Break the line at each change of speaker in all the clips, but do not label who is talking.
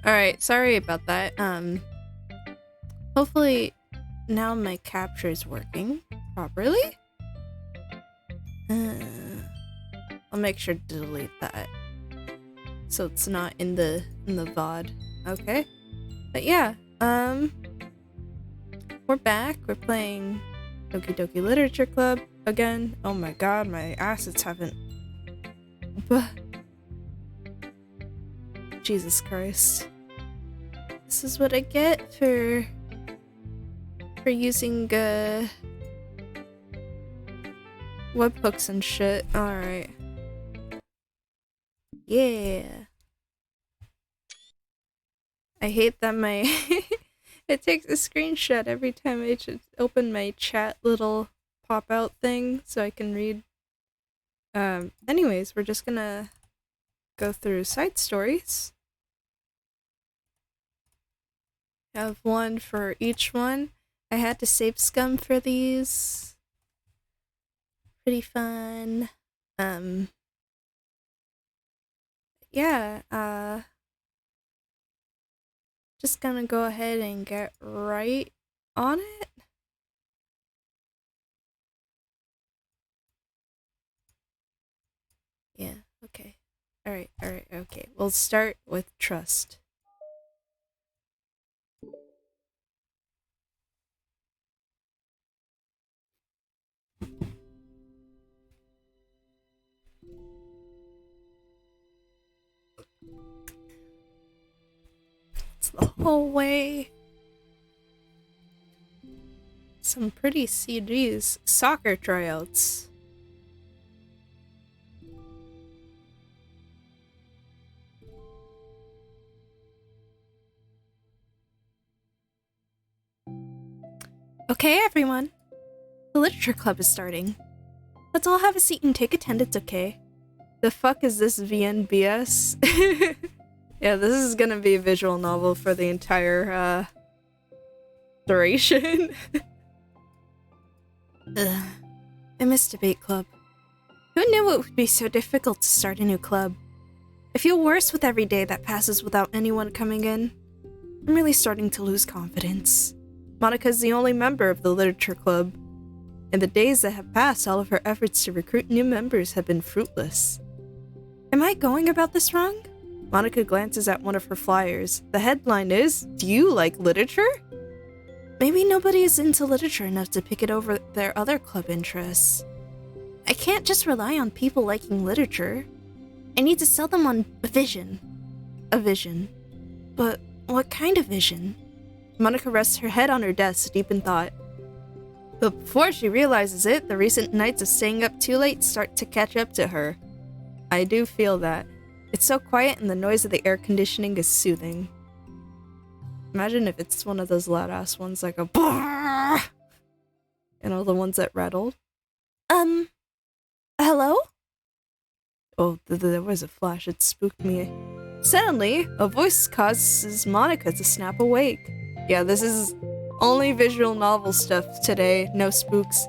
Alright, sorry about that. Hopefully now my capture is working properly. I'll make sure to delete that so it's not in the VOD. Okay. But yeah, we're back. We're playing Doki Doki Literature Club again. Oh my god, my assets haven't. Jesus Christ. This is what I get for using webhooks and shit. Alright. Yeah. I hate that my it takes a screenshot every time I should open my chat little pop out thing so I can read. Anyways, we're just gonna go through side stories. Have one for each one. I had to save scum for these. Pretty fun. Yeah, just gonna go ahead and get right on it. Yeah, okay. Alright, okay. We'll start with trust. It's the whole way. Some pretty CDs. Soccer tryouts. Okay, everyone. The literature club is starting. Let's all have a seat and take attendance, okay? The fuck is this VNBS? Yeah, this is gonna be a visual novel for the entire, duration. Ugh. I miss debate club. Who knew it would be so difficult to start a new club? I feel worse with every day that passes without anyone coming in. I'm really starting to lose confidence. Monica's the only member of the literature club. In the days that have passed, all of her efforts to recruit new members have been fruitless. Am I going about this wrong? Monica glances at one of her flyers. The headline is, "Do you like literature?" Maybe nobody is into literature enough to pick it over their other club interests. I can't just rely on people liking literature. I need to sell them on a vision. A vision. But what kind of vision? Monica rests her head on her desk, deep in thought. But before she realizes it, the recent nights of staying up too late start to catch up to her. I do feel that. It's so quiet and the noise of the air conditioning is soothing. Imagine if it's one of those loud-ass ones like a brrrr, you know, the ones that rattled. Hello? Oh, there was a flash. It spooked me. Suddenly, a voice causes Monica to snap awake. Yeah, this is only visual novel stuff today. No spooks.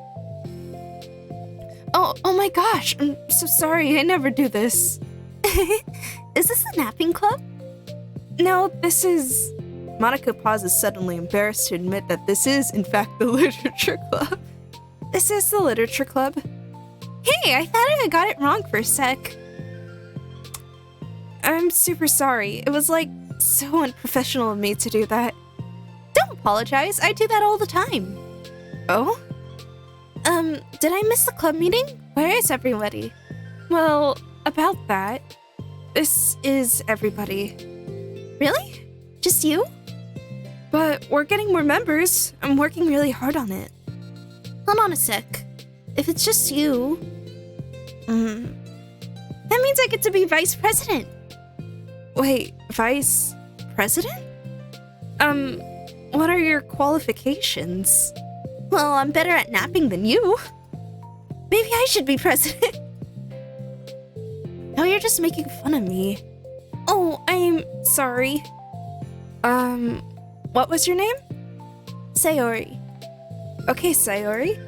Oh my gosh. I'm so sorry. I never do this. Is this the napping club? No, this is... Monica pauses suddenly, embarrassed to admit that this is, in fact, the literature club. This is the literature club. Hey, I thought I got it wrong for a sec. I'm super sorry. It was, like, so unprofessional of me to do that. Don't apologize. I do that all the time. Oh? Did I miss the club meeting? Where is everybody? Well, about that. This is everybody. Really? Just you? But we're getting more members. I'm working really hard on it. Hold on a sec. If it's just you... that means I get to be vice president. Wait, vice president? What are your qualifications? Well, I'm better at napping than you. Maybe I should be president. No, you're just making fun of me. Oh, I'm sorry. What was your name? Sayori. Okay, Sayori.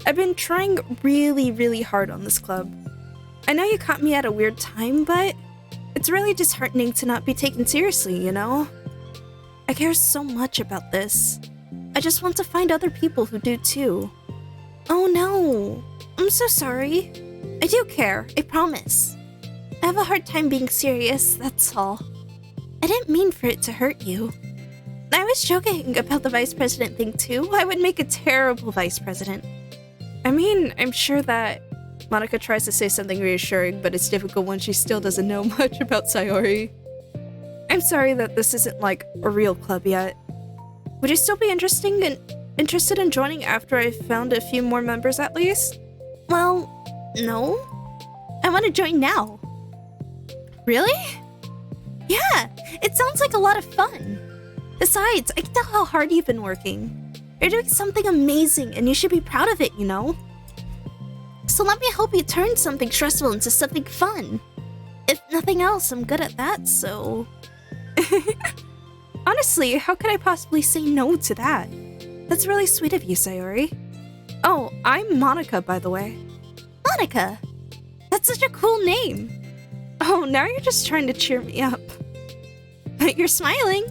I've been trying really, really hard on this club. I know you caught me at a weird time, but It's really disheartening to not be taken seriously, you know? I care so much about this. I just want to find other people who do too. Oh no, I'm so sorry. I do care, I promise. I have a hard time being serious, that's all. I didn't mean for it to hurt you. I was joking about the vice president thing too. I would make a terrible vice president. I mean, I'm sure that Monica tries to say something reassuring, but it's difficult when she still doesn't know much about Sayori. I'm sorry that this isn't like a real club yet. Would you still be interested in joining after I've found a few more members at least? Well, no. I want to join now. Really? Yeah, it sounds like a lot of fun. Besides, I can tell how hard you've been working. You're doing something amazing and you should be proud of it, you know? So let me help you turn something stressful into something fun. If nothing else, I'm good at that, so... Honestly, how could I possibly say no to that? That's really sweet of you, Sayori. Oh, I'm Monica, by the way. Monica? That's such a cool name. Oh, now you're just trying to cheer me up. But you're smiling.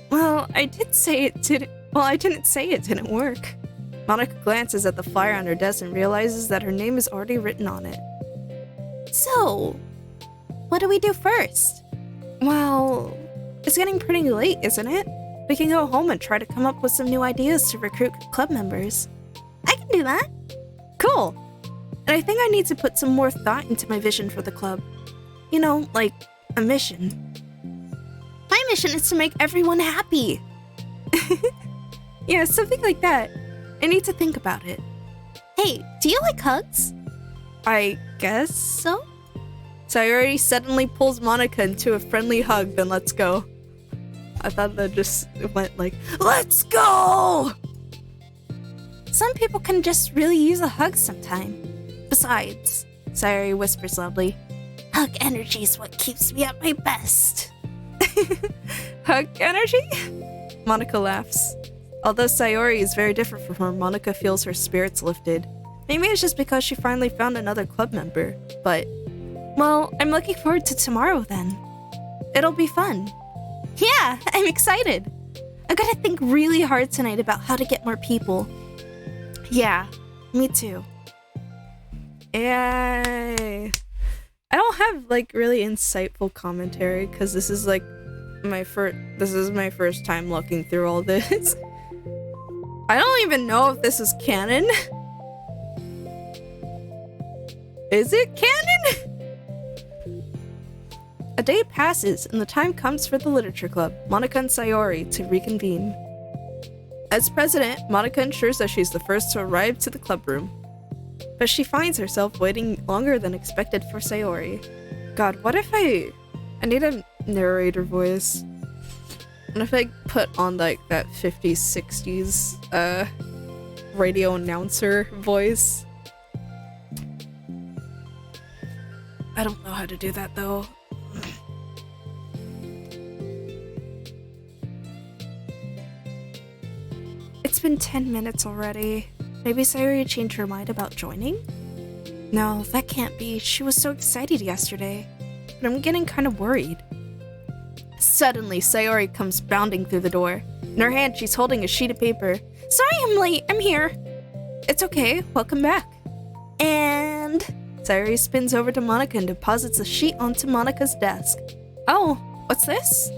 Well, I didn't say it didn't work. Monica glances at the flyer on her desk and realizes that her name is already written on it. So, what do we do first? Well, it's getting pretty late, isn't it? We can go home and try to come up with some new ideas to recruit club members. I can do that. Cool. And I think I need to put some more thought into my vision for the club. You know, like a mission. My mission is to make everyone happy. Yeah, something like that. I need to think about it. Hey, do you like hugs? I guess so. Sayori suddenly pulls Monica into a friendly hug, then lets go. I thought that just went like, let's go! Some people can just really use a hug sometime. Besides, Sayori whispers loudly, hug energy is what keeps me at my best. Hug energy? Monica laughs. Although Sayori is very different from her, Monica feels her spirits lifted. Maybe it's just because she finally found another club member, but... Well, I'm looking forward to tomorrow then. It'll be fun. Yeah, I'm excited. I gotta think really hard tonight about how to get more people. Yeah, me too. Yay! I don't have like really insightful commentary because this is like my first time looking through all this. I don't even know if this is canon. Is it canon? A day passes and the time comes for the literature club, Monica and Sayori, to reconvene. As president, Monica ensures that she's the first to arrive to the club room. But she finds herself waiting longer than expected for Sayori. God, what if I need a narrator voice. What if I put on like that 50s, 60s radio announcer voice? I don't know how to do that though. It's been 10 minutes already. Maybe Sayori changed her mind about joining? No, that can't be. She was so excited yesterday. But I'm getting kind of worried. Suddenly, Sayori comes bounding through the door. In her hand, she's holding a sheet of paper. Sorry I'm late. I'm here. It's okay. Welcome back. And... Sayori spins over to Monica and deposits the sheet onto Monica's desk. Oh, what's this?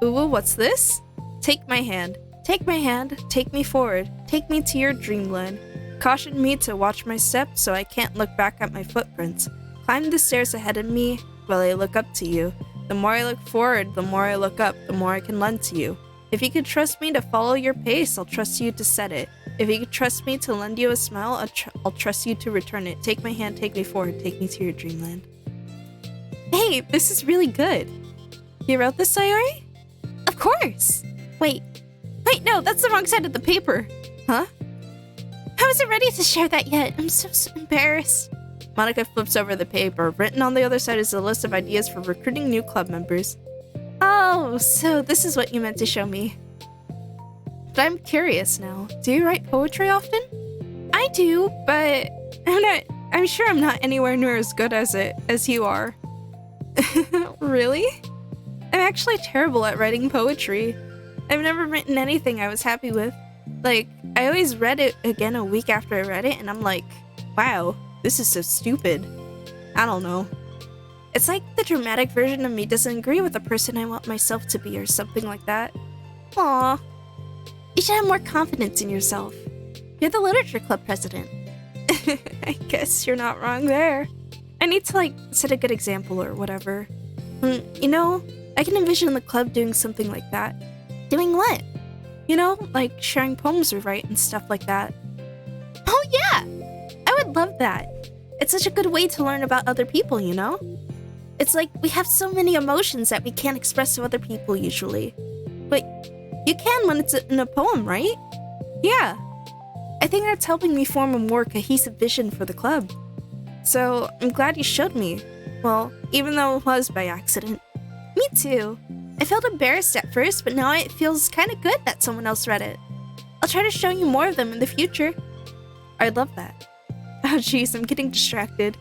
Ooh, what's this? Take my hand. Take my hand. Take me forward. Take me to your dreamland. Caution me to watch my steps so I can't look back at my footprints. Climb the stairs ahead of me while I look up to you. The more I look forward, the more I look up, the more I can lend to you. If you could trust me to follow your pace, I'll trust you to set it. If you could trust me to lend you a smile, I'll trust you to return it. Take my hand, take me forward, take me to your dreamland. Hey, this is really good. You wrote this, Sayori? Of course. Wait, no, that's the wrong side of the paper. Huh? I wasn't ready to share that yet. I'm so embarrassed. Monica flips over the paper. Written on the other side is a list of ideas for recruiting new club members. Oh, so this is what you meant to show me. But I'm curious now. Do you write poetry often? I do, but I'm sure I'm not anywhere near as good as you are. Really? I'm actually terrible at writing poetry. I've never written anything I was happy with. Like, I always read it again a week after I read it, and I'm like, wow, this is so stupid. I don't know. It's like the dramatic version of me doesn't agree with the person I want myself to be or something like that. Aw. You should have more confidence in yourself. You're the literature club president. I guess you're not wrong there. I need to, set a good example or whatever. You know, I can envision the club doing something like that. Doing what? You know, like sharing poems we write and stuff like that. Oh yeah! I would love that. It's such a good way to learn about other people, you know? It's like we have so many emotions that we can't express to other people usually. But you can when it's in a poem, right? Yeah. I think that's helping me form a more cohesive vision for the club. So I'm glad you showed me. Well, even though it was by accident. Me too. I felt embarrassed at first, but now it feels kind of good that someone else read it. I'll try to show you more of them in the future. I'd love that. Oh jeez, I'm getting distracted.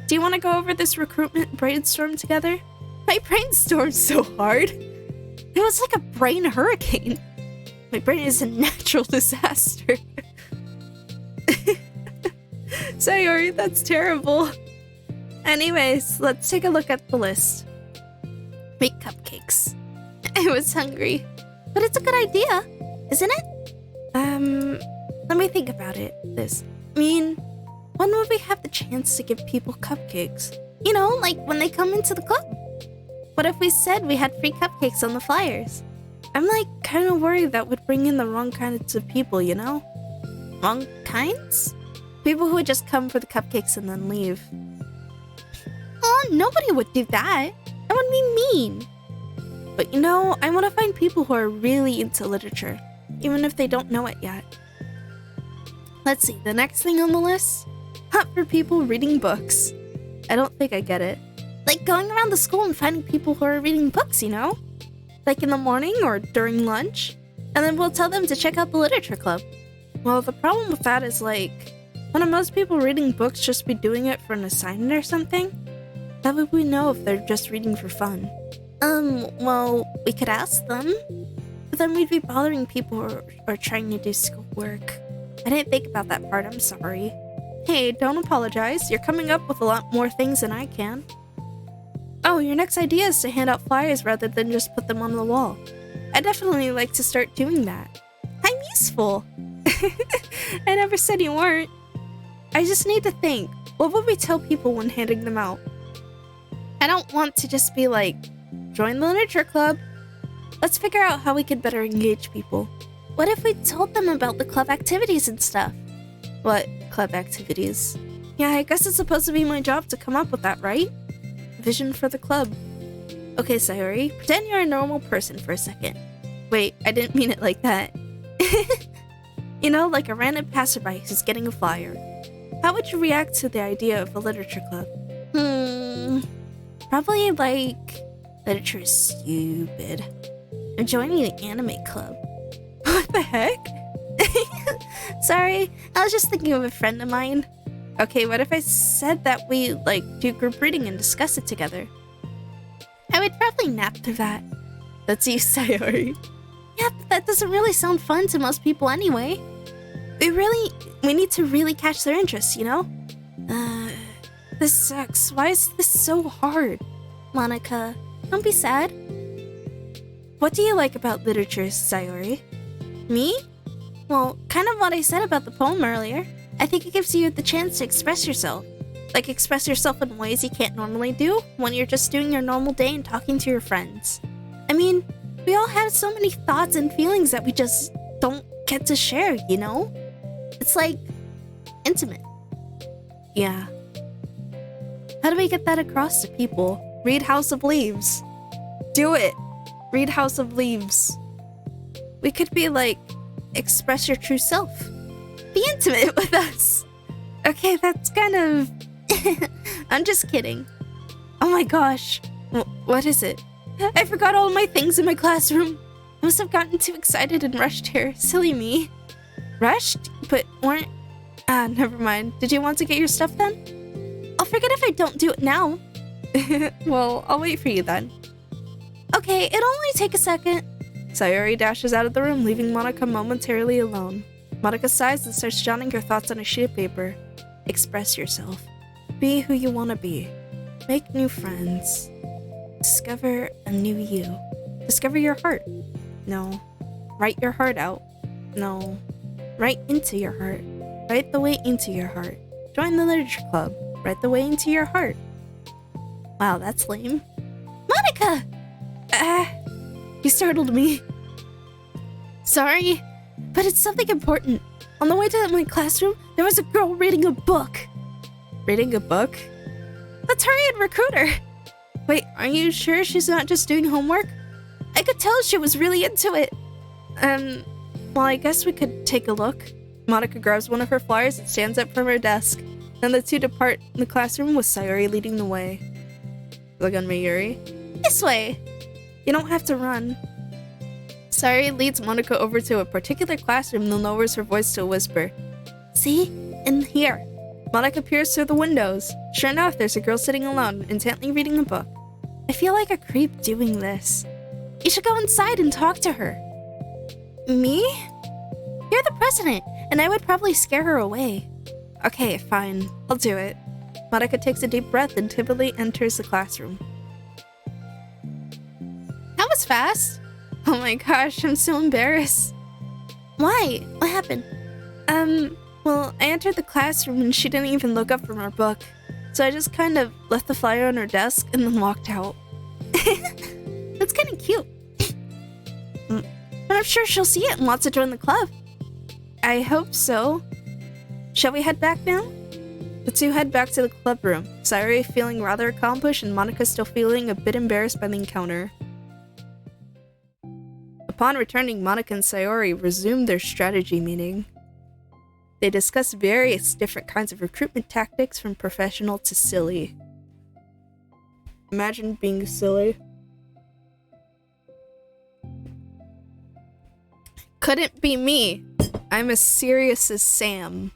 Do you want to go over this recruitment brainstorm together? My brainstormed so hard. It was like a brain hurricane. My brain is a natural disaster. Sayori, that's terrible. Anyways, let's take a look at the list. Make cupcakes. I was hungry. But it's a good idea, isn't it? Let me think about it. When would we have the chance to give people cupcakes? You know, like when they come into the club. What if we said we had free cupcakes on the flyers? I'm kind of worried that would bring in the wrong kinds of people, you know? Wrong kinds? People who would just come for the cupcakes and then leave. Oh, nobody would do that. That would be mean. But you know, I want to find people who are really into literature, even if they don't know it yet. Let's see, the next thing on the list? Hunt for people reading books. I don't think I get it. Like going around the school and finding people who are reading books, you know? Like in the morning or during lunch. And then we'll tell them to check out the literature club. Well, the problem with that is wouldn't most people reading books just be doing it for an assignment or something? How would we know if they're just reading for fun? Well, we could ask them. But then we'd be bothering people who are trying to do schoolwork. I didn't think about that part, I'm sorry. Hey, don't apologize. You're coming up with a lot more things than I can. Oh, your next idea is to hand out flyers rather than just put them on the wall. I definitely like to start doing that. I'm useful. I never said you weren't. I just need to think. What would we tell people when handing them out? I don't want to just be join the literature club. Let's figure out how we could better engage people. What if we told them about the club activities and stuff? What club activities? Yeah, I guess it's supposed to be my job to come up with that, right? Vision for the club. Okay, Sayori, pretend you're a normal person for a second. Wait, I didn't mean it like that. You know, like a random passerby who's getting a flyer. How would you react to the idea of a literature club? Probably literature is stupid. I'm joining the anime club. What the heck? Sorry, I was just thinking of a friend of mine. Okay, what if I said that we, do group reading and discuss it together? I would probably nap through that. That's you, Sayori. Yeah, but that doesn't really sound fun to most people anyway. We need to really catch their interest, you know? This sucks. Why is this so hard? Monica, don't be sad. What do you like about literature, Sayori? Me? Well, kind of what I said about the poem earlier. I think it gives you the chance to express yourself. Express yourself in ways you can't normally do when you're just doing your normal day and talking to your friends. I mean, we all have so many thoughts and feelings that we just don't get to share, you know? It's intimate. Yeah. How do we get that across to people? Read House of Leaves. Do it! Read House of Leaves. We could be express your true self. Be intimate with us. Okay, that's kind of... I'm just kidding. Oh my gosh. What is it? I forgot all my things in my classroom. I must have gotten too excited and rushed here. Silly me. Rushed? But weren't... never mind. Did you want to get your stuff then? I'll forget if I don't do it now. Well, I'll wait for you then. Okay, it'll only take a second. Sayori dashes out of the room, leaving Monica momentarily alone. Monica sighs and starts jotting her thoughts on a sheet of paper. Express yourself. Be who you want to be. Make new friends. Discover a new you. Discover your heart. No. Write your heart out. No. Write into your heart. Write the way into your heart. Join the literature club. Write the way into your heart. Wow, that's lame. Monica! You startled me. Sorry, but it's something important. On the way to my classroom, there was a girl reading a book. Reading a book? Let's hurry and recruit her. Wait, are you sure she's not just doing homework? I could tell she was really into it. Well, I guess we could take a look. Monica grabs one of her flyers and stands up from her desk. Then the two depart the classroom with Sayori leading the way. Look on Mayuri. This way! You don't have to run. Sayori leads Monica over to a particular classroom, then lowers her voice to a whisper. See? In here. Monica peers through the windows. Sure enough, there's a girl sitting alone, intently reading a book. I feel like a creep doing this. You should go inside and talk to her. Me? You're the president, and I would probably scare her away. Okay, fine. I'll do it. Monica takes a deep breath and timidly enters the classroom. That was fast. Oh my gosh, I'm so embarrassed. Why? What happened? Well, I entered the classroom and she didn't even look up from her book. So I just kind of left the flyer on her desk and then walked out. That's kind of cute. But I'm sure she'll see it and wants to join the club. I hope so. Shall we head back now? The two head back to the club room, Sayori feeling rather accomplished and Monica still feeling a bit embarrassed by the encounter. Upon returning, Monica and Sayori resumed their strategy meeting. They discussed various different kinds of recruitment tactics from professional to silly. Imagine being silly. Couldn't be me. I'm as serious as Sam.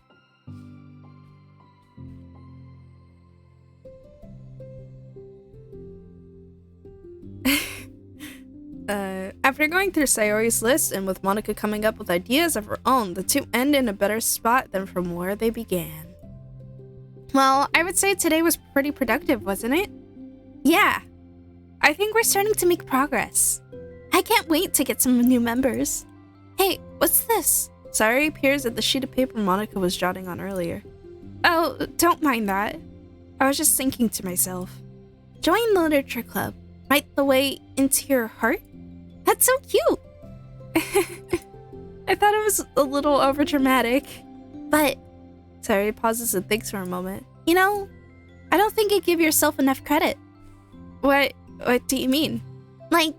After going through Sayori's list and with Monica coming up with ideas of her own, the two end in a better spot than from where they began. Well, I would say today was pretty productive, wasn't it? Yeah. I think we're starting to make progress. I can't wait to get some new members. Hey, what's this? Sayori appears at the sheet of paper Monica was jotting on earlier. Oh, don't mind that. I was just thinking to myself. Join the literature club. Write the way into your heart? That's so cute! I thought it was a little overdramatic. But... Sayori pauses and thinks for a moment. You know, I don't think you give yourself enough credit. What do you mean? Like,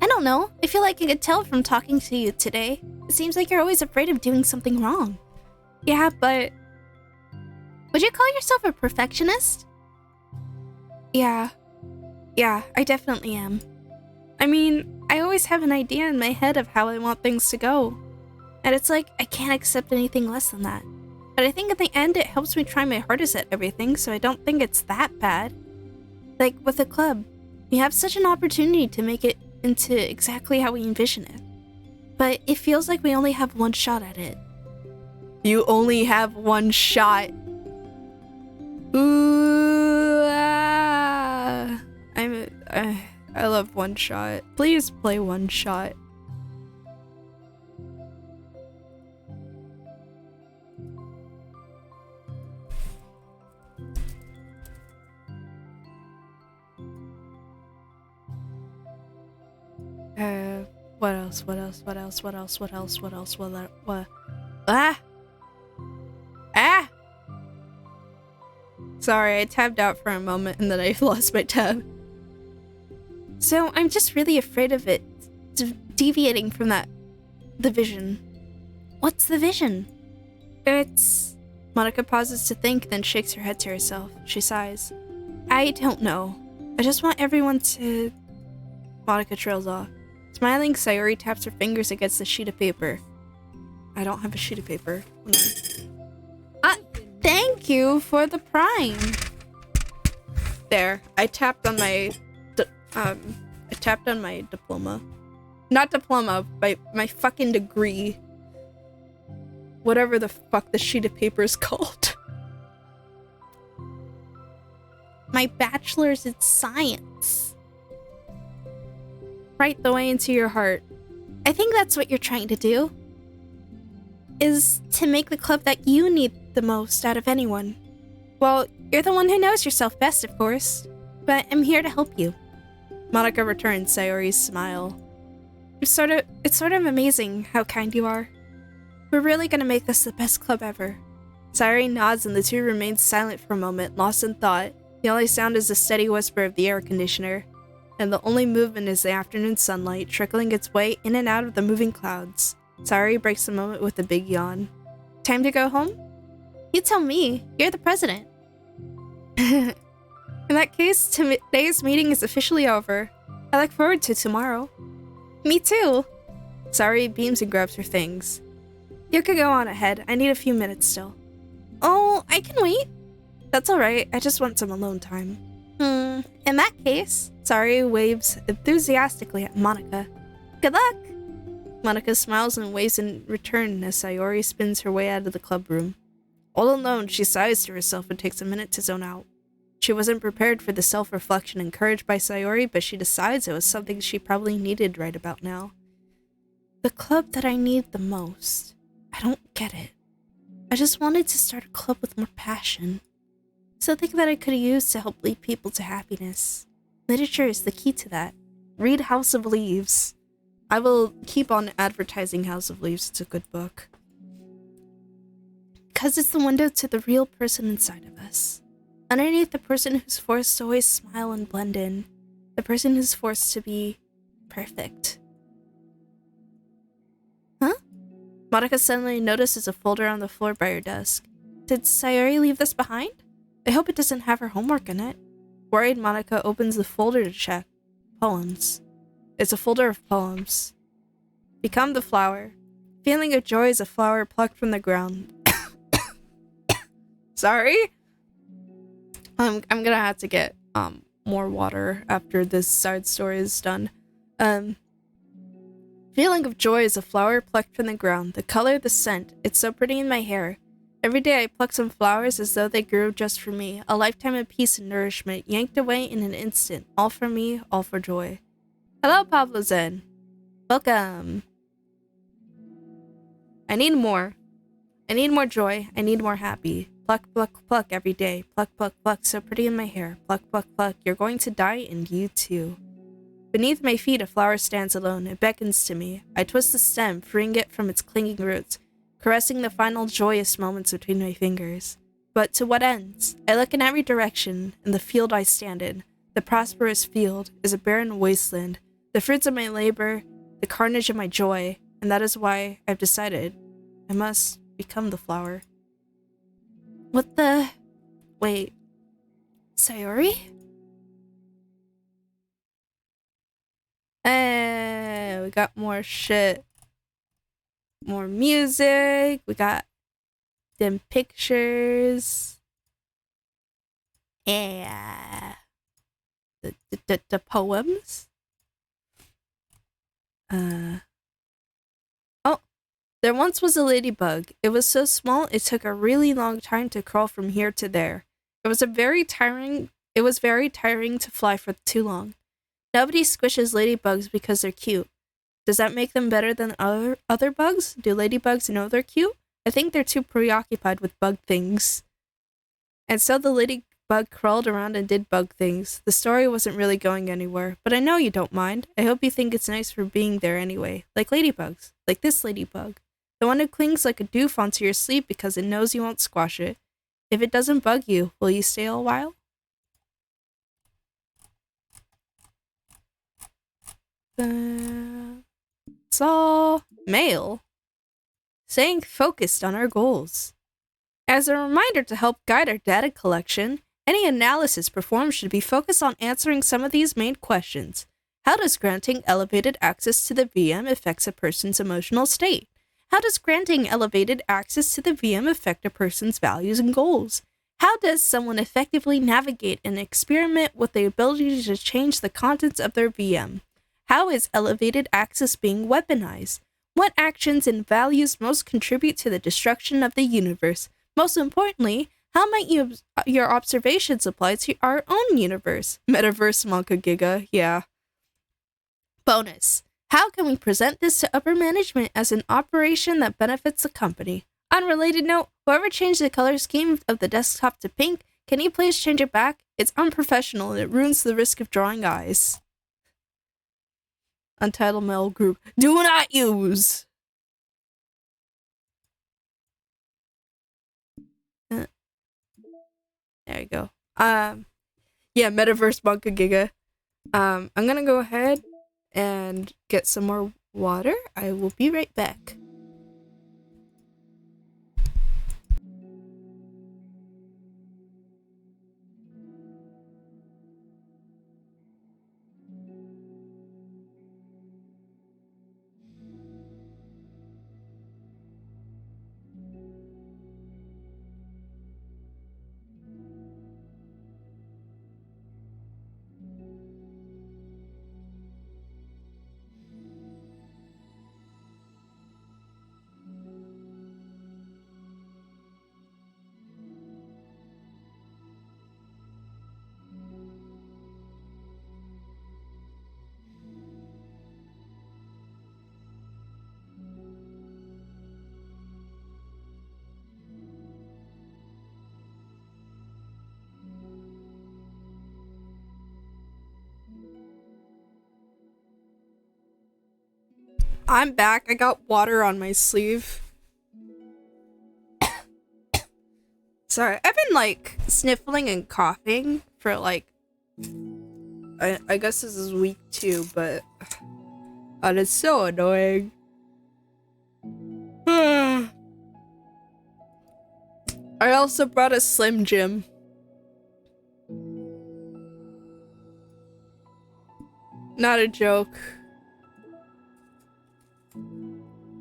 I don't know. I feel like I could tell from talking to you today. It seems like you're always afraid of doing something wrong. Yeah, but... Would you call yourself a perfectionist? Yeah, I definitely am. I mean, I always have an idea in my head of how I want things to go. And it's like, I can't accept anything less than that. But I think in the end, it helps me try my hardest at everything, so I don't think it's that bad. Like, with the club, we have such an opportunity to make it into exactly how we envision it. But it feels like we only have one shot at it. You only have one shot. Ooh, I love One Shot. Please play One Shot. What? Sorry, I tabbed out for a moment and then I lost my tab. So I'm just really afraid of it deviating from the vision. What's the vision? It's... Monica pauses to think, then shakes her head to herself. She sighs. I don't know. I just want everyone to... Monica trails off. Smiling, Sayori taps her fingers against the sheet of paper. I don't have a sheet of paper. Thank you for the prime. There, I tapped on my diploma. Not diploma, my fucking degree. Whatever the fuck the sheet of paper is called. My bachelor's in science. Right the way into your heart. I think that's what you're trying to do. Is to make the club that you need the most out of anyone. Well, you're the one who knows yourself best, of course. But I'm here to help you. Monica returned Sayori's smile. It's sort of amazing how kind you are. We're really gonna make this the best club ever. Sayori nods and the two remain silent for a moment, lost in thought. The only sound is the steady whisper of the air conditioner, and the only movement is the afternoon sunlight trickling its way in and out of the moving clouds. Sayori breaks the moment with a big yawn. Time to go home? You tell me. You're the president. In that case, today's meeting is officially over. I look forward to tomorrow. Me too. Sayori beams and grabs her things. You could go on ahead. I need a few minutes still. Oh, I can wait. That's alright. I just want some alone time. In that case, Sayori waves enthusiastically at Monica. Good luck! Monica smiles and waves in return as Sayori spins her way out of the club room. All alone, she sighs to herself and takes a minute to zone out. She wasn't prepared for the self-reflection encouraged by Sayori, but she decides it was something she probably needed right about now. The club that I need the most. I don't get it. I just wanted to start a club with more passion. Something that I could use to help lead people to happiness. Literature is the key to that. Read House of Leaves. I will keep on advertising House of Leaves. It's a good book. Because it's the window to the real person inside of us. Underneath the person who's forced to always smile and blend in. The person who's forced to be perfect. Huh? Monica suddenly notices a folder on the floor by her desk. Did Sayori leave this behind? I hope it doesn't have her homework in it. Worried, Monica opens the folder to check. Poems. It's a folder of poems. Become the flower. Feeling of joy is a flower plucked from the ground. Sorry? I'm gonna have to get more water after this side story is done. Feeling of joy is a flower plucked from the ground. The color, the scent. It's so pretty in my hair. Every day I pluck some flowers as though they grew just for me. A lifetime of peace and nourishment, yanked away in an instant. All for me, all for joy. Hello, Pablo Zen. Welcome. I need more. I need more joy. I need more happy. Pluck, pluck, pluck every day. Pluck, pluck, pluck. So pretty in my hair. Pluck, pluck, pluck. You're going to die and you too. Beneath my feet, a flower stands alone. It beckons to me. I twist the stem, freeing it from its clinging roots, caressing the final joyous moments between my fingers. But to what ends? I look in every direction, and the field I stand in, the prosperous field, is a barren wasteland. The fruits of my labor, the carnage of my joy, and that is why I've decided I must become the flower. What the... Wait. Sayori? We got more shit. More music. We got them pictures. Yeah. The poems. Oh, there once was a ladybug. It was so small it took a really long time to crawl from here to there. It was very tiring to fly for too long. Nobody squishes ladybugs because they're cute. Does that make them better than other bugs? Do ladybugs know they're cute? I think they're too preoccupied with bug things. And so the ladybug crawled around and did bug things. The story wasn't really going anywhere, but I know you don't mind. I hope you think it's nice for being there anyway. Like ladybugs. Like this ladybug. The one who clings like a doof onto your sleep because it knows you won't squash it. If it doesn't bug you, will you stay a while? It's all mail. Staying focused on our goals. As a reminder to help guide our data collection, any analysis performed should be focused on answering some of these main questions. How does granting elevated access to the VM affect a person's emotional state? How does granting elevated access to the VM affect a person's values and goals? How does someone effectively navigate an experiment with the ability to change the contents of their VM? How is elevated access being weaponized? What actions and values most contribute to the destruction of the universe? Most importantly, how might your observations apply to our own universe? Metaverse Monka Giga, yeah. Bonus. How can we present this to upper management as an operation that benefits the company? Unrelated note, whoever changed the color scheme of the desktop to pink, can you please change it back? It's unprofessional and it ruins the risk of drawing eyes. Untitled Mail Group. Do not use! There you go. Yeah, Metaverse Bunka Giga. I'm gonna go ahead and get some more water. I will be right back. I'm back. I got water on my sleeve. Sorry, I've been like sniffling and coughing for like I guess this is week 2, but it's so annoying. I also brought a Slim Jim. Not a joke.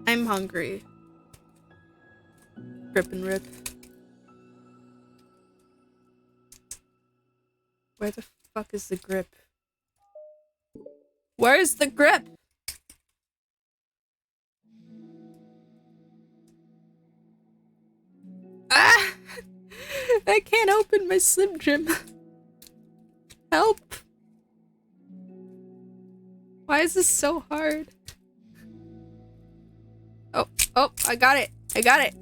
I'm hungry. Grip and rip. Where the fuck is the grip? Where's the grip? Ah! I can't open my Slim Jim. Help! Why is this so hard? Oh, I got it. I got it.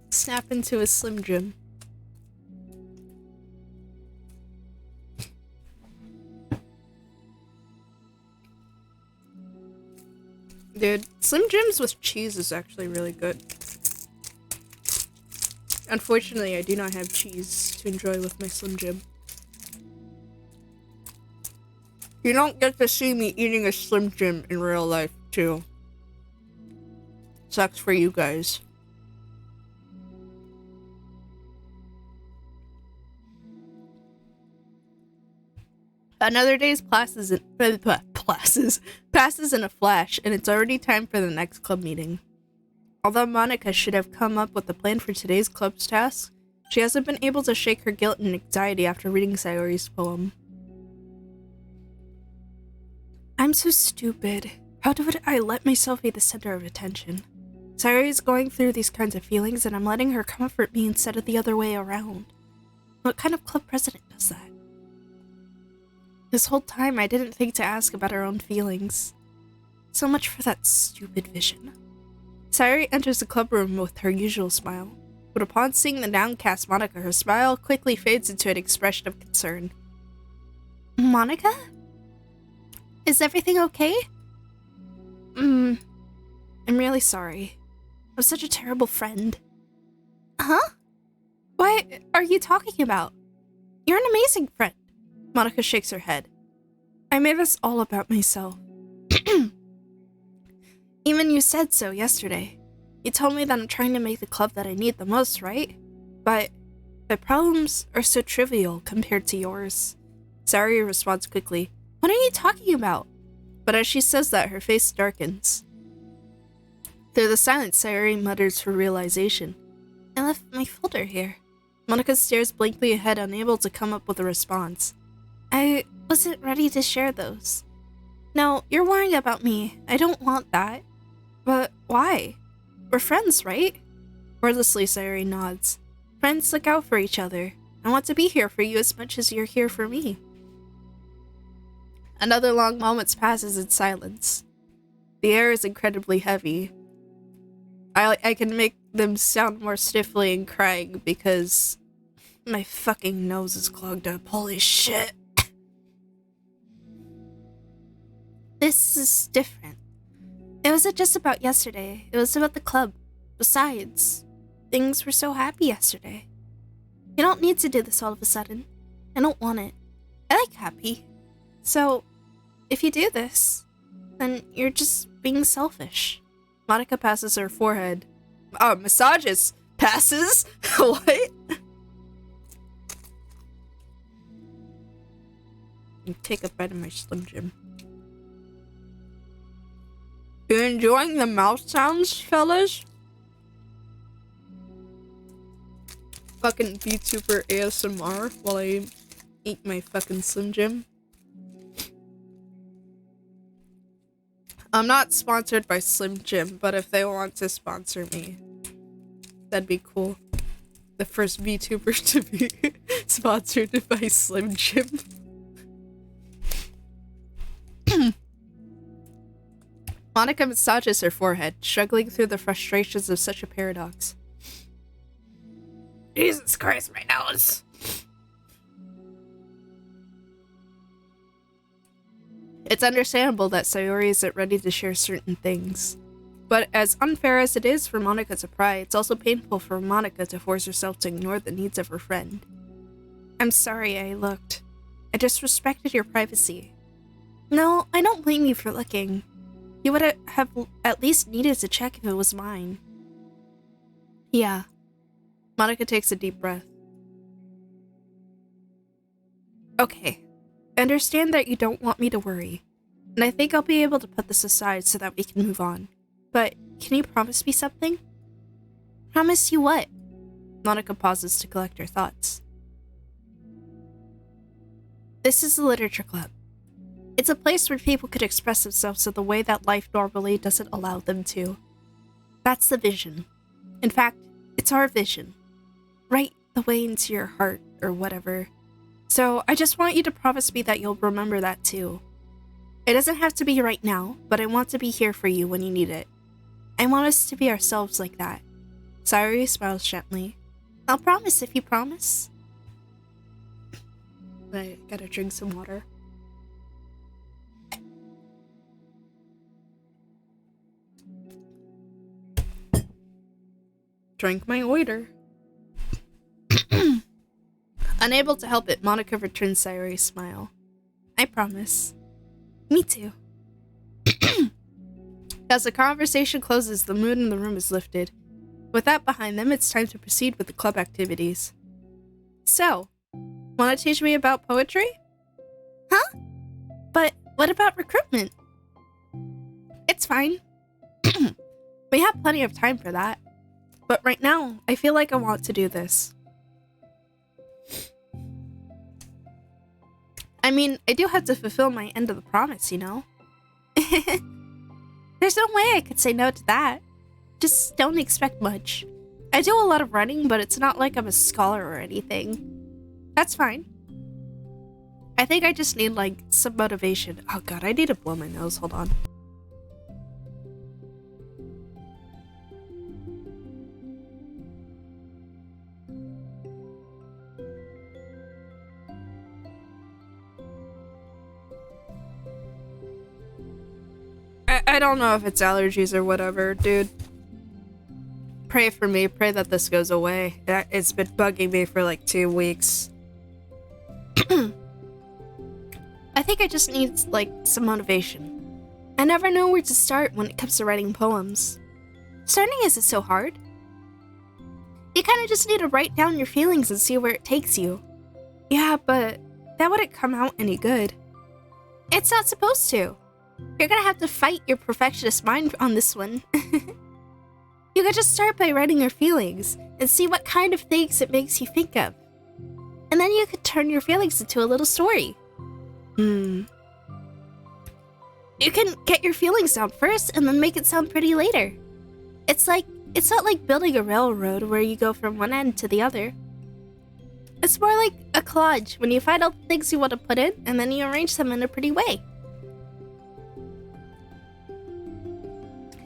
Snap into a Slim Jim. Dude, Slim Jims with cheese is actually really good. Unfortunately, I do not have cheese to enjoy with my Slim Jim. You don't get to see me eating a Slim Jim in real life, too. Sucks for you guys. Another day's passes in a flash, and it's already time for the next club meeting. Although Monica should have come up with a plan for today's club's task, she hasn't been able to shake her guilt and anxiety after reading Sayori's poem. I'm so stupid. How did I let myself be the center of attention? Sayori's going through these kinds of feelings and I'm letting her comfort me instead of the other way around. What kind of club president does that? This whole time I didn't think to ask about her own feelings. So much for that stupid vision. Sayori enters the club room with her usual smile, but upon seeing the downcast Monica, her smile quickly fades into an expression of concern. Monica? Is everything okay? I'm really sorry. I'm such a terrible friend. Huh? What are you talking about? You're an amazing friend. Monica shakes her head. I made this all about myself. Even you said so yesterday. You told me that I'm trying to make the club that I need the most, right? But my problems are so trivial compared to yours. Sayori responds quickly. What are you talking about? But as she says that, her face darkens. Through the silence, Sayori mutters her realization. I left my folder here. Monica stares blankly ahead, unable to come up with a response. I wasn't ready to share those. No, you're worrying about me. I don't want that. But why? We're friends, right? Wordlessly, Sayori nods. Friends look out for each other. I want to be here for you as much as you're here for me. Another long moment passes in silence. The air is incredibly heavy. I can make them sound more sniffly and crying because my fucking nose is clogged up. Holy shit. This is different. It wasn't just about yesterday. It was about the club. Besides, things were so happy yesterday. You don't need to do this all of a sudden. I don't want it. I like happy. So, if you do this, then you're just being selfish. Monica passes her forehead. Massages. Passes? What? You take a bite of my Slim Jim. You enjoying the mouth sounds, fellas? Fucking VTuber ASMR while I eat my fucking Slim Jim. I'm not sponsored by Slim Jim, but if they want to sponsor me, that'd be cool. The first VTuber to be sponsored by Slim Jim. Monica massages her forehead, struggling through the frustrations of such a paradox. Jesus Christ, my nose! It's understandable that Sayori isn't ready to share certain things. But as unfair as it is for Monica to pry, it's also painful for Monica to force herself to ignore the needs of her friend. I'm sorry I looked. I just respected your privacy. No, I don't blame you for looking. You would have at least needed to check if it was mine. Yeah. Monica takes a deep breath. Okay. I understand that you don't want me to worry, and I think I'll be able to put this aside so that we can move on. But can you promise me something? Promise you what? Monica pauses to collect her thoughts. This is the literature club. It's a place where people could express themselves in the way that life normally doesn't allow them to. That's the vision. In fact, it's our vision. Right the way into your heart, or whatever. So I just want you to promise me that you'll remember that too. It doesn't have to be right now, but I want to be here for you when you need it. I want us to be ourselves like that. Sayori smiles gently. I'll promise if you promise. I gotta drink some water. Drink my water. Unable to help it, Monica returns Sayori's smile. I promise. Me too. As the conversation closes, the mood in the room is lifted. With that behind them, it's time to proceed with the club activities. So, want to teach me about poetry? Huh? But what about recruitment? It's fine. We have plenty of time for that. But right now, I feel like I want to do this. I mean, I do have to fulfill my end of the promise, you know? There's no way I could say no to that. Just don't expect much. I do a lot of running, but it's not like I'm a scholar or anything. That's fine. I think I just need, like, some motivation. Oh god, I need to blow my nose. Hold on. I don't know if it's allergies or whatever, dude. Pray for me. Pray that this goes away. It's been bugging me for like 2 weeks. I think I just need, like, some motivation. I never know where to start when it comes to writing poems. Starting isn't so hard. You kind of just need to write down your feelings and see where it takes you. Yeah, but that wouldn't come out any good. It's not supposed to. You're gonna have to fight your perfectionist mind on this one. You could just start by writing your feelings and see what kind of things it makes you think of. And then you could turn your feelings into a little story. You can get your feelings down first and then make it sound pretty later. It's not like building a railroad where you go from one end to the other. It's more like a collage when you find out the things you want to put in and then you arrange them in a pretty way.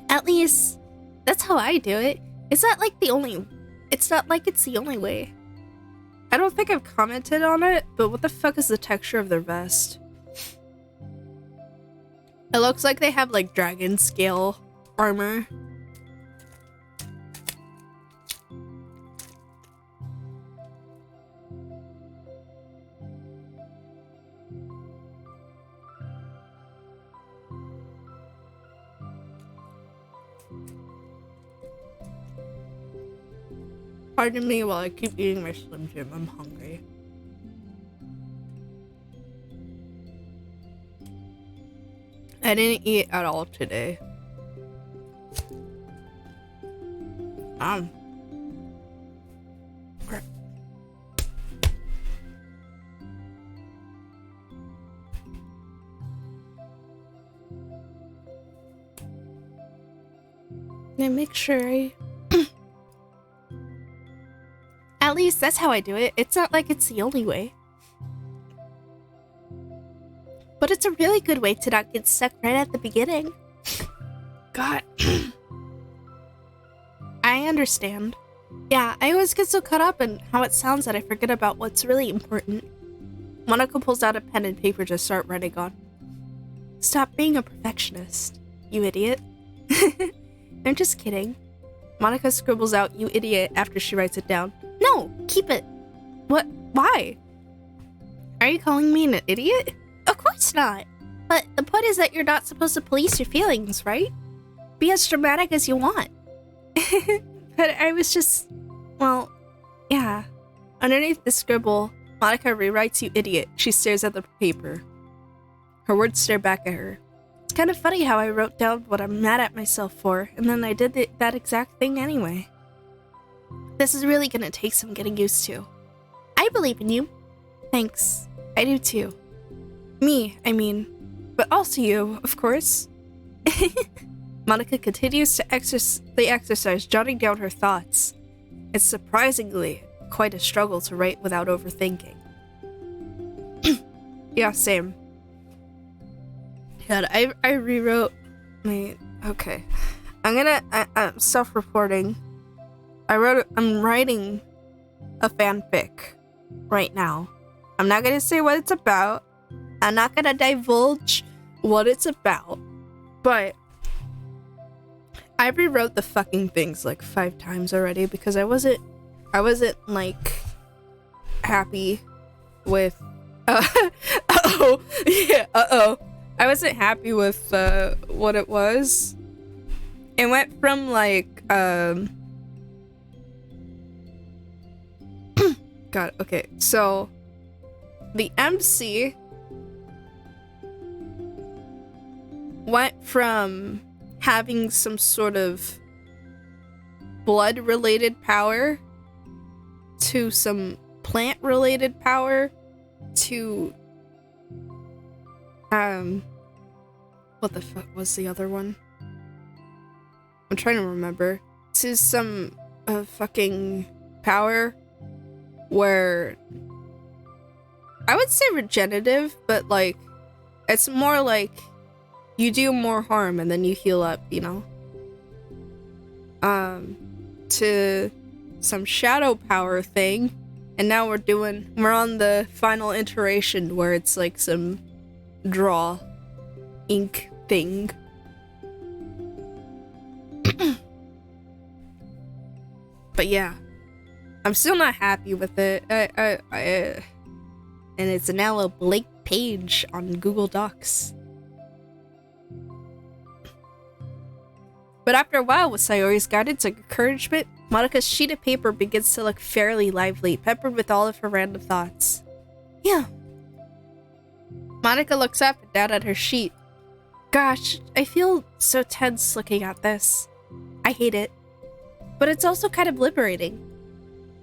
At least, that's how I do it. It's not like it's the only way. I don't think I've commented on it, but what the fuck is the texture of their vest? It looks like they have like dragon scale armor. Pardon me while I keep eating my Slim Jim. I'm hungry. I didn't eat at all today. Crap. Now make sure I... At least that's how I do it. It's not like it's the only way. But it's a really good way to not get stuck right at the beginning. God. I understand. Yeah, I always get so caught up in how it sounds that I forget about what's really important. Monica pulls out a pen and paper to start writing on. Stop being a perfectionist, you idiot. I'm just kidding. Monica scribbles out, you idiot, after she writes it down. No, keep it. What? Why? Are you calling me an idiot? Of course not. But the point is that you're not supposed to police your feelings, right? Be as dramatic as you want. But I was just... Well, yeah. Underneath the scribble, Monica rewrites you idiot. She stares at the paper. Her words stare back at her. It's kind of funny how I wrote down what I'm mad at myself for, and then I did that exact thing anyway. This is really gonna take some getting used to. I believe in you. Thanks. I do too. Me, I mean. But also you, of course. Monica continues to the exercise, jotting down her thoughts. It's surprisingly quite a struggle to write without overthinking. Yeah, same. God, I rewrote my... Okay. I'm self-reporting. I'm writing a fanfic right now. I'm not gonna say what it's about. I'm not gonna divulge what it's about. But I rewrote the fucking things like 5 times already because I wasn't like happy with uh-oh. Yeah, uh-oh. I wasn't happy with what it was. It went from like God, okay. So the MC went from having some sort of blood-related power to some plant-related power to what the fuck was the other one? I'm trying to remember. To some fucking power where I would say regenerative, but like it's more like you do more harm and then you heal up, you know? To some shadow power thing, and now we're on the final iteration where it's like some draw ink thing. But yeah, I'm still not happy with it. And it's now a blank page on Google Docs. But after a while, with Sayori's guidance and encouragement, Monica's sheet of paper begins to look fairly lively, peppered with all of her random thoughts. Yeah. Monica looks up and down at her sheet. Gosh, I feel so tense looking at this. I hate it. but it's also kind of liberating.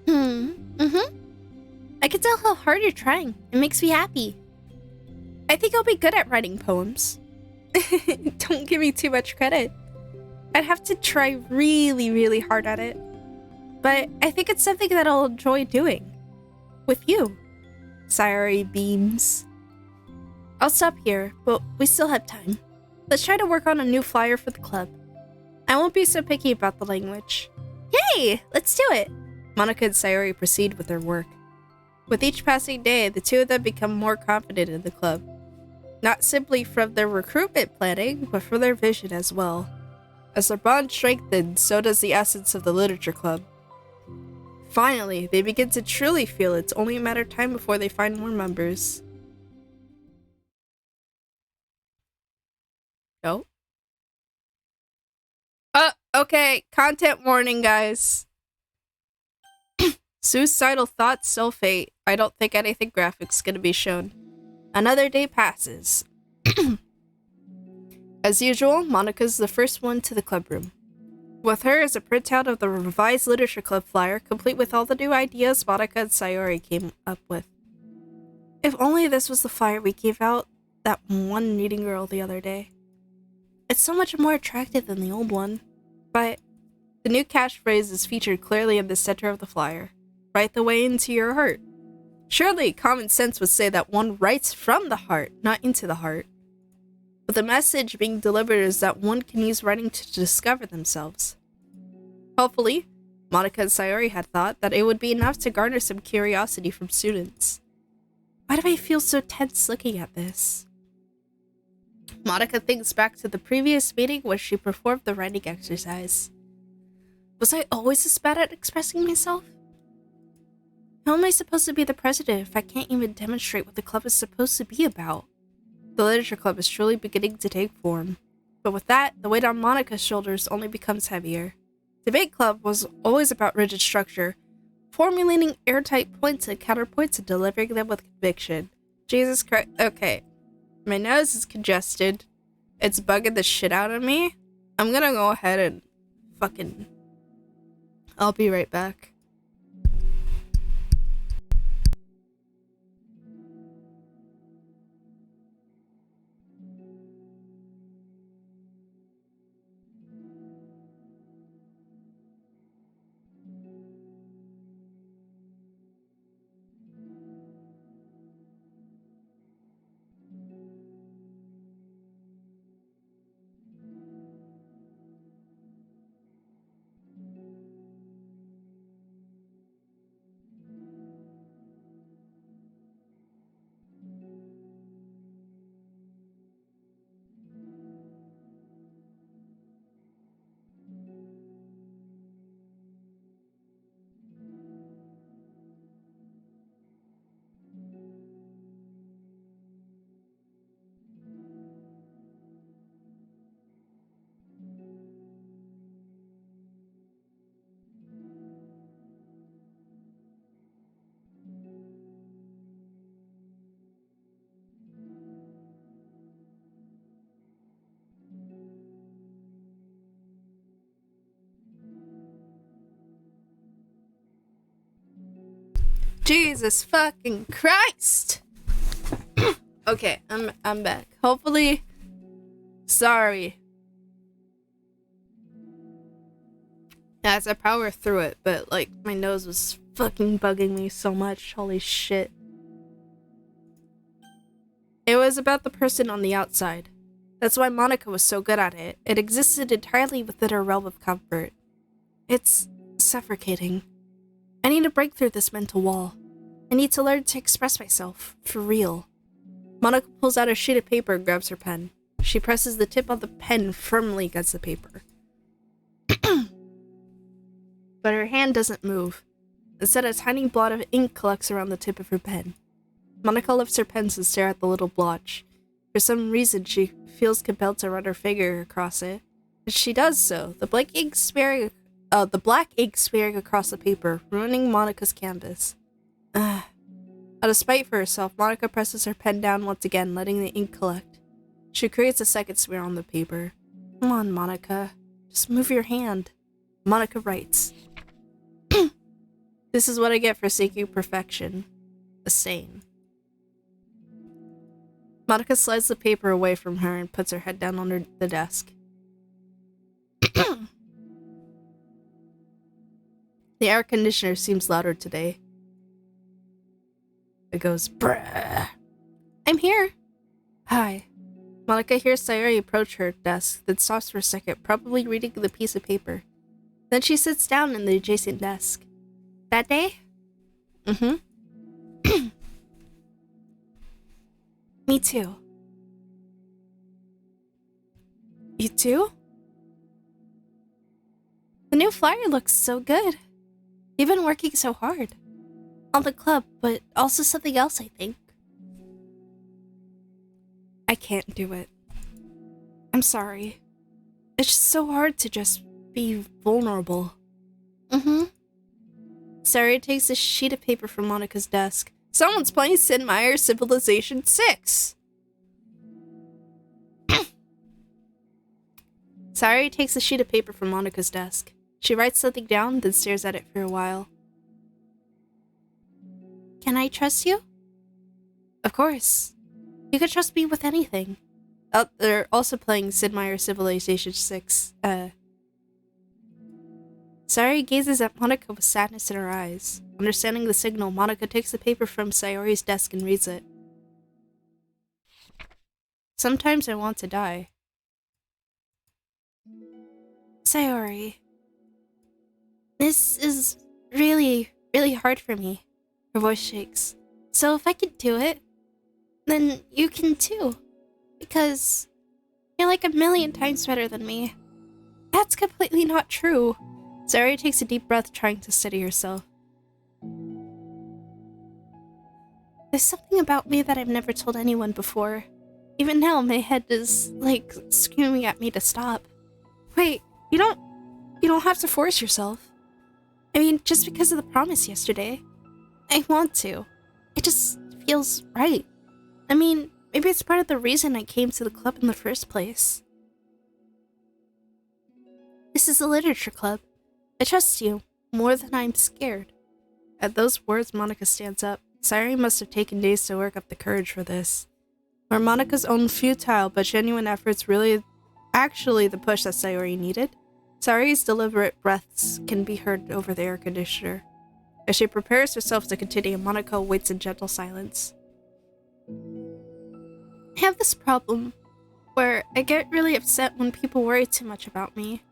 I can tell how hard you're trying. It makes me happy. I think I'll be good at writing poems. Don't give me too much credit. I'd have to try really, really hard at it. But I think it's something that I'll enjoy doing. With you. Sayori beams. I'll stop here, but we still have time. Let's try to work on a new flyer for the club. I won't be so picky about the language. Yay! Let's do it! Monica and Sayori proceed with their work. With each passing day, the two of them become more confident in the club. Not simply from their recruitment planning, but for their vision as well. As their bond strengthens, so does the essence of the literature club. Finally, they begin to truly feel it's only a matter of time before they find more members. Oh? Okay, content warning, guys. Suicidal thoughts, so fate. I don't think anything graphic's gonna be shown. Another day passes. As usual, Monica's the first one to the club room. With her is a printout of the revised literature club flyer, complete with all the new ideas Monica and Sayori came up with. If only this was the flyer we gave out that one meeting girl the other day. It's so much more attractive than the old one. But the new catchphrase is featured clearly in the center of the flyer. Write the way into your heart. Surely common sense would say that one writes from the heart, not into the heart. But the message being delivered is that one can use writing to discover themselves. Hopefully, Monica and Sayori had thought that it would be enough to garner some curiosity from students. Why do I feel so tense looking at this? Monica thinks back to the previous meeting where she performed the writing exercise. Was I always this bad at expressing myself? How am I supposed to be the president if I can't even demonstrate what the club is supposed to be about? The literature club is truly beginning to take form. But with that, the weight on Monica's shoulders only becomes heavier. Debate club was always about rigid structure, formulating airtight points and counterpoints and delivering them with conviction. Jesus Christ. Okay. My nose is congested. It's bugging the shit out of me. I'm gonna go ahead and fucking... I'll be right back. Jesus fucking Christ! Okay, I'm back. Hopefully, sorry. As I power through it, but like my nose was fucking bugging me so much. Holy shit. It was about the person on the outside. That's why Monica was so good at it. It existed entirely within her realm of comfort. It's suffocating. I need to break through this mental wall. I need to learn to express myself, for real. Monica pulls out a sheet of paper and grabs her pen. She presses the tip of the pen firmly against the paper. But her hand doesn't move. Instead, a tiny blot of ink collects around the tip of her pen. Monica lifts her pen to stare at the little blotch. For some reason, she feels compelled to run her finger across it. As she does so, the black ink smearing across the paper, ruining Monica's canvas. Out of spite for herself, Monica presses her pen down once again, letting the ink collect. She creates a second smear on the paper. Come on, Monica. Just move your hand. Monica writes, "This is what I get for seeking perfection. A sane." Monica slides the paper away from her and puts her head down on the desk. The air conditioner seems louder today. It goes, "Bruh." "I'm here." "Hi." Monica hears Sayori approach her desk, then stops for a second, probably reading the piece of paper. Then she sits down in the adjacent desk. "Bad day?" "Mm-hmm." "Me too." "You too?" "The new flyer looks so good. You've been working so hard. On the club, but also something else, I think." "I can't do it. I'm sorry. It's just so hard to just be vulnerable." "Mm-hmm." Sayori takes a sheet of paper from Monica's desk. "Someone's playing Sid Meier's Civilization 6. Sayori takes a sheet of paper from Monica's desk. She writes something down, then stares at it for a while. "Can I trust you?" "Of course. You can trust me with anything." They're also playing Sid Meier's Civilization 6. Sayori gazes at Monica with sadness in her eyes. Understanding the signal, Monica takes the paper from Sayori's desk and reads it. "Sometimes I want to die." "Sayori, this is really, really hard for me." Her voice shakes. "So if I can do it, then you can too. Because you're like a million times better than me." "That's completely not true." Sayori takes a deep breath, trying to steady herself. "There's something about me that I've never told anyone before. Even now, my head is, like, screaming at me to stop." "Wait, you don't have to force yourself. I mean, just because of the promise yesterday. I want to. It just feels right. I mean, maybe it's part of the reason I came to the club in the first place." "This is a literature club. I trust you more than I'm scared." At those words, Monica stands up. Sayori must have taken days to work up the courage for this. Were Monica's own futile but genuine efforts really actually the push that Sayori needed? Sayori's deliberate breaths can be heard over the air conditioner. As she prepares herself to continue, Monica waits in gentle silence. "I have this problem where I get really upset when people worry too much about me.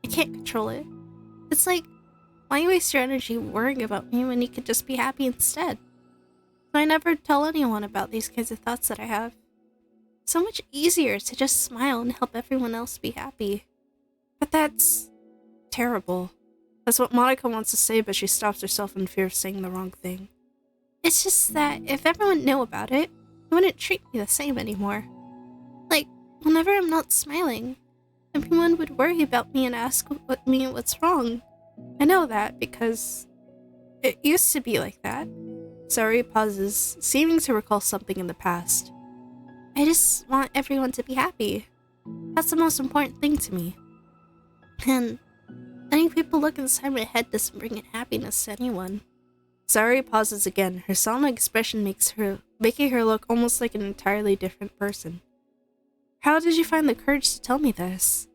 I can't control it. It's like, why waste your energy worrying about me when you could just be happy instead? So I never tell anyone about these kinds of thoughts that I have. So much easier to just smile and help everyone else be happy. But that's terrible." That's what Monica wants to say, but she stops herself in fear of saying the wrong thing. "It's just that if everyone knew about it, they wouldn't treat me the same anymore. Like, whenever I'm not smiling, everyone would worry about me and ask what's wrong. I know that because it used to be like that." Sayori pauses, seeming to recall something in the past. "I just want everyone to be happy. That's the most important thing to me. And letting people look inside my head doesn't bring in happiness to anyone." Sayori pauses again. Her solemn expression making her look almost like an entirely different person. "How did you find the courage to tell me this?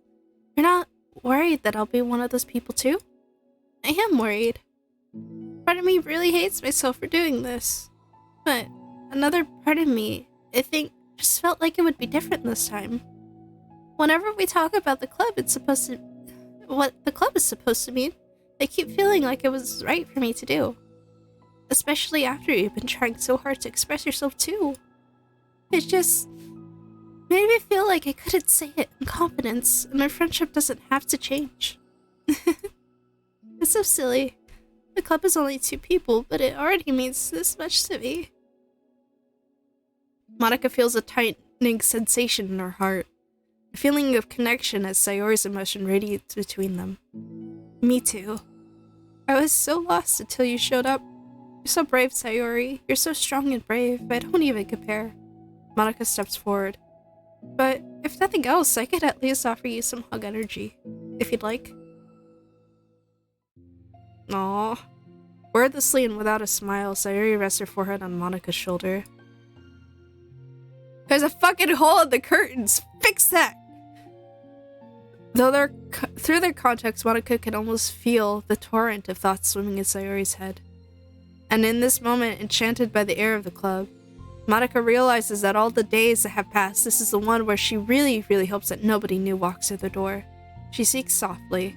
You're not worried that I'll be one of those people too?" "I am worried. Part of me really hates myself for doing this. But another part of me, I think, just felt like it would be different this time. Whenever we talk about the club, what the club is supposed to mean, I keep feeling like it was right for me to do. Especially after you've been trying so hard to express yourself too. It just made me feel like I couldn't say it in confidence, and our friendship doesn't have to change." It's so silly. The club is only 2 people, but it already means this much to me. Monica feels a tightening sensation in her heart, a feeling of connection as Sayori's emotion radiates between them. "Me too. I was so lost until you showed up. You're so brave, Sayori. You're so strong and brave. I don't even compare." Monica steps forward. "But if nothing else, I could at least offer you some hug energy, if you'd like." Aww. Wordlessly and without a smile, Sayuri rests her forehead on Monika's shoulder. There's a fucking hole in the curtains! Fix that! Though through their context, Monika can almost feel the torrent of thoughts swimming in Sayuri's head. And in this moment, enchanted by the air of the club, Monika realizes that all the days that have passed, this is the one where she really, really hopes that nobody new walks through the door. She speaks softly.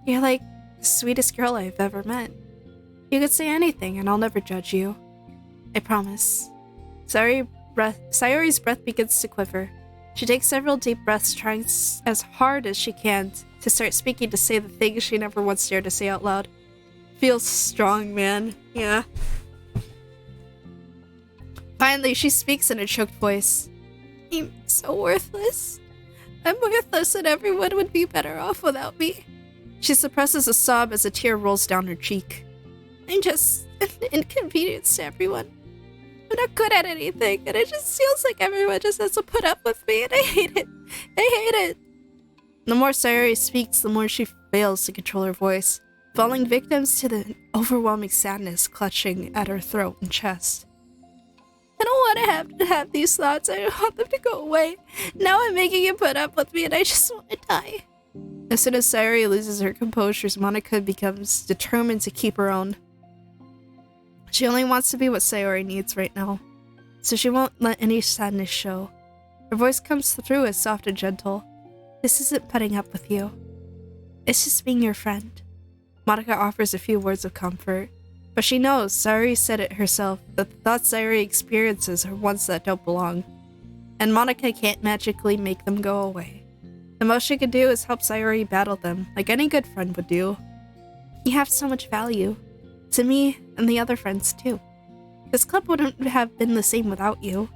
You're like the sweetest girl I've ever met. You could say anything and I'll never judge you. I promise. Sayuri's breath begins to quiver. She takes several deep breaths, trying as hard as she can to start speaking, to say the things she never once dared to say out loud. Feels strong, man. Yeah. Finally, she speaks in a choked voice. I'm so worthless. I'm worthless and everyone would be better off without me. She suppresses a sob as a tear rolls down her cheek. I'm just an inconvenience to everyone. I'm not good at anything, and it just feels like everyone just has to put up with me, and I hate it. I hate it. The more Sayuri speaks, the more she fails to control her voice, falling victims to the overwhelming sadness clutching at her throat and chest. I don't want to have these thoughts. I want them to go away. Now I'm making you put up with me, and I just want to die. As soon as Sayuri loses her composure, Monika becomes determined to keep her own. She only wants to be what Sayuri needs right now, so she won't let any sadness show. Her voice comes through as soft and gentle. This isn't putting up with you. It's just being your friend. Monika offers a few words of comfort, but she knows, Sayuri said it herself, that the thoughts Sayuri experiences are ones that don't belong, and Monika can't magically make them go away. The most she can do is help Sayuri battle them, like any good friend would do. You have so much value. To me, and the other friends too. This club wouldn't have been the same without you.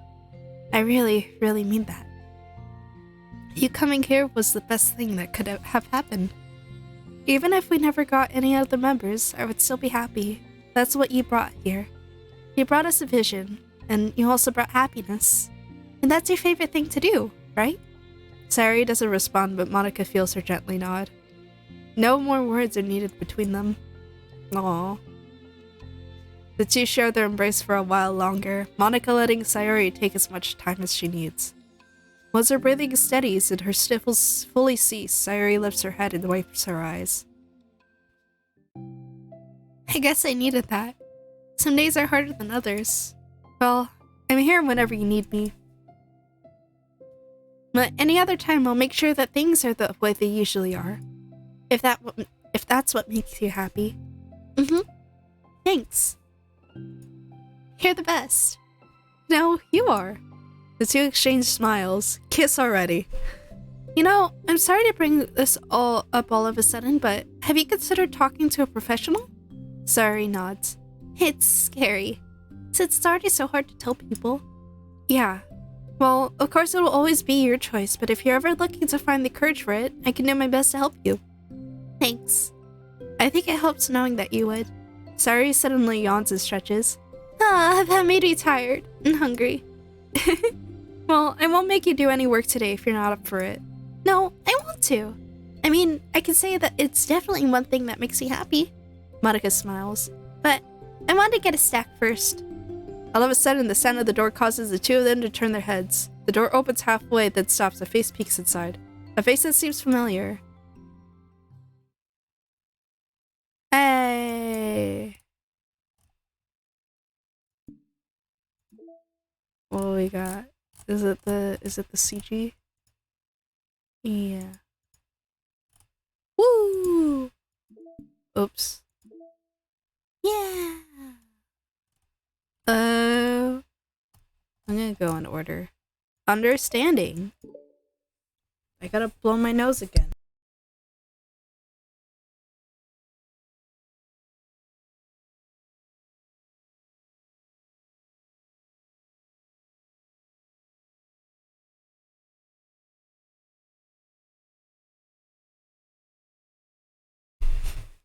I really, really mean that. You coming here was the best thing that could have happened. Even if we never got any other members, I would still be happy. That's what you brought here. You brought us a vision, and you also brought happiness. And that's your favorite thing to do, right? Sayuri doesn't respond, but Monika feels her gently nod. No more words are needed between them. Aww. The two share their embrace for a while longer, Monika letting Sayuri take as much time as she needs. Once her breathing steadies and her sniffles fully cease, Sayuri lifts her head and wipes her eyes. I guess I needed that. Some days are harder than others. Well, I'm here whenever you need me. But any other time, I'll make sure that things are the way they usually are. If that's what makes you happy. Thanks. You're the best. No, you are. The two exchange smiles. Kiss already. You know, I'm sorry to bring this all up all of a sudden, but have you considered talking to a professional? Sayuri nods. It's scary. Since it's already so hard to tell people. Yeah. Well, of course it'll always be your choice, but if you're ever looking to find the courage for it, I can do my best to help you. Thanks. I think it helps knowing that you would. Sayuri suddenly yawns and stretches. That made me tired and hungry. Well, I won't make you do any work today if you're not up for it. No, I want to. I mean, I can say that it's definitely one thing that makes me happy. Monika smiles. But I want to get a stack first. All of a sudden, the sound of the door causes the two of them to turn their heads. The door opens halfway, then stops. A face peeks inside. A face that seems familiar. Hey. What do we got? Is it the CG? Yeah. Woo! Oops. Yeah. I'm gonna go in order. Understanding. I gotta blow my nose again.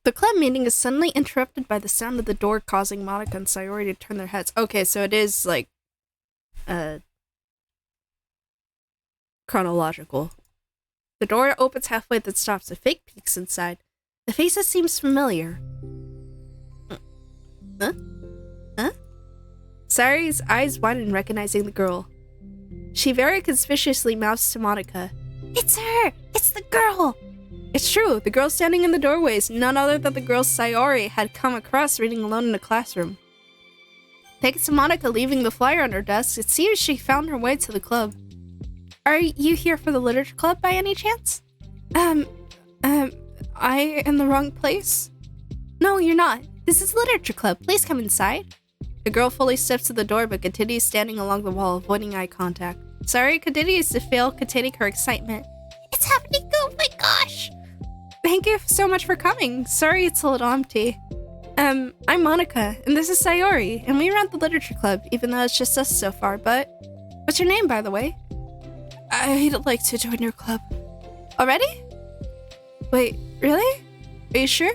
The club meeting is suddenly interrupted by the sound of the door, causing Monika and Sayuri to turn their heads. Okay, so it is, like, chronological. The door opens halfway, then stops. A fake peeks inside. The face that seems familiar. Huh? Huh? Sayori's eyes widened, recognizing the girl. She very conspicuously mouths to Monica. It's her! It's the girl! It's true, the girl standing in the doorway is none other than the girl Sayori had come across reading alone in a classroom. Thanks to Monica leaving the flyer on her desk, it seems she found her way to the club. Are you here for the literature club by any chance? I in the wrong place? No, you're not. This is literature club. Please come inside. The girl fully steps to the door but continues standing along the wall, avoiding eye contact. Sayori continues to fail, containing her excitement. It's happening! Oh my gosh! Thank you so much for coming. Sorry it's a little empty. I'm Monica, and this is Sayori, and we run the literature club, even though it's just us so far, but... What's your name, by the way? I'd like to join your club. Already? Wait, really? Are you sure?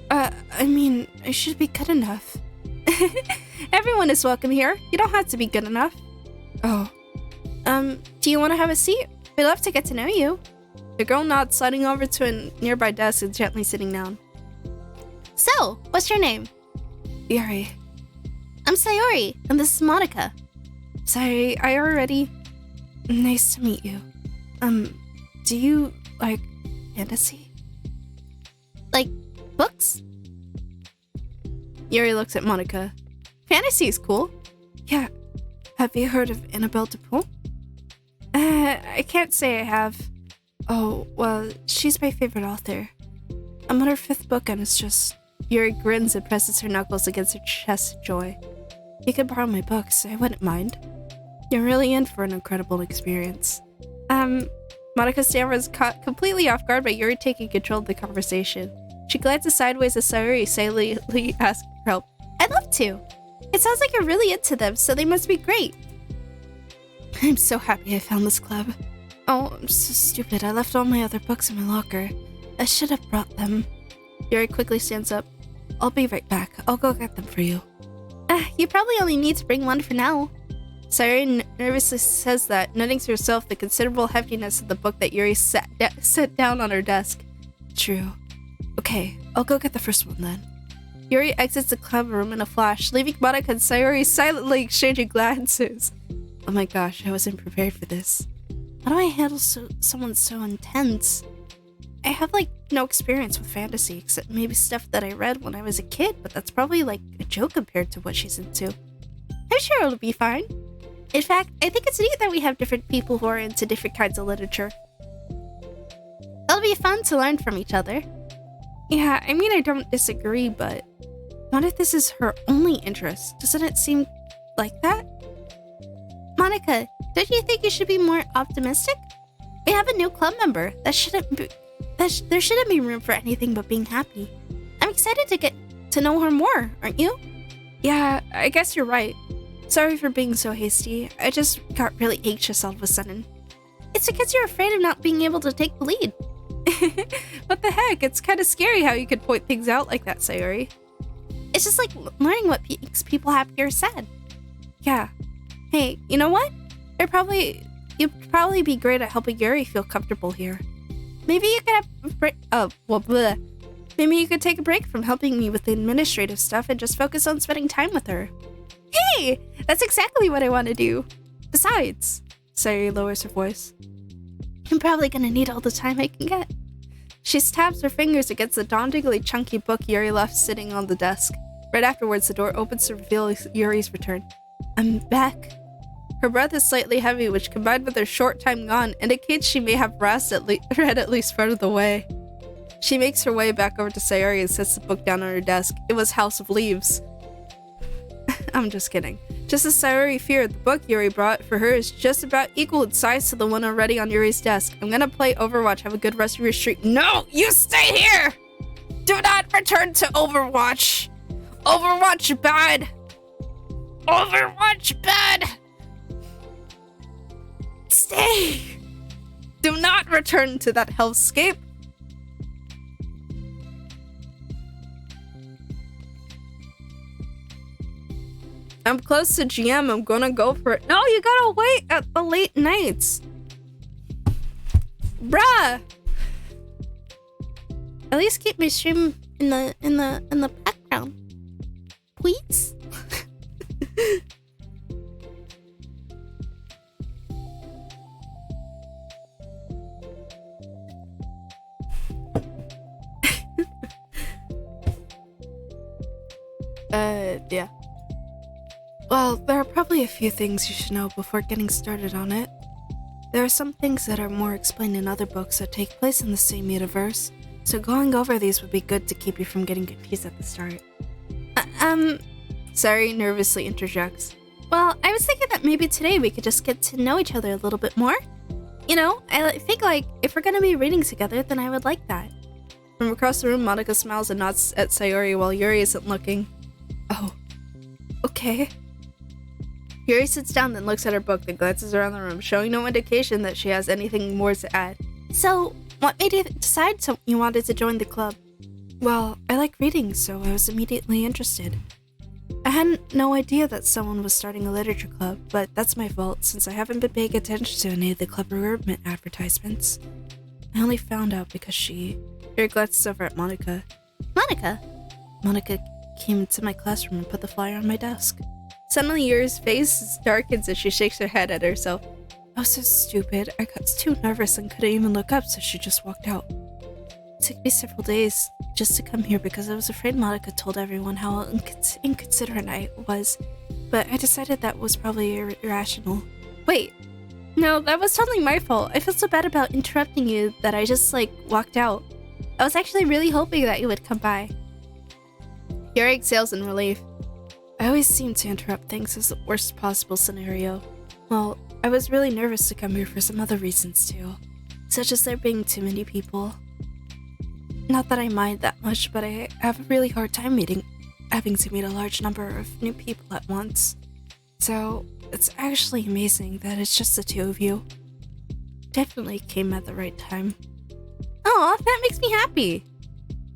I mean, I should be good enough. Everyone is welcome here. You don't have to be good enough. Oh. Do you want to have a seat? We'd love to get to know you. The girl nods, sliding over to a nearby desk and gently sitting down. So, what's your name? Yuri. I'm Sayori, and this is Monica. Sorry, I already... Nice to meet you. Do you like fantasy? Like books? Yuri looks at Monica. Fantasy is cool. Yeah. Have you heard of Annabelle Dupont? I can't say I have. Oh, well, she's my favorite author. I'm on her 5th book and it's just... Yuri grins and presses her knuckles against her chest in joy. You could borrow my books, I wouldn't mind. You're really in for an incredible experience. Monica stammers, caught completely off guard by Yuri taking control of the conversation. She glances sideways as Sayori silently asks for help. I'd love to. It sounds like you're really into them, so they must be great. I'm so happy I found this club. Oh, I'm so stupid. I left all my other books in my locker. I should have brought them. Yuri quickly stands up. I'll be right back. I'll go get them for you. You probably only need to bring one for now. Sayori nervously says that, noting to herself the considerable heaviness of the book that Yuri set down on her desk. True. Okay, I'll go get the first one then. Yuri exits the club room in a flash, leaving Monica and Sayori silently exchanging glances. Oh my gosh, I wasn't prepared for this. How do I handle someone so intense? I have no experience with fantasy, except maybe stuff that I read when I was a kid, but that's probably a joke compared to what she's into. I'm sure it'll be fine. In fact, I think it's neat that we have different people who are into different kinds of literature. It'll be fun to learn from each other. Yeah, I mean, I don't disagree, but what if this is her only interest? Doesn't it seem like that? Monica, don't you think you should be more optimistic? We have a new club member. There shouldn't be room for anything but being happy. I'm excited to get to know her more, aren't you? Yeah, I guess you're right. Sorry for being so hasty. I just got really anxious all of a sudden. It's because you're afraid of not being able to take the lead. What the heck? It's kind of scary how you could point things out like that, Sayori. It's just like learning what makes people happy or sad. Yeah. Hey, you know what? You'd probably be great at helping Yuri feel comfortable here. Maybe you could have a break. Maybe you could take a break from helping me with the administrative stuff and just focus on spending time with her. Hey, that's exactly what I want to do. Besides, Sayori lowers her voice. I'm probably gonna need all the time I can get. She taps her fingers against the dauntingly chunky book Yuri left sitting on the desk. Right afterwards, the door opens to reveal Yuri's return. I'm back. Her breath is slightly heavy, which combined with her short time gone, indicates she may have read at least part of the way. She makes her way back over to Sayori and sets the book down on her desk. It was House of Leaves. I'm just kidding. Just as Sayori feared, the book Yuri brought for her is just about equal in size to the one already on Yuri's desk. I'm gonna play Overwatch. Have a good rest of your streak. No! You stay here! Do not return to Overwatch! Overwatch bad! Overwatch bad! Stay! Do not return to that hellscape! I'm close to GM, I'm gonna go for it. No, you gotta wait at the late nights. Bruh! At least keep my stream in the background. please? Yeah. Well, there are probably a few things you should know before getting started on it. There are some things that are more explained in other books that take place in the same universe, so going over these would be good to keep you from getting confused at the start. Sorry, nervously interjects. Well, I was thinking that maybe today we could just get to know each other a little bit more. You know, I think, like, if we're gonna be reading together, then I would like that. From across the room, Monica smiles and nods at Sayori while Yuri isn't looking. Oh, okay. Yuri sits down, then looks at her book, then glances around the room, showing no indication that she has anything more to add. So, what made you decide you wanted to join the club? Well, I like reading, so I was immediately interested. I had no idea that someone was starting a literature club, but that's my fault since I haven't been paying attention to any of the club recruitment advertisements. I only found out because Yuri glances over at Monica. Monica? Monica came into my classroom and put the flyer on my desk. Suddenly, Yuri's face darkens as she shakes her head at herself. I was so stupid. I got too nervous and couldn't even look up, so she just walked out. It took me several days just to come here because I was afraid Monica told everyone how inconsiderate I was, but I decided that was probably irrational. Wait, no, that was totally my fault. I feel so bad about interrupting you that I just, walked out. I was actually really hoping that you would come by. Yuri exhales in relief. I always seem to interrupt things as the worst possible scenario. Well, I was really nervous to come here for some other reasons too, such as there being too many people. Not that I mind that much, but I have a really hard time having to meet a large number of new people at once. So, it's actually amazing that it's just the two of you. Definitely came at the right time. Aw, that makes me happy.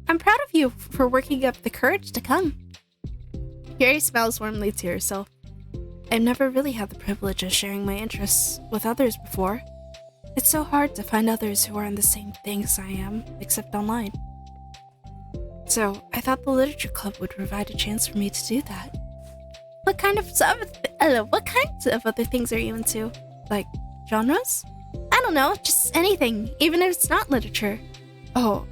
I'm proud of you for working up the courage to come. Yuri smiles warmly to herself. I've never really had the privilege of sharing my interests with others before. It's so hard to find others who are in the same things I am, except online. So, I thought the literature club would provide a chance for me to do that. What kinds of other things are you into? Like, genres? I don't know, just anything, even if it's not literature. Oh,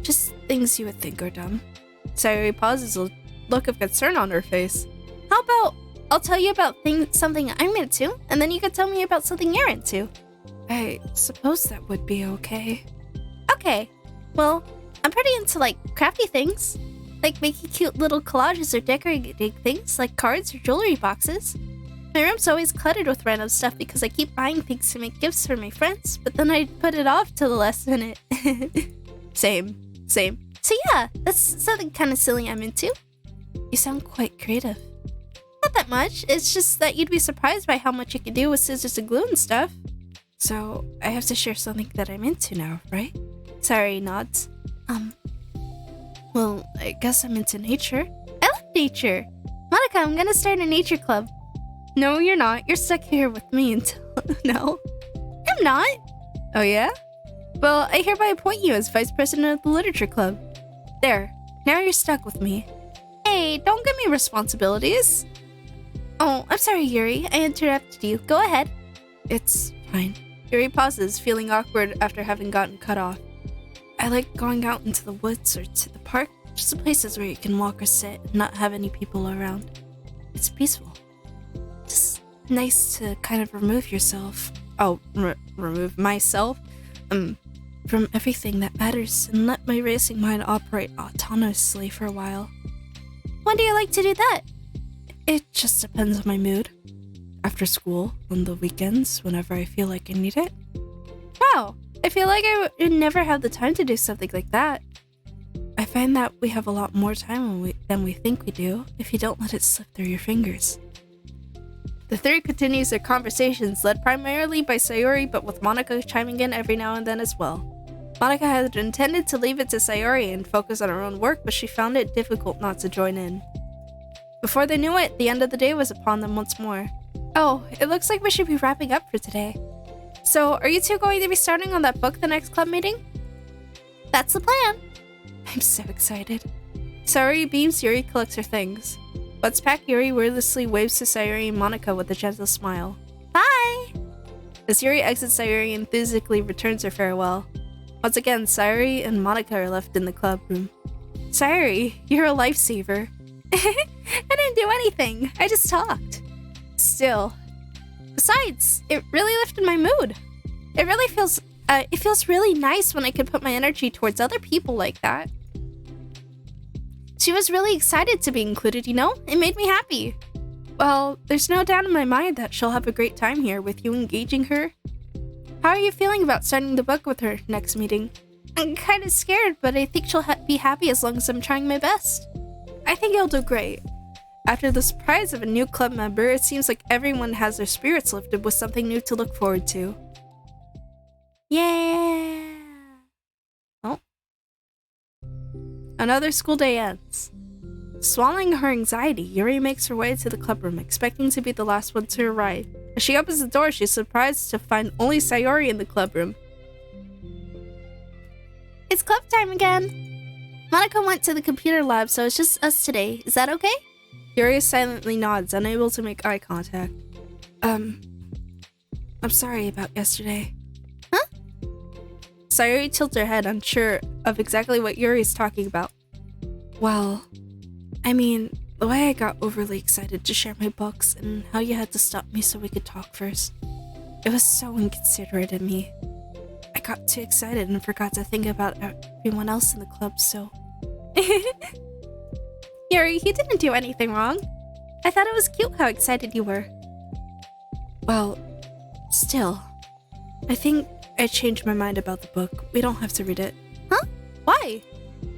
just things you would think are dumb. Sayori pauses, a look of concern on her face. How about I'll tell you about something I'm into, and then you can tell me about something you're into. I suppose that would be okay. Okay, well, I'm pretty into, crafty things. Like making cute little collages or decorating things, like cards or jewelry boxes. My room's always cluttered with random stuff because I keep buying things to make gifts for my friends, but then I put it off till the last minute. Same. So yeah, that's something kind of silly I'm into. You sound quite creative. Not that much, it's just that you'd be surprised by how much you can do with scissors and glue and stuff. So, I have to share something that I'm into now, right? Sorry, nods. Well, I guess I'm into nature. I love nature! Monica, I'm gonna start a nature club. No, you're not. You're stuck here with me until... No. I'm not! Oh, yeah? Well, I hereby appoint you as vice president of the literature club. There. Now you're stuck with me. Hey, don't give me responsibilities. Oh, I'm sorry, Yuri. I interrupted you. Go ahead. It's fine. Yuri pauses, feeling awkward after having gotten cut off. I like going out into the woods or to the park, just the places where you can walk or sit and not have any people around. It's peaceful. Just nice to kind of remove yourself. Oh, remove myself? From everything that matters and let my racing mind operate autonomously for a while. When do you like to do that? It just depends on my mood. After school, on the weekends, whenever I feel like I need it. Wow, I feel like I would never have the time to do something like that. I find that we have a lot more time than we think we do if you don't let it slip through your fingers. The three continues their conversations, led primarily by Sayori, but with Monica chiming in every now and then as well. Monica had intended to leave it to Sayori and focus on her own work, but she found it difficult not to join in. Before they knew it, the end of the day was upon them once more. Oh, it looks like we should be wrapping up for today. So, are you two going to be starting on that book the next club meeting? That's the plan. I'm so excited. Sayori beams, Yuri collects her things. Once packed, Yuri wordlessly waves to Sayori and Monica with a gentle smile. Bye! As Yuri exits, Sayori enthusiastically returns her farewell. Once again, Sayori and Monica are left in the club room. Sayori, you're a lifesaver. I didn't do anything. I just talked. Still. Besides, it really lifted my mood. It feels really nice when I can put my energy towards other people like that. She was really excited to be included, you know? It made me happy. Well, there's no doubt in my mind that she'll have a great time here with you engaging her. How are you feeling about starting the book with her next meeting? I'm kind of scared, but I think she'll be happy as long as I'm trying my best. I think you'll do great. After the surprise of a new club member, it seems like everyone has their spirits lifted with something new to look forward to. Yeah! Oh. Another school day ends. Swallowing her anxiety, Yuri makes her way to the club room, expecting to be the last one to arrive. As she opens the door, she's surprised to find only Sayori in the club room. It's club time again! Monica went to the computer lab, so it's just us today. Is that okay? Yuri silently nods, unable to make eye contact. I'm sorry about yesterday. Huh? Sayori tilts her head, unsure of exactly what Yuri is talking about. Well, I mean, the way I got overly excited to share my books and how you had to stop me so we could talk first. It was so inconsiderate of me. I got too excited and forgot to think about everyone else in the club, so... Yuri, you didn't do anything wrong. I thought it was cute how excited you were. Well, still. I think I changed my mind about the book. We don't have to read it. Huh? Why?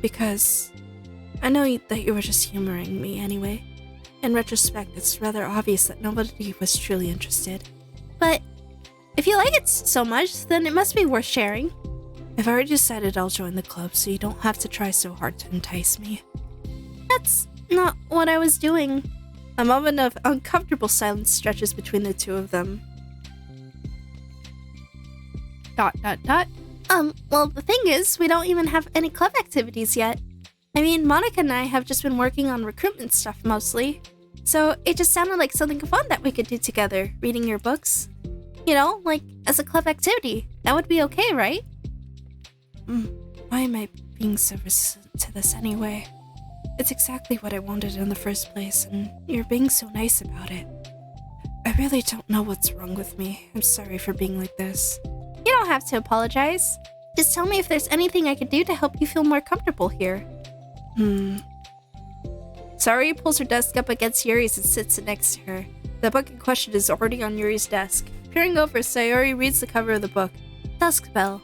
Because I know that you were just humoring me anyway. In retrospect, it's rather obvious that nobody was truly interested. But if you like it so much, then it must be worth sharing. I've already decided I'll join the club, so you don't have to try so hard to entice me. That's not what I was doing. A moment of uncomfortable silence stretches between the two of them. ... Well, the thing is, we don't even have any club activities yet. I mean, Monica and I have just been working on recruitment stuff mostly. So it just sounded like something fun that we could do together, reading your books. You know, like as a club activity. That would be okay, right? Why am I being so resistant to this anyway? It's exactly what I wanted in the first place, and you're being so nice about it. I really don't know what's wrong with me. I'm sorry for being like this. You don't have to apologize. Just tell me if there's anything I could do to help you feel more comfortable here. Sayori pulls her desk up against Yuri's and sits next to her. The book in question is already on Yuri's desk. Peering over, Sayori reads the cover of the book. Duskbell.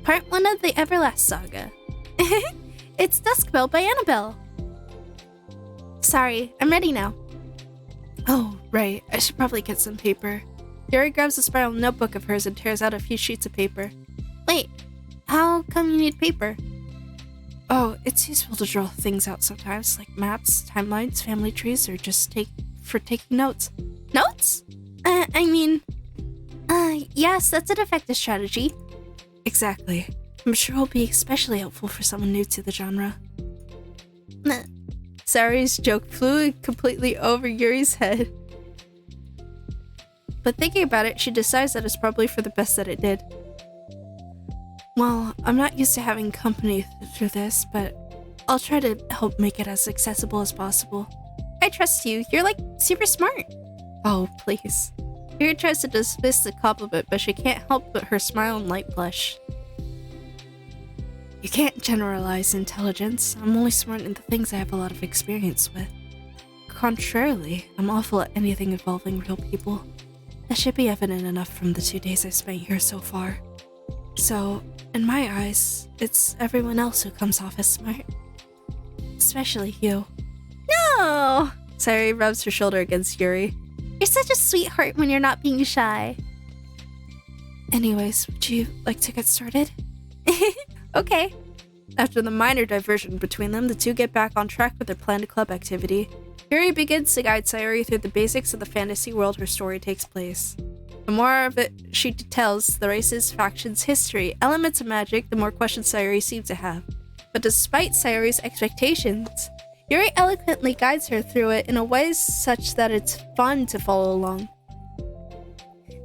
Part 1 of the Everlast Saga. It's Duskbell by Annabelle. Sorry, I'm ready now. Oh, right. I should probably get some paper. Yuri grabs a spiral notebook of hers and tears out a few sheets of paper. Wait, how come you need paper? Oh, it's useful to draw things out sometimes, like maps, timelines, family trees, or just for taking notes. Notes? Yes, that's an effective strategy. Exactly. I'm sure it'll be especially helpful for someone new to the genre. Sayori's joke flew completely over Yuri's head. But thinking about it, she decides that it's probably for the best that it did. Well, I'm not used to having company through this, but I'll try to help make it as accessible as possible. I trust you. You're like super smart. Oh, please. Yuri tries to dismiss the compliment, but she can't help but her smile and light blush. You can't generalize intelligence. I'm only smart in the things I have a lot of experience with. Contrarily, I'm awful at anything involving real people. That should be evident enough from the 2 days I've spent here so far. So, in my eyes, it's everyone else who comes off as smart. Especially you. No! Sayori rubs her shoulder against Yuri. You're such a sweetheart when you're not being shy. Anyways, would you like to get started? Okay. After the minor diversion between them, the two get back on track with their planned club activity. Yuri begins to guide Sayori through the basics of the fantasy world her story takes place. The more of it she tells, the races, factions, history, elements of magic, the more questions Sayori seems to have. But despite Sayori's expectations, Yuri eloquently guides her through it in a way such that it's fun to follow along.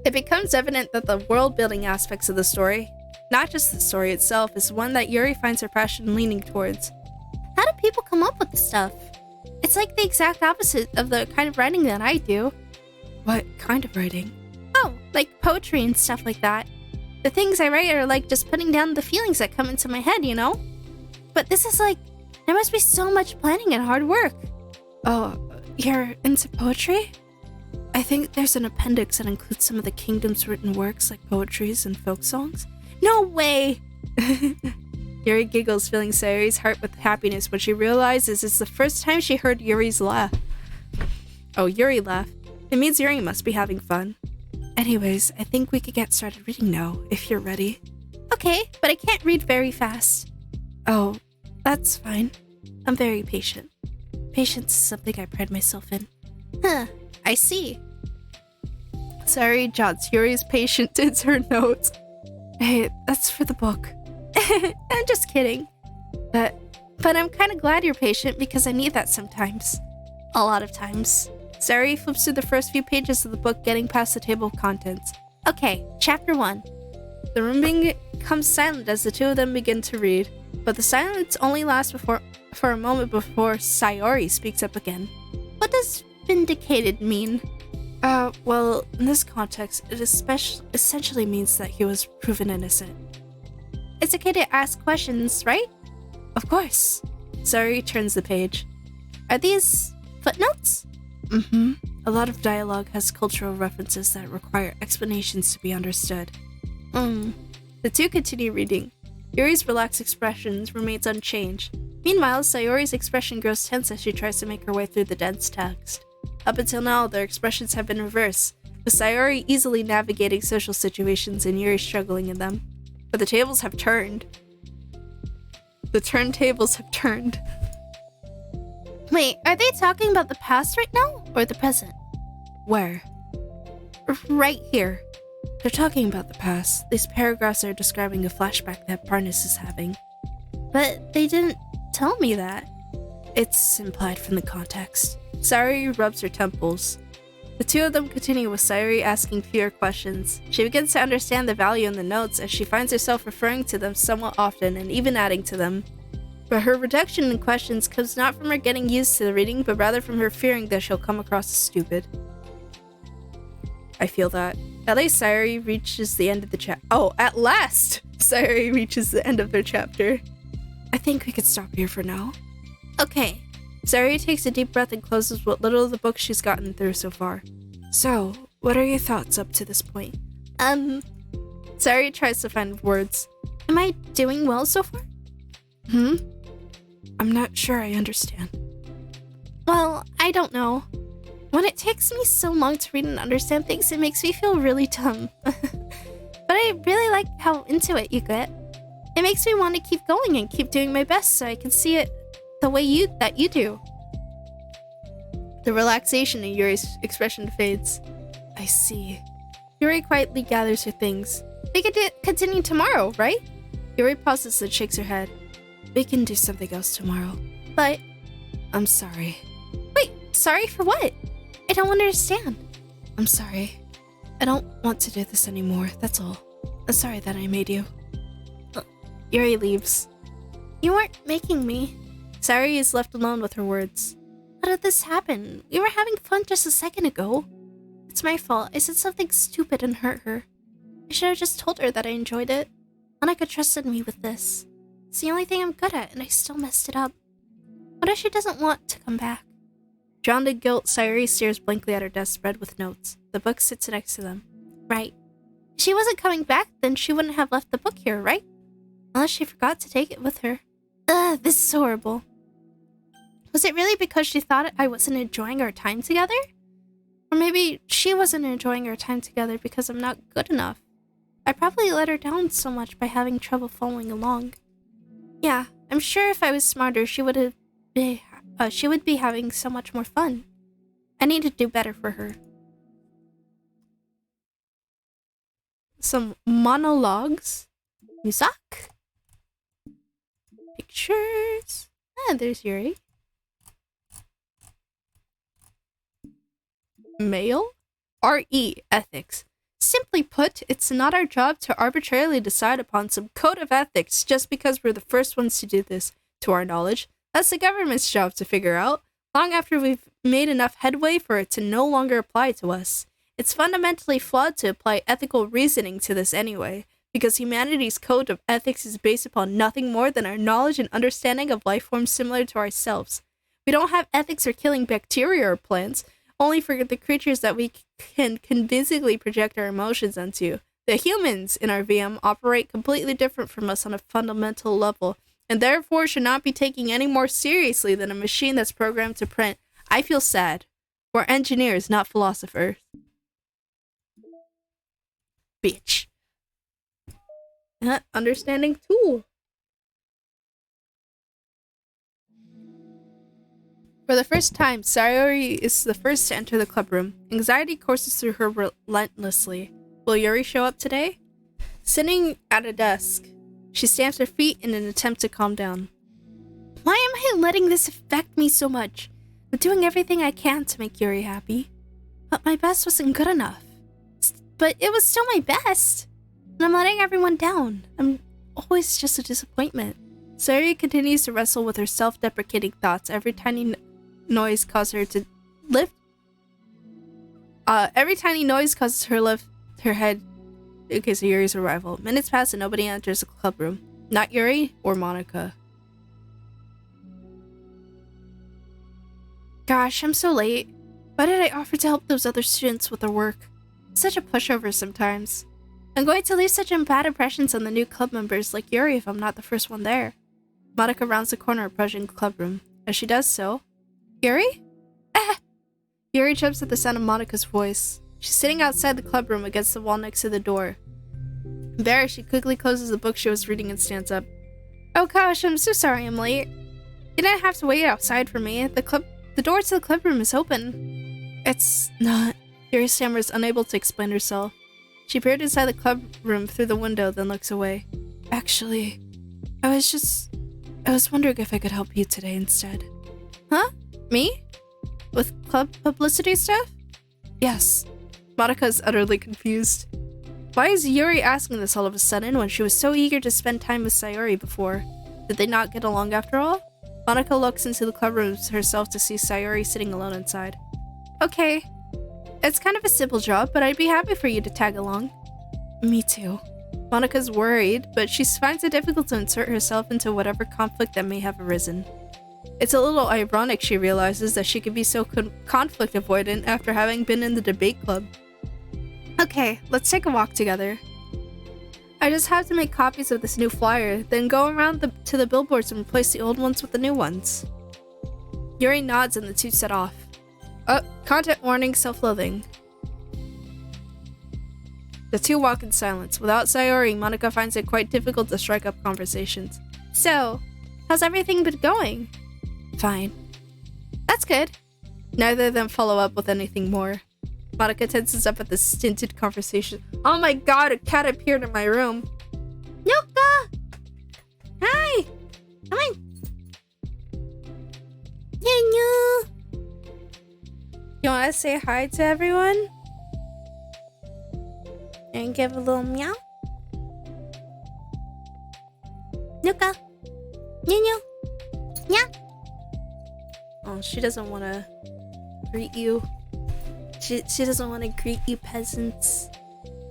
It becomes evident that the world-building aspects of the story, not just the story itself, is one that Yuri finds her passion leaning towards. How do people come up with this stuff? It's like the exact opposite of the kind of writing that I do. What kind of writing? Oh, like poetry and stuff like that. The things I write are like just putting down the feelings that come into my head, you know? But this is like, there must be so much planning and hard work. Oh, you're into poetry? I think there's an appendix that includes some of the kingdom's written works like poetries and folk songs. No way! Yuri giggles, filling Sayori's heart with happiness when she realizes it's the first time she heard Yuri's laugh. Oh, Yuri laugh. It means Yuri must be having fun. Anyways, I think we could get started reading now, if you're ready. Okay, but I can't read very fast. Oh, that's fine. I'm very patient. Patience is something I pride myself in. Huh, I see. Sayori jots Yuri's patience into her notes. Hey, that's for the book. I'm just kidding. But I'm kind of glad you're patient because I need that sometimes. A lot of times. Sayori flips through the first few pages of the book, getting past the table of contents. Okay, chapter 1. The room becomes silent as the two of them begin to read, but the silence only lasts for a moment before Sayori speaks up again. What does vindicated mean? Well, in this context, it essentially means that he was proven innocent. It's okay to ask questions, right? Of course. Sayori turns the page. Are these footnotes? Mm-hmm. A lot of dialogue has cultural references that require explanations to be understood. The two continue reading. Yuri's relaxed expression remains unchanged. Meanwhile, Sayori's expression grows tense as she tries to make her way through the dense text. Up until now, their expressions have been reversed, with Sayori easily navigating social situations and Yuri struggling in them. But the tables have turned. The turntables have turned. Wait, are they talking about the past right now, or the present? Where? Right here. They're talking about the past. These paragraphs are describing a flashback that Barnes is having. But they didn't tell me that. It's implied from the context. Sayori rubs her temples. The two of them continue with Sayori asking fewer questions. She begins to understand the value in the notes as she finds herself referring to them somewhat often and even adding to them. But her reduction in questions comes not from her getting used to the reading, but rather from her fearing that she'll come across as stupid. I feel that. At least Sayori reaches the end of the chapter. Oh, at last! Sayori reaches the end of their chapter. I think we could stop here for now. Okay. Sayori takes a deep breath and closes what little of the book she's gotten through so far. So, what are your thoughts up to this point? Sayori tries to find words. Am I doing well so far? I'm not sure I understand. Well, I don't know. When it takes me so long to read and understand things, it makes me feel really dumb. But I really like how into it you get. It makes me want to keep going and keep doing my best so I can see it the way you do. The relaxation in Yuri's expression fades. I see. Yuri quietly gathers her things. We could continue tomorrow, right? Yuri pauses and shakes her head. We can do something else tomorrow. But I'm sorry. Wait, sorry for what? I don't understand. I'm sorry. I don't want to do this anymore, that's all. I'm sorry that I made you. Yuri leaves. You weren't making me. Sayori is left alone with her words. How did this happen? We were having fun just a second ago. It's my fault. I said something stupid and hurt her. I should have just told her that I enjoyed it. Monica trusted me with this. It's the only thing I'm good at, and I still messed it up. What if she doesn't want to come back? Drowned in guilt, Sayori stares blankly at her desk spread with notes. The book sits next to them. Right. If she wasn't coming back, then she wouldn't have left the book here, right? Unless she forgot to take it with her. This is horrible. Was it really because she thought I wasn't enjoying our time together? Or maybe she wasn't enjoying our time together because I'm not good enough. I probably let her down so much by having trouble following along. Yeah, I'm sure if I was smarter, she would be having so much more fun. I need to do better for her. Some monologues. Musak? Pictures. Ah, there's Yuri. Male? RE, ethics. Simply put, it's not our job to arbitrarily decide upon some code of ethics just because we're the first ones to do this, to our knowledge. That's the government's job to figure out, long after we've made enough headway for it to no longer apply to us. It's fundamentally flawed to apply ethical reasoning to this anyway, because humanity's code of ethics is based upon nothing more than our knowledge and understanding of life forms similar to ourselves. We don't have ethics for killing bacteria or plants, only for the creatures that we can convincingly project our emotions onto. The humans in our VM operate completely different from us on a fundamental level, and therefore should not be taken any more seriously than a machine that's programmed to print. I feel sad. We're engineers, not philosophers. Bitch. Understanding tool. For the first time, Sayori is the first to enter the club room. Anxiety courses through her relentlessly. Will Yuri show up today? Sitting at a desk, she stamps her feet in an attempt to calm down. Why am I letting this affect me so much? I'm doing everything I can to make Yuri happy. But my best wasn't good enough. But it was still my best. And I'm letting everyone down. I'm always just a disappointment. Sayori continues to wrestle with her self-deprecating thoughts. Every tiny noise causes her to lift. Every tiny noise causes her lift her head in case of Yuri's arrival. Minutes pass and nobody enters the club room. Not Yuri or Monica. Gosh, I'm so late. Why did I offer to help those other students with their work? Such a pushover sometimes. I'm going to leave such bad impressions on the new club members like Yuri if I'm not the first one there. Monica rounds the corner approaching the club room. As she does so, Yuri? Ah! Yuri jumps at the sound of Monica's voice. She's sitting outside the club room against the wall next to the door. Embarrassed, she quickly closes the book she was reading and stands up. Oh gosh, I'm so sorry I'm late. You didn't have to wait outside for me. The door to the club room is open. It's not. Yuri stammers, unable to explain herself. She peered inside the club room through the window, then looks away. Actually, I was wondering if I could help you today instead. Huh? Me? With club publicity stuff? Yes. Monica is utterly confused. Why is Yuri asking this all of a sudden when she was so eager to spend time with Sayori before? Did they not get along after all? Monica looks into the club room herself to see Sayori sitting alone inside. Okay. It's kind of a simple job, but I'd be happy for you to tag along. Me too. Monica's worried, but she finds it difficult to insert herself into whatever conflict that may have arisen. It's a little ironic she realizes that she could be so conflict avoidant after having been in the debate club. Okay, let's take a walk together. I just have to make copies of this new flyer, then go around to the billboards and replace the old ones with the new ones. Yuri nods and the two set off. Content warning, self-loathing. The two walk in silence. Without Sayori, Monica finds it quite difficult to strike up conversations. So, how's everything been going? Fine. That's good. Neither of them follow up with anything more. Monica tenses up at the stinted conversation. Oh my god, a cat appeared in my room. Yuka! Hi! Come on! Hello! You wanna say hi to everyone? And give a little meow? Yuka! Meow! Meow! Oh, she doesn't wanna greet you. She doesn't want to greet you peasants.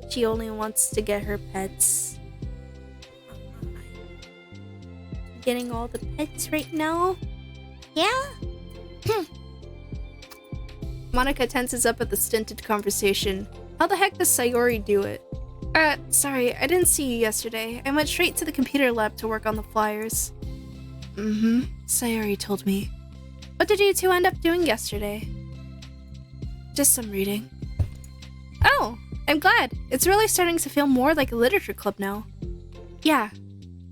She only wants to get her pets. Getting all the pets right now? Yeah? Monica tenses up at the stinted conversation. How the heck does Sayori do it? Sorry, I didn't see you yesterday. I went straight to the computer lab to work on the flyers. Sayori told me. What did you two end up doing yesterday? Just some reading. Oh, I'm glad. It's really starting to feel more like a literature club now. Yeah,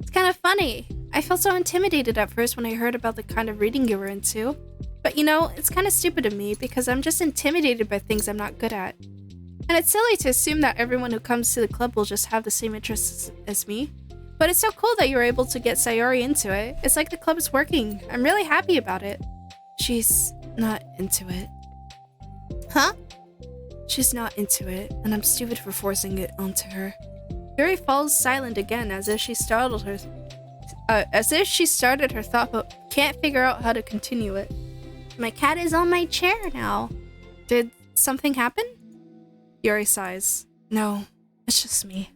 it's kind of funny. I felt so intimidated at first when I heard about the kind of reading you were into. But you know, it's kind of stupid of me because I'm just intimidated by things I'm not good at. And it's silly to assume that everyone who comes to the club will just have the same interests as me. But it's so cool that you were able to get Sayori into it. It's like the club is working. I'm really happy about it. She's not into it. Huh? She's not into it, and I'm stupid for forcing it onto her. Yuri falls silent again as if she started her thought but can't figure out how to continue it. My cat is on my chair now. Did something happen? Yuri sighs. No, it's just me.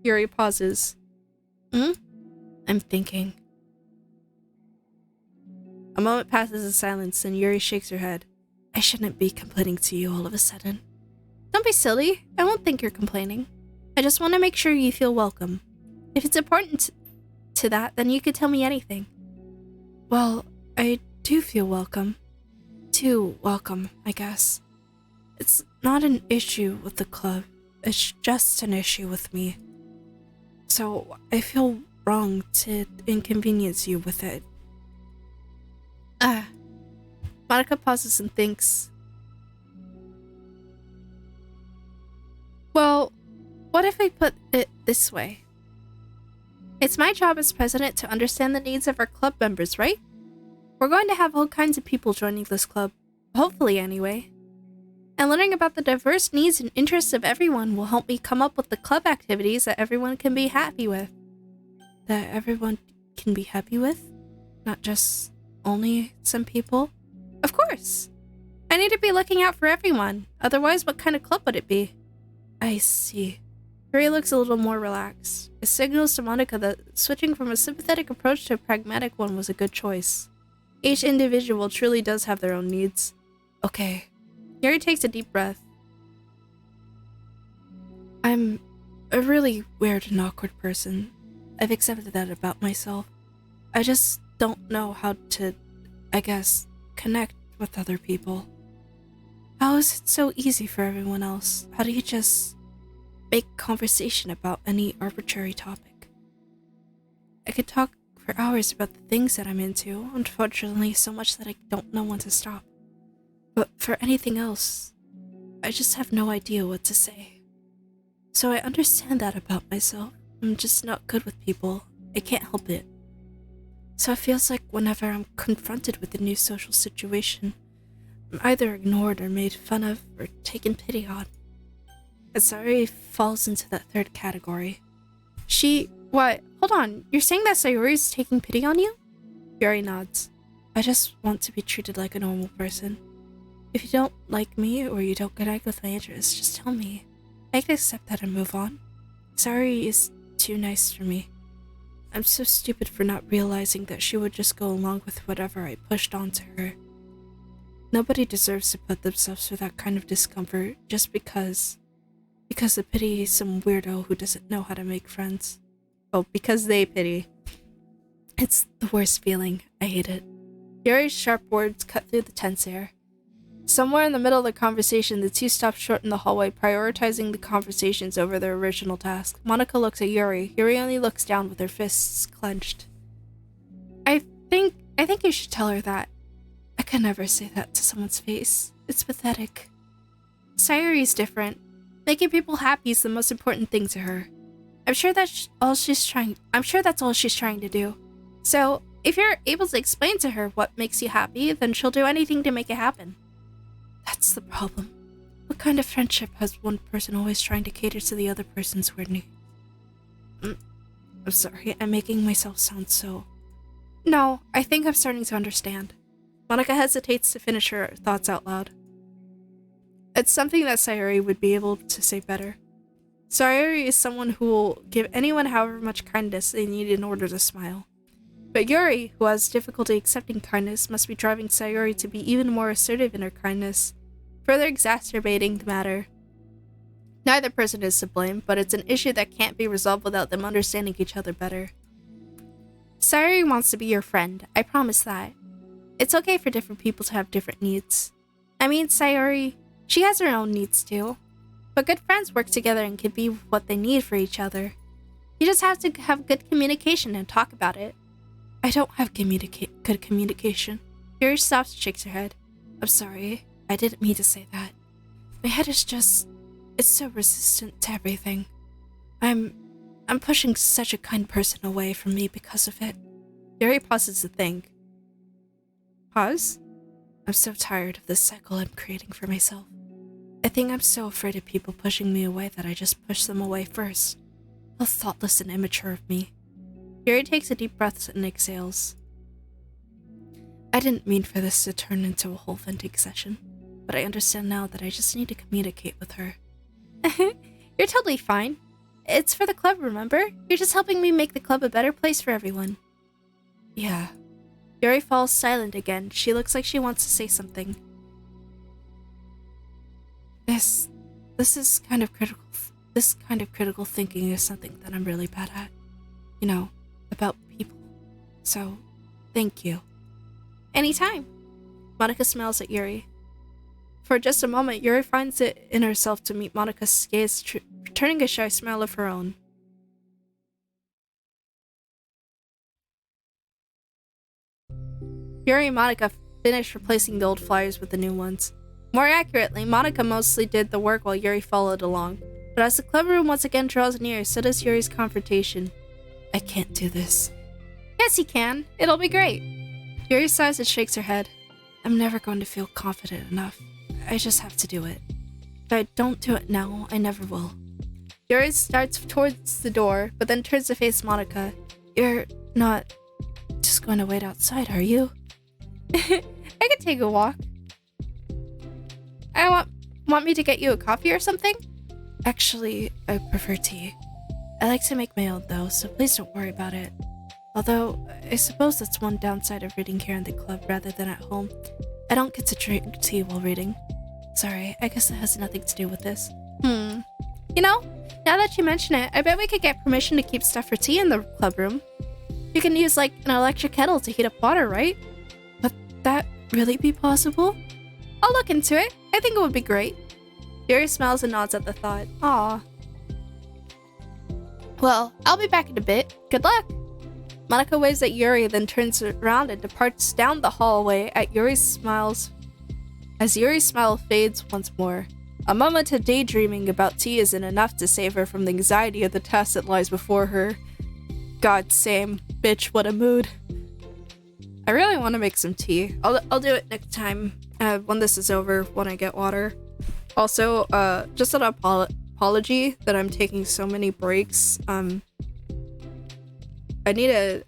Yuri pauses. I'm thinking. A moment passes in silence and Yuri shakes her head. I shouldn't be complaining to you all of a sudden. Don't be silly. I won't think you're complaining. I just want to make sure you feel welcome. If it's important to that, then you could tell me anything. Well, I do feel welcome. Too welcome, I guess. It's not an issue with the club. It's just an issue with me. So I feel wrong to inconvenience you with it. Monica pauses and thinks. Well, what if we put it this way? It's my job as president to understand the needs of our club members, right? We're going to have all kinds of people joining this club. Hopefully, anyway. And learning about the diverse needs and interests of everyone will help me come up with the club activities that everyone can be happy with. That everyone can be happy with? Not just only some people? Of course! I need to be looking out for everyone. Otherwise, what kind of club would it be? I see. Yuri looks a little more relaxed. It signals to Monica that switching from a sympathetic approach to a pragmatic one was a good choice. Each individual truly does have their own needs. Okay. Yuri takes a deep breath. I'm a really weird and awkward person. I've accepted that about myself. I just don't know how to, I guess, connect with other people. How is it so easy for everyone else? How do you just make conversation about any arbitrary topic? I could talk for hours about the things that I'm into, unfortunately so much that I don't know when to stop. But for anything else, I just have no idea what to say. So I understand that about myself. I'm just not good with people. I can't help it. So it feels like whenever I'm confronted with a new social situation, I'm either ignored or made fun of or taken pity on. And Sayori falls into that third category. What? Hold on, you're saying that Sayori's taking pity on you? Yuri nods. I just want to be treated like a normal person. If you don't like me or you don't connect with my interests, just tell me. I can accept that and move on. Sayori is too nice for me. I'm so stupid for not realizing that she would just go along with whatever I pushed onto her. Nobody deserves to put themselves through that kind of discomfort just because they pity some weirdo who doesn't know how to make friends. Oh, because they pity. It's the worst feeling. I hate it. Yuri's sharp words cut through the tense air. Somewhere in the middle of the conversation, the two stop short in the hallway, prioritizing the conversations over their original task. Monica looks at Yuri. Yuri only looks down with her fists clenched. I think you should tell her that. I could never say that to someone's face. It's pathetic. Sayori's different. Making people happy is the most important thing to her. I'm sure that's all she's trying to do. So, if you're able to explain to her what makes you happy, then she'll do anything to make it happen. That's the problem. What kind of friendship has one person always trying to cater to the other person's weird needs? I'm sorry, I'm making myself sound so... No, I think I'm starting to understand. Monica hesitates to finish her thoughts out loud. It's something that Sayori would be able to say better. Sayori is someone who will give anyone however much kindness they need in order to smile. But Yuri, who has difficulty accepting kindness, must be driving Sayori to be even more assertive in her kindness, further exacerbating the matter. Neither person is to blame, but it's an issue that can't be resolved without them understanding each other better. Sayori wants to be your friend, I promise that. It's okay for different people to have different needs. I mean, Sayori, she has her own needs too. But good friends work together and can be what they need for each other. You just have to have good communication and talk about it. I don't have good communication. Yuri stops and shakes her head. I'm sorry, I didn't mean to say that. My head is just... it's so resistant to everything. I'm I'm pushing such a kind person away from me because of it. Yuri pauses to think. Pause? I'm so tired of this cycle I'm creating for myself. I think I'm so afraid of people pushing me away that I just push them away first. How thoughtless and immature of me. Yuri takes a deep breath and exhales. I didn't mean for this to turn into a whole venting session, but I understand now that I just need to communicate with her. You're totally fine. It's for the club, remember? You're just helping me make the club a better place for everyone. Yeah. Yuri falls silent again. She looks like she wants to say something. This is kind of critical. This kind of critical thinking is something that I'm really bad at. You know, about people. So, thank you. Anytime. Monica smiles at Yuri. For just a moment, Yuri finds it in herself to meet Monica's gaze, returning a shy smile of her own. Yuri and Monica finished replacing the old flyers with the new ones. More accurately, Monica mostly did the work while Yuri followed along. But as the club room once again draws near, so does Yuri's confrontation. I can't do this. Yes, you can. It'll be great. Yuri sighs and shakes her head. I'm never going to feel confident enough. I just have to do it. If I don't do it now, I never will. Yuri starts towards the door, but then turns to face Monica. You're not just going to wait outside, are you? I could take a walk. Want me to get you a coffee or something? Actually, I prefer tea. I like to make my own though, so please don't worry about it. Although, I suppose that's one downside of reading here in the club rather than at home. I don't get to drink tea while reading. Sorry, I guess that has nothing to do with this. You know, now that you mention it, I bet we could get permission to keep stuff for tea in the club room. You can use, like, an electric kettle to heat up water, right? Would that really be possible? I'll look into it. I think it would be great. Yuri smiles and nods at the thought. Aw. Well, I'll be back in a bit. Good luck. Monica waves at Yuri, then turns around and departs down the hallway at Yuri's smiles. As Yuri's smile fades once more. A moment of daydreaming about tea isn't enough to save her from the anxiety of the task that lies before her. God same. Bitch, what a mood. I really want to make some tea. I'll do it next time. When this is over, when I get water. Also, just an apology that I'm taking so many breaks. I need to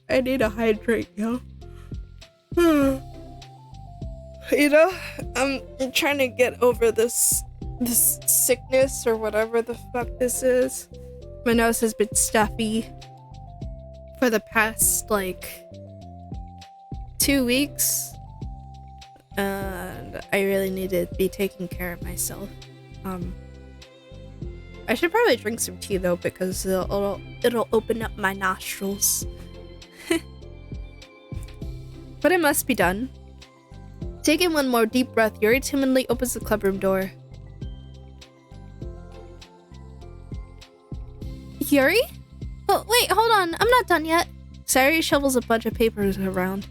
hydrate, yo. You know, I'm trying to get over this sickness or whatever the fuck this is. My nose has been stuffy for the past, like, 2 weeks. And I really need to be taking care of myself. I should probably drink some tea though, because it'll open up my nostrils. But it must be done. Taking one more deep breath, Yuri timidly opens the clubroom door. Yuri? Oh, wait, hold on. I'm not done yet. Sayuri shovels a bunch of papers around.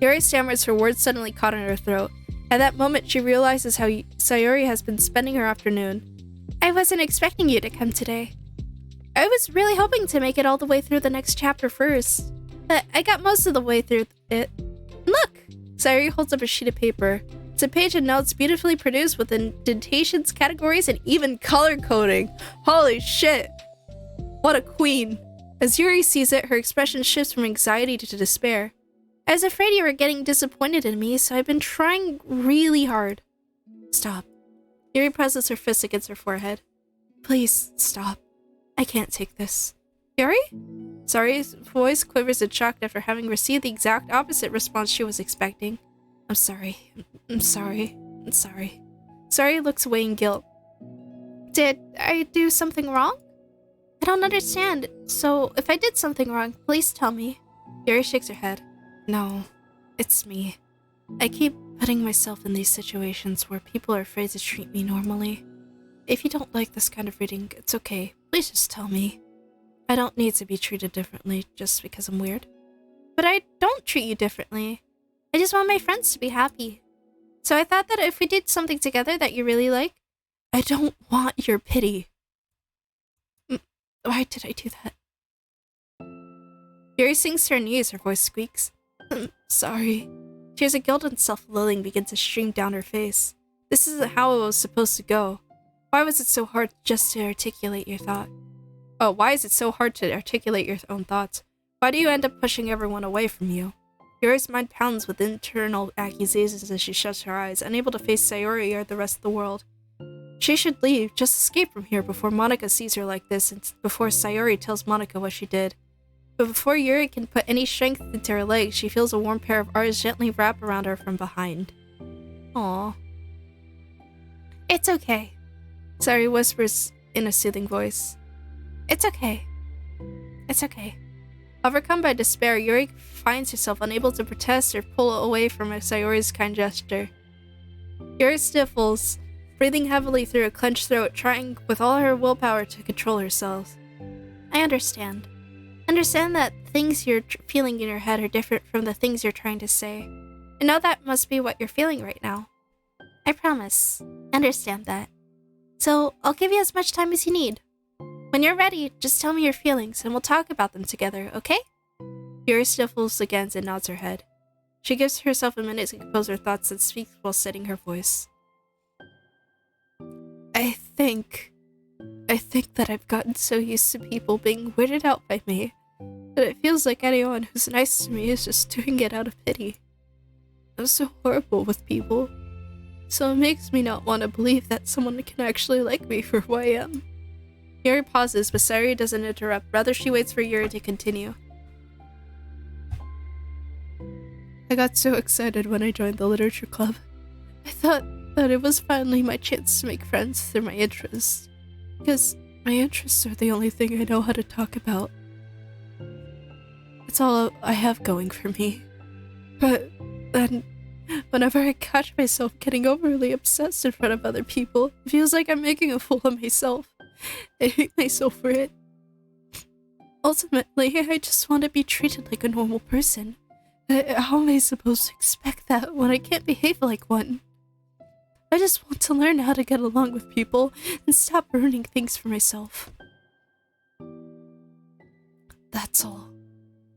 Yuri stammers, her words suddenly caught in her throat. At that moment, she realizes how Sayuri has been spending her afternoon. I wasn't expecting you to come today. I was really hoping to make it all the way through the next chapter first, but I got most of the way through it. Look! Sayuri holds up a sheet of paper. It's a page of notes beautifully produced with indentations, categories, and even color coding. Holy shit! What a queen. As Yuri sees it, her expression shifts from anxiety to despair. I was afraid you were getting disappointed in me, so I've been trying really hard. Stop. Yuri presses her fist against her forehead. Please, stop. I can't take this. Yuri? Sayuri's voice quivers and shocked after having received the exact opposite response she was expecting. I'm sorry. I'm sorry. I'm sorry. Sayuri looks away in guilt. Did I do something wrong? I don't understand, so if I did something wrong, please tell me. Yuri shakes her head. No, it's me. I keep putting myself in these situations where people are afraid to treat me normally. If you don't like this kind of reading, it's okay. Please just tell me. I don't need to be treated differently just because I'm weird. But I don't treat you differently. I just want my friends to be happy. So I thought that if we did something together that you really like, I don't want your pity. Why did I do that? Yuri sinks to her knees, her voice squeaks. I'm sorry. Tears of guilt and self-loathing begin to stream down her face. This isn't how it was supposed to go. Why was it so hard just to articulate your thought? Oh, why is it so hard to articulate your own thoughts? Why do you end up pushing everyone away from you? Yuri's mind pounds with internal accusations as she shuts her eyes, unable to face Sayori or the rest of the world. She should leave, just escape from here before Monica sees her like this and before Sayori tells Monica what she did. But before Yuri can put any strength into her legs, she feels a warm pair of arms gently wrap around her from behind. Aww. It's okay, Sayori whispers in a soothing voice. It's okay. It's okay. Overcome by despair, Yuri finds herself unable to protest or pull away from Sayori's kind gesture. Yuri sniffles, breathing heavily through a clenched throat, trying with all her willpower to control herself. I understand. Understand that things you're feeling in your head are different from the things you're trying to say. I know that must be what you're feeling right now. I promise. Understand that. So, I'll give you as much time as you need. When you're ready, just tell me your feelings and we'll talk about them together, okay? Yuri sniffles again and nods her head. She gives herself a minute to compose her thoughts and speaks while steadying her voice. I think that I've gotten so used to people being weirded out by me that it feels like anyone who's nice to me is just doing it out of pity. I'm so horrible with people, so it makes me not want to believe that someone can actually like me for who I am. Yuri pauses, but Sayori doesn't interrupt. Rather, she waits for Yuri to continue. I got so excited when I joined the literature club. I thought that it was finally my chance to make friends through my interests. Because my interests are the only thing I know how to talk about. It's all I have going for me. But then, whenever I catch myself getting overly obsessed in front of other people, it feels like I'm making a fool of myself. I hate myself for it. Ultimately, I just want to be treated like a normal person. How am I supposed to expect that when I can't behave like one? I just want to learn how to get along with people and stop ruining things for myself. That's all.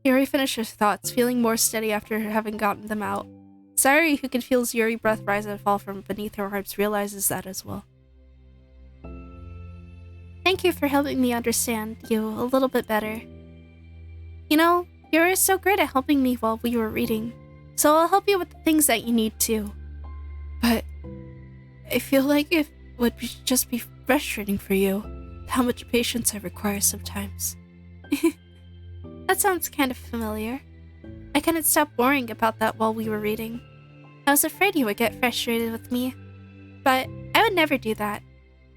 Yuri finished her thoughts, feeling more steady after having gotten them out. Sayori, who can feel Yuri's breath rise and fall from beneath her arms, realizes that as well. Thank you for helping me understand you a little bit better. You know, Yuri is so great at helping me while we were reading, so I'll help you with the things that you need too. But I feel like it would just be frustrating for you, how much patience I require sometimes. That sounds kind of familiar. I couldn't stop worrying about that while we were reading. I was afraid you would get frustrated with me, but I would never do that.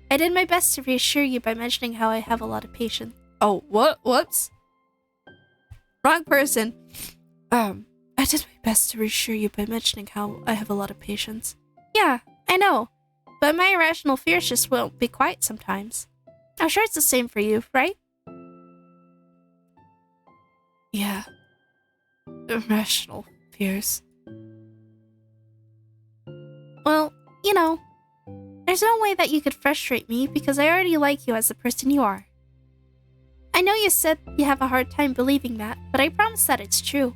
I did my best to reassure you by mentioning how I have a lot of patience. Oh, what? Whoops. Wrong person. I did my best to reassure you by mentioning how I have a lot of patience. Yeah, I know. But my irrational fears just won't be quiet sometimes. I'm sure it's the same for you, right? Yeah. Irrational fears. Well, you know, there's no way that you could frustrate me because I already like you as the person you are. I know you said you have a hard time believing that, but I promise that it's true.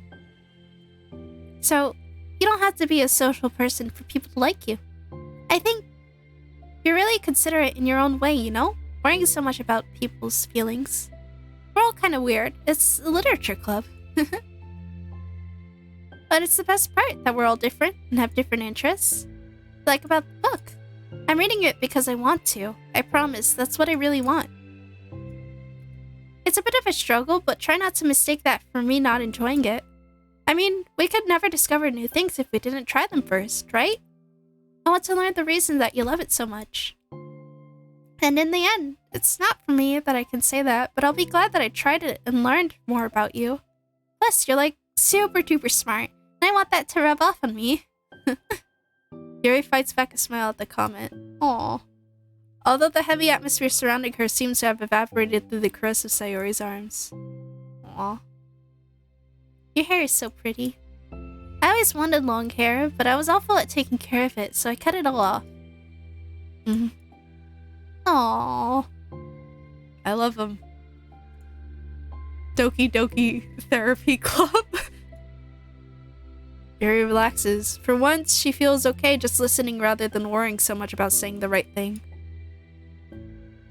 So, you don't have to be a social person for people to like you. I think you're really considerate in your own way, you know? Worrying so much about people's feelings. We're all kind of weird. It's a literature club. But it's the best part that we're all different and have different interests. Like about the book. I'm reading it because I want to. I promise, that's what I really want. It's a bit of a struggle, but try not to mistake that for me not enjoying it. I mean, we could never discover new things if we didn't try them first, right? I want to learn the reason that you love it so much. And in the end, it's not for me that I can say that, but I'll be glad that I tried it and learned more about you. Plus, you're like super duper smart, and I want that to rub off on me. Yuri fights back a smile at the comment. Aww. Although the heavy atmosphere surrounding her seems to have evaporated through the caress of Sayori's arms. Aww. Your hair is so pretty. I always wanted long hair, but I was awful at taking care of it, so I cut it all off. Aww. I love him. Doki Doki Therapy Club. Yuri relaxes. For once, she feels okay just listening rather than worrying so much about saying the right thing.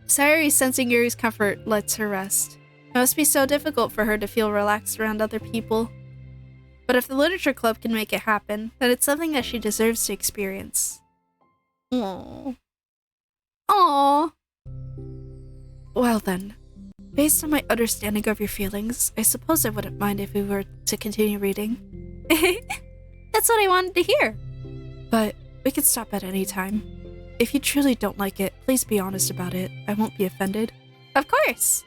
Sayuri, sensing Yuri's comfort, lets her rest. It must be so difficult for her to feel relaxed around other people. But if the literature club can make it happen, then it's something that she deserves to experience. Aww. Aww. Well then, based on my understanding of your feelings, I suppose I wouldn't mind if we were to continue reading. That's what I wanted to hear. But we could stop at any time. If you truly don't like it, please be honest about it. I won't be offended. Of course.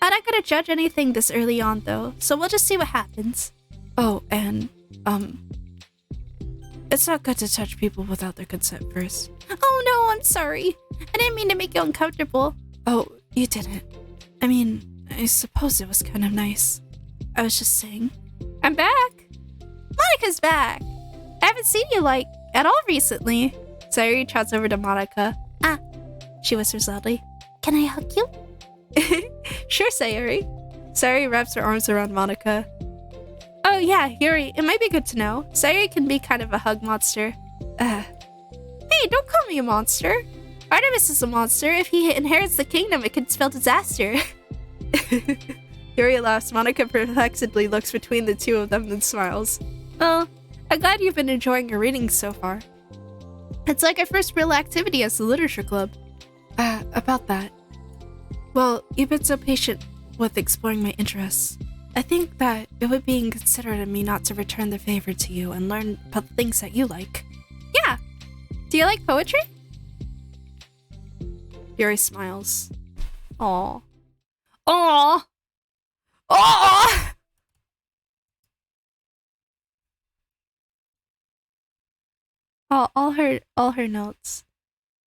I'm not gonna judge anything this early on though, so we'll just see what happens. Oh, and, it's not good to touch people without their consent first. Oh no, I'm sorry. I didn't mean to make you uncomfortable. Oh, you didn't. I mean, I suppose it was kind of nice. I was just saying. I'm back. Monica's back. I haven't seen you, at all recently. Sayuri trots over to Monica. Ah, she whispers loudly. Can I hug you? Sure, Sayuri. Sayuri wraps her arms around Monica. Oh yeah, Yuri, it might be good to know. Sayuri can be kind of a hug monster. Hey, don't call me a monster. Artemis is a monster. If he inherits the kingdom, it could spell disaster. Yuri laughs. Monica perplexedly looks between the two of them and smiles. Well, I'm glad you've been enjoying your readings so far. It's like our first real activity as the literature club. About that. Well, you've been so patient with exploring my interests. I think that it would be inconsiderate of me not to return the favor to you and learn about the things that you like. Yeah. Do you like poetry? Yuri smiles. Aw. Aw! Aw! Oh, all her notes.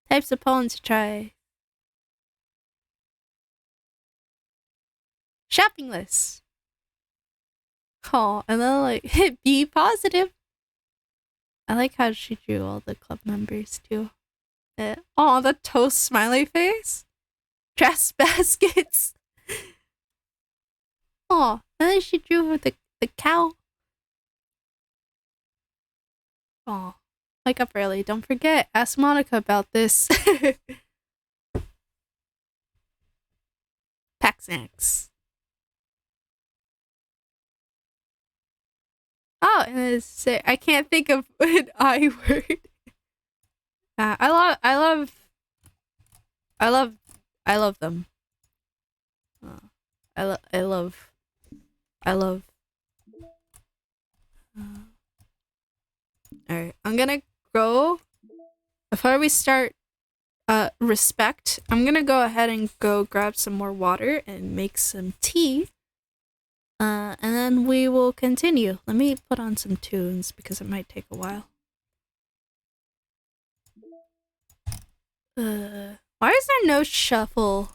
Types of poems to try. Shopping list. Oh, and then be positive. I like how she drew all the club members too. Oh, the toast smiley face. Dress baskets. Oh, and then she drew the cow. Oh. Wake up early. Don't forget. Ask Monica about this. Pack snacks. Oh, and I can't think of an I word. I love them. I love. Alright, I'm gonna go. Before we start respect, I'm gonna go ahead and go grab some more water and make some tea. And then we will continue. Let me put on some tunes because it might take a while. Why is there no shuffle?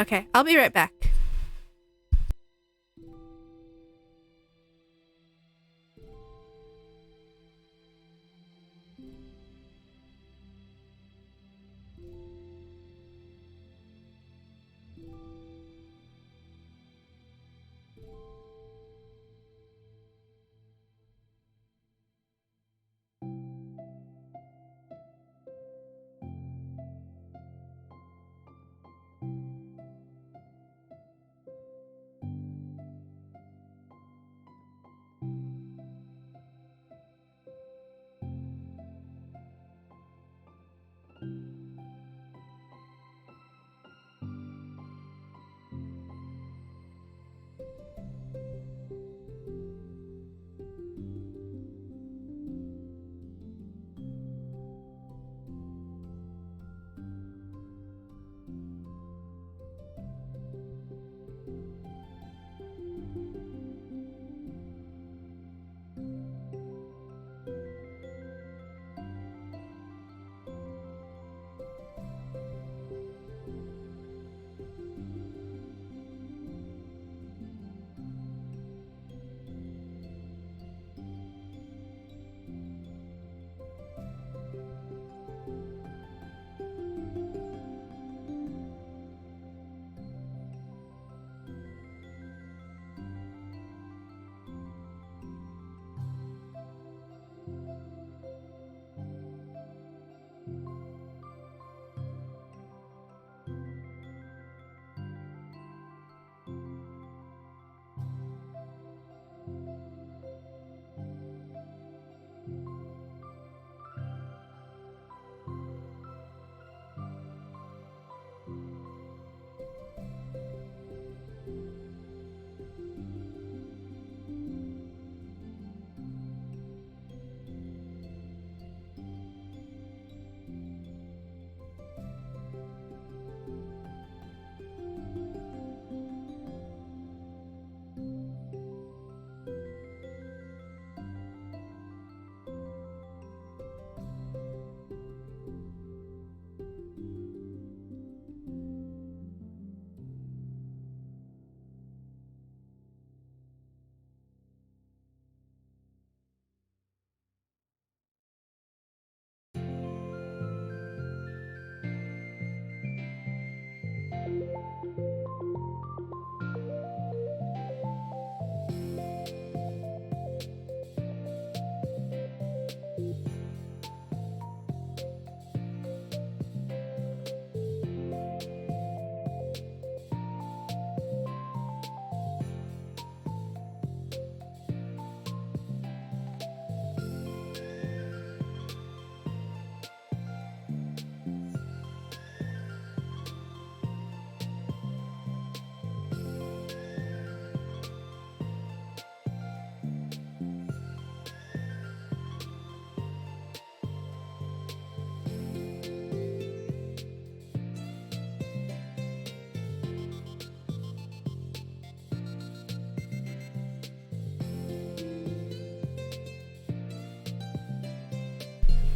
Okay, I'll be right back.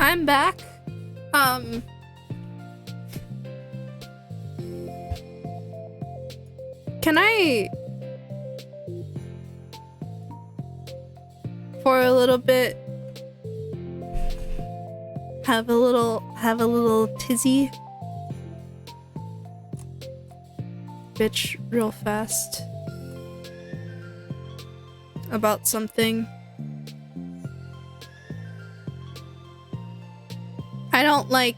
I'm back. Can I, for a little bit, have a little tizzy? Bitch real fast about something. I don't like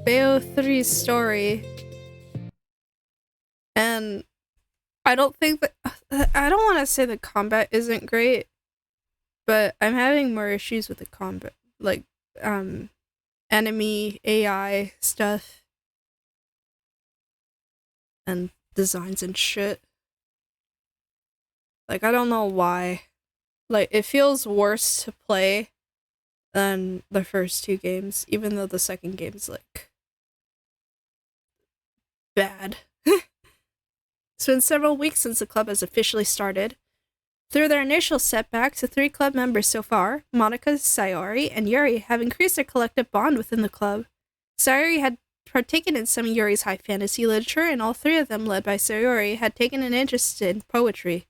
Bayo 3's story, and I don't think that I don't want to say the combat isn't great, but I'm having more issues with the combat, like enemy AI stuff and designs and shit. Like, I don't know why. Like, it feels worse to play than the first two games, even though the second game's like bad. It's been several weeks since the club has officially started. Through their initial setbacks, the 3 club members so far, Monica, Sayori, and Yuri, have increased their collective bond within the club. Sayori had partaken in some of Yuri's high fantasy literature, and all 3 of them, led by Sayori, had taken an interest in poetry.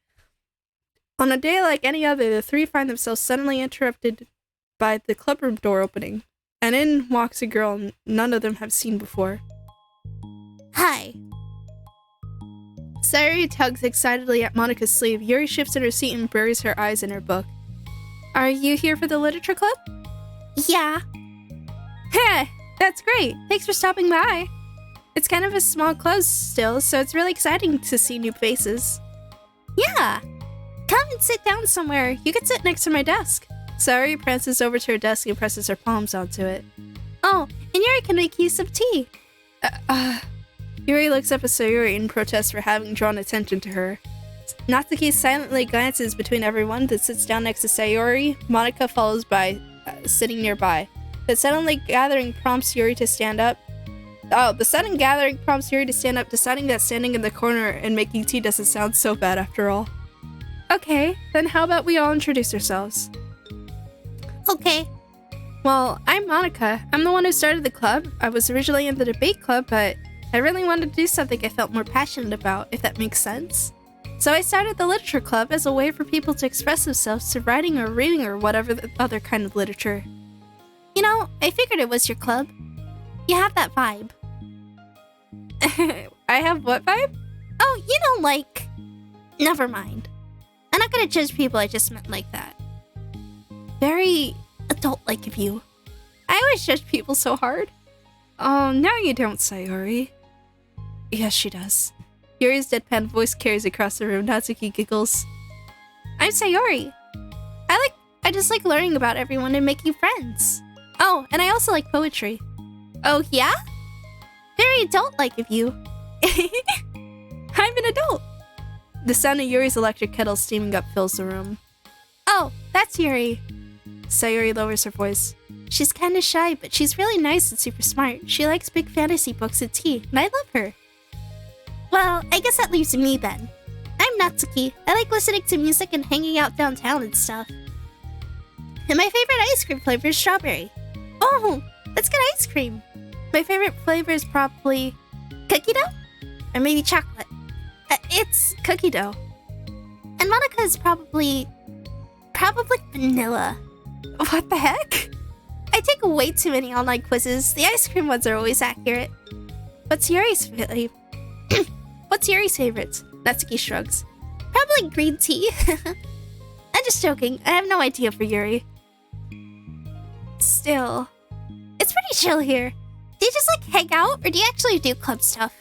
On a day like any other, the 3 find themselves suddenly interrupted by the clubroom door opening, and in walks a girl none of them have seen before.
Hi.
Sayori tugs excitedly at Monica's sleeve. Yuri shifts in her seat and buries her eyes in her book. Are you here for the literature club?
Yeah.
Heh, that's great. Thanks for stopping by. It's kind of a small club still, so it's really exciting to see new faces.
Yeah. Come and sit down somewhere.
You can sit next to my desk. Sayori prances over to her desk and presses her palms onto it.
Oh, and Yuri can make you some tea.
Yuri looks up at Sayori in protest for having drawn attention to her. Natsuki silently glances between everyone, then sits down next to Sayori. Monica follows by, sitting nearby. The sudden gathering prompts Yuri to stand up. Deciding that standing in the corner and making tea doesn't sound so bad after all. Okay, then how about we all introduce ourselves?
Okay.
Well, I'm Monica. I'm the one who started the club. I was originally in the debate club, but I really wanted to do something I felt more passionate about, if that makes sense. So I started the literature club as a way for people to express themselves through writing or reading or whatever the other kind of literature.
You know, I figured it was your club. You have that vibe.
I have what vibe?
Oh, you know, like... Never mind. I'm not gonna judge people, I just meant like that. Very adult-like of you.
I always judge people so hard. Oh, no you don't, Sayori. Yes, she does. Yuri's deadpan voice carries across the room. Natsuki giggles.
I'm Sayori. I just like learning about everyone and making friends. Oh, and I also like poetry. Oh, yeah? Very adult-like of you.
I'm an adult. The sound of Yuri's electric kettle steaming up fills the room.
Oh, that's Yuri.
Sayori lowers her voice.
She's kinda shy, but she's really nice and super smart. She likes big fantasy books and tea, and I love her. Well, I guess that leaves me then. I'm Natsuki. I like listening to music and hanging out downtown and stuff. And my favorite ice cream flavor is strawberry. Oh, let's get ice cream. My favorite flavor is probably cookie dough? Or maybe chocolate.
It's cookie dough.
And Monica is probably vanilla.
What the heck?
I take way too many online quizzes. The ice cream ones are always accurate.
What's Yuri's favorite? Natsuki shrugs.
Probably green tea. I'm just joking. I have no idea for Yuri. Still, it's pretty chill here. Do you just like hang out, or do you actually do club stuff?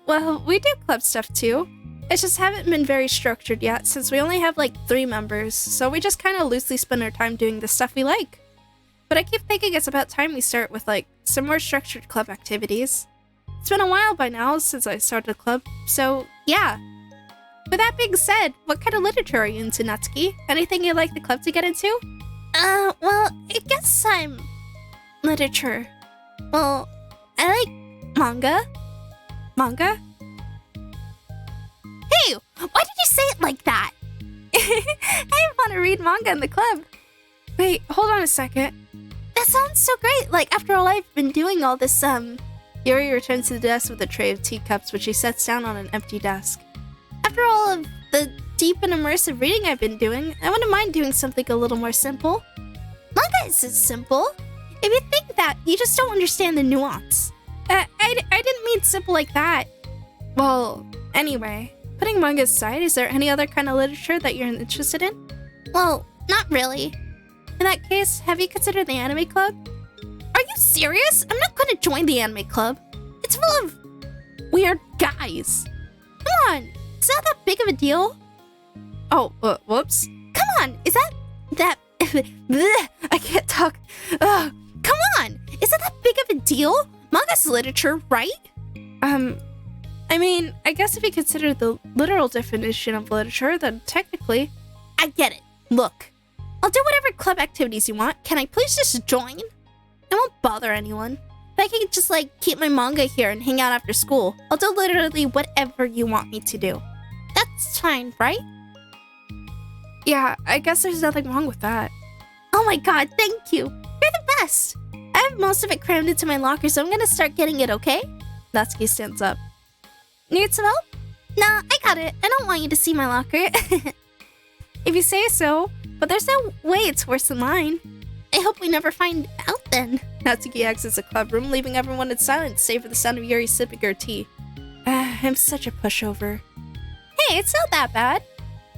Well, we do club stuff too. It just haven't been very structured yet, since we only have like 3 members, so we just kind of loosely spend our time doing the stuff we like. But I keep thinking it's about time we start with like some more structured club activities. It's been a while by now since I started the club, so yeah. With that being said, what kind of literature are you into, Natsuki? Anything you'd like the club to get into?
Well, I guess I'm... literature. Well, I like manga.
Manga?
Hey, why did you say it like that?
I want to read manga in the club. Wait, hold on a second.
That sounds so great. Like, after all I've been doing all this,
Yuri returns to the desk with a tray of teacups, which she sets down on an empty desk.
After all of the deep and immersive reading I've been doing, I wouldn't mind doing something a little more simple. Manga isn't simple. If you think that, you just don't understand the nuance.
I didn't mean simple like that. Well, anyway, putting manga aside, is there any other kind of literature that you're interested in?
Well, not really.
In that case, have you considered the anime club?
Are you serious? I'm not going to join the anime club. It's full of
weird guys.
Come on, it's not that big of a deal.
Oh, whoops.
Come on, is that...
I can't talk. Ugh.
Come on, is it that big of a deal? Manga's literature, right?
I mean, I guess if you consider the literal definition of literature, then technically...
I get it. Look, I'll do whatever club activities you want. Can I please just join? I won't bother anyone. If I can just, keep my manga here and hang out after school, I'll do literally whatever you want me to do. That's fine, right?
Yeah, I guess there's nothing wrong with that.
Oh my god, thank you. You're the best. I have most of it crammed into my locker, so I'm gonna start getting it, okay?
Natsuki stands up.
Need some help? Nah, I got it. I don't want you to see my locker.
If you say so, but there's no way it's worse than mine.
I hope we never find out then.
Natsuki exits the club room, leaving everyone in silence, save for the sound of Yuri sipping her tea. I'm such a pushover.
Hey, it's not that bad.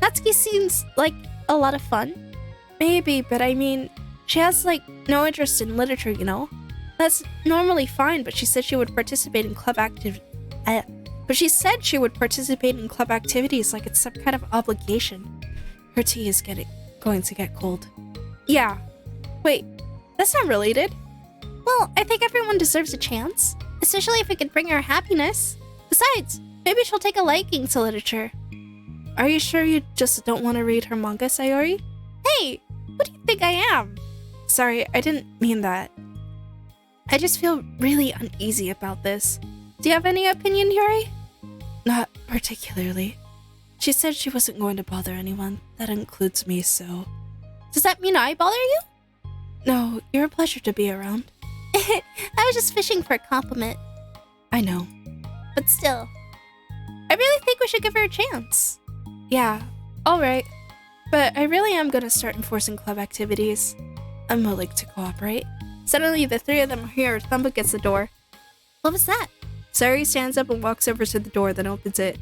Natsuki seems like a lot of fun.
Maybe, but I mean, she has, no interest in literature, you know? That's normally fine, but she said she would participate in club activities like it's some kind of obligation. Her tea is going to get cold. Yeah. Wait, that's not related.
Well, I think everyone deserves a chance, especially if it could bring her happiness. Besides, maybe she'll take a liking to literature.
Are you sure you just don't want to read her manga, Sayori?
Hey, what do you think I am?
Sorry, I didn't mean that. I just feel really uneasy about this. Do you have any opinion, Yuri? Not particularly. She said she wasn't going to bother anyone. That includes me, so...
Does that mean I bother you?
No, you're a pleasure to be around.
I was just fishing for a compliment.
I know.
But still, I really think we should give her a chance.
Yeah, alright. But I really am gonna start enforcing club activities. I'm willing to cooperate. Suddenly, the three of them hear a thump against the door.
What was that?
Sayori stands up and walks over to the door, then opens it.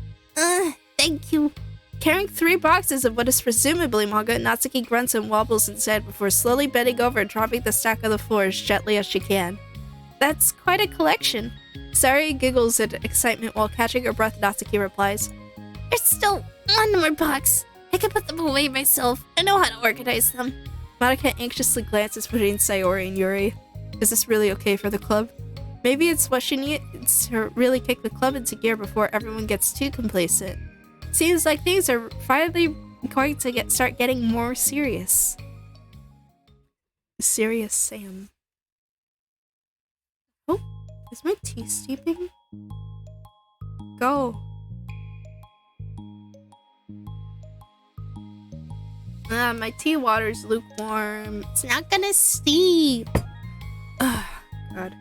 Thank you.
Carrying 3 boxes of what is presumably manga, Natsuki grunts and wobbles inside before slowly bending over and dropping the stack on the floor as gently as she can. That's quite a collection. Sayori giggles in excitement while catching her breath. Natsuki replies,
There's still one more box. I can put them away myself. I know how to organize them.
Monica anxiously glances between Sayori and Yuri. Is this really okay for the club? Maybe it's what she needs to really kick the club into gear before everyone gets too complacent. Seems like things are finally going to start getting more serious. Serious Sam. Oh, is my tea steeping? Go. My tea water's lukewarm.
It's not gonna steep.
Ugh, God.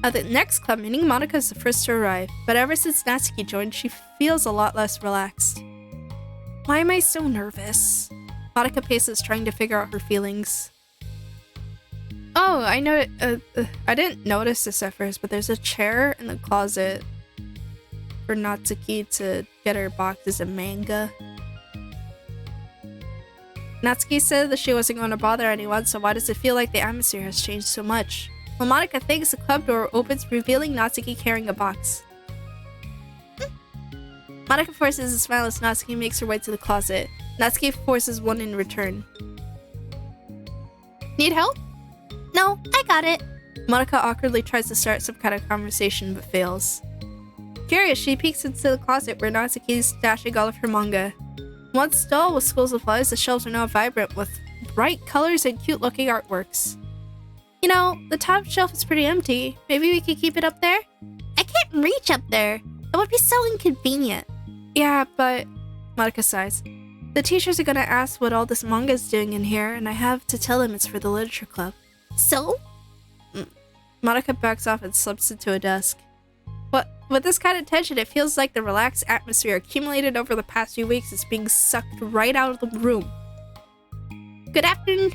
At the next club meeting, Monica is the first to arrive, but ever since Natsuki joined, she feels a lot less relaxed. Why am I so nervous? Monica paces, trying to figure out her feelings. Oh, I know. I didn't notice this at first, but there's a chair in the closet for Natsuki to get her boxes of manga. Natsuki said that she wasn't going to bother anyone, so why does it feel like the atmosphere has changed so much? When Monica thinks, the club door opens, revealing Natsuki carrying a box. Monica forces a smile as Natsuki makes her way to the closet. Natsuki forces one in return. Need help?
No, I got it.
Monica awkwardly tries to start some kind of conversation but fails. Curious, she peeks into the closet where Natsuki is stashing all of her manga. Once dull with school supplies, the shelves are now vibrant with bright colors and cute-looking artworks. You know, the top shelf is pretty empty. Maybe we could keep it up there?
I can't reach up there. It would be so inconvenient.
Yeah, but... Monica sighs. The teachers are gonna ask what all this manga is doing in here, and I have to tell them it's for the literature club.
So?
Monica backs off and slips into a desk. But with this kind of tension, it feels like the relaxed atmosphere accumulated over the past few weeks is being sucked right out of the room. Good afternoon.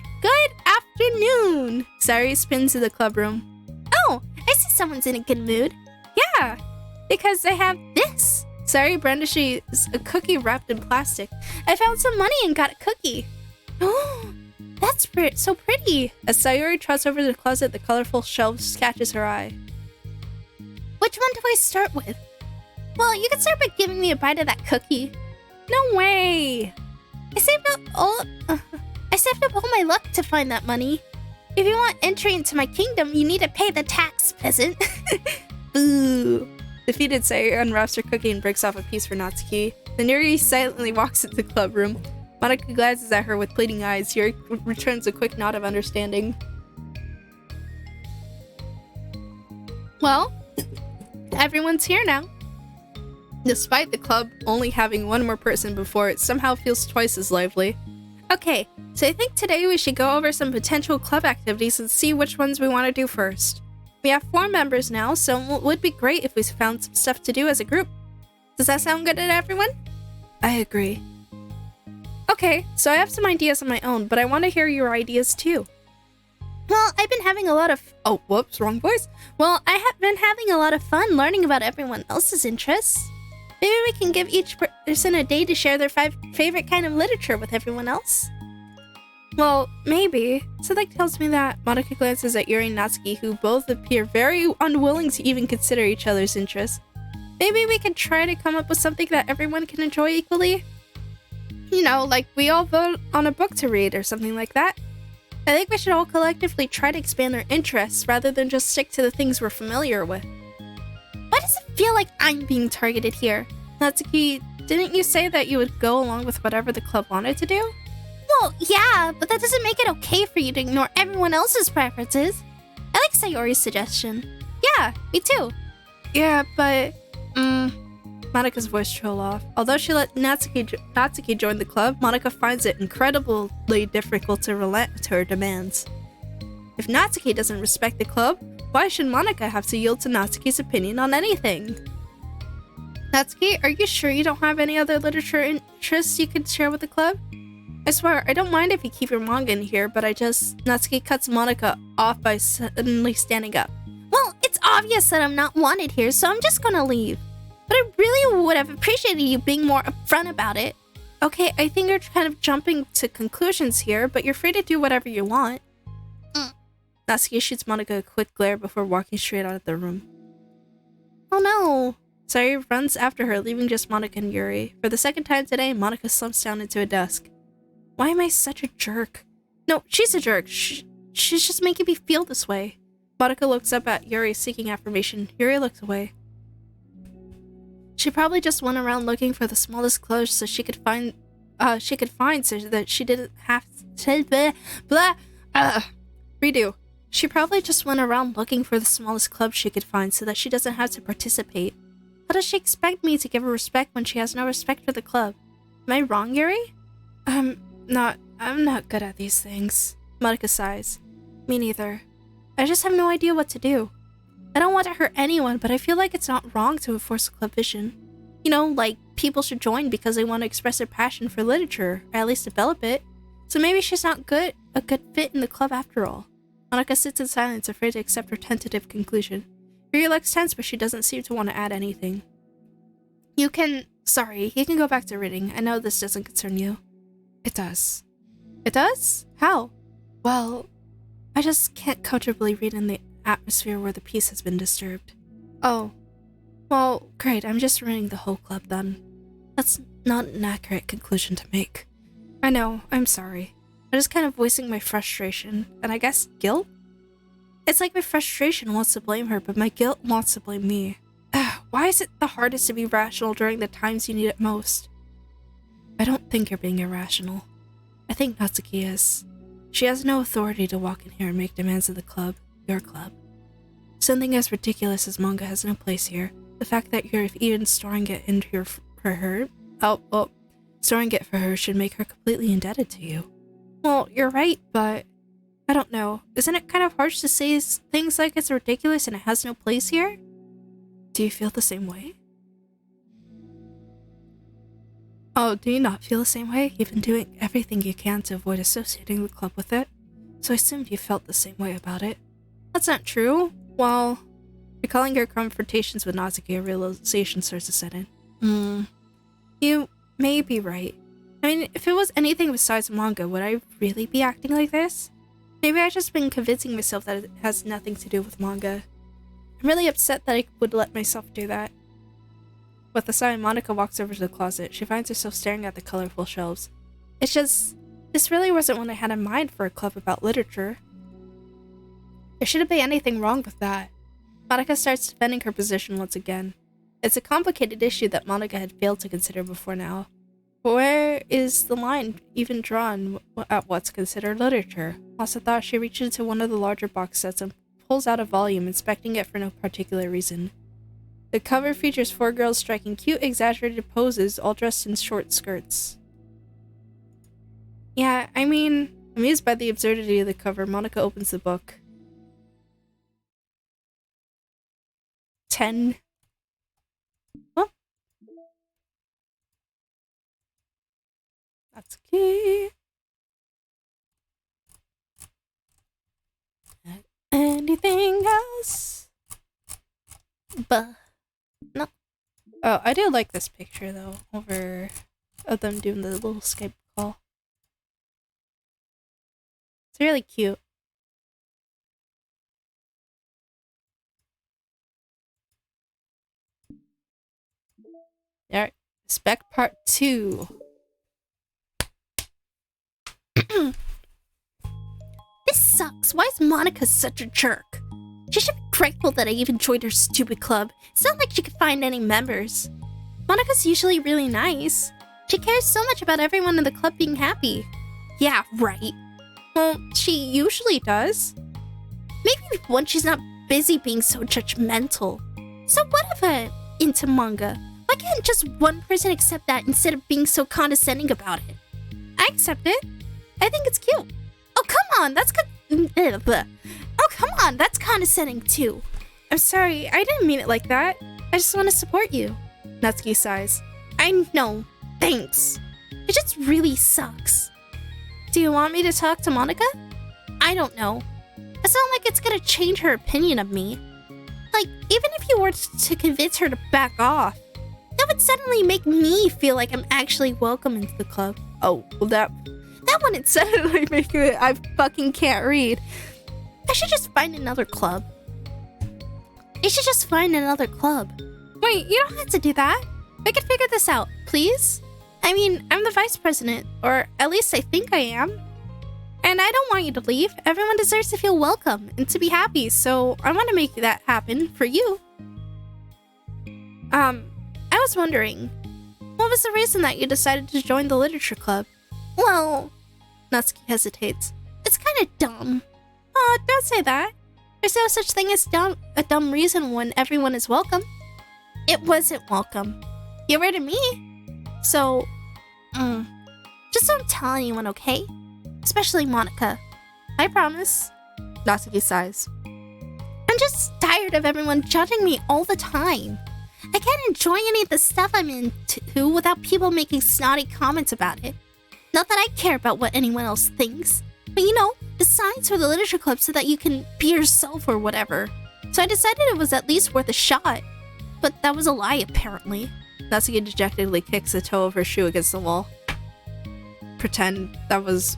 Sayuri spins to the club room.
Oh, I see someone's in a good mood.
Yeah, because I have this. Sayuri brandishes a cookie wrapped in plastic. I found some money and got a cookie.
Oh, that's so pretty.
As Sayuri trots over to the closet, the colorful shelves catches her eye.
Which one do I start with? Well, you can start by giving me a bite of that cookie.
No way!
I saved up all my luck to find that money. If you want entry into my kingdom, you need to pay the tax, peasant.
Boo! Defeated, Sayuri unwraps her cookie and breaks off a piece for Natsuki. Then Yuri silently walks into the club room. Monica glances at her with pleading eyes. Yuri returns a quick nod of understanding. Well, everyone's here now. Despite the club only having one more person before, it somehow feels twice as lively. Okay, so I think today we should go over some potential club activities and see which ones we want to do first. We have 4 members now, so it would be great if we found some stuff to do as a group. Does that sound good to everyone? I agree. Okay, so I have some ideas of my own, but I want to hear your ideas too.
Well, I've been having a lot of...
Oh, whoops, wrong voice.
Well, I have been having a lot of fun learning about everyone else's interests. Maybe we can give each person a day to share their 5 favorite kind of literature with everyone else.
Well, maybe. Something tells me that. Monica glances at Yuri and Natsuki, who both appear very unwilling to even consider each other's interests. Maybe we can try to come up with something that everyone can enjoy equally? You know, like we all vote on a book to read or something like that. I think we should all collectively try to expand our interests rather than just stick to the things we're familiar with.
Why does it feel like I'm being targeted here?
Natsuki, didn't you say that you would go along with whatever the club wanted to do?
Well, yeah, but that doesn't make it okay for you to ignore everyone else's preferences. I like Sayori's suggestion.
Yeah, me too. Yeah, but... Monica's voice trailed off. Although she let Natsuki join the club, Monica finds it incredibly difficult to relent to her demands. If Natsuki doesn't respect the club, why should Monica have to yield to Natsuki's opinion on anything? Natsuki, are you sure you don't have any other literature interests you could share with the club? I swear, I don't mind if you keep your manga in here, but Natsuki cuts Monica off by suddenly standing up.
Well, it's obvious that I'm not wanted here, so I'm just gonna leave. But I really would have appreciated you being more upfront about it.
Okay, I think you're kind of jumping to conclusions here, but you're free to do whatever you want. Natsuki shoots Monica a quick glare before walking straight out of the room.
Oh no.
Sayuri runs after her, leaving just Monica and Yuri. For the second time today, Monica slumps down into a desk. Why am I such a jerk? No, she's a jerk. She's just making me feel this way. Monica looks up at Yuri, seeking affirmation. Yuri looks away. She probably just went around looking for the smallest clothes so she could find so that she didn't have to redo. She probably just went around looking for the smallest club she could find so that she doesn't have to participate. How does she expect me to give her respect when she has no respect for the club? Am I wrong, Yuri? I'm not good at these things. Monica sighs. Me neither. I just have no idea what to do. I don't want to hurt anyone, but I feel like it's not wrong to enforce a club vision. You know, like, people should join because they want to express their passion for literature, or at least develop it. So maybe she's not a good fit in the club after all. Monica sits in silence, afraid to accept her tentative conclusion. Yuri looks tense, but she doesn't seem to want to add anything. You can go back to reading. I know this doesn't concern you. It does. It does? How? Well, I just can't comfortably read in the atmosphere where the peace has been disturbed. Oh. Well, great, I'm just ruining the whole club then. That's not an accurate conclusion to make. I know, I'm sorry. I'm just kind of voicing my frustration, and I guess guilt? It's like my frustration wants to blame her, but my guilt wants to blame me. Why is it the hardest to be rational during the times you need it most? I don't think you're being irrational. I think Natsuki is. She has no authority to walk in here and make demands of the club, your club. Something as ridiculous as manga has no place here. The fact that you're even storing it into storing it for her should make her completely indebted to you. Well, you're right, but I don't know. Isn't it kind of harsh to say things like it's ridiculous and it has no place here? Do you feel the same way? Oh, do you not feel the same way? You've been doing everything you can to avoid associating the club with it, so I assumed you felt the same way about it. That's not true. Well, recalling your confrontations with Natsuki, a realization starts to set in. You may be right. I mean, if it was anything besides manga, would I really be acting like this? Maybe I've just been convincing myself that it has nothing to do with manga. I'm really upset that I would let myself do that. With a sigh, Monica walks over to the closet. She finds herself staring at the colorful shelves. It's just, this really wasn't what I had in mind for a club about literature. There shouldn't be anything wrong with that. Monica starts defending her position once again. It's a complicated issue that Monica had failed to consider before now. But where is the line even drawn at what's considered literature? Lost in thought, she reaches into one of the larger box sets and pulls out a volume, inspecting it for no particular reason. The cover features 4 girls striking cute, exaggerated poses, all dressed in short skirts. Yeah, I mean, amused by the absurdity of the cover, Monica opens the book. 10. Oh. That's key. Anything else? No. Oh, I do like this picture though, of them doing the little Skype call. It's really cute. Alright, spec part 2.
This sucks. Why is Monica such a jerk? She should be grateful that I even joined her stupid club. It's not like she could find any members. Monica's usually really nice. She cares so much about everyone in the club being happy. Yeah, right.
Well, she usually does.
Maybe when she's not busy being so judgmental. So what if I'm into manga? Why can't just one person accept that instead of being so condescending about it?
I accept it. I think it's cute.
Oh, come on, that's that's condescending too.
I'm sorry, I didn't mean it like that. I just want to support you. Natsuki sighs.
I know, thanks. It just really sucks.
Do you want me to talk to Monica?
I don't know. It's not like it's gonna change her opinion of me. Like, even if you were to convince her to back off, that would suddenly make me feel like I'm actually welcome into the club.
Oh, well that wouldn't suddenly make it. I fucking can't read.
I should just find another club. You should just find another club.
Wait, you don't have to do that.
We can figure this out, please?
I mean, I'm the vice president, or at least I think I am. And I don't want you to leave. Everyone deserves to feel welcome and to be happy, so I want to make that happen for you. I was wondering, what was the reason that you decided to join the literature club?
Well,
Natsuki hesitates.
It's kind of dumb.
Oh, don't say that. There's no such thing as a dumb reason when everyone is welcome.
It wasn't welcome.
You were to me.
So, just don't tell anyone, okay? Especially Monica.
I promise. Natsuki sighs.
I'm just tired of everyone judging me all the time. I can't enjoy any of the stuff I'm into without people making snotty comments about it. Not that I care about what anyone else thinks, but you know, the signs for the literature club so that you can be yourself or whatever. So I decided it was at least worth a shot. But that was a lie, apparently.
Natsuki dejectedly kicks the toe of her shoe against the wall. Pretend that was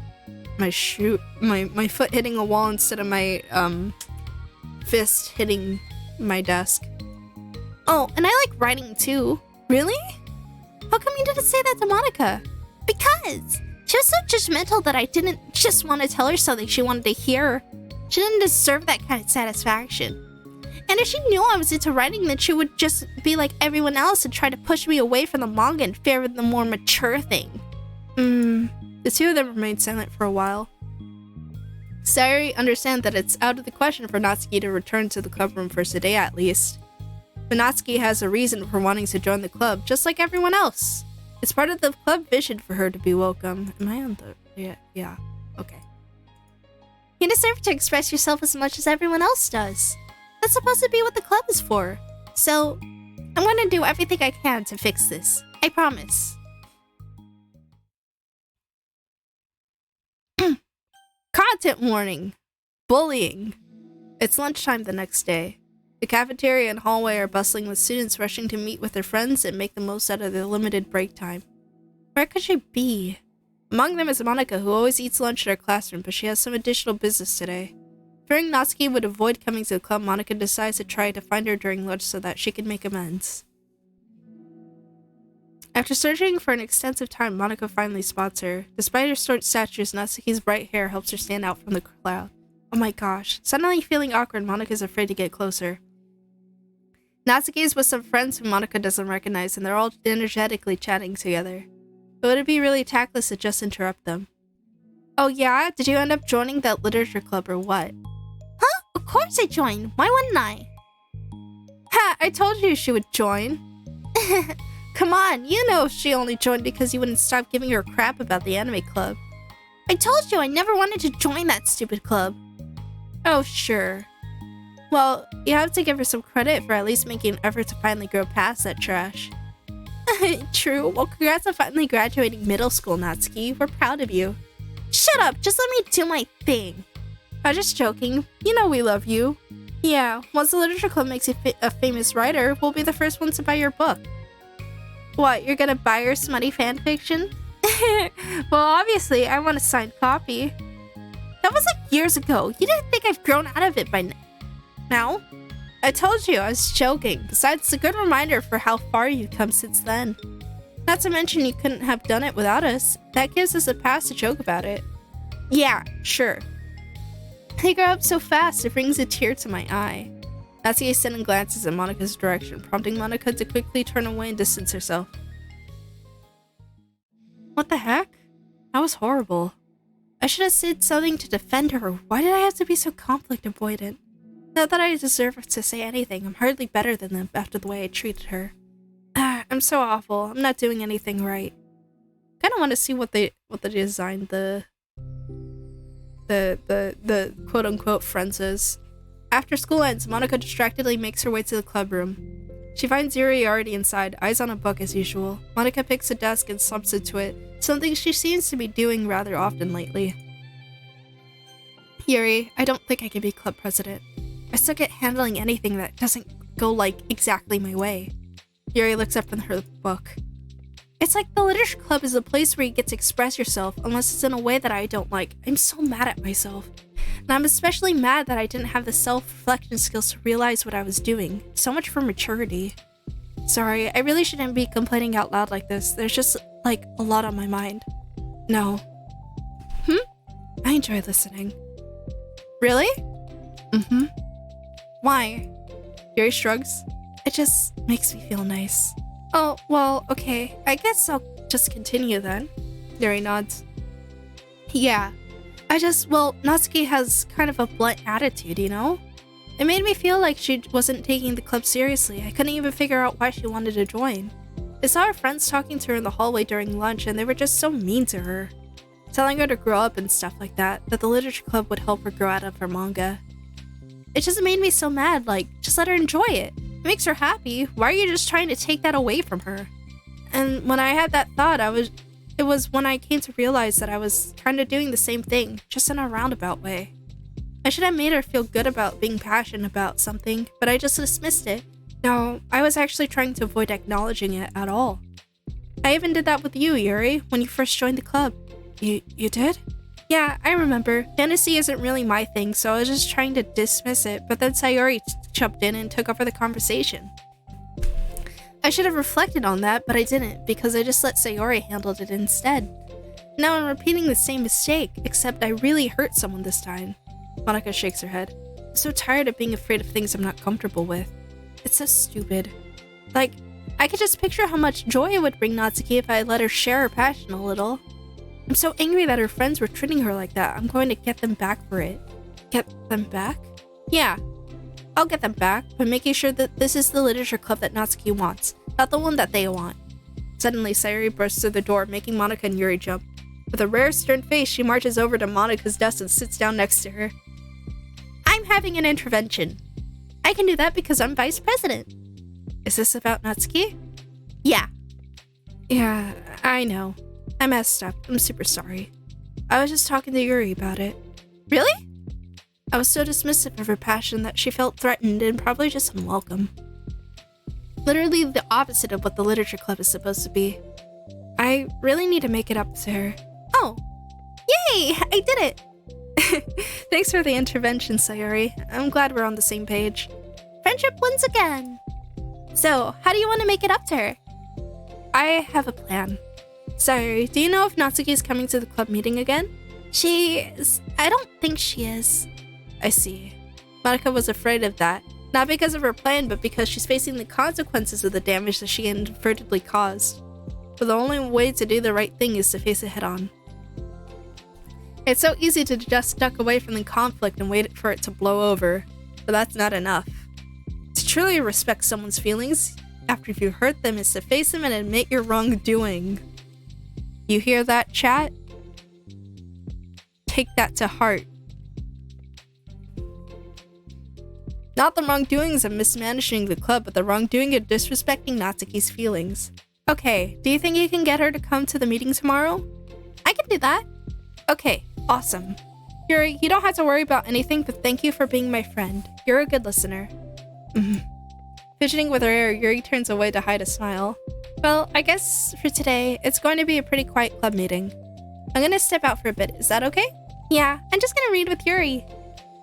my shoe, my foot hitting a wall instead of my fist hitting my desk.
Oh, and I like writing too.
Really? How come you didn't say that to Monica?
Because she was so judgmental that I didn't just want to tell her something she wanted to hear. She didn't deserve that kind of satisfaction. And if she knew I was into writing, then she would just be like everyone else and try to push me away from the manga and favor the more mature thing.
The two of them remained silent for a while. Sayori understands that it's out of the question for Natsuki to return to the club room for today at least. But Natsuki has a reason for wanting to join the club, just like everyone else. It's part of the club vision for her to be welcome. Am I on the... Yeah. Okay.
You deserve to express yourself as much as everyone else does. That's supposed to be what the club is for. So, I'm gonna do everything I can to fix this. I promise.
Content warning! Bullying! It's lunchtime the next day. The cafeteria and hallway are bustling with students rushing to meet with their friends and make the most out of their limited break time. Where could she be? Among them is Monika, who always eats lunch at her classroom, but she has some additional business today. Fearing Natsuki would avoid coming to the club, Monika decides to try to find her during lunch so that she can make amends. After searching for an extensive time, Monika finally spots her. Despite her short stature, Natsuki's bright hair helps her stand out from the crowd. Oh my gosh. Suddenly feeling awkward, Monika is afraid to get closer. Natsuki is with some friends whom Monika doesn't recognize, and they're all energetically chatting together. But would it be really tactless to just interrupt them? Oh yeah? Did you end up joining that literature club or what?
Huh? Of course I joined. Why wouldn't I?
Ha! I told you she would join. Come on, you know she only joined because you wouldn't stop giving her crap about the anime club.
I told you I never wanted to join that stupid club.
Oh, sure. Well, you have to give her some credit for at least making an effort to finally grow past that trash. True. Well, congrats on finally graduating middle school, Natsuki. We're proud of you.
Shut up! Just let me do my thing.
I'm just joking. You know we love you. Yeah, once the literature club makes you a famous writer, we'll be the first ones to buy your book. What, you're gonna buy your smutty fanfiction? Well, obviously, I want a signed copy.
That was like years ago. You didn't think I've grown out of it by now?
I told you, I was joking. Besides, it's a good reminder for how far you've come since then. Not to mention you couldn't have done it without us. That gives us a pass to joke about it. Yeah, sure. They grow up so fast, it brings a tear to my eye. Natsuki suddenly glances in Monika's direction, prompting Monika to quickly turn away and distance herself. What the heck? That was horrible. I should have said something to defend her. Why did I have to be so conflict avoidant? Not that I deserve to say anything. I'm hardly better than them after the way I treated her. I'm so awful. I'm not doing anything right. Kind of want to see what they designed the quote unquote friends is. After school ends, Monika distractedly makes her way to the club room. She finds Yuri already inside, eyes on a book as usual. Monika picks a desk and slumps into it, something she seems to be doing rather often lately. Yuri, I don't think I can be club president. I suck at handling anything that doesn't go like exactly my way. Yuri looks up from her book. It's like the literature club is a place where you get to express yourself, unless it's in a way that I don't like. I'm so mad at myself. And I'm especially mad that I didn't have the self-reflection skills to realize what I was doing. So much for maturity. Sorry, I really shouldn't be complaining out loud like this. There's just, like, a lot on my mind. No. I enjoy listening. Really? Why? Yuri shrugs. It just makes me feel nice. Oh, well, okay. I guess I'll just continue then. Yuri nods. Yeah. Well, Natsuki has kind of a blunt attitude, you know? It made me feel like she wasn't taking the club seriously. I couldn't even figure out why she wanted to join. I saw her friends talking to her in the hallway during lunch, and they were just so mean to her. Telling her to grow up and stuff like that the literature club would help her grow out of her manga. It just made me so mad, like, just let her enjoy it. It makes her happy. Why are you just trying to take that away from her? And when I had that thought, it was when I came to realize that I was kind of doing the same thing, just in a roundabout way. I should have made her feel good about being passionate about something, but I just dismissed it. No, I was actually trying to avoid acknowledging it at all. I even did that with you, Yuri, when you first joined the club. You did? Yeah, I remember. Fantasy isn't really my thing, so I was just trying to dismiss it, but then Sayori jumped in and took over the conversation. I should have reflected on that, but I didn't, because I just let Sayori handle it instead. Now I'm repeating the same mistake, except I really hurt someone this time. Monika shakes her head. so tired of being afraid of things I'm not comfortable with. It's so stupid. Like, I could just picture how much joy it would bring Natsuki if I let her share her passion a little. I'm so angry that her friends were treating her like that. I'm going to get them back for it. Get them back? Yeah, I'll get them back, but making sure that this is the literature club that Natsuki wants, not the one that they want. Suddenly, Sayuri bursts through the door, making Monika and Yuri jump. With a rare stern face, she marches over to Monika's desk and sits down next to her. I'm having an intervention. I can do that because I'm vice president. Is this about Natsuki? Yeah. Yeah, I know. I messed up. I'm super sorry. I was just talking to Yuri about it. Really? I was so dismissive of her passion that she felt threatened and probably just unwelcome. Literally the opposite of what the literature club is supposed to be. I really need to make it up to her. Oh, yay! I did it! Thanks for the intervention, Sayuri. I'm glad we're on the same page.
Friendship wins again. So, how do you want to make it up to her?
I have a plan. Sayuri, do you know if Natsuki is coming to the club meeting again?
I don't think she is.
I see. Monika was afraid of that. Not because of her plan, but because she's facing the consequences of the damage that she inadvertently caused. But the only way to do the right thing is to face it head on. It's so easy to just duck away from the conflict and wait for it to blow over, but that's not enough. To truly respect someone's feelings after you've hurt them is to face them and admit your wrongdoing. You hear that, chat? Take that to heart. Not the wrongdoings of mismanaging the club, but the wrongdoing of disrespecting Natsuki's feelings. Okay, do you think you can get her to come to the meeting tomorrow?
I can do that.
Okay, awesome. Yuri, you don't have to worry about anything, but thank you for being my friend. You're a good listener. Fidgeting with her hair, Yuri turns away to hide a smile. Well, I guess for today, it's going to be a pretty quiet club meeting. I'm gonna step out for a bit, is that okay?
Yeah, I'm just gonna read with Yuri.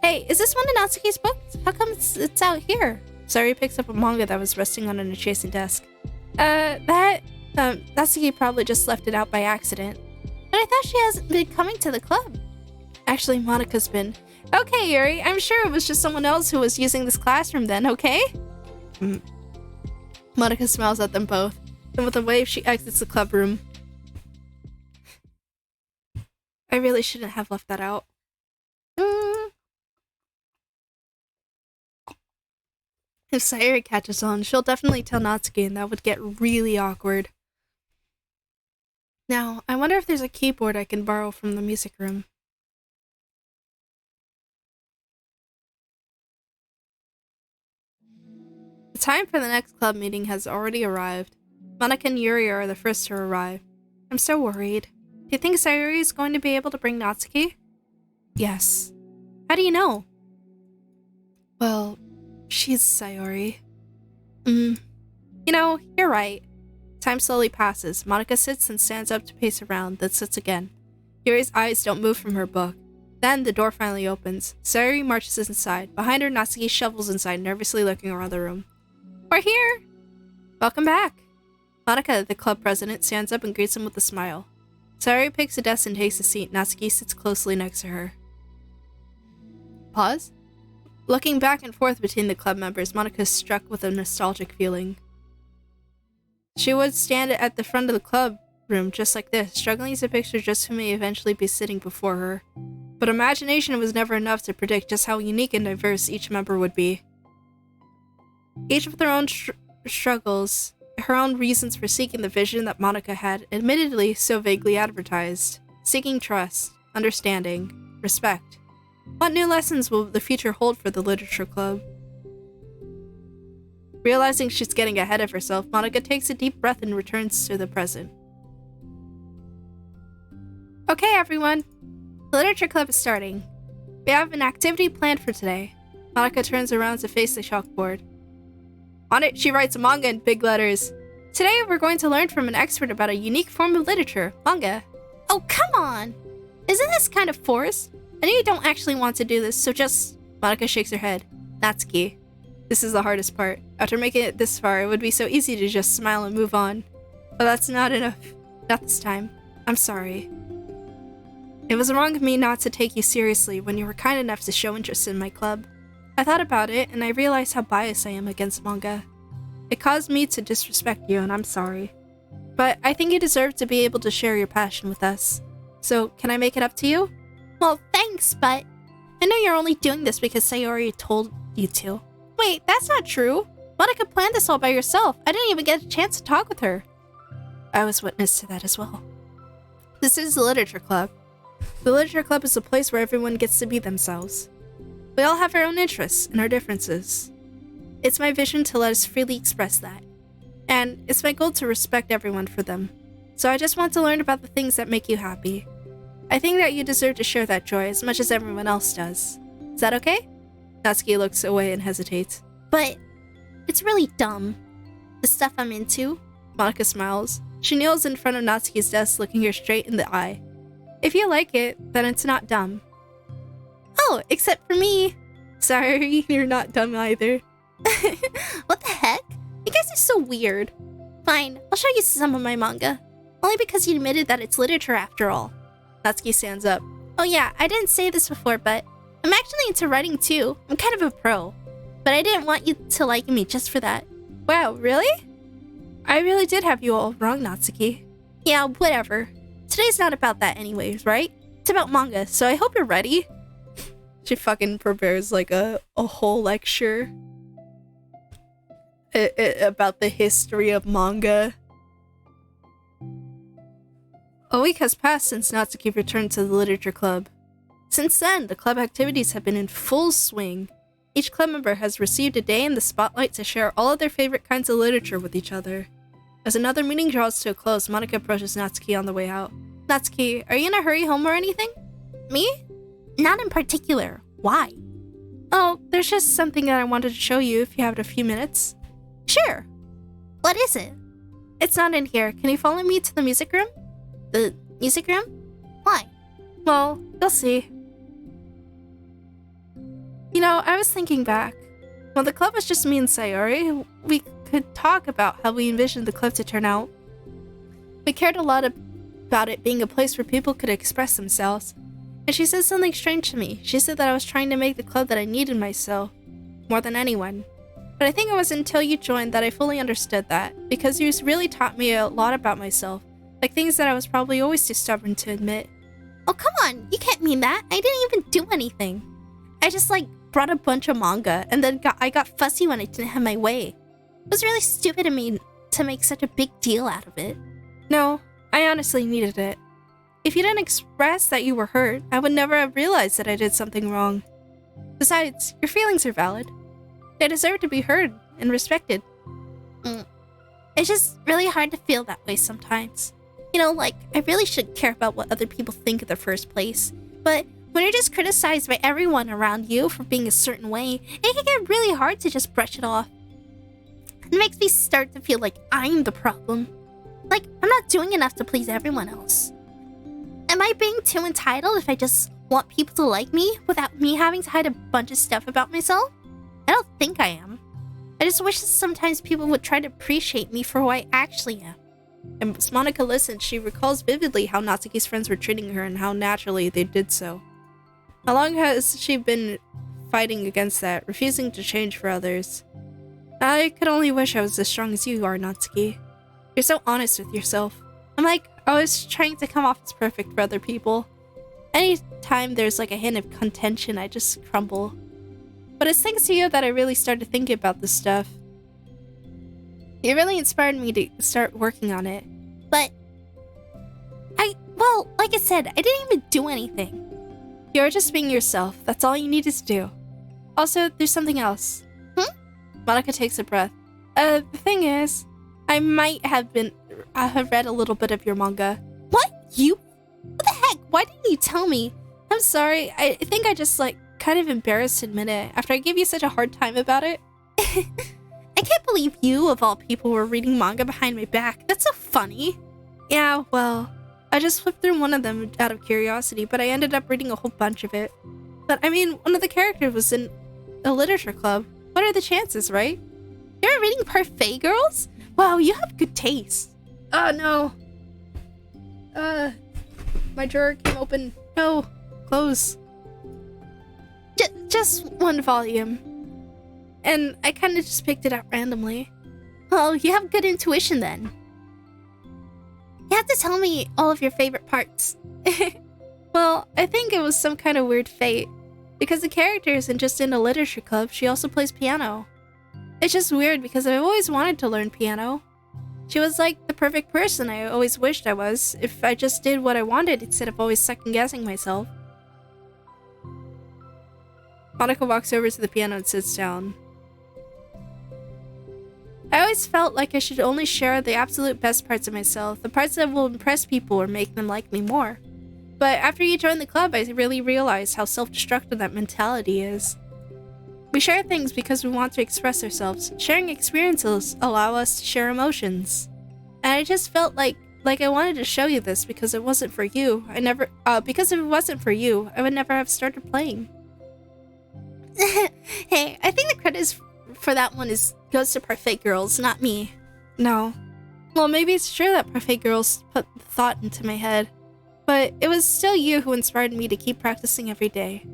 Hey, is this one of Natsuki's books? How come it's out here?
Sayuri picks up a manga that was resting on an adjacent desk. Natsuki probably just left it out by accident.
But I thought she hasn't been coming to the club.
Actually, Monika's been. Okay, Yuri, I'm sure it was just someone else who was using this classroom then, okay? Monika smiles at them both. Then with a wave, she exits the club room. I really shouldn't have left that out. If Sayuri catches on, she'll definitely tell Natsuki and that would get really awkward. Now, I wonder if there's a keyboard I can borrow from the music room. The time for the next club meeting has already arrived. Monika and Yuri are the first to arrive. I'm so worried. Do you think Sayuri is going to be able to bring Natsuki? Yes. How do you know? Well, she's Sayuri. You know, you're right. Time slowly passes. Monika sits and stands up to pace around, then sits again. Yuri's eyes don't move from her book. Then the door finally opens. Sayuri marches inside. Behind her, Natsuki shovels inside, nervously looking around the room. We're here! Welcome back. Monika, the club president, stands up and greets him with a smile. Sayuri picks a desk and takes a seat. Natsuki sits closely next to her. Pause? Looking back and forth between the club members, Monika is struck with a nostalgic feeling. She would stand at the front of the club room just like this, struggling to picture just who may eventually be sitting before her. But imagination was never enough to predict just how unique and diverse each member would be. Each with their own struggles, her own reasons for seeking the vision that Monika had, admittedly so vaguely advertised. Seeking trust, understanding, respect. What new lessons will the future hold for the literature club? Realizing she's getting ahead of herself, Monika takes a deep breath and returns to the present. Okay, everyone. The literature club is starting. We have an activity planned for today. Monika turns around to face the chalkboard. On it, she writes manga in big letters. Today, we're going to learn from an expert about a unique form of literature, manga.
Oh, come on! Isn't this kind of forced?
I know you don't actually want to do this, so just... Monika shakes her head. Natsuki. This is the hardest part. After making it this far, it would be so easy to just smile and move on. But that's not enough. Not this time. I'm sorry. It was wrong of me not to take you seriously when you were kind enough to show interest in my club. I thought about it, and I realized how biased I am against manga. It caused me to disrespect you, and I'm sorry. But I think you deserve to be able to share your passion with us. So, can I make it up to you?
Well, thanks, but I know you're only doing this because Sayori told you to.
Wait, that's not true.
Monica planned this all by herself. I didn't even get a chance to talk with her.
I was witness to that as well. This is the Literature Club. The Literature Club is a place where everyone gets to be themselves. We all have our own interests and our differences. It's my vision to let us freely express that. And it's my goal to respect everyone for them. So I just want to learn about the things that make you happy. I think that you deserve to share that joy as much as everyone else does. Is that okay? Natsuki looks away and hesitates.
But it's really dumb. The stuff I'm into.
Monica smiles. She kneels in front of Natsuki's desk, looking her straight in the eye. If you like it, then it's not dumb.
Oh, except for me.
Sorry, you're not dumb either.
What the heck? You guys are so weird. Fine, I'll show you some of my manga. Only because you admitted that it's literature after all.
Natsuki stands up.
Oh yeah, I didn't say this before, but I'm actually into writing too. I'm kind of a pro. But I didn't want you to like me just for that.
Wow, really? I really did have you all wrong, Natsuki.
Yeah, whatever. Today's not about that anyways, right? It's about manga, so I hope you're ready.
She fucking prepares like a whole lecture about the history of manga. A week has passed since Natsuki returned to the Literature Club. Since then, the club activities have been in full swing. Each club member has received a day in the spotlight to share all of their favorite kinds of literature with each other. As another meeting draws to a close, Monica approaches Natsuki on the way out. Natsuki, are you in a hurry home or anything?
Me? Not in particular. Why?
Oh, there's just something that I wanted to show you if you have a few minutes.
Sure. What is it?
It's not in here. Can you follow me to the music room?
The music room? Why?
Well, you'll see. You know, I was thinking back. When the club was just me and Sayori, we could talk about how we envisioned the club to turn out. We cared a lot about it being a place where people could express themselves. And she said something strange to me. She said that I was trying to make the club that I needed myself, more than anyone. But I think it was until you joined that I fully understood that, because you really taught me a lot about myself, like things that I was probably always too stubborn to admit.
Oh, come on, you can't mean that. I didn't even do anything. I just, brought a bunch of manga, and then I got fussy when I didn't have my way. It was really stupid of me to make such a big deal out of it.
No, I honestly needed it. If you didn't express that you were hurt, I would never have realized that I did something wrong. Besides, your feelings are valid. They deserve to be heard and respected.
It's just really hard to feel that way sometimes. You know, I really should care about what other people think in the first place. But when you're just criticized by everyone around you for being a certain way, it can get really hard to just brush it off. It makes me start to feel like I'm the problem. I'm not doing enough to please everyone else. Am I being too entitled if I just want people to like me without me having to hide a bunch of stuff about myself? I don't think I am. I just wish that sometimes people would try to appreciate me for who I actually am.
And as Monica listens, she recalls vividly how Natsuki's friends were treating her and how naturally they did so. How long has she been fighting against that, refusing to change for others? I could only wish I was as strong as you are, Natsuki. You're so honest with yourself. I'm always trying to come off as perfect for other people. Anytime there's a hint of contention, I just crumble. But it's thanks to you that I really started thinking about this stuff. You really inspired me to start working on it.
But like I said, I didn't even do anything.
You're just being yourself. That's all you needed to do. Also, there's something else. Monica takes a breath. The thing is, I might have read a little bit of your manga.
What? You? What the heck? Why didn't you tell me?
I'm sorry. I think I just kind of embarrassed to admit it after I gave you such a hard time about it.
I can't believe you, of all people, were reading manga behind my back. That's so funny.
Yeah, well, I just flipped through one of them out of curiosity, but I ended up reading a whole bunch of it. But I mean, one of the characters was in a literature club. What are the chances, right?
You're reading Parfait Girls? Wow, you have good taste.
Oh, no. My drawer came open. No, close.
Just
one volume. and I kind of just picked it up randomly.
Well, you have good intuition then. You have to tell me all of your favorite parts.
Well, I think it was some kind of weird fate. Because the character isn't just in a literature club, she also plays piano. It's just weird because I've always wanted to learn piano. She was like the perfect person I always wished I was, if I just did what I wanted instead of always second-guessing myself. Monica walks over to the piano and sits down. I always felt like I should only share the absolute best parts of myself, the parts that will impress people or make them like me more. But after you joined the club, I really realized how self-destructive that mentality is. We share things because we want to express ourselves. Sharing experiences allow us to share emotions. And I just felt like I wanted to show you this because it wasn't for you. Because if it wasn't for you, I would never have started playing.
Hey, I think the credit for that one goes to Parfait Girls, not me.
No. Well, maybe it's true that Parfait Girls put thought into my head. But it was still you who inspired me to keep practicing every day.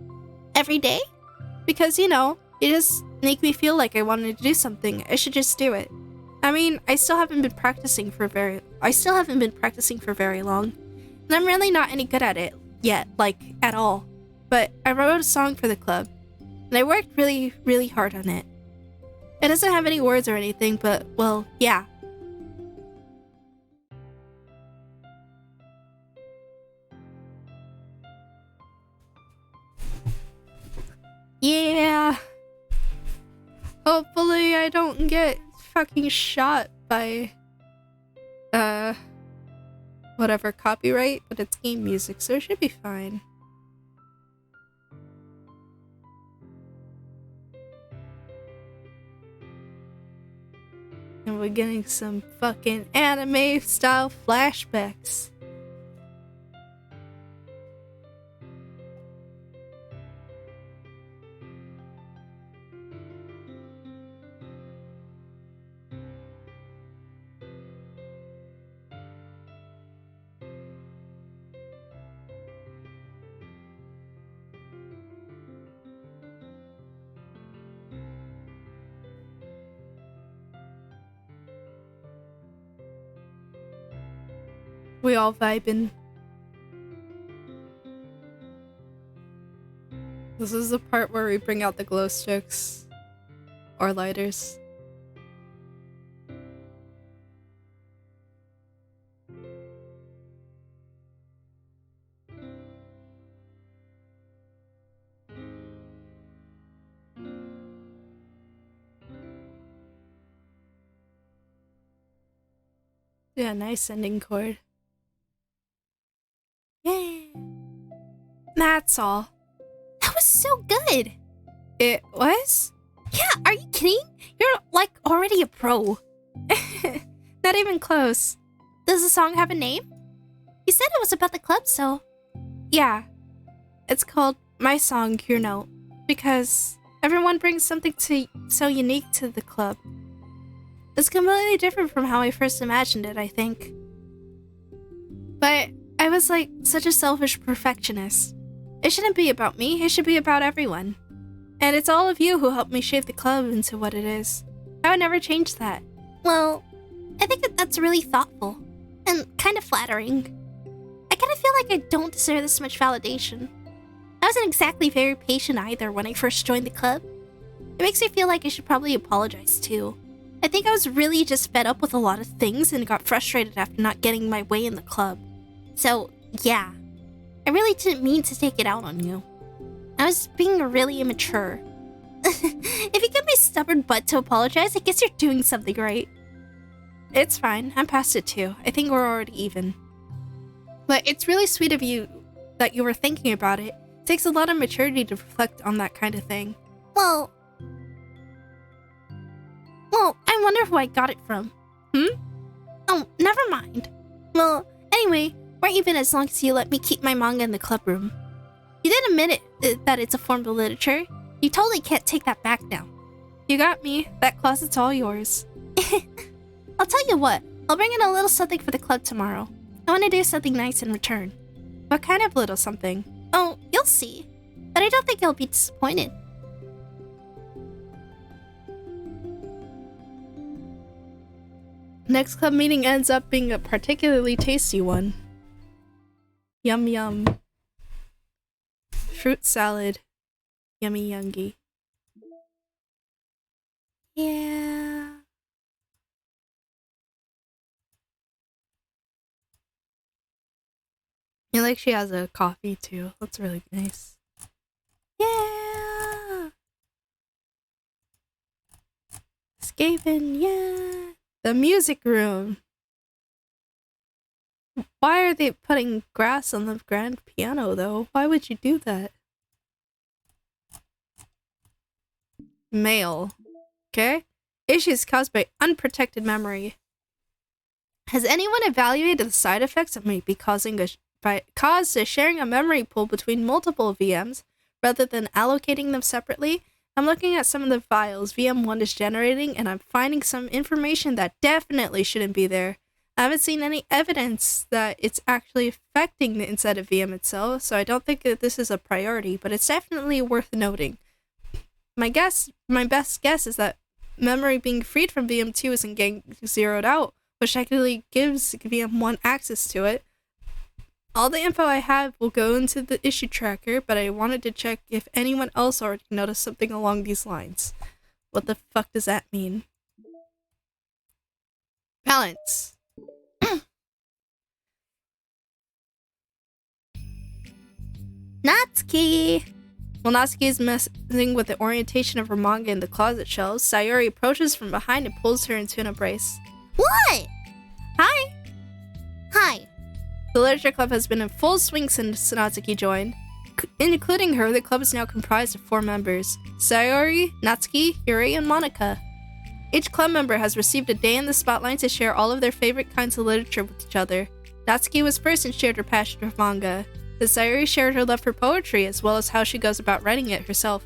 Every day?
Because, you know, you just make me feel like I wanted to do something. I should just do it. I mean, I still haven't been practicing for very long. And I'm really not any good at it yet, like, at all. But I wrote a song for the club. And I worked really, really hard on it. It doesn't have any words or anything, but, well, yeah. Yeah. Hopefully I don't get fucking shot by, whatever copyright, but it's game music, so it should be fine. And we're getting some fucking anime-style flashbacks. We all vibing. This is the part where we bring out the glow sticks. Or lighters. Yeah, nice ending chord. Yeah. That's all.
That was so good.
It was?
Yeah, are you kidding? You're like already a pro.
Not even close.
Does the song have a name? You said it was about the club, so...
Yeah. It's called My Song, Your Note. Because everyone brings something so unique to the club. It's completely different from how I first imagined it, I think. But I was like such a selfish perfectionist. It shouldn't be about me, it should be about everyone. And it's all of you who helped me shape the club into what it is. I would never change that.
Well, I think that's really thoughtful. And kind of flattering. I kind of feel like I don't deserve this much validation. I wasn't exactly very patient either when I first joined the club. It makes me feel like I should probably apologize too. I think I was really just fed up with a lot of things and got frustrated after not getting my way in the club. So, yeah. I really didn't mean to take it out on you. I was being really immature. If you get my stubborn butt to apologize, I guess you're doing something right.
It's fine. I'm past it too. I think we're already even. But it's really sweet of you that you were thinking about it. It takes a lot of maturity to reflect on that kind of thing.
Well, I wonder who I got it from. Oh, never mind. Well, anyway, we're even as long as you let me keep my manga in the club room. You did admit that it's a form of literature. You totally can't take that back now.
You got me. That closet's all yours.
I'll tell you what, I'll bring in a little something for the club tomorrow. I want to do something nice in return.
What kind of little something?
Oh, you'll see. But I don't think you'll be disappointed.
Next club meeting ends up being a particularly tasty one. Yum yum. Fruit salad. Yummy yungy.
Yeah.
I like she has a coffee too. That's really nice.
Yeah.
Escaping, yeah. The music room. Why are they putting grass on the grand piano though? Why would you do that? Mail. Okay. Issues caused by unprotected memory. Has anyone evaluated the side effects that might be caused to sharing a memory pool between multiple VMs rather than allocating them separately? I'm looking at some of the files VM1 is generating, and I'm finding some information that definitely shouldn't be there. I haven't seen any evidence that it's actually affecting the inside of VM itself, so I don't think that this is a priority, but it's definitely worth noting. My best guess is that memory being freed from VM2 isn't getting zeroed out, which actually gives VM1 access to it. All the info I have will go into the issue tracker, but I wanted to check if anyone else already noticed something along these lines. What the fuck does that mean? Balance.
Natsuki!
While Natsuki is messing with the orientation of her manga in the closet shelves, Sayori approaches from behind and pulls her into an embrace.
What?
Hi!
Hi.
The Literature Club has been in full swing since Natsuki joined. Including her, the club is now comprised of 4 members: Sayori, Natsuki, Yuri, and Monica. Each club member has received a day in the spotlight to share all of their favorite kinds of literature with each other. Natsuki was first and shared her passion for manga. Then Sayori shared her love for poetry as well as how she goes about writing it herself.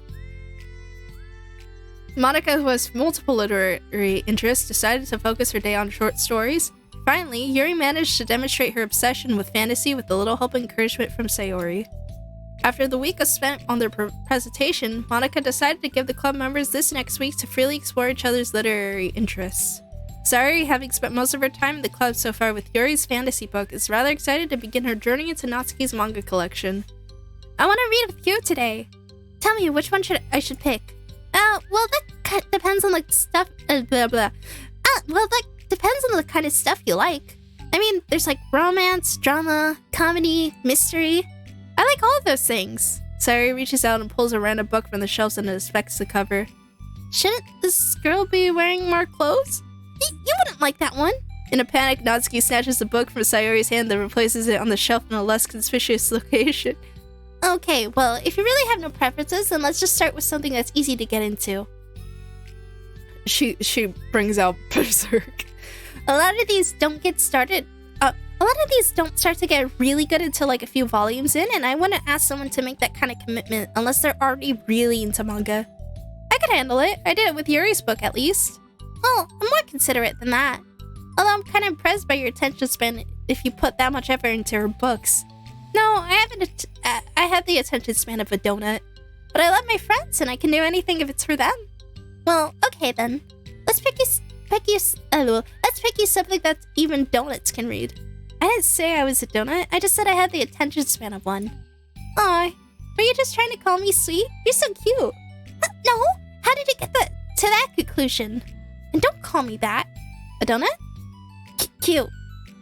Monica, who has multiple literary interests, decided to focus her day on short stories. Finally, Yuri managed to demonstrate her obsession with fantasy with a little help and encouragement from Sayori. After the week was spent on their presentation, Monica decided to give the club members this next week to freely explore each other's literary interests. Sayori, having spent most of her time in the club so far with Yuri's fantasy book, is rather excited to begin her journey into Natsuki's manga collection.
I want to read with you today. Tell me, which one I should pick? Well, that depends on the stuff. That depends on the kind of stuff you like. I mean, there's like romance, drama, comedy, mystery. I like all of those things.
Sayori reaches out and pulls a random book from the shelves and inspects the cover.
Shouldn't this girl be wearing more clothes? You wouldn't like that one.
In a panic, Natsuki snatches the book from Sayori's hand and replaces it on the shelf in a less conspicuous location.
Okay, well, if you really have no preferences, then let's just start with something that's easy to get into.
She brings out Berserk.
A lot of these don't start to get really good until like a few volumes in, and I wouldn't ask someone to make that kind of commitment unless they're already really into manga. I could handle it. I did it with Yuri's book, at least. Well, I'm more considerate than that. Although I'm kind of impressed by your attention span if you put that much effort into her books. No, I have the attention span of a donut. But I love my friends, and I can do anything if it's for them. Well, okay then. Let's pick you something that even donuts can read. I didn't say I was a donut, I just said I had the attention span of one. Aw, were you just trying to call me sweet? You're so cute. No, how did you get to that conclusion? And don't call me that. A donut? Cute.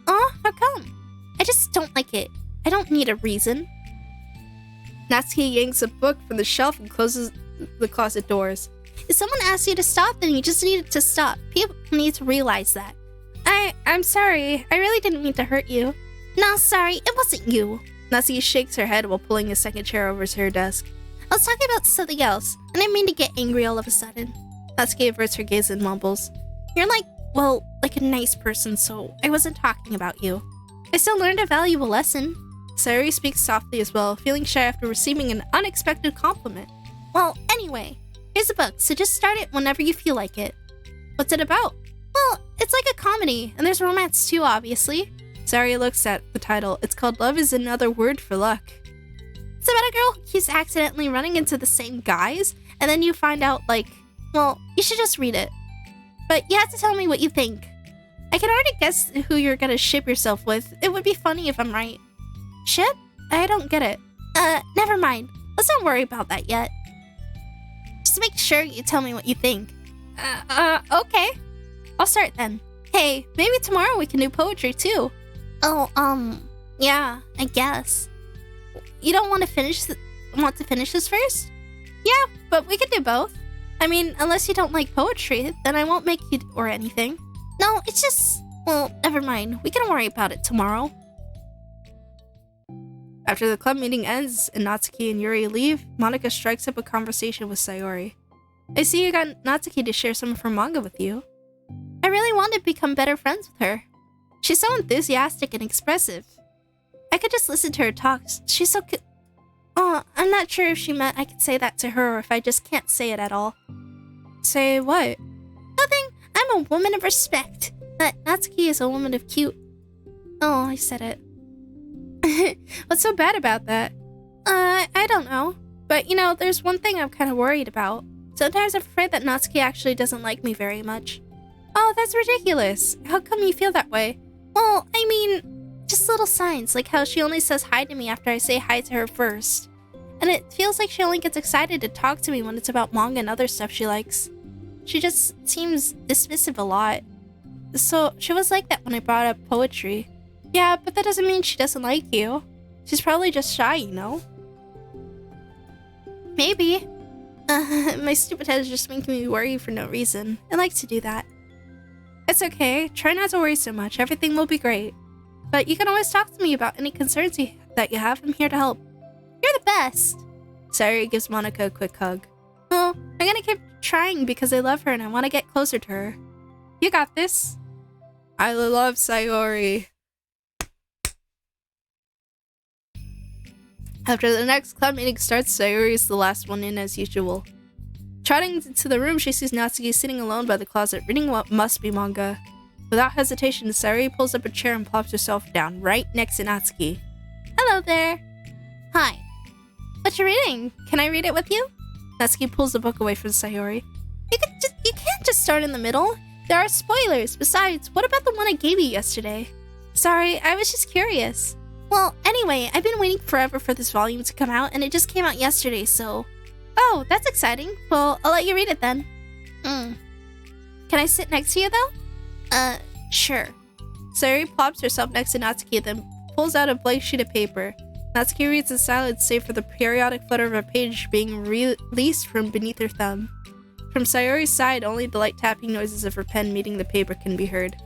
Aw, how come? I just don't like it. I don't need a reason.
Natsuki yanks a book from the shelf and closes the closet doors.
If someone asks you to stop, then you just need to stop. People need to realize that.
I'm sorry. I really didn't mean to hurt you.
No, sorry. It wasn't you.
Natsuki shakes her head while pulling a second chair over to her desk.
I was talking about something else. I didn't mean to get angry all of a sudden.
Natsuki averts her gaze and mumbles.
You're like a nice person, so I wasn't talking about you. I still learned a valuable lesson.
Sayori speaks softly as well, feeling shy after receiving an unexpected compliment.
Well, anyway, here's a book, so just start it whenever you feel like it.
What's it about?
Well, it's like a comedy, and there's romance too, obviously.
Sayori looks at the title. It's called Love is Another Word for Luck.
It's about a girl who keeps accidentally running into the same guys, and then you find out, you should just read it. But you have to tell me what you think. I can already guess who you're gonna ship yourself with. It would be funny if I'm right. Ship? I don't get it. Never mind. Let's not worry about that yet. Just make sure you tell me what you think. Okay. I'll start then. Hey, maybe tomorrow we can do poetry too. Oh, yeah, I guess. You don't want to finish this first? Yeah, but we could do both. I mean, unless you don't like poetry, then I won't make you or anything. No, it's just... Well, never mind. We can worry about it tomorrow.
After the club meeting ends and Natsuki and Yuri leave, Monika strikes up a conversation with Sayori. I see you got Natsuki to share some of her manga with you.
I really want to become better friends with her. She's so enthusiastic and expressive. I could just listen to her talk. She's so good. Oh, I'm not sure if she meant I could say that to her or if I just can't say it at all.
Say what?
Nothing. I'm a woman of respect. But Natsuki is a woman of cute. Oh, I said it.
What's so bad about that?
I don't know.
But, there's one thing I'm kind of worried about. Sometimes I'm afraid that Natsuki actually doesn't like me very much. Oh, that's ridiculous. How come you feel that way?
Well, I mean, just little signs, like how she only says hi to me after I say hi to her first. And it feels like she only gets excited to talk to me when it's about manga and other stuff she likes. She just seems dismissive a lot. So, she was like that when I brought up poetry.
Yeah, but that doesn't mean she doesn't like you. She's probably just shy,
Maybe.
My stupid head is just making me worry for no reason. I like to do that. It's okay. Try not to worry so much. Everything will be great. But you can always talk to me about any concerns that you have. I'm here to help.
You're the best.
Sayori gives Monika a quick hug. Oh, I'm gonna keep trying because I love her and I want to get closer to her. You got this. I love Sayori. After the next club meeting starts, Sayori is the last one in as usual. Trotting into the room, she sees Natsuki sitting alone by the closet, reading what must be manga. Without hesitation, Sayori pulls up a chair and plops herself down right next to Natsuki.
Hello there. Hi.
What you reading? Can I read it with you? Natsuki pulls the book away from Sayori.
You can't just start in the middle. There are spoilers. Besides, what about the one I gave you yesterday?
Sorry, I was just curious.
Well, anyway, I've been waiting forever for this volume to come out, and it just came out yesterday, so...
Oh, that's exciting. Well, I'll let you read it then.
Can
I sit next to you, though?
Sure.
Sayori plops herself next to Natsuki, then pulls out a blank sheet of paper. Natsuki reads in silence, save for the periodic flutter of a page being released from beneath her thumb. From Sayori's side, only the light tapping noises of her pen meeting the paper can be heard.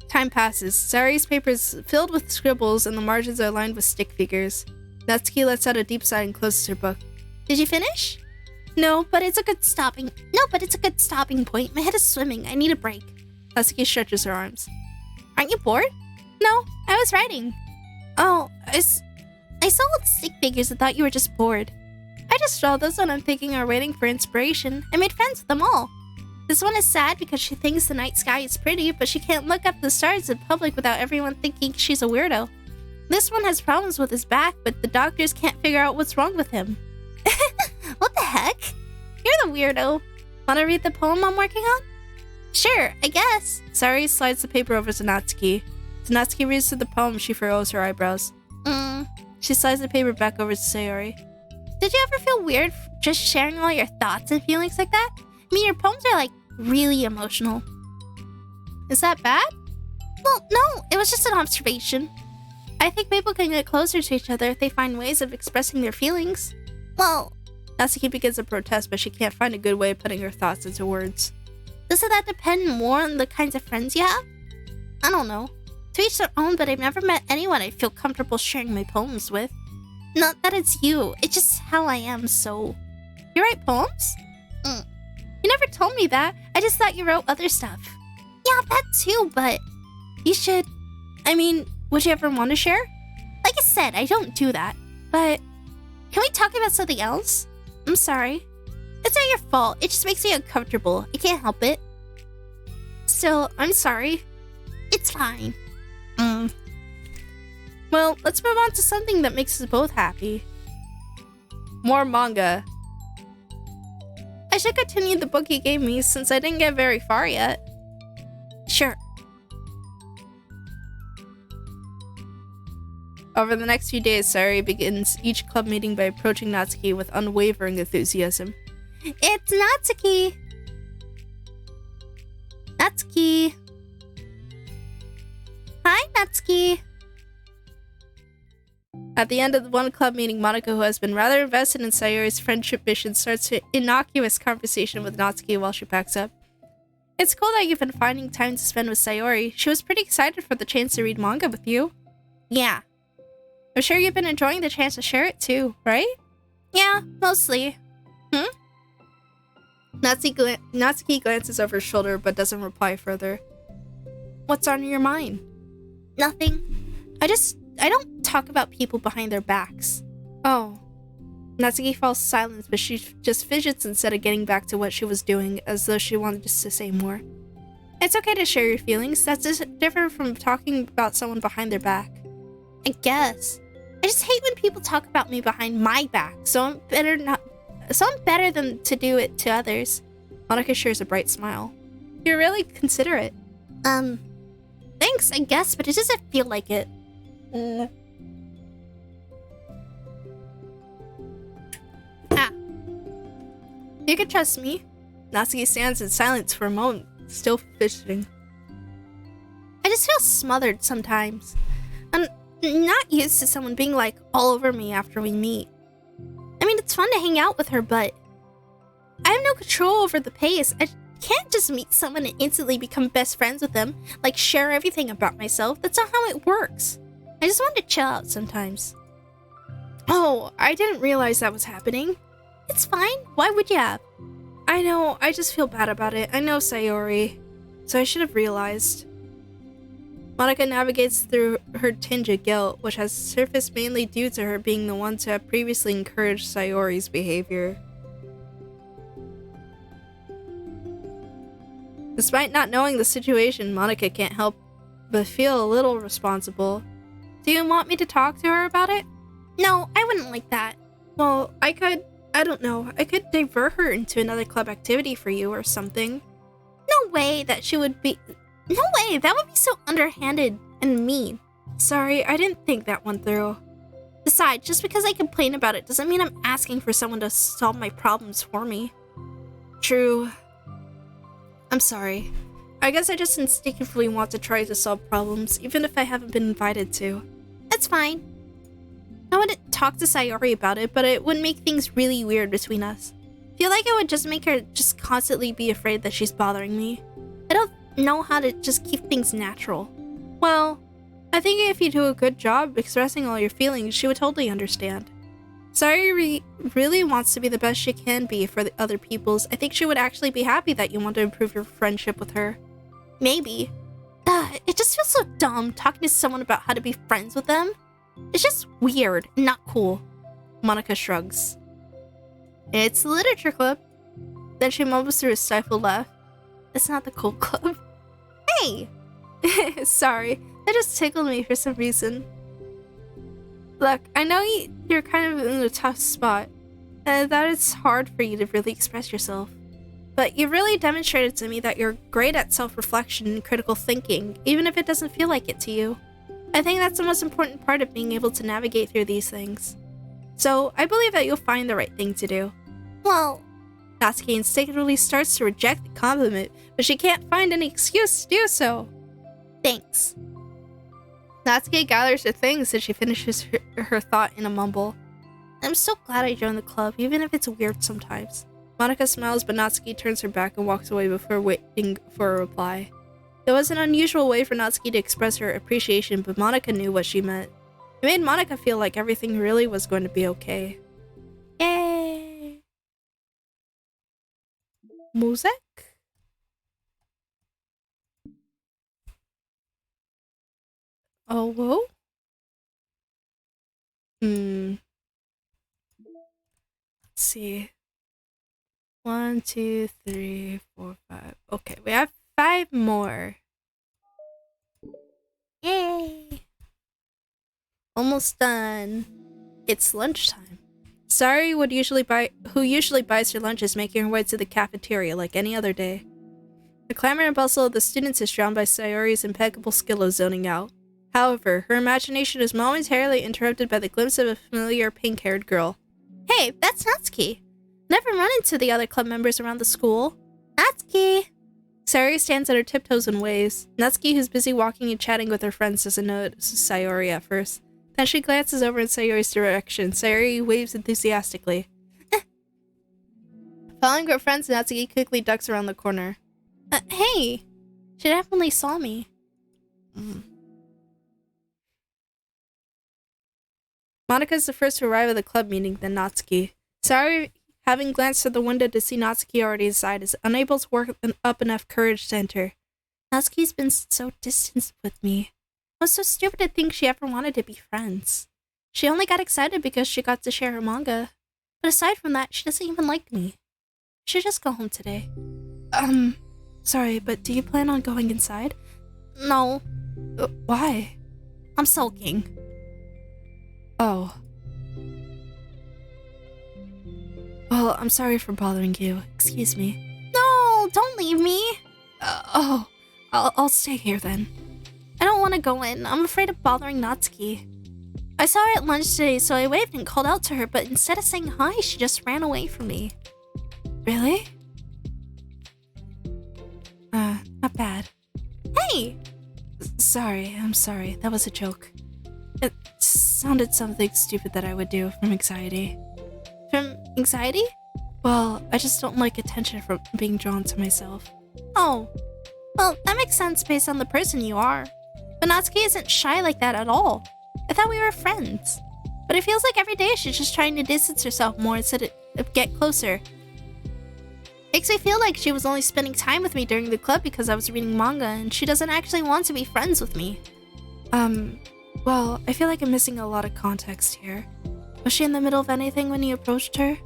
Time passes. Sayori's paper is filled with scribbles and the margins are lined with stick figures. Natsuki lets out a deep sigh and closes her book.
Did you finish?
No, but it's a good stopping
point. My head is swimming. I need a break.
Natsuki stretches her arms.
Aren't you bored?
No, I was writing.
Oh, I saw all the stick figures and thought you were just bored.
I just draw those when I'm thinking or waiting for inspiration.
I made friends with them all. This one is sad because she thinks the night sky is pretty, but she can't look up the stars in public without everyone thinking she's a weirdo. This one has problems with his back, but the doctors can't figure out what's wrong with him. What the heck?
You're the weirdo. Want to read the poem I'm working on?
Sure, I guess.
Sayori slides the paper over to Natsuki. As Natsuki reads through the poem, she furrows her eyebrows. She slides the paper back over to Sayori.
Did you ever feel weird just sharing all your thoughts and feelings like that? I mean, your poems are like really emotional.
Is that bad?
Well, no, it was just an observation.
I think people can get closer to each other if they find ways of expressing their feelings.
Well,
Natsuki begins to protest, but she can't find a good way of putting her thoughts into words.
Doesn't that depend more on the kinds of friends you have? I don't know. To each their own, but I've never met anyone I feel comfortable sharing my poems with. Not that it's you, it's just how I am, so...
You write poems?
You never told me that. I just thought you wrote other stuff. Yeah, that too, but...
You should... I mean, would you ever want to share?
Like I said, I don't do that. But... Can we talk about something else?
I'm sorry.
It's not your fault. It just makes me uncomfortable. I can't help it.
Still, I'm sorry.
It's fine.
Well, let's move on to something that makes us both happy. More manga. I should continue the book you gave me since I didn't get very far yet. Over the next few days, Sayori begins each club meeting by approaching Natsuki with unwavering enthusiasm.
It's Natsuki! Natsuki! Hi, Natsuki!
At the end of one club meeting, Monika, who has been rather invested in Sayori's friendship mission, starts an innocuous conversation with Natsuki while she packs up. It's cool that you've been finding time to spend with Sayori. She was pretty excited for the chance to read manga with you.
Yeah.
I'm sure you've been enjoying the chance to share it too, right?
Yeah, mostly.
Natsuki glances over her shoulder but doesn't reply further. What's on your mind?
Nothing. I don't talk about people behind their backs.
Oh. Natsuki falls silent, but she just fidgets instead of getting back to what she was doing, as though she wanted just to say more. It's okay to share your feelings. That's just different from talking about someone behind their back.
I guess. I just hate when people talk about me behind my back, so I'm better than to do it to others.
Monika shares a bright smile. You're really considerate.
Thanks, I guess, but it doesn't feel like it.
You can trust me. Natsuki stands in silence for a moment, still fidgeting.
I just feel smothered sometimes. I'm not used to someone being like all over me after we meet. I mean, it's fun to hang out with her, but I have no control over the pace. I can't just meet someone and instantly become best friends with them, like share everything about myself. That's not how it works. I just want to chill out sometimes.
Oh, I didn't realize that was happening.
It's fine. Why would you have?
I know, I just feel bad about it. I know Sayori, so I should have realized. Monika navigates through her tinge of guilt, which has surfaced mainly due to her being the one to have previously encouraged Sayori's behavior. Despite not knowing the situation, Monika can't help but feel a little responsible. Do you want me to talk to her about it?
No, I wouldn't like that.
Well, I could divert her into another club activity for you or something.
No way, that would be so underhanded and mean.
Sorry, I didn't think that one through.
Besides, just because I complain about it doesn't mean I'm asking for someone to solve my problems for me.
True. I'm sorry. I guess I just instinctively want to try to solve problems, even if I haven't been invited to.
That's fine. I wouldn't talk to Sayori about it, but it would make things really weird between us. I feel like it would just make her just constantly be afraid that she's bothering me. I don't know how to just keep things natural.
Well, I think if you do a good job expressing all your feelings, she would totally understand. Sayori really wants to be the best she can be for the other people's. I think she would actually be happy that you want to improve your friendship with her.
Maybe. It just feels so dumb talking to someone about how to be friends with them. It's just weird and not cool.
Monika shrugs.
It's the literature club.
Then she mumbles through a stifled laugh.
It's not the cool club.
Hey! Sorry, that just tickled me for some reason. Look, I know you're kind of in a tough spot, and that it's hard for you to really express yourself. But you really demonstrated to me that you're great at self-reflection and critical thinking, even if it doesn't feel like it to you. I think that's the most important part of being able to navigate through these things. So, I believe that you'll find the right thing to do.
Well,
Natsuki instinctively starts to reject the compliment, but she can't find any excuse to do so.
Thanks.
Natsuki gathers her things as she finishes her thought in a mumble.
I'm so glad I joined the club, even if it's weird sometimes.
Monika smiles, but Natsuki turns her back and walks away before waiting for a reply. It was an unusual way for Natsuki to express her appreciation, but Monika knew what she meant. It made Monika feel like everything really was going to be okay.
Yay!
Music? Oh, whoa? Let's see. 1, 2, 3, 4, 5. Okay, we have 5 more.
Yay!
Almost done. It's lunchtime. Sari who usually buys her lunch, is making her way to the cafeteria like any other day. The clamor and bustle of the students is drowned by Sayori's impeccable skill of zoning out. However, her imagination is momentarily interrupted by the glimpse of a familiar pink-haired girl.
Hey, that's Natsuki. Never run into the other club members around the school. Natsuki!
Sayori stands on her tiptoes and waves. Natsuki, who's busy walking and chatting with her friends, doesn't notice Sayori at first. Then she glances over in Sayori's direction. Sayori waves enthusiastically. Following her friends, Natsuki quickly ducks around the corner.
Hey! She definitely saw me.
Monika is the first to arrive at the club meeting, then Natsuki. Sayori, having glanced through the window to see Natsuki already inside, is unable to work up enough courage to enter.
Natsuki's been so distant with me. I was so stupid to think she ever wanted to be friends. She only got excited because she got to share her manga. But aside from that, she doesn't even like me. She should just go home today.
Sorry, but do you plan on going inside?
No.
Why?
I'm sulking.
Oh. Well, I'm sorry for bothering you. Excuse me.
No, don't leave me.
I'll stay here then.
I don't want to go in. I'm afraid of bothering Natsuki. I saw her at lunch today, so I waved and called out to her, but instead of saying hi, she just ran away from me.
Really? Not bad.
Hey!
Sorry, I'm sorry. That was a joke. It sounded something stupid that I would do from anxiety.
From anxiety?
Well, I just don't like attention from being drawn to myself.
Oh. Well, that makes sense based on the person you are. But Natsuki isn't shy like that at all. I thought we were friends. But it feels like every day she's just trying to distance herself more instead of get closer. Makes me feel like she was only spending time with me during the club because I was reading manga and she doesn't actually want to be friends with me.
Well, I feel like I'm missing a lot of context here. Was she in the middle of anything when you approached her?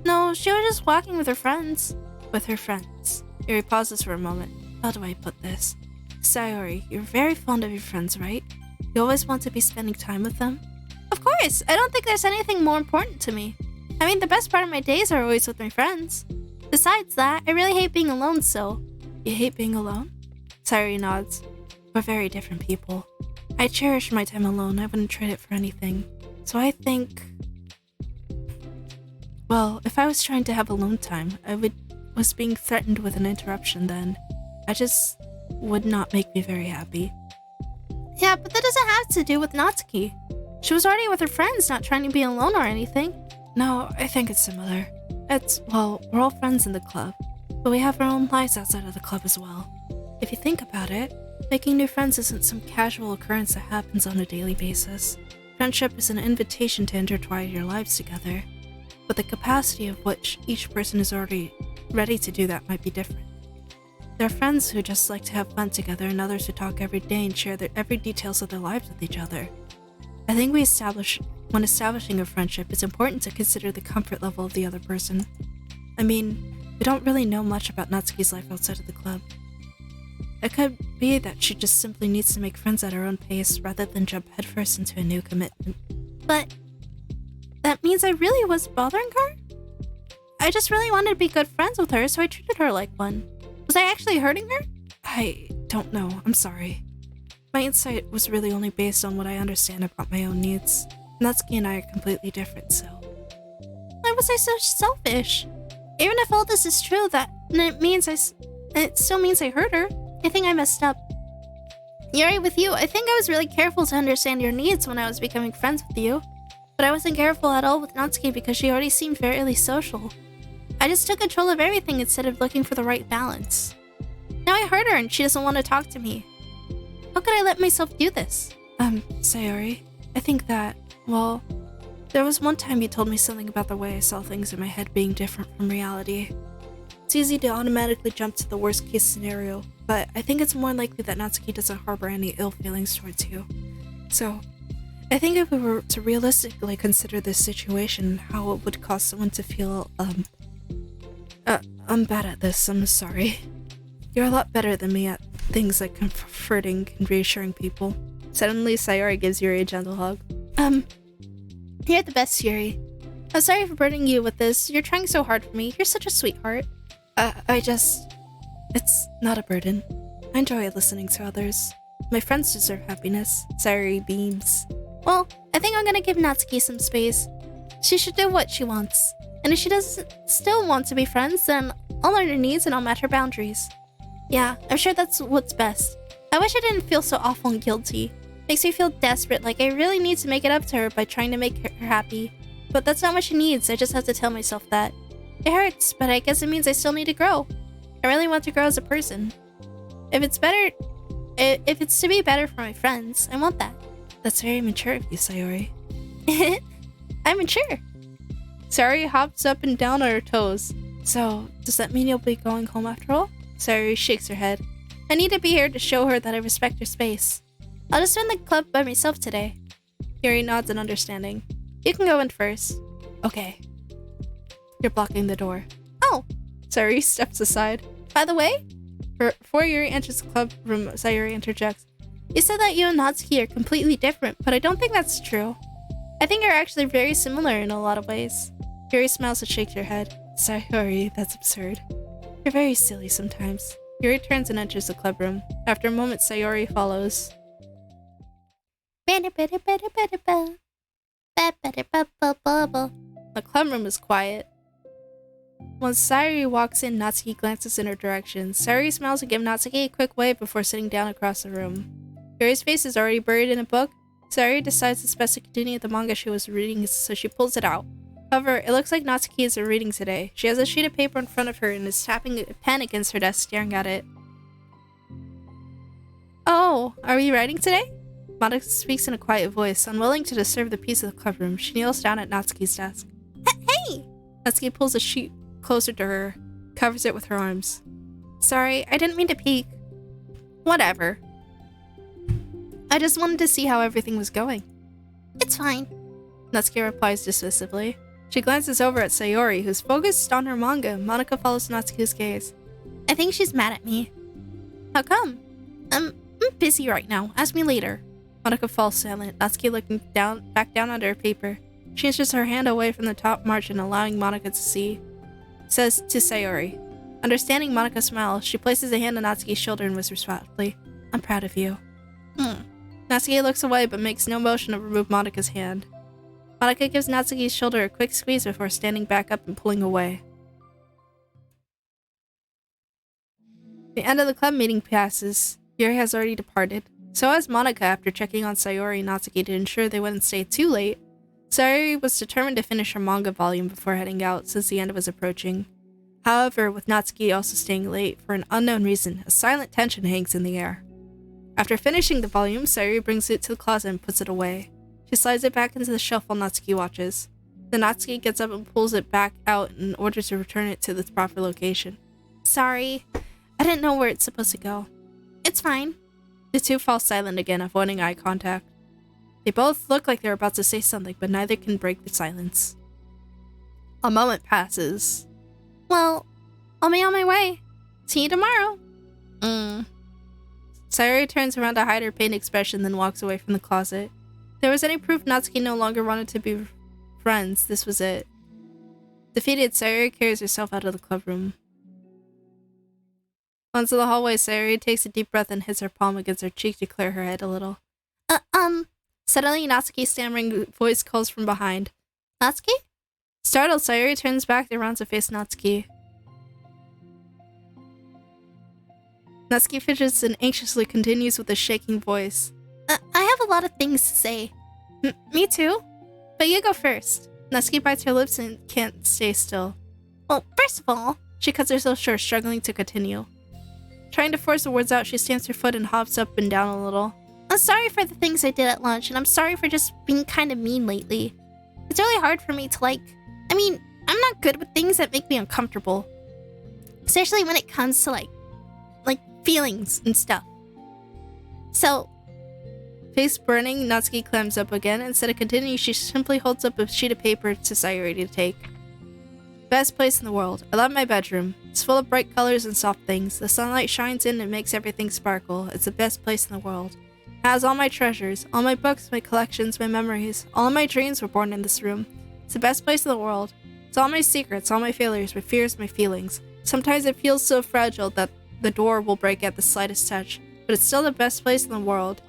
No, she was just walking with her friends.
With her friends. Yuri pauses for a moment. How do I put this? Sayori, you're very fond of your friends, right? You always want to be spending time with them?
Of course, I don't think there's anything more important to me. I mean, the best part of my days are always with my friends. Besides that, I really hate being alone, so...
You hate being alone? Sayori nods. We're very different people. I cherish my time alone. I wouldn't trade it for anything. So I think... Well, if I was trying to have alone time, was being threatened with an interruption then. I just would not make me very happy.
Yeah, but that doesn't have to do with Natsuki. She was already with her friends, not trying to be alone or anything.
No, I think it's similar. Well, we're all friends in the club, but we have our own lives outside of the club as well. If you think about it, making new friends isn't some casual occurrence that happens on a daily basis. Friendship is an invitation to intertwine your lives together, but the capacity of which each person is already ready to do that might be different. There are friends who just like to have fun together and others who talk every day and share every details of their lives with each other. I think when establishing a friendship, it's important to consider the comfort level of the other person. I mean, we don't really know much about Natsuki's life outside of the club. It could be that she just simply needs to make friends at her own pace rather than jump headfirst into a new commitment.
But that means I really was bothering her? I just really wanted to be good friends with her, so I treated her like one. Was I actually hurting her?
I don't know. I'm sorry. My insight was really only based on what I understand about my own needs. Natsuki and I are completely different, so...
Why was I so selfish? Even if all this is true, it still means I hurt her. I think I messed up. You're right with you. I think I was really careful to understand your needs when I was becoming friends with you. But I wasn't careful at all with Natsuki because she already seemed fairly social. I just took control of everything instead of looking for the right balance. Now I hurt her and she doesn't want to talk to me. How could I let myself do this?
Sayori, I think that, well, there was one time you told me something about the way I saw things in my head being different from reality. It's easy to automatically jump to the worst case scenario, but I think it's more likely that Natsuki doesn't harbor any ill feelings towards you. So, I think if we were to realistically consider this situation, how it would cause someone to feel, I'm bad at this, I'm sorry. You're a lot better than me at things like comforting and reassuring people. Suddenly, Sayori gives Yuri a gentle hug.
You're the best, Yuri. I'm sorry for burdening you with this. You're trying so hard for me. You're such a sweetheart.
It's not a burden. I enjoy listening to others. My friends deserve happiness. Sayori beams.
Well, I think I'm gonna give Natsuki some space. She should do what she wants. And if she doesn't still want to be friends, then I'll learn her needs and I'll match her boundaries. Yeah, I'm sure that's what's best. I wish I didn't feel so awful and guilty. Makes me feel desperate, like I really need to make it up to her by trying to make her happy. But that's not what she needs, I just have to tell myself that. It hurts, but I guess it means I still need to grow. I really want to grow as a person. If it's to be better for my friends, I want that.
That's very mature of you, Sayori.
I'm mature.
Sayori hops up and down on her toes. So, does that mean you'll be going home after all? Sayori shakes her head.
I need to be here to show her that I respect her space. I'll just spend the club by myself today.
Yuri nods in understanding. You can go in first. Okay. You're blocking the door.
Oh!
Sayori steps aside.
By the way,
before Yuri enters the club room, Sayori interjects.
You said that you and Natsuki are completely different, but I don't think that's true. I think you're actually very similar in a lot of ways.
Yuri smiles and shakes her head. Sayori, that's absurd. You're very silly sometimes. Yuri turns and enters the club room. After a moment, Sayori follows.
The
club room is quiet. Once Sayori walks in, Natsuki glances in her direction. Sayori smiles and gives Natsuki a quick wave before sitting down across the room. Yuri's face is already buried in a book. Sayori decides it's best to continue the manga she was reading, so she pulls it out. However, it looks like Natsuki isn't reading today. She has a sheet of paper in front of her and is tapping a pen against her desk, staring at it. Oh, are we writing today? Monika speaks in a quiet voice. Unwilling to disturb the peace of the club room, she kneels down at Natsuki's desk.
Hey!
Natsuki pulls a sheet closer to her, covers it with her arms.
Sorry, I didn't mean to peek.
Whatever. I just wanted to see how everything was going.
It's fine.
Natsuki replies dismissively. She glances over at Sayori, who's focused on her manga. Monika follows Natsuki's gaze.
I think she's mad at me.
How come?
I'm busy right now. Ask me later.
Monika falls silent, Natsuki looking back down at her paper. She inches her hand away from the top margin, allowing Monika to see. Says to Sayori. Understanding Monika's smile, she places a hand on Natsuki's shoulder and whispers softly, I'm proud of you. Natsuki looks away but makes no motion to remove Monika's hand. Monika gives Natsuki's shoulder a quick squeeze before standing back up and pulling away. The end of the club meeting passes. Yuri has already departed. So has Monika after checking on Sayori and Natsuki to ensure they wouldn't stay too late. Sayori was determined to finish her manga volume before heading out since the end was approaching. However, with Natsuki also staying late for an unknown reason, a silent tension hangs in the air. After finishing the volume, Sayori brings it to the closet and puts it away. She slides it back into the shelf while Natsuki watches. Then Natsuki gets up and pulls it back out in order to return it to its proper location.
Sorry, I didn't know where it's supposed to go. It's fine.
The two fall silent again, avoiding eye contact. They both look like they're about to say something, but neither can break the silence. A moment passes.
Well, I'll be on my way. See you tomorrow.
Sayori turns around to hide her pained expression, then walks away from the closet. If there was any proof Natsuki no longer wanted to be friends, this was it. Defeated, Sayori carries herself out of the club room. Once in the hallway, Sayori takes a deep breath and hits her palm against her cheek to clear her head a little.
Suddenly, Natsuki's stammering voice calls from behind.
Natsuki? Startled, Sayori turns back around to face Natsuki. Natsuki fidgets and anxiously continues with a shaking voice.
I have a lot of things to say.
Me too? But you go first. Natsuki bites her lips and can't stay still.
Well, first of all,
she cuts herself short, struggling to continue. Trying to force the words out, she stamps her foot and hops up and down a little.
I'm sorry for the things I did at lunch, and I'm sorry for just being kind of mean lately. It's really hard for me to I'm not good with things that make me uncomfortable. Especially when it comes to like feelings and stuff. So,
face burning, Natsuki climbs up again. Instead of continuing, she simply holds up a sheet of paper to Sayori to take. Best place in the world. I love my bedroom. It's full of bright colors and soft things. The sunlight shines in and makes everything sparkle. It's the best place in the world. It has all my treasures, all my books, my collections, my memories. All of my dreams were born in this room. It's the best place in the world. It's all my secrets, all my failures, my fears, my feelings. Sometimes it feels so fragile that the door will break at the slightest touch. but it's still the best place in the world.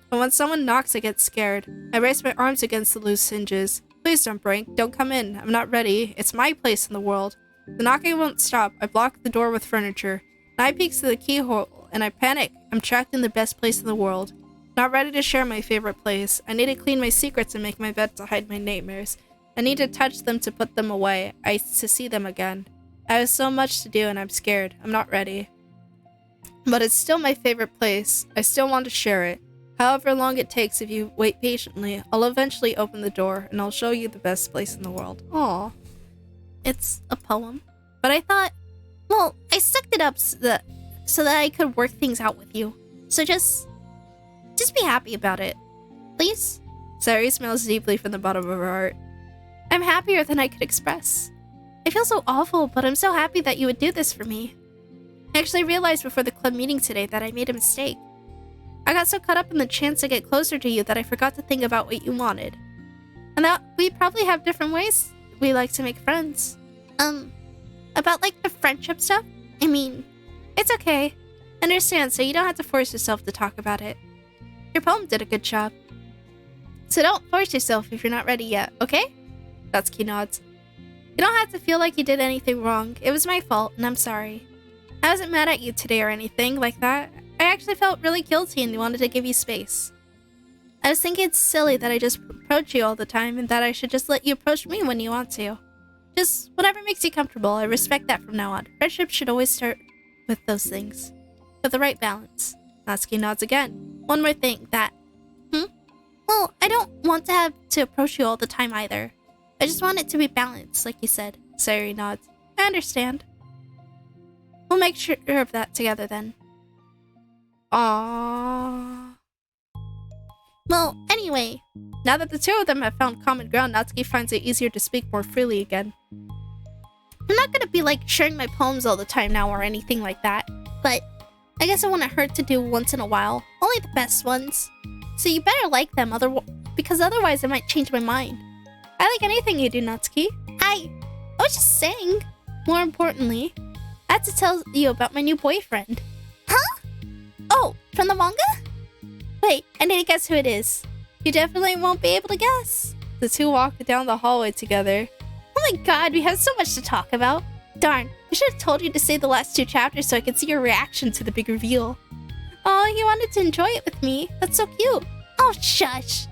But when someone knocks, I get scared. I raise my arms against the loose hinges. Please don't break. Don't come in. I'm not ready. It's my place in the world. The knocking won't stop. I block the door with furniture. An eye peeks through the keyhole, and I panic. I'm trapped in the best place in the world. Not ready to share my favorite place. I need to clean my secrets and make my bed to hide my nightmares. I need to touch them to put them away. To see them again. I have so much to do and I'm scared. I'm not ready. But it's still my favorite place. I still want to share it. However long it takes, if you wait patiently, I'll eventually open the door and I'll show you the best place in the world.
Aw. It's a poem. But I thought, well, I sucked it up so that I could work things out with you. So just be happy about it. Please?
Sari smiles deeply from the bottom of her heart.
I'm happier than I could express. I feel so awful, but I'm so happy that you would do this for me. I actually realized before the club meeting today that I made a mistake. I got so caught up in the chance to get closer to you that I forgot to think about what you wanted. And that we probably have different ways we like to make friends. About like the friendship stuff? I mean, it's okay. Understand, so you don't have to force yourself to talk about it. Your poem did a good job. So don't force yourself if you're not ready yet, okay?
Natsuki nods.
You don't have to feel like you did anything wrong. It was my fault, and I'm sorry. I wasn't mad at you today or anything like that. I actually felt really guilty and wanted to give you space. I was thinking it's silly that I just approach you all the time and that I should just let you approach me when you want to. Just whatever makes you comfortable. I respect that from now on. Friendship should always start with those things. With the right balance.
Natsuki nods again.
One more thing, that... Well, I don't want to have to approach you all the time either. I just want it to be balanced, like you said.
Sayuri nods.
I understand. We'll make sure of that together then.
Aww.
Well, anyway,
now that the two of them have found common ground, Natsuki finds it easier to speak more freely again.
I'm not gonna be like sharing my poems all the time now or anything like that, but I guess it wouldn't hurt to do once in a while. Only the best ones. So you better like them, because otherwise I might change my mind.
I like anything you do, Natsuki.
I was just saying. More importantly, I had to tell you about my new boyfriend. Huh? Oh, from the manga? Wait, I need to guess who it is. You definitely won't be able to guess.
The two walk down the hallway together.
Oh my god, we have so much to talk about. Darn, I should have told you to say the last 2 chapters so I could see your reaction to the big reveal. Oh, you wanted to enjoy it with me. That's so cute. Oh, shush.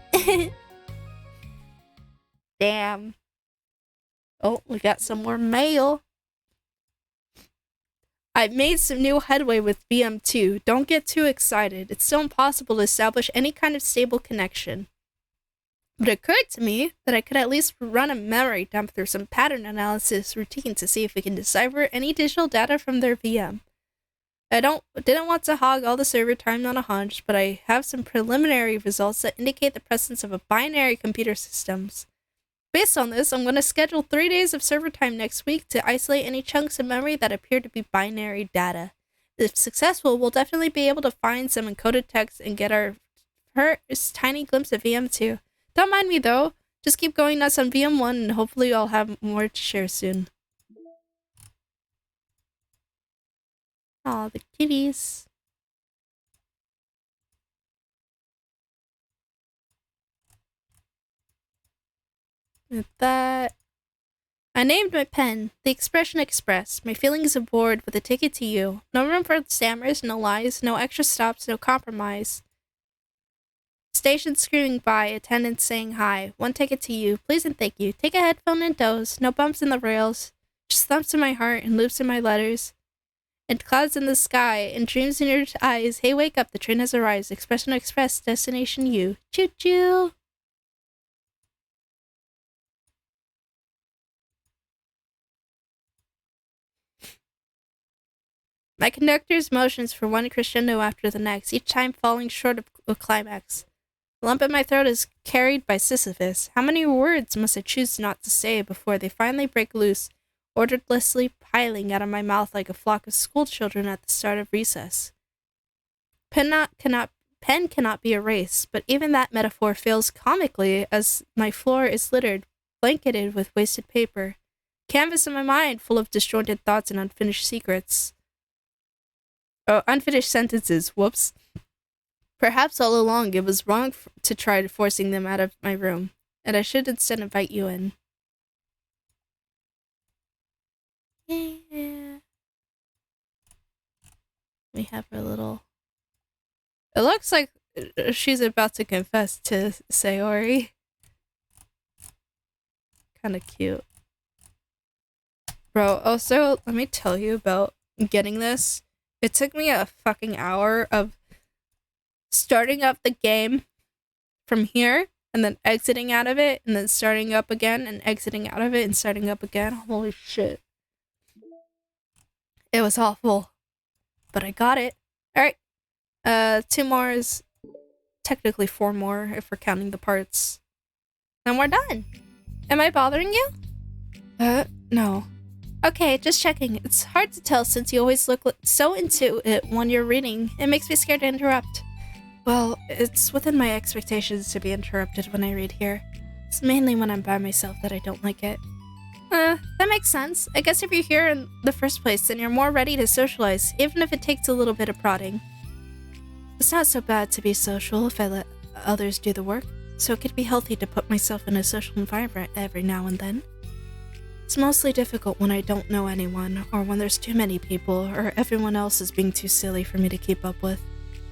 Damn. Oh, we got some more mail. I've made some new headway with VM2. Don't get too excited. It's still impossible to establish any kind of stable connection. But it occurred to me that I could at least run a memory dump through some pattern analysis routine to see if we can decipher any digital data from their VM. I didn't want to hog all the server time on a hunch, but I have some preliminary results that indicate the presence of a binary computer systems. Based on this, I'm going to schedule 3 days of server time next week to isolate any chunks of memory that appear to be binary data. If successful, we'll definitely be able to find some encoded text and get our first tiny glimpse of VM2. Don't mind me though, just keep going nuts on VM1 and hopefully I'll have more to share soon.
Aw, the kitties.
With that, I named my pen The Expression Express. My feelings aboard with a ticket to you. No room for stammers, no lies, no extra stops, no compromise. Station screaming by, attendants saying hi. 1 ticket to you, please and thank you. Take a headphone and doze. No bumps in the rails. Just thumps in my heart and loops in my letters. And clouds in the sky and dreams in your eyes. Hey, wake up, the train has arrived. Expression Express, destination you. Choo choo. My conductor's motions for one crescendo after the next, each time falling short of a climax. The lump in my throat is carried by Sisyphus. How many words must I choose not to say before they finally break loose, orderlessly piling out of my mouth like a flock of schoolchildren at the start of recess? Pen cannot be erased, but even that metaphor fails comically as my floor is littered, blanketed with wasted paper. Canvas in my mind full of disjointed thoughts and unfinished secrets. Oh, unfinished sentences, whoops. Perhaps all along it was wrong to try forcing them out of my room, and I should instead invite you in.
Yeah.
We have her little... It looks like she's about to confess to Sayori. Kind of cute. Bro, also, let me tell you about getting this. It took me a fucking hour of starting up the game from here and then exiting out of it and then starting up again and exiting out of it and starting up again. Holy shit. It was awful. But I got it. Alright. 2 more is technically 4 more if we're counting the parts. And we're done. Am I bothering you? No. Okay, just checking. It's hard to tell since you always look so into it when you're reading. It makes me scared to interrupt. Well, it's within my expectations to be interrupted when I read here. It's mainly when I'm by myself that I don't like it. That makes sense. I guess if you're here in the first place, then you're more ready to socialize, even if it takes a little bit of prodding. It's not so bad to be social if I let others do the work, so it could be healthy to put myself in a social environment every now and then. It's mostly difficult when I don't know anyone, or when there's too many people, or everyone else is being too silly for me to keep up with.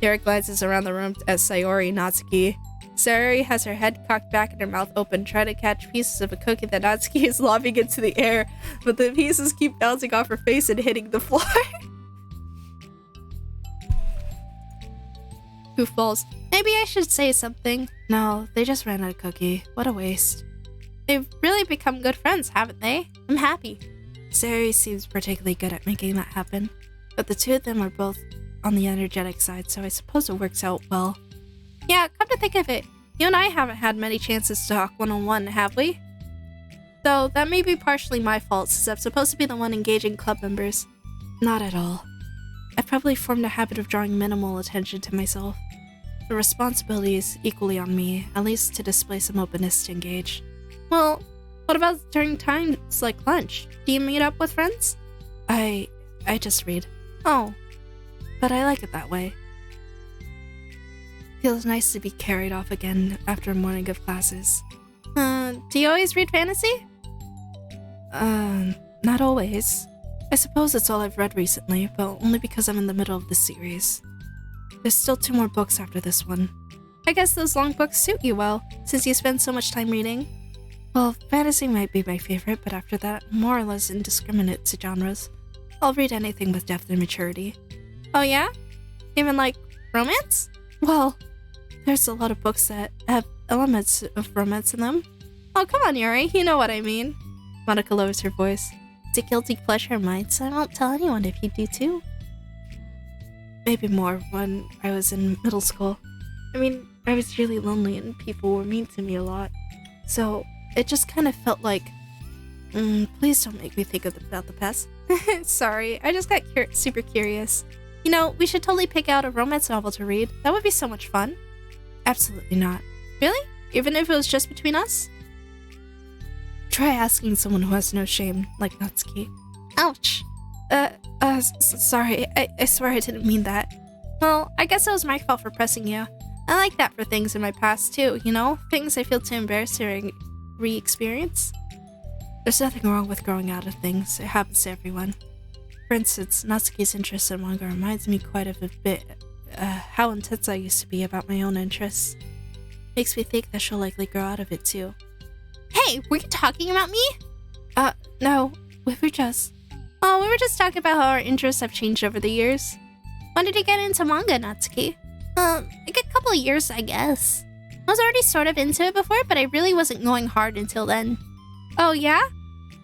Yara glances around the room at Sayori Natsuki. Sayori has her head cocked back and her mouth open, trying to catch pieces of a cookie that Natsuki is lobbing into the air, but the pieces keep bouncing off her face and hitting the floor. Goofballs. Maybe I should say something. No, they just ran out of cookie. What a waste. They've really become good friends, haven't they? I'm happy. Sayori seems particularly good at making that happen, but the two of them are both on the energetic side, so I suppose it works out well. Yeah, come to think of it, you and I haven't had many chances to talk one-on-one, have we? Though that may be partially my fault, since I'm supposed to be the one engaging club members. Not at all. I've probably formed a habit of drawing minimal attention to myself. The responsibility is equally on me, at least to display some openness to engage. Well, what about during times like lunch? Do you meet up with friends? I just read. Oh, but I like it that way. Feels nice to be carried off again after a morning of classes. Do you always read fantasy? Not always. I suppose it's all I've read recently, but only because I'm in the middle of the series. There's still 2 more books after this one. I guess those long books suit you well, since you spend so much time reading. Well, fantasy might be my favorite, but after that, I'm more or less indiscriminate to genres. I'll read anything with depth and maturity. Oh yeah? Even like romance? Well, there's a lot of books that have elements of romance in them. Oh, come on, Yuri, you know what I mean. Monica lowers her voice. It's a guilty pleasure of mine, so I won't tell anyone if you do too. Maybe more when I was in middle school. I mean, I was really lonely and people were mean to me a lot. So it just kind of felt like, please don't make me think about the past. Sorry, I just got super curious. You know, we should totally pick out a romance novel to read. That would be so much fun. Absolutely not. Really? Even if it was just between us? Try asking someone who has no shame, like Natsuki. Ouch. Sorry, I swear I didn't mean that. Well, I guess it was my fault for pressing you. I like that for things in my past too, you know? Things I feel too embarrassed to re-experience. There's nothing wrong with growing out of things. It happens to everyone. For instance, Natsuki's interest in manga reminds me quite a bit how intense I used to be about my own interests. Makes me think that she'll likely grow out of it too. Hey, were you talking about me? No, we were just talking about how our interests have changed over the years. When did you get into manga, Natsuki? Like a couple of years, I guess. I was already sort of into it before, but I really wasn't going hard until then. Oh, yeah?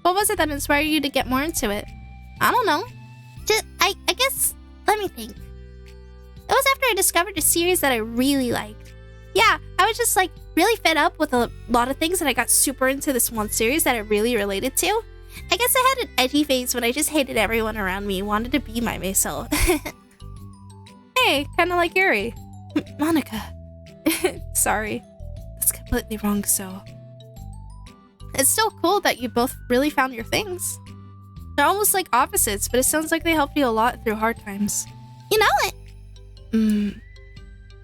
What was it that inspired you to get more into it? I don't know. I guess, let me think. It was after I discovered a series that I really liked. Yeah, I was just like really fed up with a lot of things and I got super into this one series that I really related to. I guess I had an edgy phase when I just hated everyone around me and wanted to be my myself. Hey, kinda like Yuri. Monica. Sorry. That's completely wrong, so... It's still cool that you both really found your things. They're almost like opposites, but it sounds like they helped you a lot through hard times. You know it!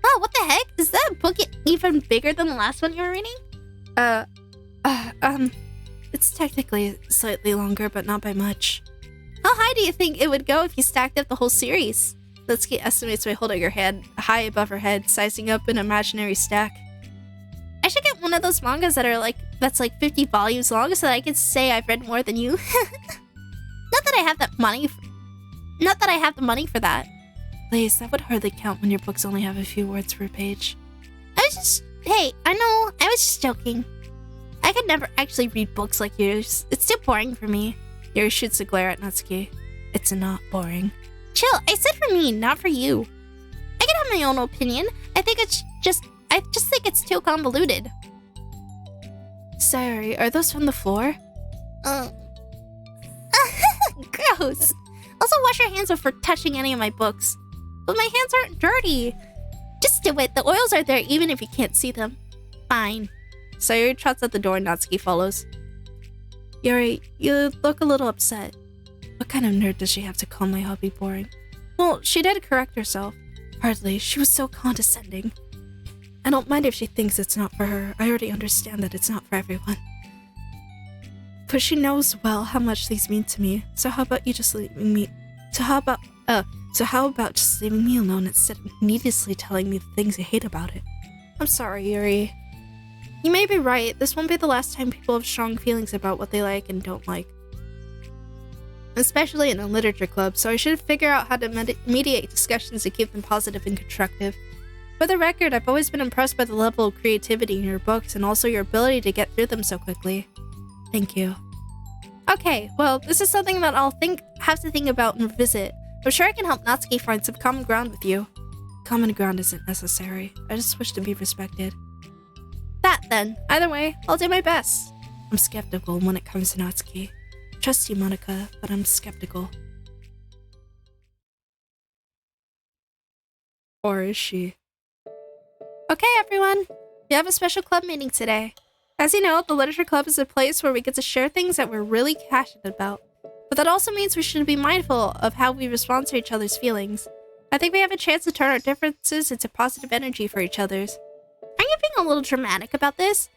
Wow, what the heck? Is that book even bigger than the last one you were reading?
It's technically slightly longer, but not by much.
How high do you think it would go if you stacked up the whole series?
Let's estimates by holding your hand high above her head, sizing up an imaginary stack.
I should get one of those mangas that's like 50 volumes long so that I can say I've read more than you. Not that I have the money for that.
Please, that would hardly count when your books only have a few words per page.
Hey, I know, I was just joking. I could never actually read books like yours. It's too boring for me.
Yuri shoots a glare at Natsuki. It's not boring.
Chill, I said for me, not for you. I can have my own opinion. I just think it's too convoluted.
Sayori, are those from the floor?
Gross. Also, wash your hands before touching any of my books. But my hands aren't dirty. Just do it. The oils are there even if you can't see them. Fine.
Sayori trots out the door and Natsuki follows. Yuri, you look a little upset. What kind of nerd does she have to call my hobby boring? Well, she did correct herself. Hardly. She was so condescending. I don't mind if she thinks it's not for her. I already understand that it's not for everyone. But she knows well how much these mean to me. So how about you just leaving me... So how about just leaving me alone instead of needlessly telling me the things you hate about it? I'm sorry, Yuri. You may be right. This won't be the last time people have strong feelings about what they like and don't like. Especially in a literature club, so I should figure out how to mediate discussions to keep them positive and constructive. For the record, I've always been impressed by the level of creativity in your books and also your ability to get through them so quickly. Thank you. Okay, well, this is something that I'll have to think about and revisit. I'm sure I can help Natsuki find some common ground with you. Common ground isn't necessary. I just wish to be respected. That then. Either way, I'll do my best. I'm skeptical when it comes to Natsuki. Trust you, Monica, but I'm skeptical. Or is she? Okay, everyone. We have a special club meeting today. As you know, the Literature Club is a place where we get to share things that we're really passionate about. But that also means we should be mindful of how we respond to each other's feelings. I think we have a chance to turn our differences into positive energy for each other's.
Are you being a little dramatic about this?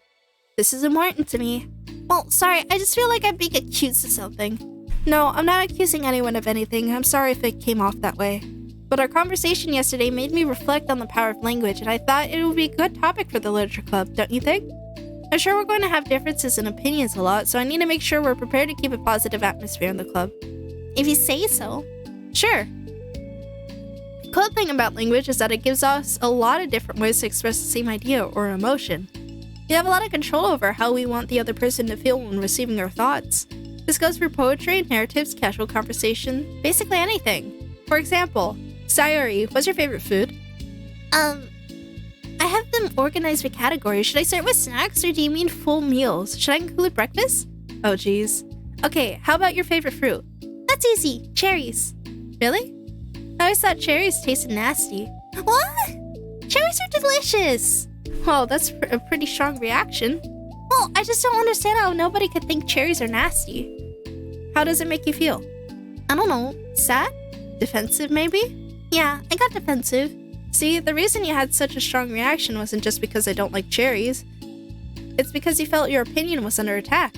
This is important to me.
Well, sorry, I just feel like I'm being accused of something.
No, I'm not accusing anyone of anything. I'm sorry if it came off that way. But our conversation yesterday made me reflect on the power of language, and I thought it would be a good topic for the Literature Club, don't you think? I'm sure we're going to have differences in opinions a lot, so I need to make sure we're prepared to keep a positive atmosphere in the club.
If you say so.
Sure. The cool thing about language is that it gives us a lot of different ways to express the same idea or emotion. We have a lot of control over how we want the other person to feel when receiving our thoughts. This goes for poetry, narratives, casual conversation, basically anything. For example, Sayori, what's your favorite food?
I have them organized by categories. Should I start with snacks or do you mean full meals? Should I include breakfast?
Oh geez. Okay, how about your favorite fruit?
That's easy. Cherries.
Really? I always thought cherries tasted nasty.
What? Cherries are delicious.
Well, that's a pretty strong reaction.
Well, I just don't understand how nobody could think cherries are nasty.
How does it make you feel?
I don't know. Sad?
Defensive, maybe?
Yeah, I got defensive.
See, the reason you had such a strong reaction wasn't just because I don't like cherries. It's because you felt your opinion was under attack.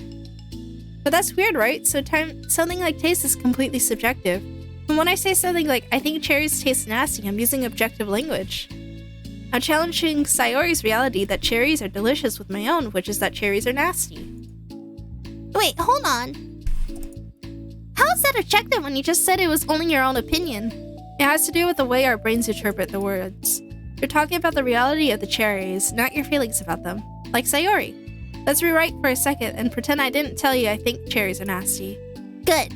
But that's weird, right? So something like taste is completely subjective. And when I say something like, I think cherries taste nasty, I'm using objective language. I'm challenging Sayori's reality that cherries are delicious with my own, which is that cherries are nasty.
Wait, hold on. How is that objective when you just said it was only your own opinion?
It has to do with the way our brains interpret the words. You're talking about the reality of the cherries, not your feelings about them. Like Sayori. Let's rewrite for a second and pretend I didn't tell you I think cherries are nasty.
Good.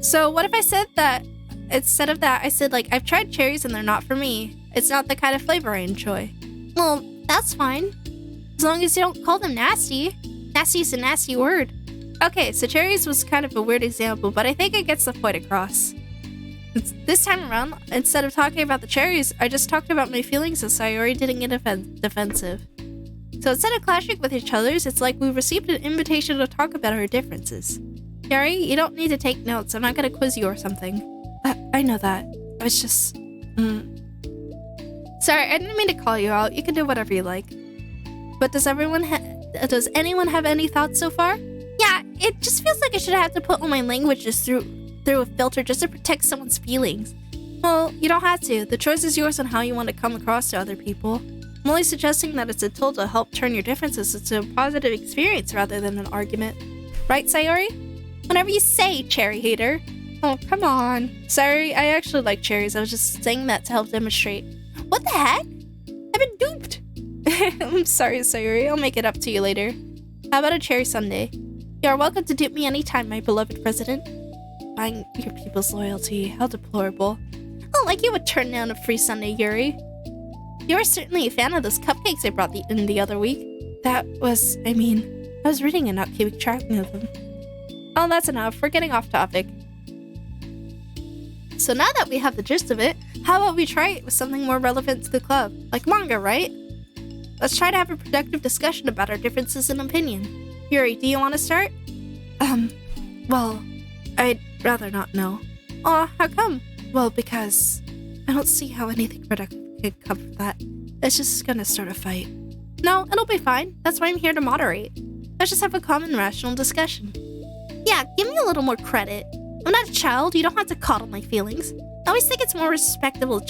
So what if I said that, instead of that, I said like, I've tried cherries and they're not for me. It's not the kind of flavor I enjoy.
Well, that's fine.
As long as you don't call them nasty. Nasty is a nasty word. Okay, so cherries was kind of a weird example, but I think it gets the point across. This time around, instead of talking about the cherries, I just talked about my feelings as Sayori didn't get defensive. So instead of clashing with each other's, it's like we received an invitation to talk about our differences. Yuri, you don't need to take notes. I'm not gonna quiz you or something. I know that. I was just... Sorry, I didn't mean to call you out. You can do whatever you like. But does anyone have any thoughts so far?
Yeah, it just feels like I should have to put all my languages through a filter just to protect someone's feelings.
Well, you don't have to. The choice is yours on how you want to come across to other people. I'm only suggesting that it's a tool to help turn your differences into a positive experience rather than an argument. Right, Sayori?
Whatever you say, cherry hater.
Oh, come on. Sorry, I actually like cherries. I was just saying that to help demonstrate.
What the heck? I've been duped.
I'm sorry, Sayori. I'll make it up to you later. How about a cherry sundae?
You are welcome to dupe me anytime, my beloved president.
Buying your people's loyalty. How deplorable.
Oh, like you would turn down a free sundae, Yuri. You were certainly a fan of those cupcakes I brought in the other week.
I was reading and not keeping track of them. Oh, that's enough. We're getting off topic. So now that we have the gist of it, how about we try it with something more relevant to the club? Like manga, right? Let's try to have a productive discussion about our differences in opinion. Yuri, do you want to start? Well, I'd rather not know. Aw, how come? Well, because I don't see how anything productive could come from that. It's just gonna start a fight. No, it'll be fine. That's why I'm here to moderate. Let's just have a common, rational discussion.
Yeah, give me a little more credit. I'm not a child. You don't have to coddle my feelings. I always think it's more respectable to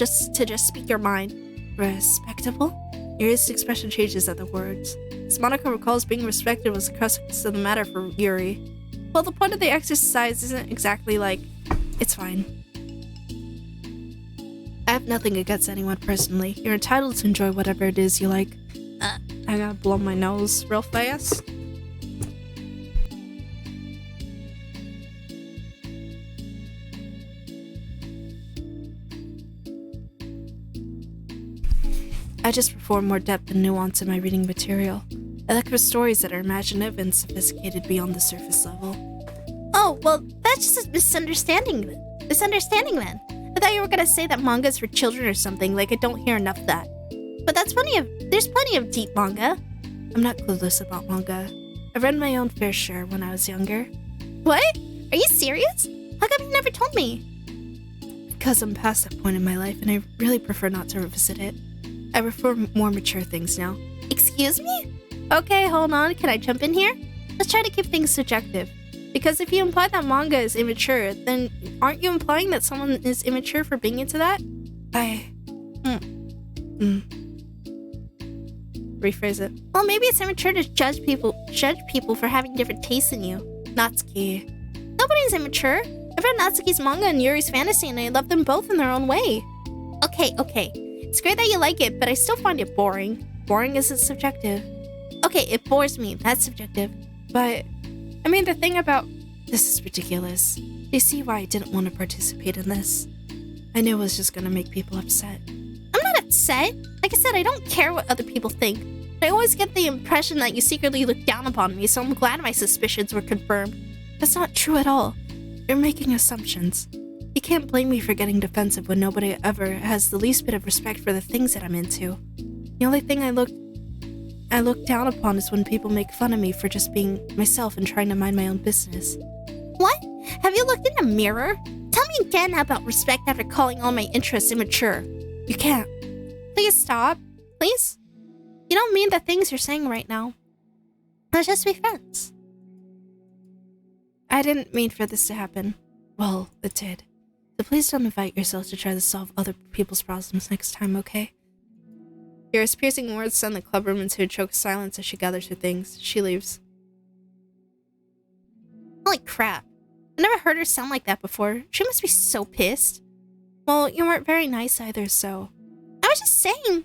just speak your mind.
Respectable? Yuri's expression changes at the words. As Monica recalls, being respected was the crux of the matter for Yuri. Well, the point of the exercise isn't exactly like, it's fine. I have nothing against anyone personally. You're entitled to enjoy whatever it is you like. I gotta blow my nose real fast. I just prefer more depth and nuance in my reading material. I look for stories that are imaginative and sophisticated beyond the surface level.
Oh, well, that's just a misunderstanding then. I thought you were gonna say that manga's for children or something, like I don't hear enough of that. But there's plenty of deep manga.
I'm not clueless about manga. I read my own fair share when I was younger.
What? Are you serious? How come you never told me?
Because I'm past that point in my life and I really prefer not to revisit it. I prefer more mature things now.
Excuse me?
Okay, hold on. Can I jump in here? Let's try to keep things subjective. Because if you imply that manga is immature, then aren't you implying that someone is immature for being into that? Rephrase it.
Well, maybe it's immature to judge people for having different tastes than you.
Natsuki.
Nobody's immature. I've read Natsuki's manga and Yuri's fantasy and I love them both in their own way. Okay. It's great that you like it, but I still find it boring.
Boring isn't subjective.
Okay, it bores me. That's subjective.
But, I mean, the thing about... This is ridiculous. You see why I didn't want to participate in this? I knew it was just gonna make people upset.
I'm not upset. Like I said, I don't care what other people think. But I always get the impression that you secretly look down upon me, so I'm glad my suspicions were confirmed.
That's not true at all. You're making assumptions. You can't blame me for getting defensive when nobody ever has the least bit of respect for the things that I'm into. The only thing I look down upon is when people make fun of me for just being myself and trying to mind my own business.
What? Have you looked in the mirror? Tell me again about respect after calling all my interests immature.
You can't.
Please stop. Please? You don't mean the things you're saying right now. Let's just be friends.
I didn't mean for this to happen. Well, it did. So please don't invite yourself to try to solve other people's problems next time, okay? Yuri's piercing words send the clubroom into a choked silence as she gathers her things. She leaves.
Holy crap. I never heard her sound like that before. She must be so pissed.
Well, you weren't very nice either, so...
I was just saying.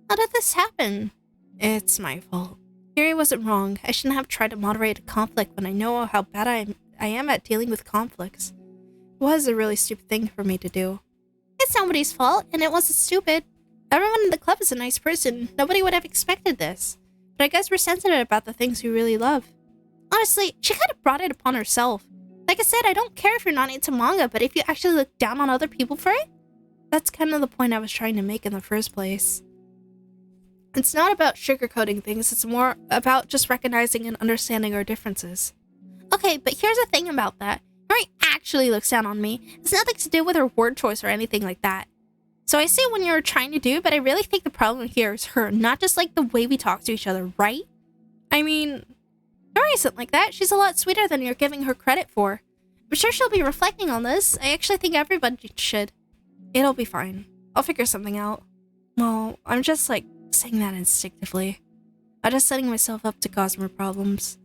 How did this happen?
It's my fault. Yuri wasn't wrong. I shouldn't have tried to moderate a conflict when I know how bad I am at dealing with conflicts. It was a really stupid thing for me to do.
It's nobody's fault, and it wasn't stupid. Everyone in the club is a nice person. Nobody would have expected this. But I guess we're sensitive about the things we really love. Honestly, she kind of brought it upon herself. Like I said, I don't care if you're not into manga, but if you actually look down on other people for it,
that's kind of the point I was trying to make in the first place. It's not about sugarcoating things, it's more about just recognizing and understanding our differences.
Okay, but here's the thing about that. Yuri actually looks down on me. It's nothing to do with her word choice or anything like that. So I see what you're trying to do, but I really think the problem here is her, not just like the way we talk to each other, right? I mean, Nori isn't like that. She's a lot sweeter than you're giving her credit for. I'm sure she'll be reflecting on this. I actually think everybody should.
It'll be fine. I'll figure something out. Well, I'm just like saying that instinctively. I'm just setting myself up to cause more problems.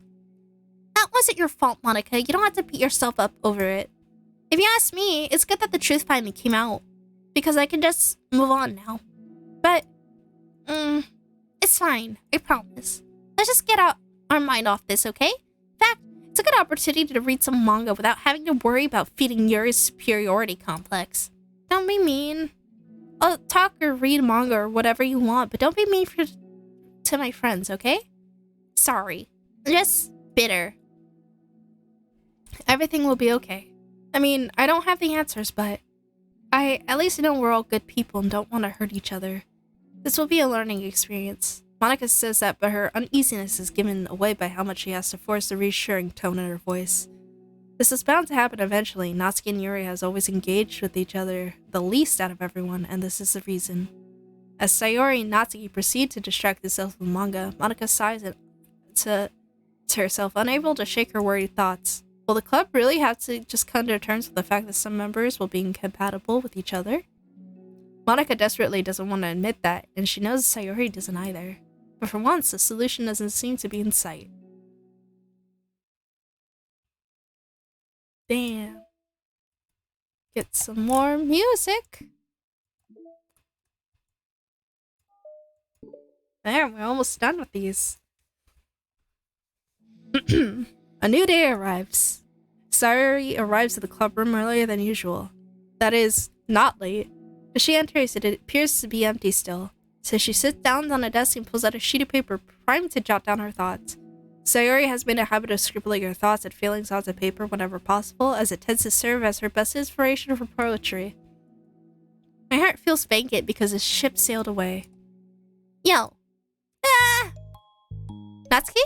That wasn't your fault, Monica. You don't have to beat yourself up over it. If you ask me, it's good that the truth finally came out. Because I can just move on now. But, it's fine. I promise. Let's just get our mind off this, okay? In fact, it's a good opportunity to read some manga without having to worry about feeding Yuri's superiority complex. Don't be mean. I'll talk or read manga or whatever you want, but don't be mean to my friends, okay? Sorry. I'm just bitter.
Everything will be okay. I mean, I don't have the answers, but I at least know we're all good people and don't want to hurt each other. This will be a learning experience. Monica says that, but her uneasiness is given away by how much she has to force the reassuring tone in her voice. This is bound to happen eventually. Natsuki and Yuri has always engaged with each other the least out of everyone, and this is the reason. As Sayori and Natsuki proceed to distract themselves with manga, Monica sighs to herself, unable to shake her worried thoughts. Will the club really have to just come to terms with the fact that some members will be incompatible with each other? Monica desperately doesn't want to admit that, and she knows Sayori doesn't either. But for once, the solution doesn't seem to be in sight. Damn. Get some more music. There, we're almost done with these. A new day arrives. Sayori arrives at the club room earlier than usual. That is, not late. As she enters, it appears to be empty still. So she sits down on a desk and pulls out a sheet of paper, primed to jot down her thoughts. Sayori has made a habit of scribbling her thoughts and feelings onto paper whenever possible, as it tends to serve as her best inspiration for poetry. My heart feels vacant because the ship sailed away.
Yo. Ah!
Natsuki?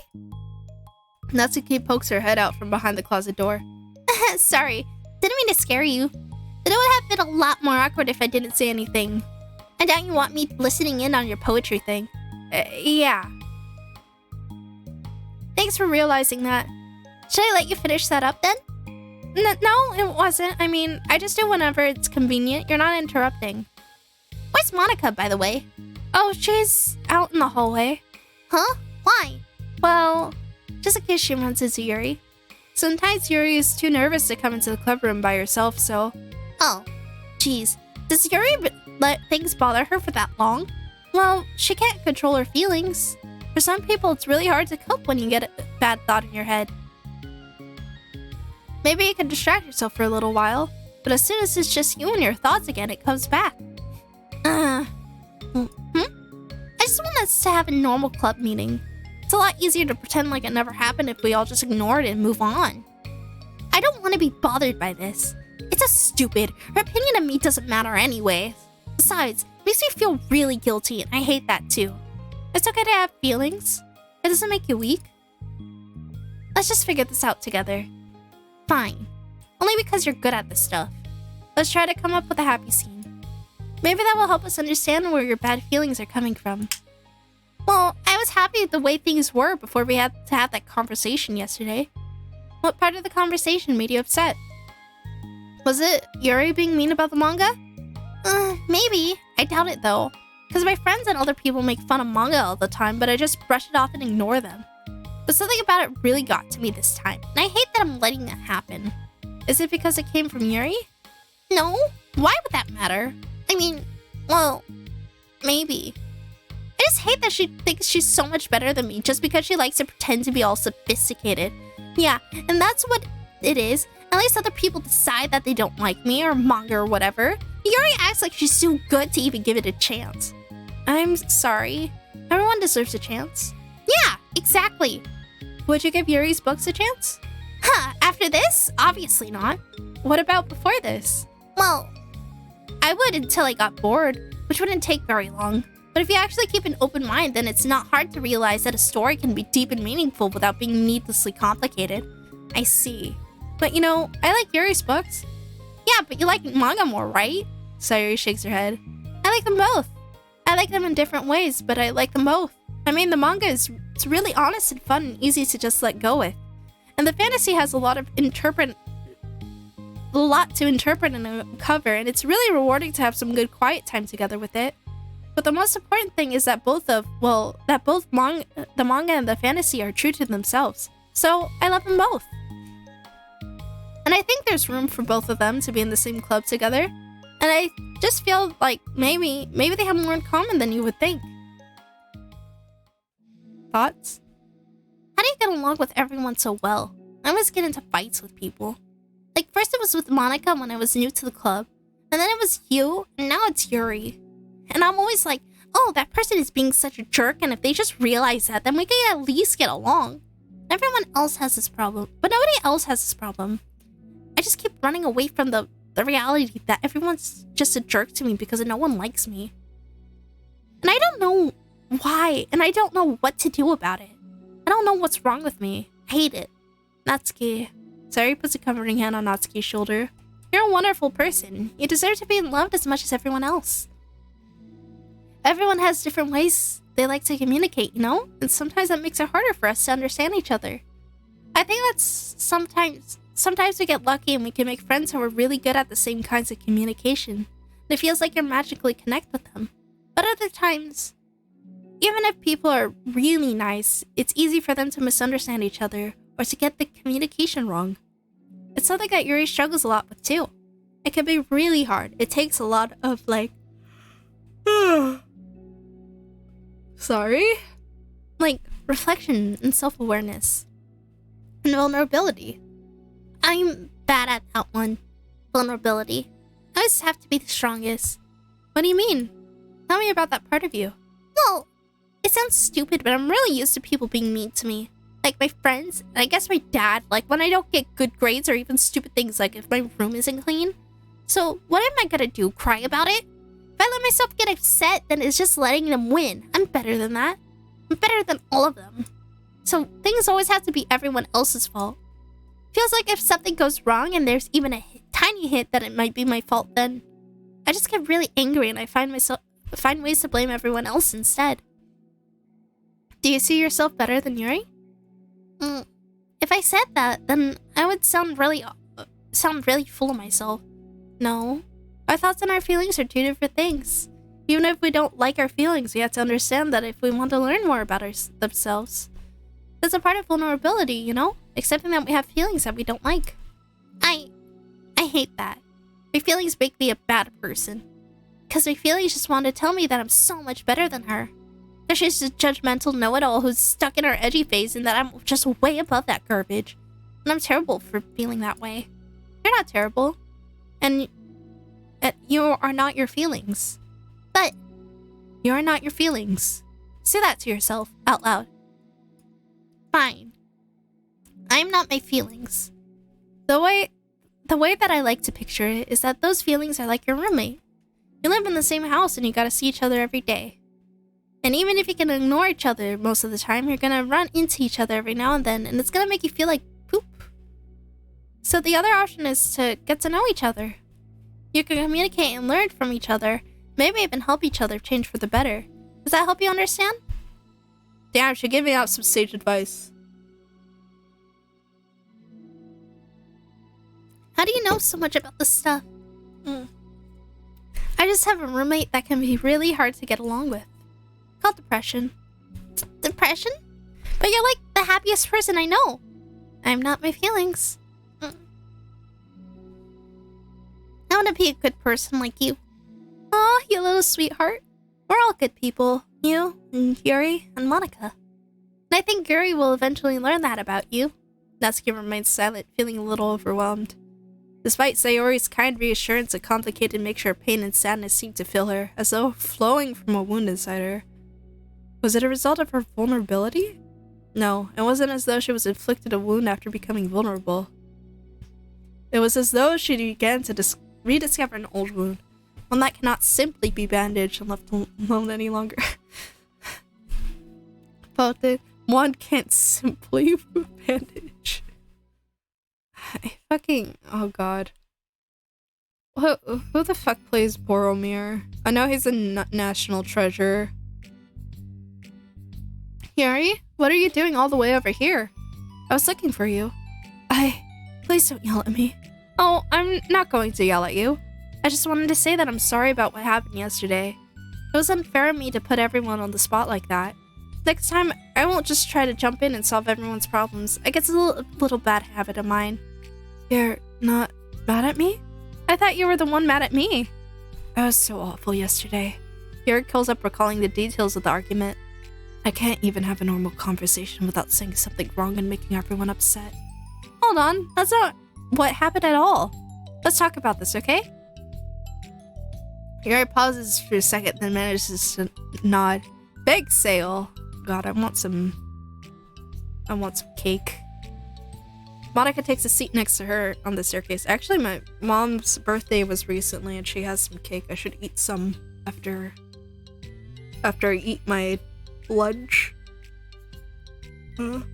Natsuki pokes her head out from behind the closet door.
Sorry. Didn't mean to scare you. But it would have been a lot more awkward if I didn't say anything. I doubt you want me listening in on your poetry thing.
Yeah.
Thanks for realizing that. Should I let you finish that up then?
No, it wasn't. I mean, I just do whenever it's convenient. You're not interrupting.
Where's Monica, by the way?
Oh, she's out in the hallway.
Huh? Why?
Well, just in case she runs into Yuri. Sometimes Yuri is too nervous to come into the club room by herself, so...
Oh, jeez. Does Yuri let things bother her for that long?
Well, she can't control her feelings. For some people, it's really hard to cope when you get a bad thought in your head. Maybe you can distract yourself for a little while, but as soon as it's just you and your thoughts again, it comes back.
I just want us to have a normal club meeting. It's a lot easier to pretend like it never happened if we all just ignore it and move on. I don't want to be bothered by this. It's just stupid. Her opinion of me doesn't matter anyway. Besides, it makes me feel really guilty, and I hate that too.
It's okay to have feelings. It doesn't make you weak. Let's just figure this out together.
Fine. Only because you're good at this stuff.
Let's try to come up with a happy scene. Maybe that will help us understand where your bad feelings are coming from.
Well, I was happy with the way things were before we had to have that conversation yesterday.
What part of the conversation made you upset? Was it Yuri being mean about the manga?
Maybe. I doubt it though. Because my friends and other people make fun of manga all the time, but I just brush it off and ignore them. But something about it really got to me this time, and I hate that I'm letting that happen.
Is it because it came from Yuri?
No. Why would that matter? I mean, well, maybe. I just hate that she thinks she's so much better than me just because she likes to pretend to be all sophisticated. Yeah, and that's what it is. At least other people decide that they don't like me or manga or whatever. Yuri acts like she's too good to even give it a chance.
I'm sorry. Everyone deserves a chance.
Yeah, exactly.
Would you give Yuri's books a chance?
After this? Obviously not.
What about before this?
Well, I would until I got bored, which wouldn't take very long. But if you actually keep an open mind, then it's not hard to realize that a story can be deep and meaningful without being needlessly complicated.
I see. But you know, I like Yuri's books.
Yeah, but you like manga more, right?
Sayori shakes her head.
I like them both. I like them in different ways, but I like them both. I mean, the manga it's really honest and fun and easy to just let go with. And the fantasy has a lot to interpret in a cover, and it's really rewarding to have some good quiet time together with it. But the most important thing is that the manga and the fantasy are true to themselves. So I love them both. And I think there's room for both of them to be in the same club together. And I just feel like maybe they have more in common than you would think. Thoughts? How do you get along with everyone so well? I always get into fights with people. Like, first it was with Monica when I was new to the club, and then it was you, and now it's Yuri. And I'm always like, oh, that person is being such a jerk, and if they just realize that, then we can at least get along. Everyone else has this problem, but nobody else has this problem. I just keep running away from the reality that everyone's just a jerk to me because no one likes me. And I don't know why, and I don't know what to do about it. I don't know what's wrong with me. I hate it. Natsuki. Sari puts a comforting hand on Natsuki's shoulder. You're a wonderful person. You deserve to be loved as much as everyone else. Everyone has different ways they like to communicate, you know? And sometimes that makes it harder for us to understand each other. I think that's sometimes we get lucky and we can make friends who are really good at the same kinds of communication. And it feels like you magically connect with them. But other times, even if people are really nice, it's easy for them to misunderstand each other or to get the communication wrong. It's something that Yuri struggles a lot with too. It can be really hard. It takes a lot of reflection and self-awareness. And vulnerability. I'm bad at that one. Vulnerability. I always have to be the strongest. What do you mean? Tell me about that part of you. Well, it sounds stupid, but I'm really used to people being mean to me. Like my friends, and I guess my dad, like when I don't get good grades or even stupid things like if my room isn't clean. So what am I gonna do, cry about it? If I let myself get upset, then it's just letting them win. I'm better than that. I'm better than all of them. So things always have to be everyone else's fault. Feels like if something goes wrong and there's even a tiny hint that it might be my fault, then I just get really angry and I find ways to blame everyone else instead. Do you see yourself better than Yuri? If I said that, then I would sound really full of myself. No. Our thoughts and our feelings are two different things. Even if we don't like our feelings, we have to understand that if we want to learn more about themselves. That's a part of vulnerability, you know? Accepting that we have feelings that we don't like. I hate that. My feelings make me a bad person. Because my feelings just want to tell me that I'm so much better than her. That she's a judgmental know-it-all who's stuck in her edgy phase and that I'm just way above that garbage. And I'm terrible for feeling that way. You're not terrible. And you are not your feelings. But you are not your feelings. Say that to yourself out loud. Fine. I'm not my feelings. The way that I like to picture it is that those feelings are like your roommate. You live in the same house and you gotta see each other every day. And even if you can ignore each other most of the time, you're gonna run into each other every now and then, and it's gonna make you feel like poop. So the other option is to get to know each other. You can communicate and learn from each other, maybe even help each other change for the better. Does that help you understand? Damn, she's giving out some sage advice. How do you know so much about this stuff? I just have a roommate that can be really hard to get along with. Called depression. Depression? But you're like the happiest person I know. I'm not my feelings. I want to be a good person like you. Aw, you little sweetheart. We're all good people. You, and Yuri, and Monica. And I think Yuri will eventually learn that about you. Natsuki remains silent, feeling a little overwhelmed. Despite Sayori's kind reassurance, a complicated mixture of pain and sadness seemed to fill her, as though flowing from a wound inside her. Was it a result of her vulnerability? No, it wasn't as though she was inflicted a wound after becoming vulnerable. It was as though she began to rediscover an old wound, one that cannot simply be bandaged and left alone any longer. But one can't simply bandage. Oh god.
Who the fuck plays Boromir? I know he's a national treasure. Yuri, what are you doing all the way over here? I was looking for you. Please don't yell at me. Oh, I'm not going to yell at you. I just wanted to say that I'm sorry about what happened yesterday. It was unfair of me to put everyone on the spot like that. Next time, I won't just try to jump in and solve everyone's problems. I guess it's a little bad habit of mine. You're not mad at me? I thought you were the one mad at me. I was so awful yesterday. Yuri calls up recalling the details of the argument. I can't even have a normal conversation without saying something wrong and making everyone upset. Hold on, that's not what happened at all. Let's talk about this, okay? Yuri pauses for a second, then manages to nod. Big sale. God, I want some cake. Monica takes a seat next to her on the staircase. Actually, my mom's birthday was recently and she has some cake. I should eat some after I eat my lunch. Fun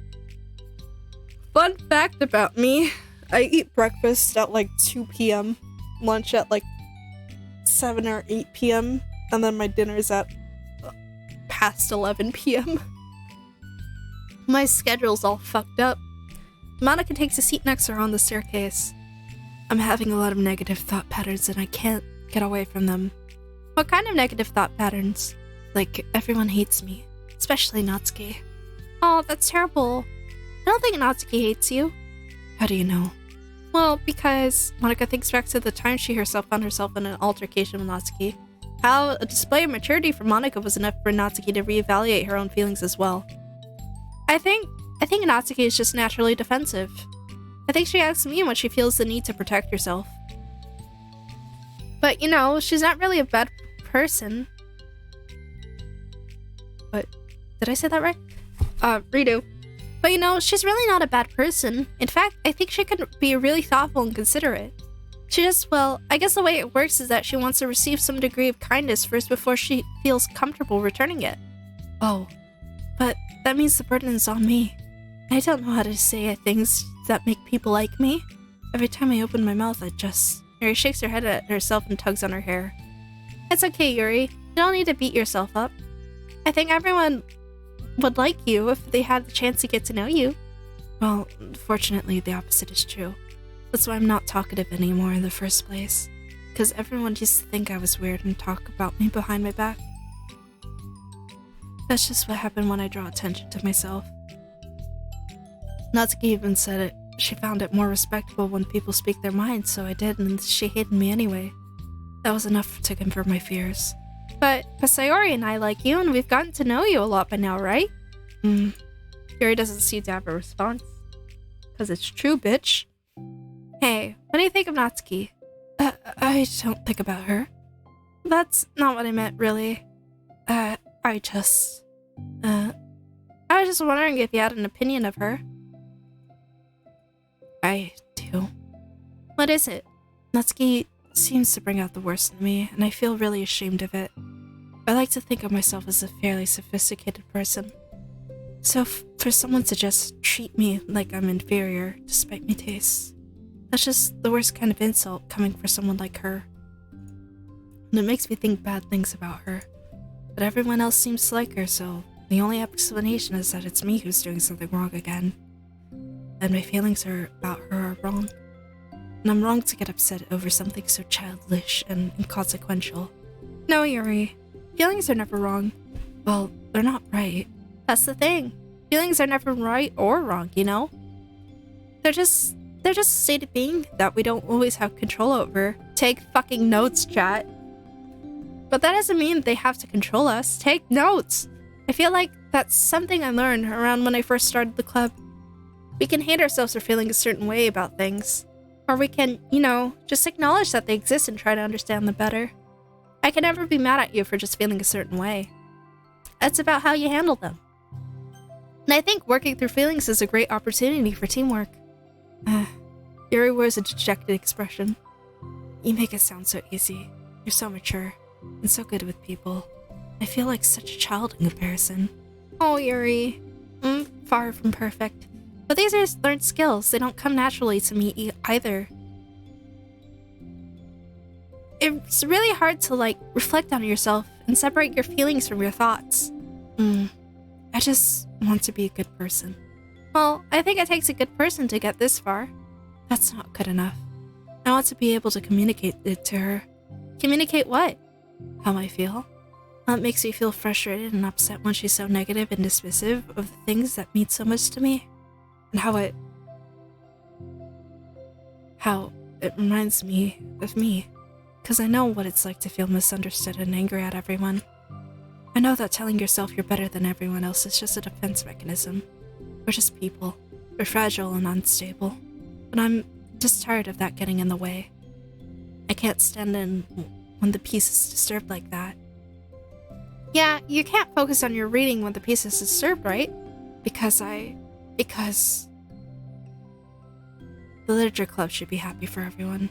fact about me, I eat breakfast at like 2 p.m, lunch at like 7 or 8 p.m, and then my dinner's at past 11 p.m. My schedule's all fucked up. Monica takes a seat next to her on the staircase. I'm having a lot of negative thought patterns and I can't get away from them. What kind of negative thought patterns? Like, everyone hates me, especially Natsuki. Oh, that's terrible. I don't think Natsuki hates you. How do you know? Well, because Monica thinks back to the time she herself found herself in an altercation with Natsuki. How a display of maturity from Monica was enough for Natsuki to reevaluate her own feelings as well. I think Natsuki is just naturally defensive. I think she asks me when she feels the need to protect herself. But, you know, she's not really a bad person. What? Did I say that right? Redo. But, you know, she's really not a bad person. In fact, I think she could be really thoughtful and considerate. She just, well, I guess the way it works is that she wants to receive some degree of kindness first before she feels comfortable returning it. Oh, but that means the burden is on me. I don't know how to say things that make people like me. Every time I open my mouth, Yuri shakes her head at herself and tugs on her hair. It's okay, Yuri. You don't need to beat yourself up. I think everyone would like you if they had the chance to get to know you. Well, fortunately, the opposite is true. That's why I'm not talkative anymore in the first place. Because everyone used to think I was weird and talk about me behind my back. That's just what happened when I draw attention to myself. Natsuki even said it. She found it more respectable when people speak their minds, so I did, and she hated me anyway. That was enough to confirm my fears. But Sayori and I like you, and we've gotten to know you a lot by now, right? Yuri doesn't seem to have a response. Because it's true, bitch. Hey, what do you think of Natsuki? I don't think about her. That's not what I meant, really. I was just wondering if you had an opinion of her. I do. What is it? Natsuki seems to bring out the worst in me, and I feel really ashamed of it. I like to think of myself as a fairly sophisticated person. So for someone to just treat me like I'm inferior, despite my tastes, that's just the worst kind of insult coming from someone like her. And it makes me think bad things about her. But everyone else seems to like her, so the only explanation is that it's me who's doing something wrong again. And my feelings about her are wrong. And I'm wrong to get upset over something so childish and inconsequential. No, Yuri. Feelings are never wrong. Well, they're not right. That's the thing. Feelings are never right or wrong, you know? They're just a state of being that we don't always have control over. Take fucking notes, chat. But that doesn't mean they have to control us. Take notes! I feel like that's something I learned around when I first started the club. We can hate ourselves for feeling a certain way about things. Or we can, you know, just acknowledge that they exist and try to understand them better. I can never be mad at you for just feeling a certain way. It's about how you handle them. And I think working through feelings is a great opportunity for teamwork. Yuri wears a dejected expression. You make it sound so easy. You're so mature, and so good with people. I feel like such a child in comparison. Oh, Yuri. Far from perfect. But these are learned skills. They don't come naturally to me either. it's really hard to, like, reflect on yourself and separate your feelings from your thoughts. I just want to be a good person. Well, I think it takes a good person to get this far. That's not good enough. I want to be able to communicate it to her. Communicate what? How I feel. How it makes me feel frustrated and upset when she's so negative and dismissive of the things that mean so much to me. And how it reminds me of me. Because I know what it's like to feel misunderstood and angry at everyone. I know that telling yourself you're better than everyone else is just a defense mechanism. We're just people. We're fragile and unstable. But I'm just tired of that getting in the way. I can't stand in when the peace is disturbed like that. Yeah, you can't focus on your reading when the peace is disturbed, right? Because the literature club should be happy for everyone.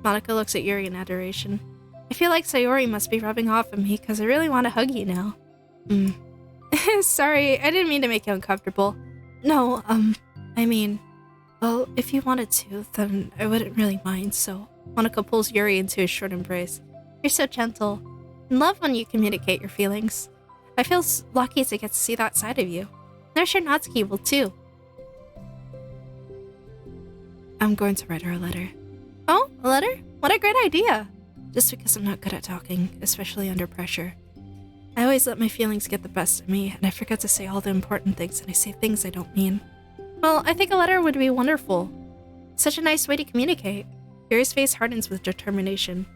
Monica looks at Yuri in adoration. I feel like Sayori must be rubbing off on me because I really want to hug you now. Sorry, I didn't mean to make you uncomfortable. No, well, if you wanted to, then I wouldn't really mind, so... Monica pulls Yuri into a short embrace. You're so gentle. I love when you communicate your feelings. I feel lucky to get to see that side of you. And I'm sure Natsuki will too. I'm going to write her a letter. Oh, a letter? What a great idea! Just because I'm not good at talking, especially under pressure. I always let my feelings get the best of me, and I forget to say all the important things, and I say things I don't mean. Well, I think a letter would be wonderful. Such a nice way to communicate. Yuri's face hardens with determination.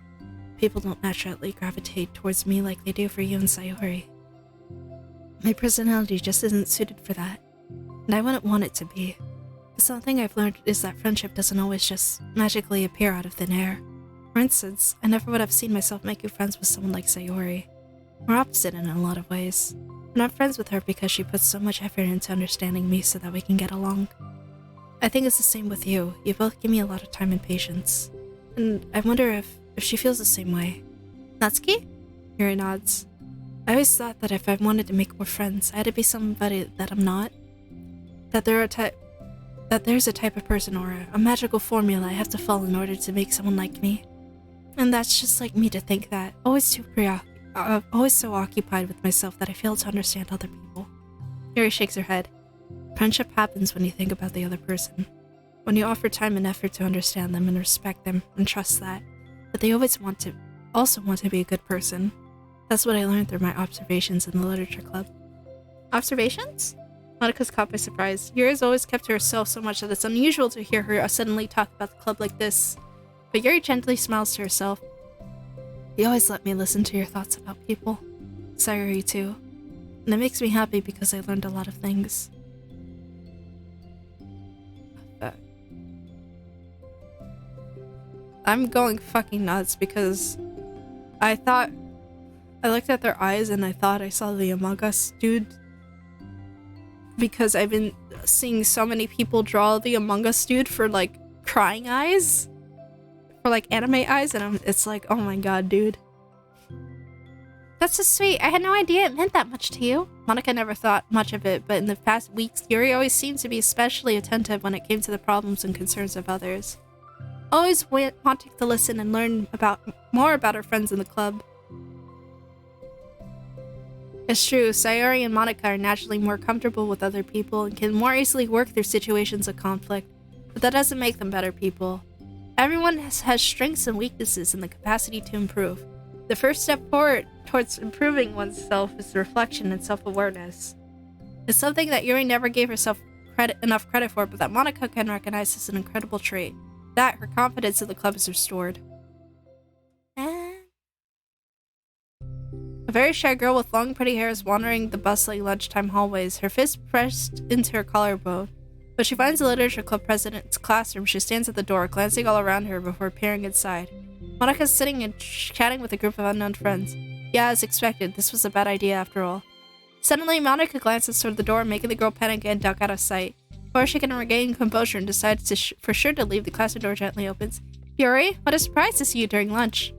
People don't naturally gravitate towards me like they do for you and Sayori. My personality just isn't suited for that, and I wouldn't want it to be. But something I've learned is that friendship doesn't always just magically appear out of thin air. For instance, I never would have seen myself making friends with someone like Sayori. We're opposite in a lot of ways. I'm not friends with her because she puts so much effort into understanding me so that we can get along. I think it's the same with you. You both give me a lot of time and patience. And I wonder if she feels the same way. Natsuki? Yuri nods. I always thought that if I wanted to make more friends, I had to be somebody that I'm not. That there's a type of person or a magical formula I have to follow in order to make someone like me. And that's just like me to think that. Always so occupied with myself that I fail to understand other people. Yuri shakes her head. Friendship happens when you think about the other person. When you offer time and effort to understand them and respect them and trust that. But they always also want to be a good person. That's what I learned through my observations in the literature club. Observations? Monika's caught by surprise. Yuri's always kept to herself so much that it's unusual to hear her suddenly talk about the club like this. But Yuri gently smiles to herself. You always let me listen to your thoughts about people. Sayori too. And it makes me happy because I learned a lot of things. I'm going fucking nuts because I looked at their eyes and I thought I saw the Among Us dude. Because I've been seeing so many people draw the Among Us dude for like crying eyes. For like anime eyes, and it's like, oh my god, dude. That's so sweet. I had no idea it meant that much to you. Monika never thought much of it, but in the past weeks, Yuri always seemed to be especially attentive when it came to the problems and concerns of others. Always wanting to listen and learn more about her friends in the club. It's true, Sayori and Monika are naturally more comfortable with other people and can more easily work through situations of conflict, but that doesn't make them better people. Everyone has strengths and weaknesses and the capacity to improve. The first step forward towards improving oneself is reflection and self-awareness. It's something that Yuri never gave herself enough credit for, but that Monika can recognize as an incredible trait. That, her confidence in the club is restored. A very shy girl with long pretty hair is wandering the bustling lunchtime hallways, her fist pressed into her collarbone. When she finds the literature club president's classroom, she stands at the door, glancing all around her before peering inside. Monika's sitting and chatting with a group of unknown friends. Yeah, as expected, this was a bad idea after all. Suddenly, Monika glances toward the door, making the girl panic and duck out of sight. Before she can regain composure and decides to for sure to leave, the classroom door gently opens. Yuri, what a surprise to see you during lunch.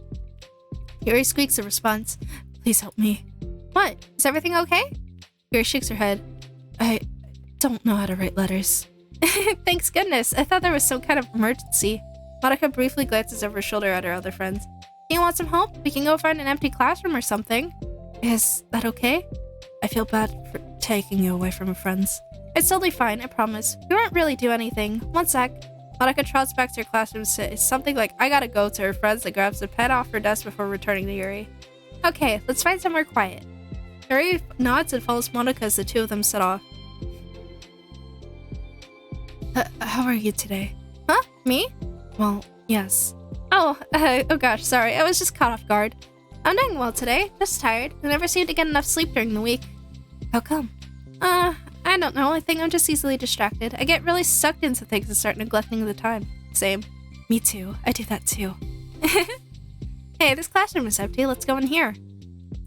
Yuri squeaks in response. Please help me. What? Is everything okay? Yuri shakes her head. I don't know how to write letters. Thanks goodness. I thought there was some kind of emergency. Monika briefly glances over her shoulder at her other friends.
You want some help? We can go find an empty classroom or something. Is that okay?
I feel bad for taking you away from your friends.
It's totally fine, I promise. We won't really do anything. One sec. Monica trots back to her classroom, says something like, I gotta go, to her friends, and grabs the pen off her desk before returning to Yuri. Okay, let's find somewhere quiet. Yuri nods and follows Monica as the two of them set off.
How are you today?
Huh? Me?
Well, yes.
Oh gosh, sorry. I was just caught off guard. I'm doing well today, just tired. I never seem to get enough sleep during the week.
How come?
I don't know. I think I'm just easily distracted. I get really sucked into things and start neglecting the time. Same.
Me too. I do that too.
Hey, this classroom is empty. Let's go in here.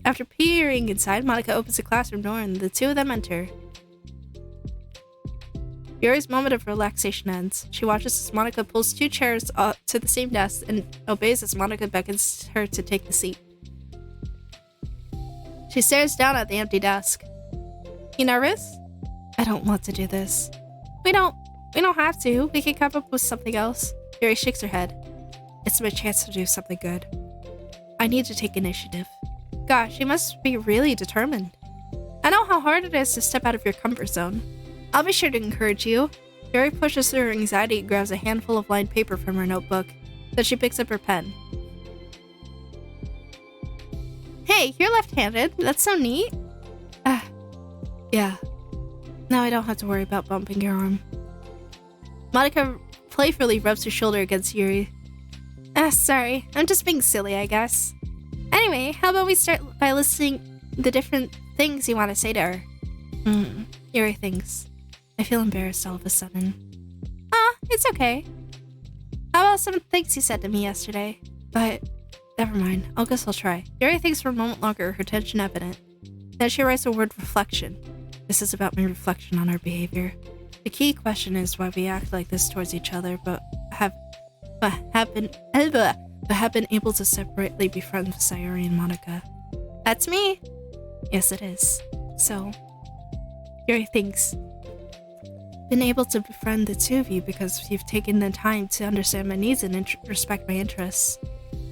After peering inside, Monica opens the classroom door and the two of them enter. Yuri's moment of relaxation ends. She watches as Monica pulls two chairs to the same desk and obeys as Monica beckons her to take the seat. She stares down at the empty desk. You nervous?
I don't want to do this.
We don't have to. We can come up with something else. Yuri shakes her head.
It's my chance to do something good. I need to take initiative.
Gosh, you must be really determined. I know how hard it is to step out of your comfort zone. I'll be sure to encourage you. Yuri pushes through her anxiety and grabs a handful of lined paper from her notebook. Then she picks up her pen. Hey, you're left-handed. That's so neat.
Yeah. Now I don't have to worry about bumping your arm.
Monica playfully rubs her shoulder against Yuri. Sorry. I'm just being silly, I guess. Anyway, how about we start by listing the different things you want to say to her?
Yuri thinks. I feel embarrassed all of a sudden.
It's okay. How about some things you said to me yesterday?
But, never mind. I guess I'll try.
Yuri thinks for a moment longer, her tension evident. Then she writes the word reflection.
This is about my reflection on our behavior. The key question is why we act like this towards each other, but have been able to separately be friends with Sayuri and Monica.
That's me.
Yes, it is. So, Yuri thinks. Been able to befriend the two of you because you've taken the time to understand my needs and respect my interests.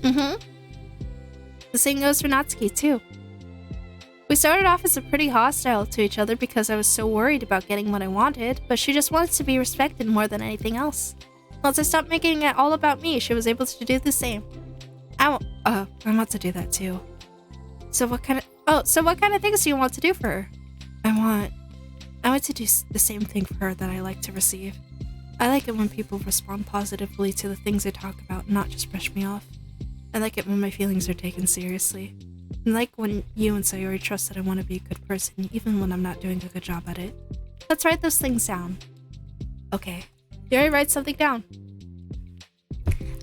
The same goes for Natsuki, too. We started off as pretty hostile to each other because I was so worried about getting what I wanted, but she just wants to be respected more than anything else. Once I stopped making it all about me, she was able to do the same.
I want to do that too.
So what kind of things do you want to do for her?
I want to do the same thing for her that I like to receive. I like it when people respond positively to the things I talk about and not just brush me off. I like it when my feelings are taken seriously. I like when you and Sayori trust that I want to be a good person even when I'm not doing a good job at it.
Let's write those things down.
Okay.
Yuri writes something down.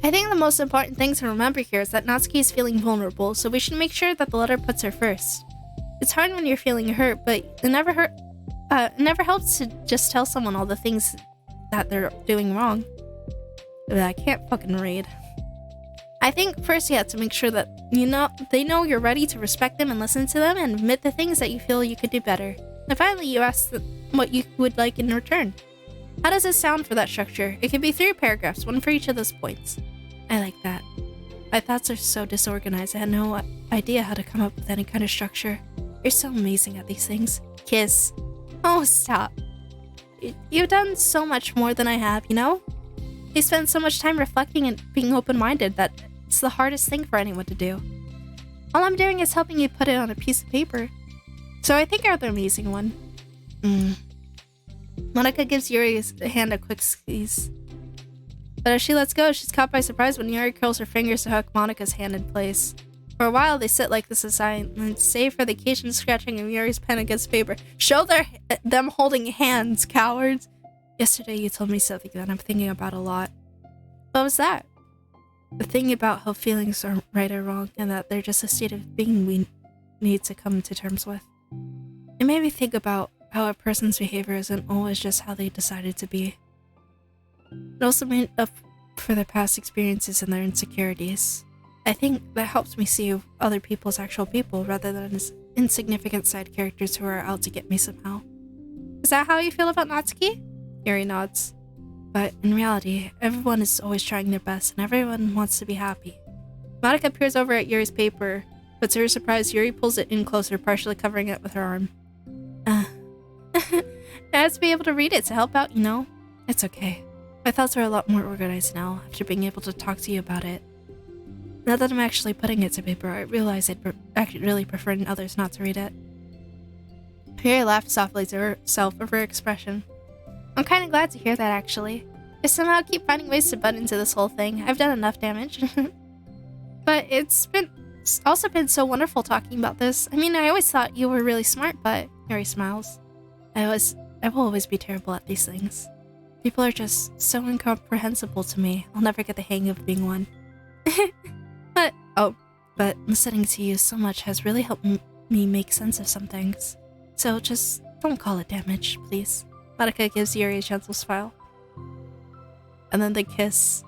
I think the most important thing to remember here is that Natsuki is feeling vulnerable, so we should make sure that the letter puts her first. It's hard when you're feeling hurt, but it never helps to just tell someone all the things that they're doing wrong. I can't fucking read. I think first you have to make sure that they know you're ready to respect them and listen to them and admit the things that you feel you could do better. And finally, you ask what you would like in return. How does it sound for that structure? It could be 3 paragraphs, one for each of those points.
I like that. My thoughts are so disorganized, I had no idea how to come up with any kind of structure. You're so amazing at these things.
Kiss. Oh, stop. You've done so much more than I have, you know? You spend so much time reflecting and being open-minded that it's the hardest thing for anyone to do. All I'm doing is helping you put it on a piece of paper. So I think you're the amazing one. Monica gives Yuri's hand a quick squeeze. But as she lets go, she's caught by surprise when Yuri curls her fingers to hook Monica's hand in place. For a while, they sit like this in silence, save for the occasional scratching of Yuri's pen against paper. Show them holding hands, cowards!
Yesterday, you told me something that I'm thinking about a lot.
What was that?
The thing about how feelings aren't right or wrong, and that they're just a state of being we need to come to terms with. It made me think about how a person's behavior isn't always just how they decided to be. It also made up for their past experiences and their insecurities. I think that helps me see other people as actual people rather than as insignificant side characters who are out to get me somehow.
Is that how you feel about Natsuki?
Yuri nods. But in reality, everyone is always trying their best and everyone wants to be happy. Monica peers over at Yuri's paper, but to her surprise, Yuri pulls it in closer, partially covering it with her arm. I have to be able to read it to help out, you know? It's okay. My thoughts are a lot more organized now after being able to talk to you about it. Now that I'm actually putting it to paper, I realize I'd really prefer others not to read it. Yuri laughed softly to herself over her expression. I'm kind of glad to hear that, actually. I somehow keep finding ways to butt into this whole thing. I've done enough damage. But it's also been so wonderful talking about this. I mean, I always thought you were really smart, but Yuri smiles. I will always be terrible at these things. People are just so incomprehensible to me. I'll never get the hang of being one. But listening to you so much has really helped me make sense of some things. So just don't call it damage, please. Monica gives Yuri a gentle smile. And then they kiss.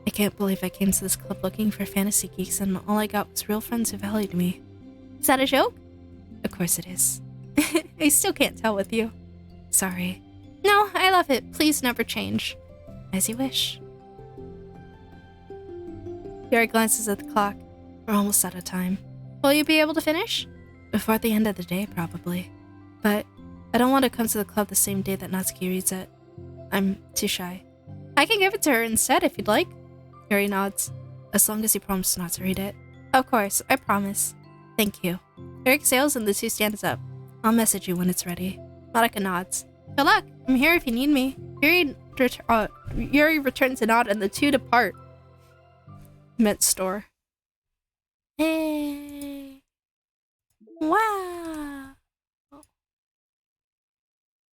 I can't believe I came to this club looking for fantasy geeks and all I got was real friends who valued me. Is that a joke? Of course it is. I still can't tell with you. Sorry. No, I love it. Please never change. As you wish. Yuri glances at the clock. We're almost out of time. Will you be able to finish? Before the end of the day, probably. But I don't want to come to the club the same day that Natsuki reads it. I'm too shy. I can give it to her instead if you'd like. Yuri nods. As long as you promise not to read it. Of course, I promise. Thank you. Yuri exhales and the two stands up. I'll message you when it's ready. Monica nods. Good luck. I'm here if you need me. Yuri returns a nod and the two depart. Mint store. Hey. Wow.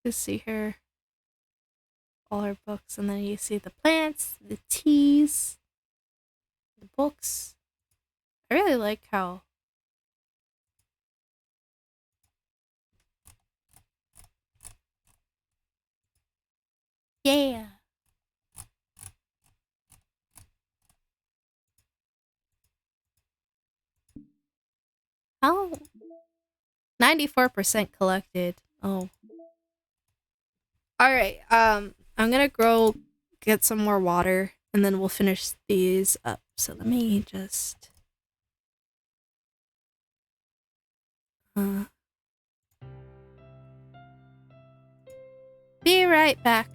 You see her. All her books, and then you see the plants, the teas, the books. I really like how yeah. Oh, 94% collected. Oh. Alright, I'm gonna get some more water, and then we'll finish these up. So let me just... Be right back.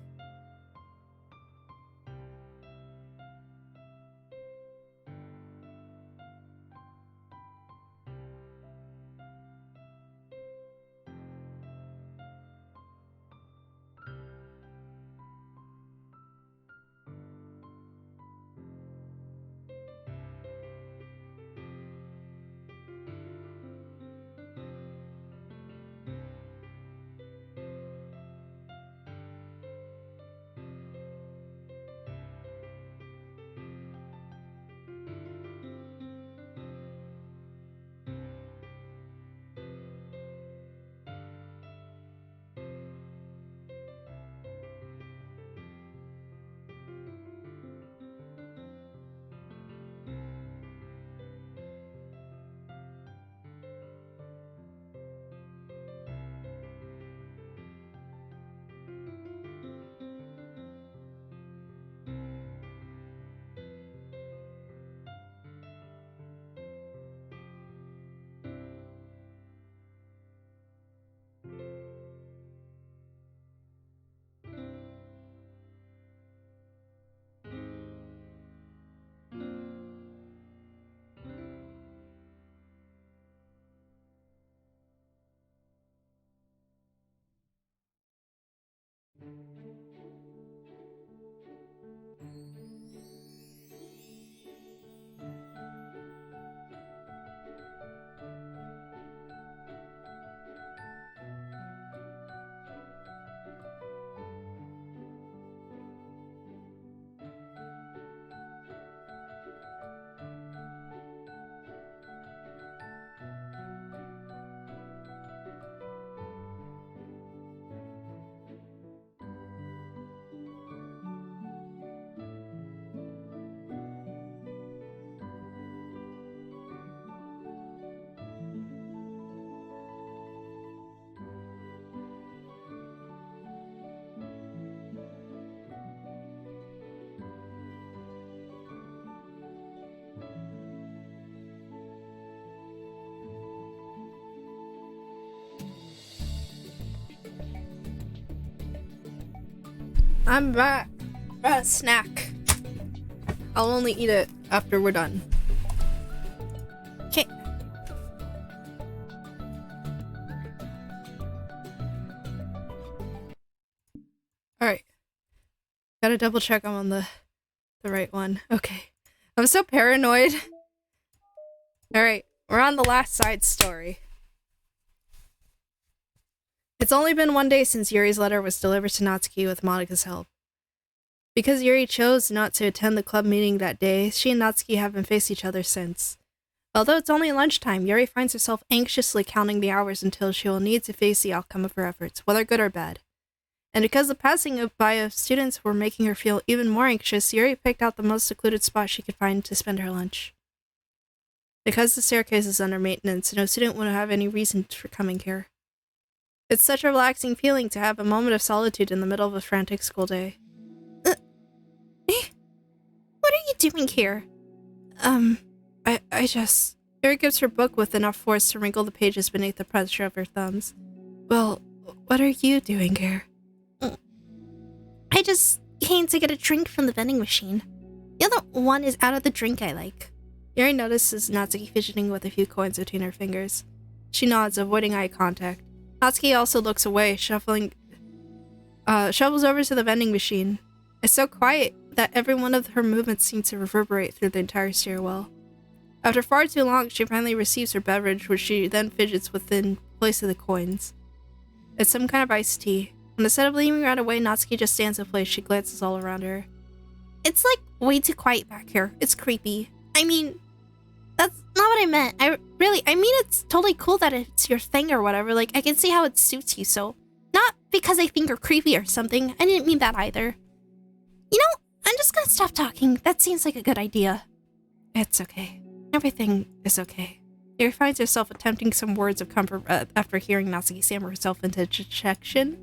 I'm back. A snack. I'll only eat it after we're done.
Okay.
Alright. Gotta double check I'm on the right one. Okay. I'm so paranoid. Alright, we're on the last side story. It's only been one day since Yuri's letter was delivered to Natsuki with Monika's help. Because Yuri chose not to attend the club meeting that day, she and Natsuki haven't faced each other since. Although it's only lunchtime, Yuri finds herself anxiously counting the hours until she will need to face the outcome of her efforts, whether good or bad. And because the passing by of students were making her feel even more anxious, Yuri picked out the most secluded spot she could find to spend her lunch. Because the staircase is under maintenance, no student would have any reason for coming here. It's such a relaxing feeling to have a moment of solitude in the middle of a frantic school day.
What are you doing here?
I just... Yuri gives her book with enough force to wrinkle the pages beneath the pressure of her thumbs. Well, what are you doing here?
I just came to get a drink from the vending machine. The other one is out of the drink I like.
Yuri notices Natsuki fidgeting with a few coins between her fingers. She nods, avoiding eye contact. Natsuki also looks away, shovels over to the vending machine. It's so quiet that every one of her movements seems to reverberate through the entire stairwell. After far too long, she finally receives her beverage, which she then fidgets within place of the coins. It's some kind of iced tea. And instead of leaving right away, Natsuki just stands in place. She glances all around her.
It's like way too quiet back here. It's creepy. I mean, that's not what I meant. I mean it's totally cool that it's your thing or whatever. Like, I can see how it suits you, so. Not because I think you're creepy or something. I didn't mean that either. You know, I'm just gonna stop talking. That seems like a good idea.
It's okay. Everything is okay. Yuri finds herself attempting some words of comfort after hearing Natsuki stammer herself into dejection.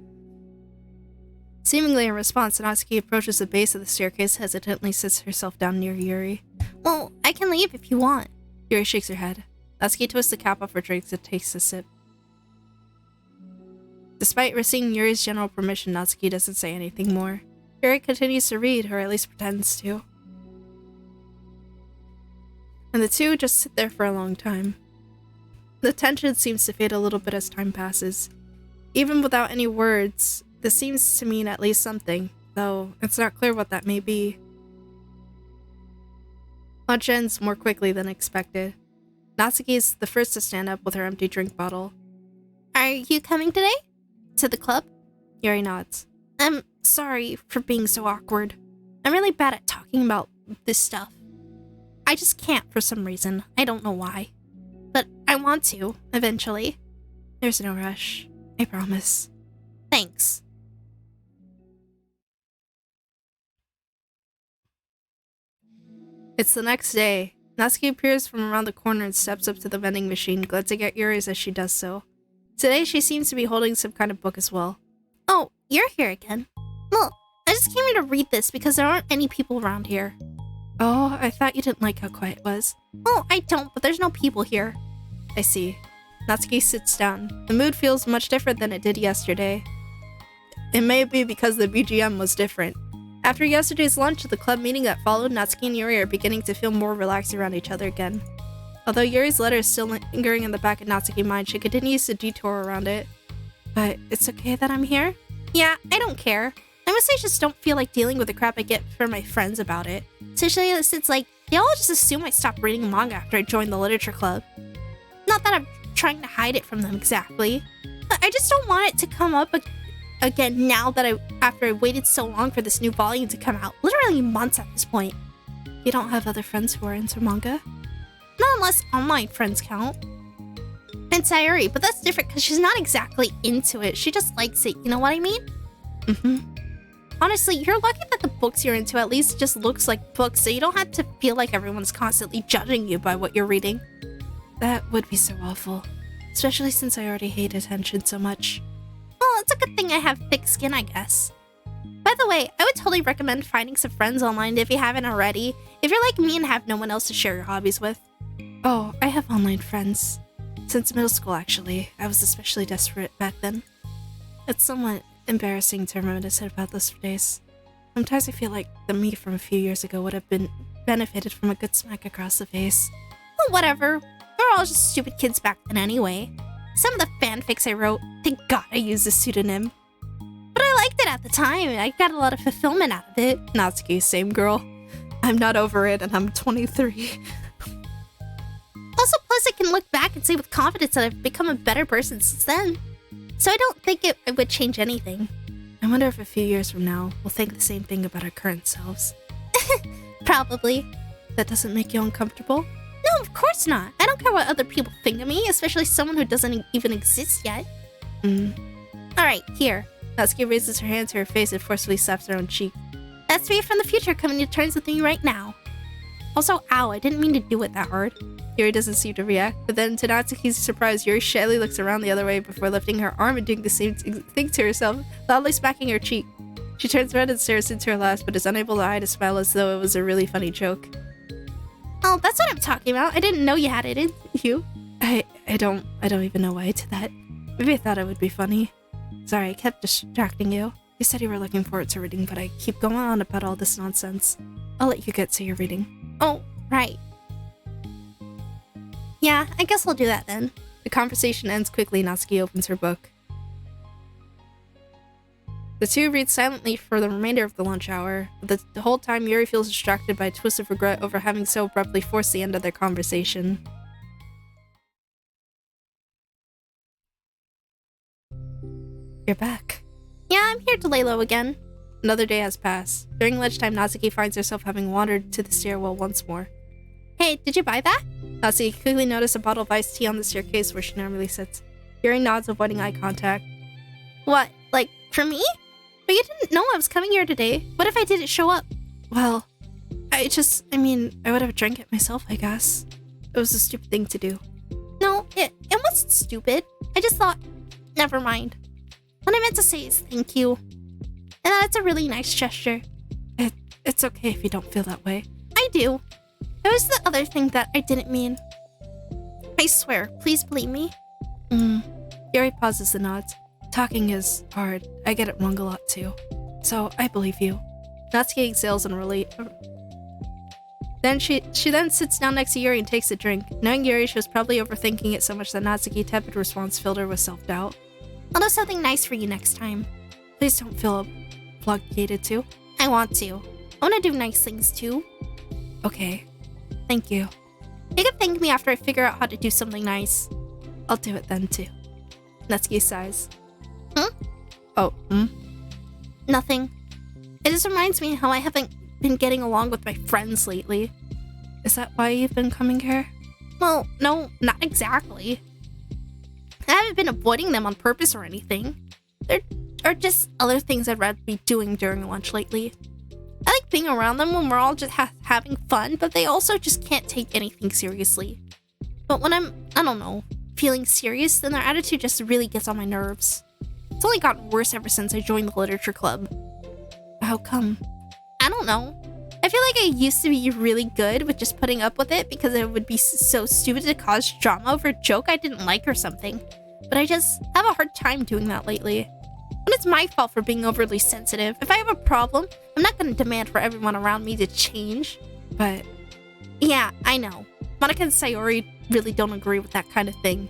Seemingly in response, Natsuki approaches the base of the staircase, hesitantly sits herself down near Yuri.
Well, I can leave if you want.
Yuri shakes her head. Natsuki twists the cap off her drink and takes a sip. Despite receiving Yuri's general permission, Natsuki doesn't say anything more. Yuri continues to read, or at least pretends to. And the two just sit there for a long time. The tension seems to fade a little bit as time passes. Even without any words, this seems to mean at least something, though it's not clear what that may be. Lunch ends more quickly than expected. Natsuki is the first to stand up with her empty drink bottle.
Are you coming today? To the club?
Yuri nods.
I'm sorry for being so awkward. I'm really bad at talking about this stuff. I just can't for some reason. I don't know why. But I want to, eventually.
There's no rush. I promise.
Thanks.
It's the next day. Natsuki appears from around the corner and steps up to the vending machine, glancing at Yuri's as she does so. Today she seems to be holding some kind of book as well.
Oh, you're here again. Well, I just came here to read this because there aren't any people around here.
Oh, I thought you didn't like how quiet it was.
Oh, I don't, but there's no people here.
I see. Natsuki sits down. The mood feels much different than it did yesterday. It may be because the BGM was different. After yesterday's lunch at the club meeting that followed, Natsuki and Yuri are beginning to feel more relaxed around each other again. Although Yuri's letter is still lingering in the back of Natsuki's mind, she continues to detour around it. But it's okay that I'm here?
Yeah, I don't care. I mostly just don't feel like dealing with the crap I get from my friends about it. Especially since, like, they all just assume I stopped reading manga after I joined the literature club. Not that I'm trying to hide it from them exactly, but I just don't want it to come up again now that after I waited so long for this new volume to come out. Literally months at this point.
You don't have other friends who are into manga?
Not unless online friends count. And Sayuri, but that's different because she's not exactly into it. She just likes it, you know what I mean?
Mm-hmm.
Honestly, you're lucky that the books you're into at least just looks like books, so you don't have to feel like everyone's constantly judging you by what you're reading.
That would be so awful. Especially since I already hate attention so much.
Well, it's a good thing I have thick skin, I guess. By the way, I would totally recommend finding some friends online if you haven't already, if you're like me and have no one else to share your hobbies with.
Oh, I have online friends. Since middle school, actually. I was especially desperate back then. It's somewhat embarrassing to reminisce about this for days. Sometimes I feel like the me from a few years ago would have been benefited from a good smack across the face.
Well, whatever. We're all just stupid kids back then anyway. Some of the fanfics I wrote, thank God I used a pseudonym. But I liked it at the time. I got a lot of fulfillment out of it.
Natsuki, same girl. I'm not over it and I'm 23.
Also, plus I can look back and say with confidence that I've become a better person since then. So I don't think it would change anything.
I wonder if a few years from now, we'll think the same thing about our current selves.
Probably.
That doesn't make you uncomfortable?
No, of course not. I don't care what other people think of me, especially someone who doesn't even exist yet. Alright, here.
Natsuki raises her hand to her face and forcefully slaps her own cheek.
That's me from the future coming to terms with me right now. Also, ow, I didn't mean to do it that hard.
Yuri doesn't seem to react, but then to Natsuki's surprise, Yuri shyly looks around the other way before lifting her arm and doing the same thing to herself, loudly smacking her cheek. She turns red and stares into her laps, but is unable to hide a smile as though it was a really funny joke.
Oh, that's what I'm talking about. I didn't know you had it in you.
I don't even know why I did that. Maybe I thought it would be funny. Sorry, I kept distracting you. You said you were looking forward to reading, but I keep going on about all this nonsense. I'll let you get to your reading.
Oh, right. Yeah, I guess I'll do that then.
The conversation ends quickly. Natsuki opens her book. The two read silently for the remainder of the lunch hour. But the whole time, Yuri feels distracted by a twist of regret over having so abruptly forced the end of their conversation. You're back.
Yeah, I'm here to lay low again.
Another day has passed. During lunchtime, Natsuki finds herself having wandered to the stairwell once more.
Hey, did you buy that?
Natsuki quickly noticed a bottle of iced tea on the staircase where she normally sits. Yuri nods, avoiding eye contact.
What, like, for me? But you didn't know I was coming here today. What if I didn't show up?
Well, I would have drank it myself, I guess. It was a stupid thing to do.
No, it wasn't stupid. I just thought, never mind. What I meant to say is thank you. And that's a really nice gesture.
It's okay if you don't feel that way.
I do. There was the other thing that I didn't mean. I swear, please believe me.
Yuri pauses and nods. Talking is hard. I get it wrong a lot too. So I believe you. Natsuki exhales and relate. Then she then sits down next to Yuri and takes a drink. Knowing Yuri, she was probably overthinking it so much that Natsuki's tepid response filled her with self-doubt.
I'll do something nice for you next time.
Please don't feel obligated to.
I want to. I want to do nice things too.
Okay. Thank you.
You can thank me after I figure out how to do something nice.
I'll do it then too. Natsuki sighs.
Oh, Nothing. It just reminds me how I haven't been getting along with my friends lately.
Is that why you've been coming here?
Well, no, not exactly. I haven't been avoiding them on purpose or anything. There are just other things I'd rather be doing during lunch lately. I like being around them when we're all just having fun, but they also just can't take anything seriously. But when I'm, I don't know, feeling serious, then their attitude just really gets on my nerves. It's only gotten worse ever since I joined the literature club.
How come?
I don't know. I feel like I used to be really good with just putting up with it because it would be so stupid to cause drama over a joke I didn't like or something. But I just have a hard time doing that lately. And it's my fault for being overly sensitive. If I have a problem, I'm not going to demand for everyone around me to change.
But
yeah, I know. Monica and Sayori really don't agree with that kind of thing.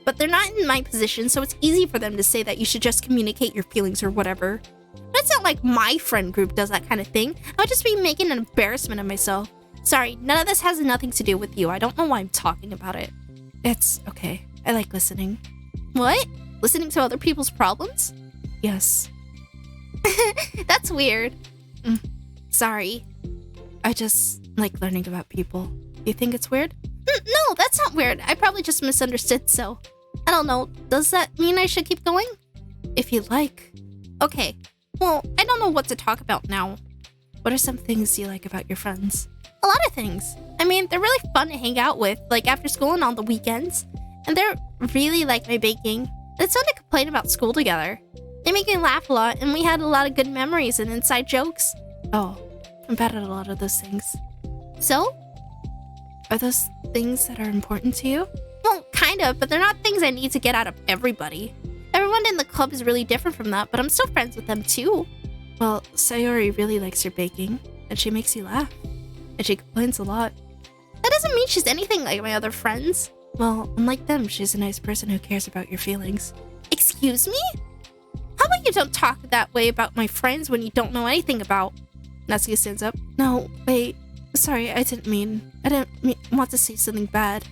But they're not in my position, so it's easy for them to say that you should just communicate your feelings or whatever. But it's not like my friend group does that kind of thing. I would just be making an embarrassment of myself. Sorry, none of this has nothing to do with you. I don't know why I'm talking about it.
It's okay. I like listening.
What? Listening to other people's problems?
Yes.
That's weird. Sorry.
I just like learning about people. You think it's weird?
No, that's not weird. I probably just misunderstood, so... I don't know. Does that mean I should keep going?
If you like.
Okay. Well, I don't know what to talk about now.
What are some things you like about your friends?
A lot of things. I mean, they're really fun to hang out with, like after school and on the weekends. And they're really like my baking. It's fun to complain about school together. They make me laugh a lot, and we had a lot of good memories and inside jokes.
Oh, I'm bad at a lot of those things.
So?
Are those things that are important to you?
Well, kind of, but they're not things I need to get out of everybody. Everyone in the club is really different from that, but I'm still friends with them too.
Well, Sayori really likes your baking, and she makes you laugh. And she complains a lot.
That doesn't mean she's anything like my other friends.
Well, unlike them, she's a nice person who cares about your feelings.
Excuse me? How about you don't talk that way about my friends when you don't know anything about?
Natsuki stands up. No, wait. Sorry, I didn't want to say something bad.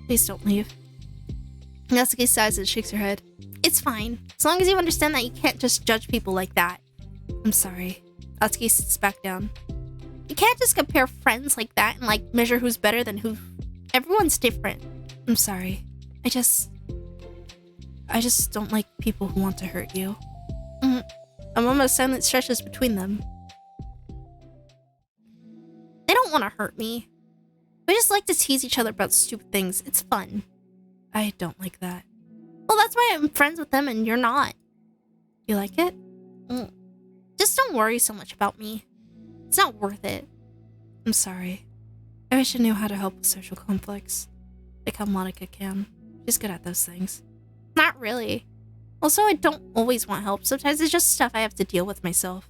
Please don't leave. Natsuki sighs and shakes her head.
It's fine. As long as you understand that you can't just judge people like that.
I'm sorry. Natsuki sits back down.
You can't just compare friends like that and like measure who's better than who. Everyone's different.
I'm sorry. I just don't like people who want to hurt you.
A moment of silence stretches between them. They don't want to hurt me. We just like to tease each other about stupid things. It's fun.
I don't like that.
Well, that's why I'm friends with them and you're not.
You like it?
Just don't worry so much about me. It's not worth it.
I'm sorry. I wish I knew how to help with social conflicts. Like how Monica can. She's good at those things.
Not really. Also, I don't always want help. Sometimes it's just stuff I have to deal with myself.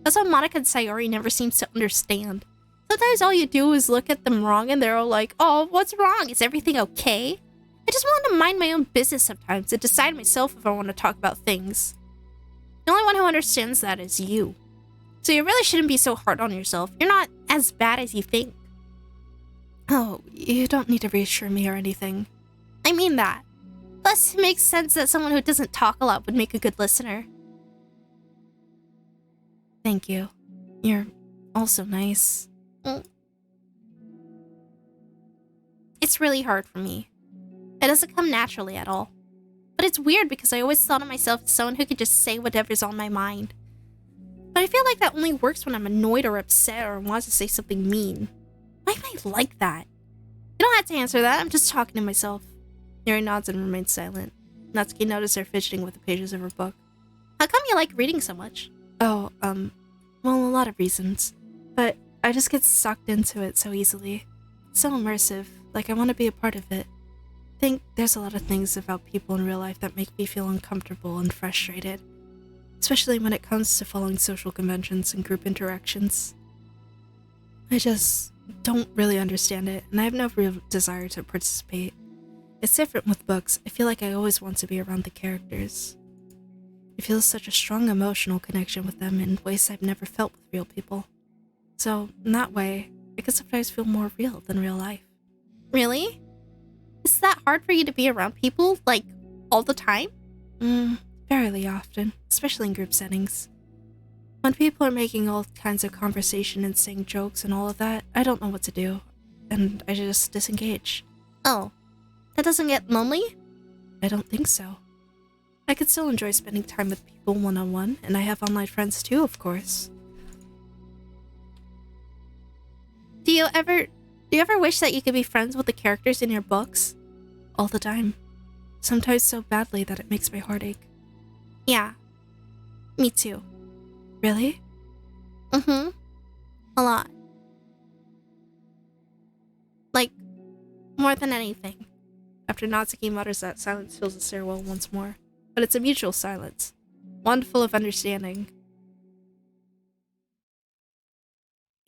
That's what Monica and Sayori never seems to understand. Sometimes all you do is look at them wrong and they're all like, oh, what's wrong? Is everything okay? I just want to mind my own business sometimes and decide myself if I want to talk about things. The only one who understands that is you. So you really shouldn't be so hard on yourself. You're not as bad as you think.
Oh, you don't need to reassure me or anything.
I mean that. Plus, it makes sense that someone who doesn't talk a lot would make a good listener.
Thank you. You're also nice.
It's really hard for me. It doesn't come naturally at all. But it's weird because I always thought of myself as someone who could just say whatever's on my mind. But I feel like that only works when I'm annoyed or upset or want to say something mean. Why am I like that? You don't have to answer that, I'm just talking to myself.
Yuri nods and remains silent. Natsuki noticed her fidgeting with the pages of her book.
How come you like reading so much?
Oh, well, a lot of reasons. But I just get sucked into it so easily. It's so immersive, like I want to be a part of it. I think there's a lot of things about people in real life that make me feel uncomfortable and frustrated. Especially when it comes to following social conventions and group interactions. I just don't really understand it, and I have no real desire to participate. It's different with books. I feel like I always want to be around the characters. I feel such a strong emotional connection with them in ways I've never felt with real people. So, in that way, I could sometimes feel more real than real life.
Really? Is that hard for you to be around people, like, all the time?
Fairly often, especially in group settings. When people are making all kinds of conversation and saying jokes and all of that, I don't know what to do, and I just disengage.
Oh, that doesn't get lonely?
I don't think so. I could still enjoy spending time with people one-on-one, and I have online friends too, of course.
Do you ever wish that you could be friends with the characters in your books?
All the time. Sometimes so badly that it makes my heart ache.
Yeah. Me too.
Really?
A lot. Like, more than anything.
After Natsuki mutters that, silence fills the stairwell once more. But it's a mutual silence. One full of understanding.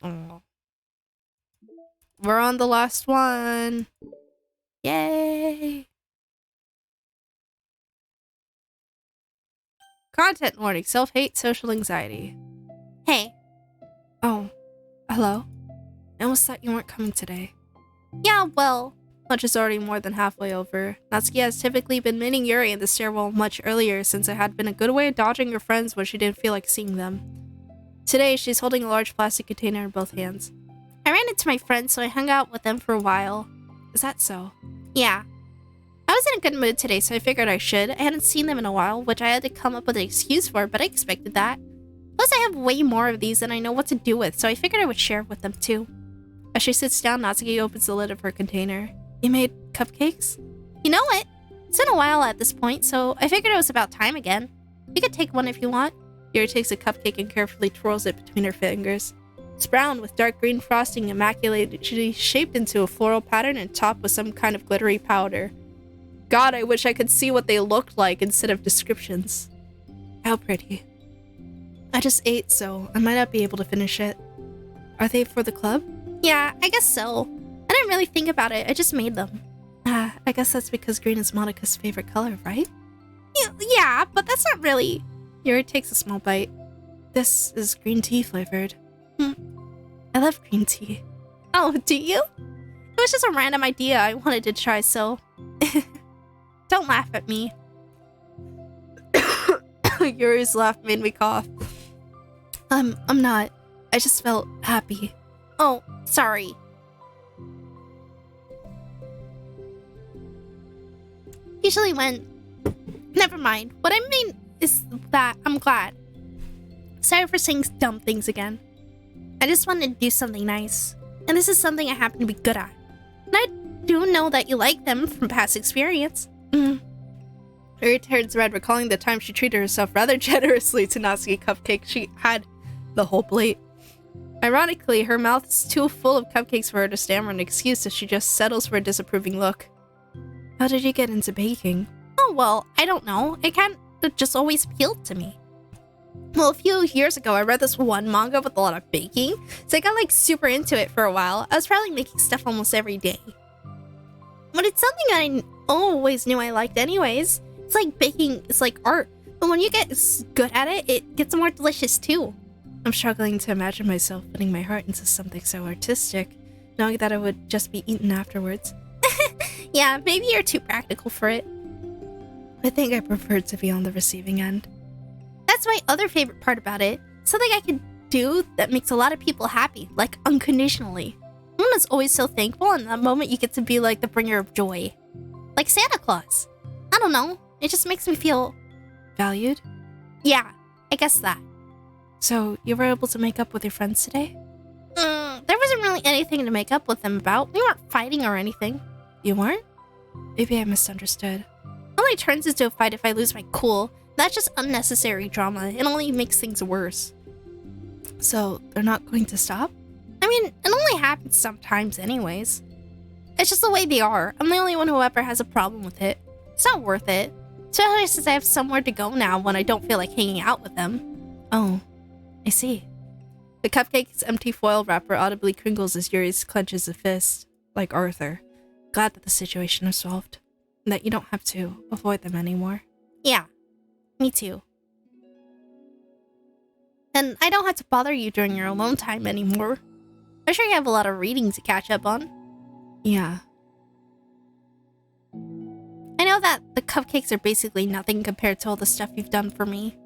Oh. We're on the last one. Yay! Content warning. Self-hate, social anxiety.
Hey.
Oh. Hello? I almost thought you weren't coming today.
Yeah, well.
Lunch is already more than halfway over. Natsuki has typically been meeting Yuri in the stairwell much earlier since it had been a good way of dodging her friends when she didn't feel like seeing them. Today, she's holding a large plastic container in both hands.
I ran into my friends, so I hung out with them for a while.
Is that so?
Yeah. I was in a good mood today, so I figured I should. I hadn't seen them in a while, which I had to come up with an excuse for, but I expected that. Plus, I have way more of these than I know what to do with, so I figured I would share with them too.
As she sits down, Natsuki opens the lid of her container. You made cupcakes?
You know it. It's been a while at this point, so I figured it was about time again. You could take one if you want.
Yuri takes a cupcake and carefully twirls it between her fingers. It's brown with dark green frosting immaculately shaped into a floral pattern and topped with some kind of glittery powder. God, I wish I could see what they looked like instead of descriptions. How pretty. I just ate, so I might not be able to finish it. Are they for the club?
Yeah, I guess so. I didn't really think about it, I just made them.
I guess that's because green is Monica's favorite color, right?
Yeah, but that's not really...
Yuri takes a small bite. This is green tea flavored. I love green tea.
Oh, do you? It was just a random idea I wanted to try, so... Don't laugh at me.
Yuri's laugh made me cough. I'm not. I just felt happy.
Oh, sorry. Usually when... Never mind. What I mean is that I'm glad. Sorry for saying dumb things again. I just wanted to do something nice. And this is something I happen to be good at. And I do know that you like them from past experience.
Yuri turns red, recalling the time she treated herself rather generously to Natsuki cupcake. She had the whole plate. Ironically, her mouth is too full of cupcakes for her to stammer an excuse, so she just settles for a disapproving look. How did you get into baking?
Oh, well, I don't know. It kind of just always appealed to me. Well, a few years ago, I read this one manga with a lot of baking, so I got like super into it for a while. I was probably making stuff almost every day. But it's something I always knew I liked anyways. It's like baking, it's like art. But when you get good at it, it gets more delicious too.
I'm struggling to imagine myself putting my heart into something so artistic, knowing that it would just be eaten afterwards.
Yeah, maybe you're too practical for it.
I think I prefer to be on the receiving end.
That's my other favorite part about it. Something I can do that makes a lot of people happy, like unconditionally. Everyone is always so thankful, and that moment you get to be like the bringer of joy. Like Santa Claus. I don't know, it just makes me feel...
Valued?
Yeah, I guess that.
So, you were able to make up with your friends today?
There wasn't really anything to make up with them about. We weren't fighting or anything.
You weren't? Maybe I misunderstood.
It only turns into a fight if I lose my cool. That's just unnecessary drama. It only makes things worse.
So, they're not going to stop?
I mean, it only happens sometimes anyways. It's just the way they are. I'm the only one who ever has a problem with it. It's not worth it. Especially since I have somewhere to go now when I don't feel like hanging out with them.
Oh, I see. The cupcake's empty foil wrapper audibly crinkles as Yuri clenches a fist, like Arthur. Glad that the situation is solved. And that you don't have to avoid them anymore.
Yeah, me too. And I don't have to bother you during your alone time anymore. I'm sure you have a lot of reading to catch up on.
Yeah.
I know that the cupcakes are basically nothing compared to all the stuff you've done for me.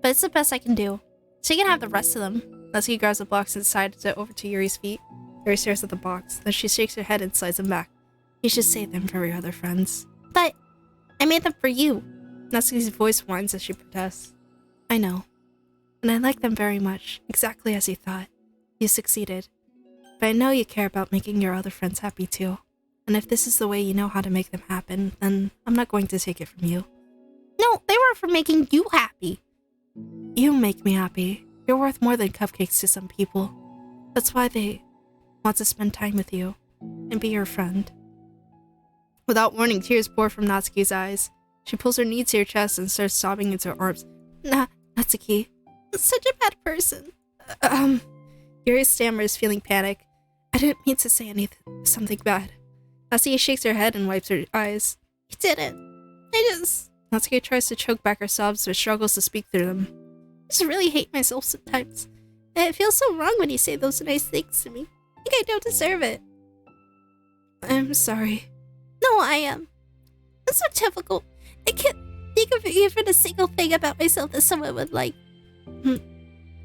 But it's the best I can do. So you can have the rest of them.
Natsuki grabs the box and slides it over to Yuri's feet. Yuri stares at the box, then she shakes her head and slides them back. You should save them for your other friends.
But I made them for you.
Natsuki's voice whines as she protests. I know. And I like them very much, exactly as you thought. You succeeded. But I know you care about making your other friends happy too. And if this is the way you know how to make them happen, then I'm not going to take it from you.
No, they were for making you happy.
You make me happy. You're worth more than cupcakes to some people. That's why they want to spend time with you and be your friend. Without warning, tears pour from Natsuki's eyes. She pulls her knee to her chest and starts sobbing into her arms. Natsuki.
Such a bad person.
Yuri stammers, feeling panic. I didn't mean to say something bad. Natsuki shakes her head and wipes her eyes.
You didn't.
Natsuki tries to choke back her sobs but struggles to speak through them.
I just really hate myself sometimes. And it feels so wrong when you say those nice things to me. Like I don't deserve it.
I'm sorry.
No, I am. It's so difficult. I can't think of even a single thing about myself that someone would like. I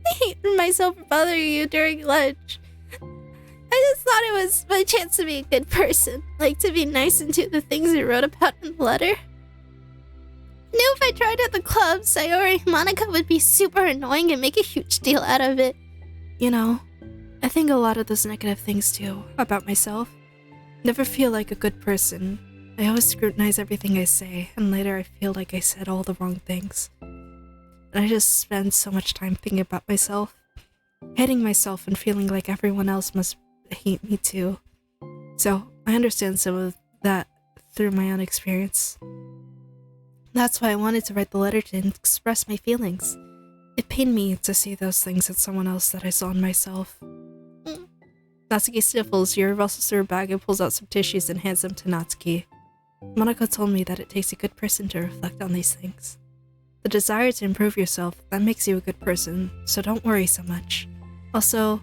hate myself for bothering you during lunch. I just thought it was my chance to be a good person. Like to be nice and do the things you wrote about in the letter. I knew if I tried at the club, Sayori and Monica would be super annoying and make a huge deal out of it.
You know, I think a lot of those negative things too, about myself. Never feel like a good person. I always scrutinize everything I say, and later I feel like I said all the wrong things. And I just spend so much time thinking about myself, hating myself and feeling like everyone else must hate me too. So, I understand some of that through my own experience. That's why I wanted to write the letter to express my feelings. It pained me to see those things in someone else that I saw in myself. Natsuki sniffles. Yuri rustles through her bag and pulls out some tissues and hands them to Natsuki. Monoko told me that it takes a good person to reflect on these things. The desire to improve yourself, that makes you a good person, so don't worry so much. Also,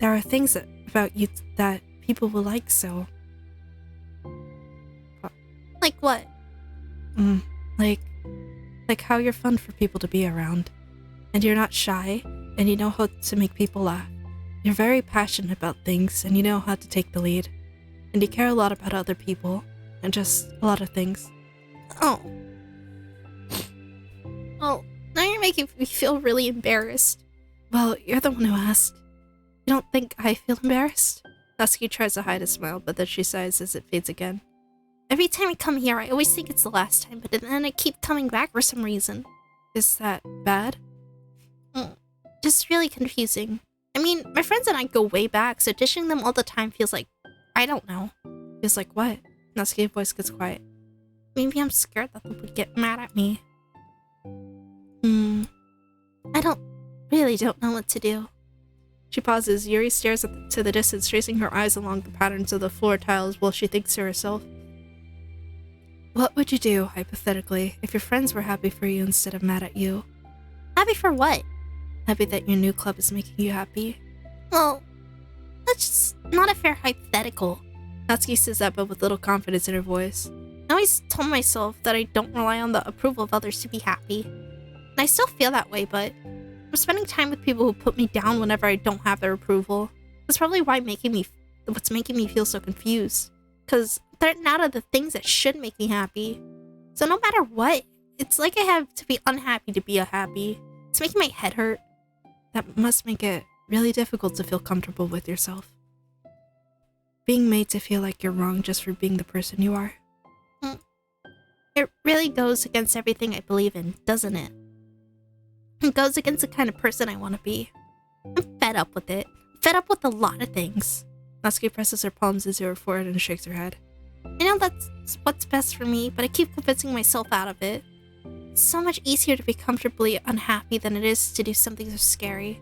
there are things about you that people will like, so...
Like what?
Like how you're fun for people to be around. And you're not shy, and you know how to make people laugh. You're very passionate about things, and you know how to take the lead. And you care a lot about other people, and just a lot of things.
Oh. Oh, now you're making me feel really embarrassed.
Well, you're the one who asked. You don't think I feel embarrassed? Natsuki tries to hide a smile, but then she sighs as it fades again.
Every time I come here, I always think it's the last time, but then I keep coming back for some reason.
Is that bad?
Just really confusing. I mean, my friends and I go way back, so dishing them all the time feels like... I don't know.
Feels like what? Natsuki's voice gets quiet.
Maybe I'm scared that they would get mad at me. I don't know what to do.
She pauses. Yuri stares to the distance, tracing her eyes along the patterns of the floor tiles while she thinks to herself. What would you do, hypothetically, if your friends were happy for you instead of mad at you?
Happy for what?
Happy that your new club is making you happy?
Well, that's just not a fair hypothetical.
Natsuki says that, but with little confidence in her voice.
I always told myself that I don't rely on the approval of others to be happy. And I still feel that way, but I'm spending time with people who put me down whenever I don't have their approval. That's probably what's making me feel so confused. Because they're not of the things that should make me happy. So no matter what, it's like I have to be unhappy to be happy. It's making my head hurt.
That must make it really difficult to feel comfortable with yourself. Being made to feel like you're wrong just for being the person you are.
It really goes against everything I believe in, doesn't it? It goes against the kind of person I want to be. I'm fed up with it. Fed up with a lot of things.
Natsuki presses her palms into her forehead and shakes her head.
I know that's what's best for me, but I keep convincing myself out of it. It's so much easier to be comfortably unhappy than it is to do something so scary.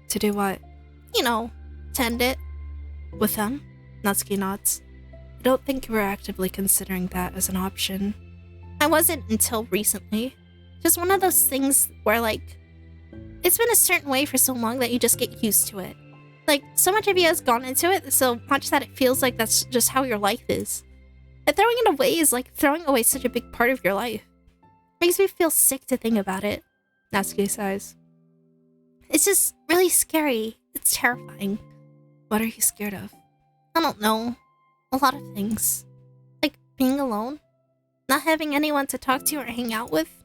To do what?
You know, to end it.
With them? Natsuki nods. I don't think you were actively considering that as an option.
I wasn't until recently. Just one of those things where, like, it's been a certain way for so long that you just get used to it. Like, so much of you has gone into it so much that it feels like that's just how your life is. And throwing it away is like throwing away such a big part of your life. Makes me feel sick to think about it.
Natsuki sighs.
It's just really scary. It's terrifying.
What are you scared of?
I don't know. A lot of things. Like being alone. Not having anyone to talk to or hang out with.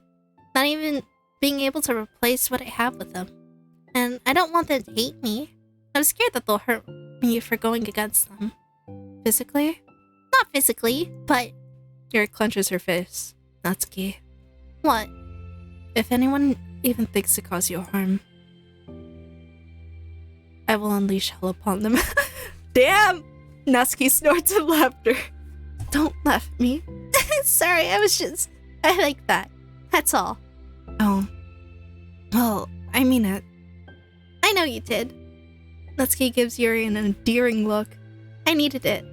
Not even being able to replace what I have with them. And I don't want them to hate me. I'm scared that they'll hurt me for going against them.
Physically?
Not physically, but...
Yuri clenches her fist. Natsuki.
What?
If anyone even thinks to cause you harm, I will unleash hell upon them. Damn! Natsuki snorts in laughter. Don't laugh at me.
Sorry, I like that. That's all.
Oh. Well, I mean it.
I know you did.
Natsuki gives Yuri an endearing look.
I needed it.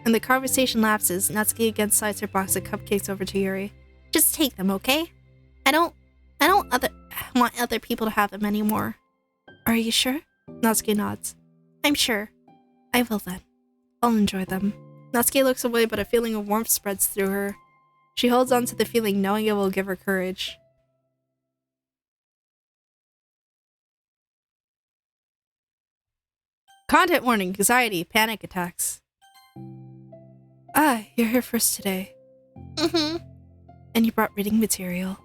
And the conversation lapses. Natsuki again slides her box of cupcakes over to Yuri.
Just take them, okay? I don't want other people to have them anymore.
Are you sure? Natsuki nods.
I'm sure.
I will then. I'll enjoy them. Natsuki looks away, but a feeling of warmth spreads through her. She holds on to the feeling, knowing it will give her courage. Content warning, anxiety, panic attacks. Ah, you're here first today. And you brought reading material.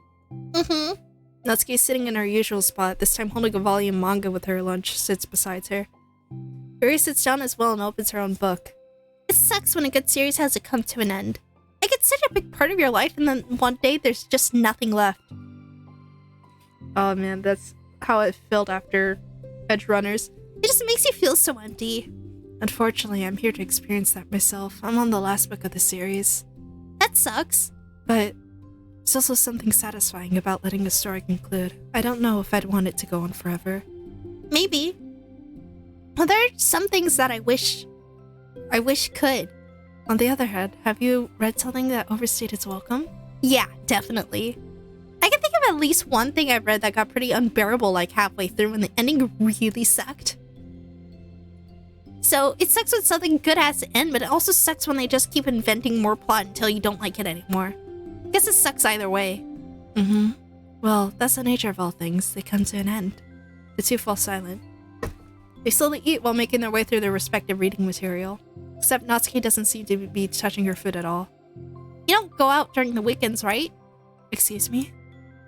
Natsuki, sitting in her usual spot, this time holding a volume manga with her lunch, sits beside her. Yuri sits down as well and opens her own book.
It sucks when a good series has to come to an end. Like, it's such a big part of your life, and then one day there's just nothing left.
Oh man, that's how it felt after Edge Runners.
It just makes you feel so empty.
Unfortunately, I'm here to experience that myself. I'm on the last book of the series.
That sucks.
But There's also something satisfying about letting a story conclude. I don't know if I'd want it to go on forever.
Maybe. Well, there are some things that I wish could.
On the other hand, have you read something that overstayed its welcome?
Yeah, definitely. I can think of at least one thing I've read that got pretty unbearable like halfway through and the ending really sucked. So, it sucks when something good has to end, but it also sucks when they just keep inventing more plot until you don't like it anymore. I guess it sucks either way.
Mm-hmm. Well, that's the nature of all things. They come to an end. The two fall silent. They slowly eat while making their way through their respective reading material. Except Natsuki doesn't seem to be touching her food at all.
You don't go out during the weekends, right?
Excuse me?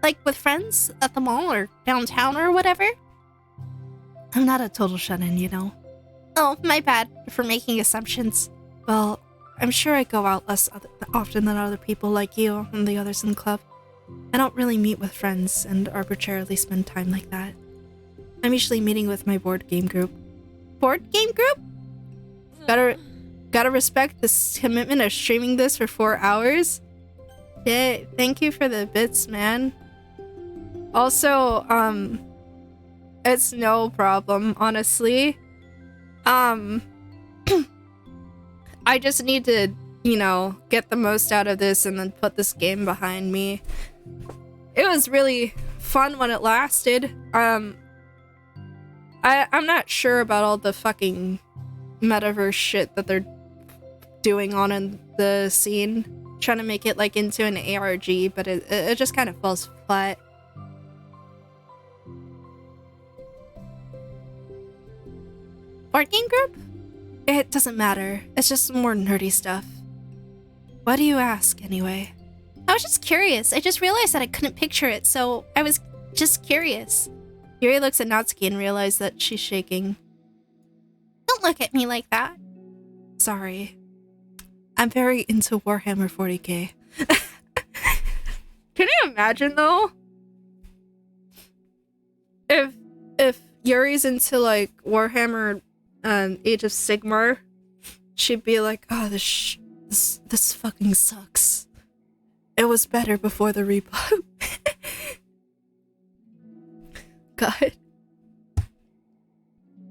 Like with friends at the mall or downtown or whatever?
I'm not a total shut-in, you know.
Oh, my bad for making assumptions.
Well, I'm sure I go out less often than other people like you and the others in the club. I don't really meet with friends and arbitrarily spend time like that. I'm usually meeting with my board game group.
Board game group?
Gotta respect this commitment of streaming this for 4 hours. Yeah, thank you for the bits, man. Also, it's no problem, honestly. I just need to, get the most out of this and then put this game behind me. It was really fun when it lasted. I'm not sure about all the fucking metaverse shit that they're doing on in the scene. Trying to make it like into an ARG, but it just kind of falls flat.
Board game group?
It doesn't matter. It's just more nerdy stuff. Why do you ask, anyway?
I was just curious. I just realized that I couldn't picture it, so I was just curious.
Yuri looks at Natsuki and realizes that she's shaking.
Don't look at me like that.
Sorry. I'm very into Warhammer 40k. Can you imagine, though? If Yuri's into, like, Warhammer Age of Sigmar, she'd be like, oh, this fucking sucks. It was better before the reboot. God.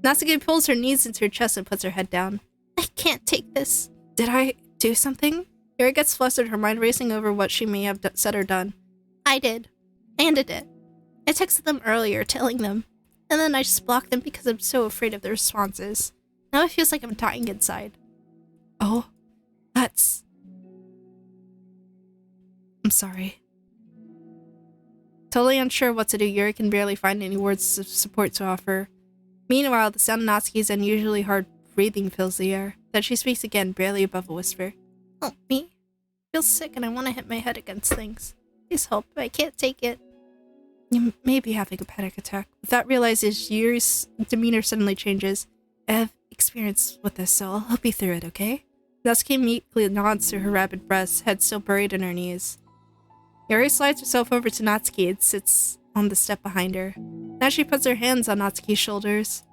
Natsuki pulls her knees into her chest and puts her head down.
I can't take this.
Did I do something? Yuri gets flustered, her mind racing over what she may have said or done.
I did. And it. I texted them earlier, telling them. And then I just blocked them because I'm so afraid of their responses. Now it feels like I'm dying inside.
Oh, that's... I'm sorry. Totally unsure what to do, Yuri can barely find any words of support to offer. Meanwhile, the sound of Natsuki's unusually hard breathing fills the air. Then she speaks again, barely above a whisper.
Help me. I feel sick and I want to hit my head against things. Please help. I can't take it.
You may be having a panic attack. Without realizing, Yuri's demeanor suddenly changes. I have experience with this, so I'll help you through it, okay? Natsuki meekly nods to her rapid breaths, head still buried in her knees. Yuri slides herself over to Natsuki and sits on the step behind her. Now she puts her hands on Natsuki's shoulders.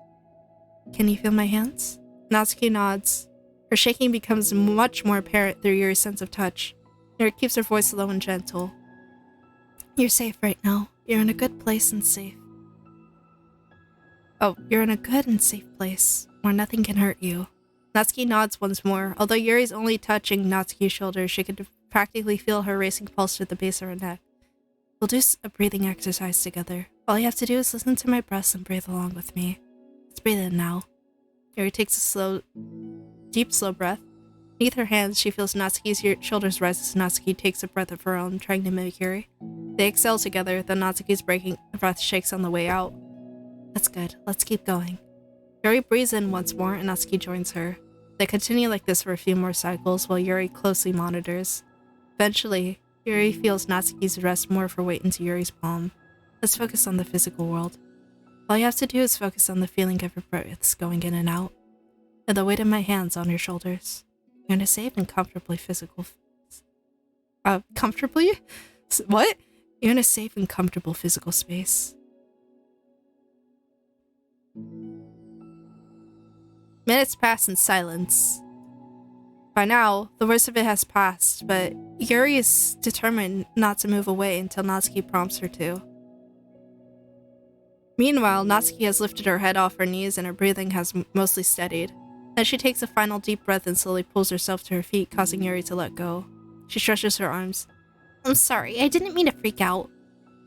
Can you feel my hands? Natsuki nods. Her shaking becomes much more apparent through Yuri's sense of touch. Yuri keeps her voice low and gentle. You're safe right now. You're in a good place and safe. Oh, you're in a good and safe place, where nothing can hurt you. Natsuki nods once more. Although Yuri's only touching Natsuki's shoulder, she could practically feel her racing pulse to the base of her neck. We'll do a breathing exercise together. All you have to do is listen to my breaths and breathe along with me. Let's breathe in now. Yuri takes a deep, slow breath. Beneath her hands, she feels Natsuki's shoulders rise as Natsuki takes a breath of her own, trying to mimic Yuri. They exhale together, then Natsuki's breath shakes on the way out. That's good. Let's keep going. Yuri breathes in once more, and Natsuki joins her. They continue like this for a few more cycles, while Yuri closely monitors. Eventually, Yuri feels Natsuki's rest more of her weight into Yuri's palm. Let's focus on the physical world. All you have to do is focus on the feeling of your breaths going in and out, and the weight of my hands on your shoulders. You're in a safe and comfortably comfortably? What? You're in a safe and comfortable physical space. Minutes pass in silence. By now, the worst of it has passed, but Yuri is determined not to move away until Natsuki prompts her to. Meanwhile, Natsuki has lifted her head off her knees and her breathing has mostly steadied. Then she takes a final deep breath and slowly pulls herself to her feet, causing Yuri to let go. She stretches her arms.
I'm sorry, I didn't mean to freak out.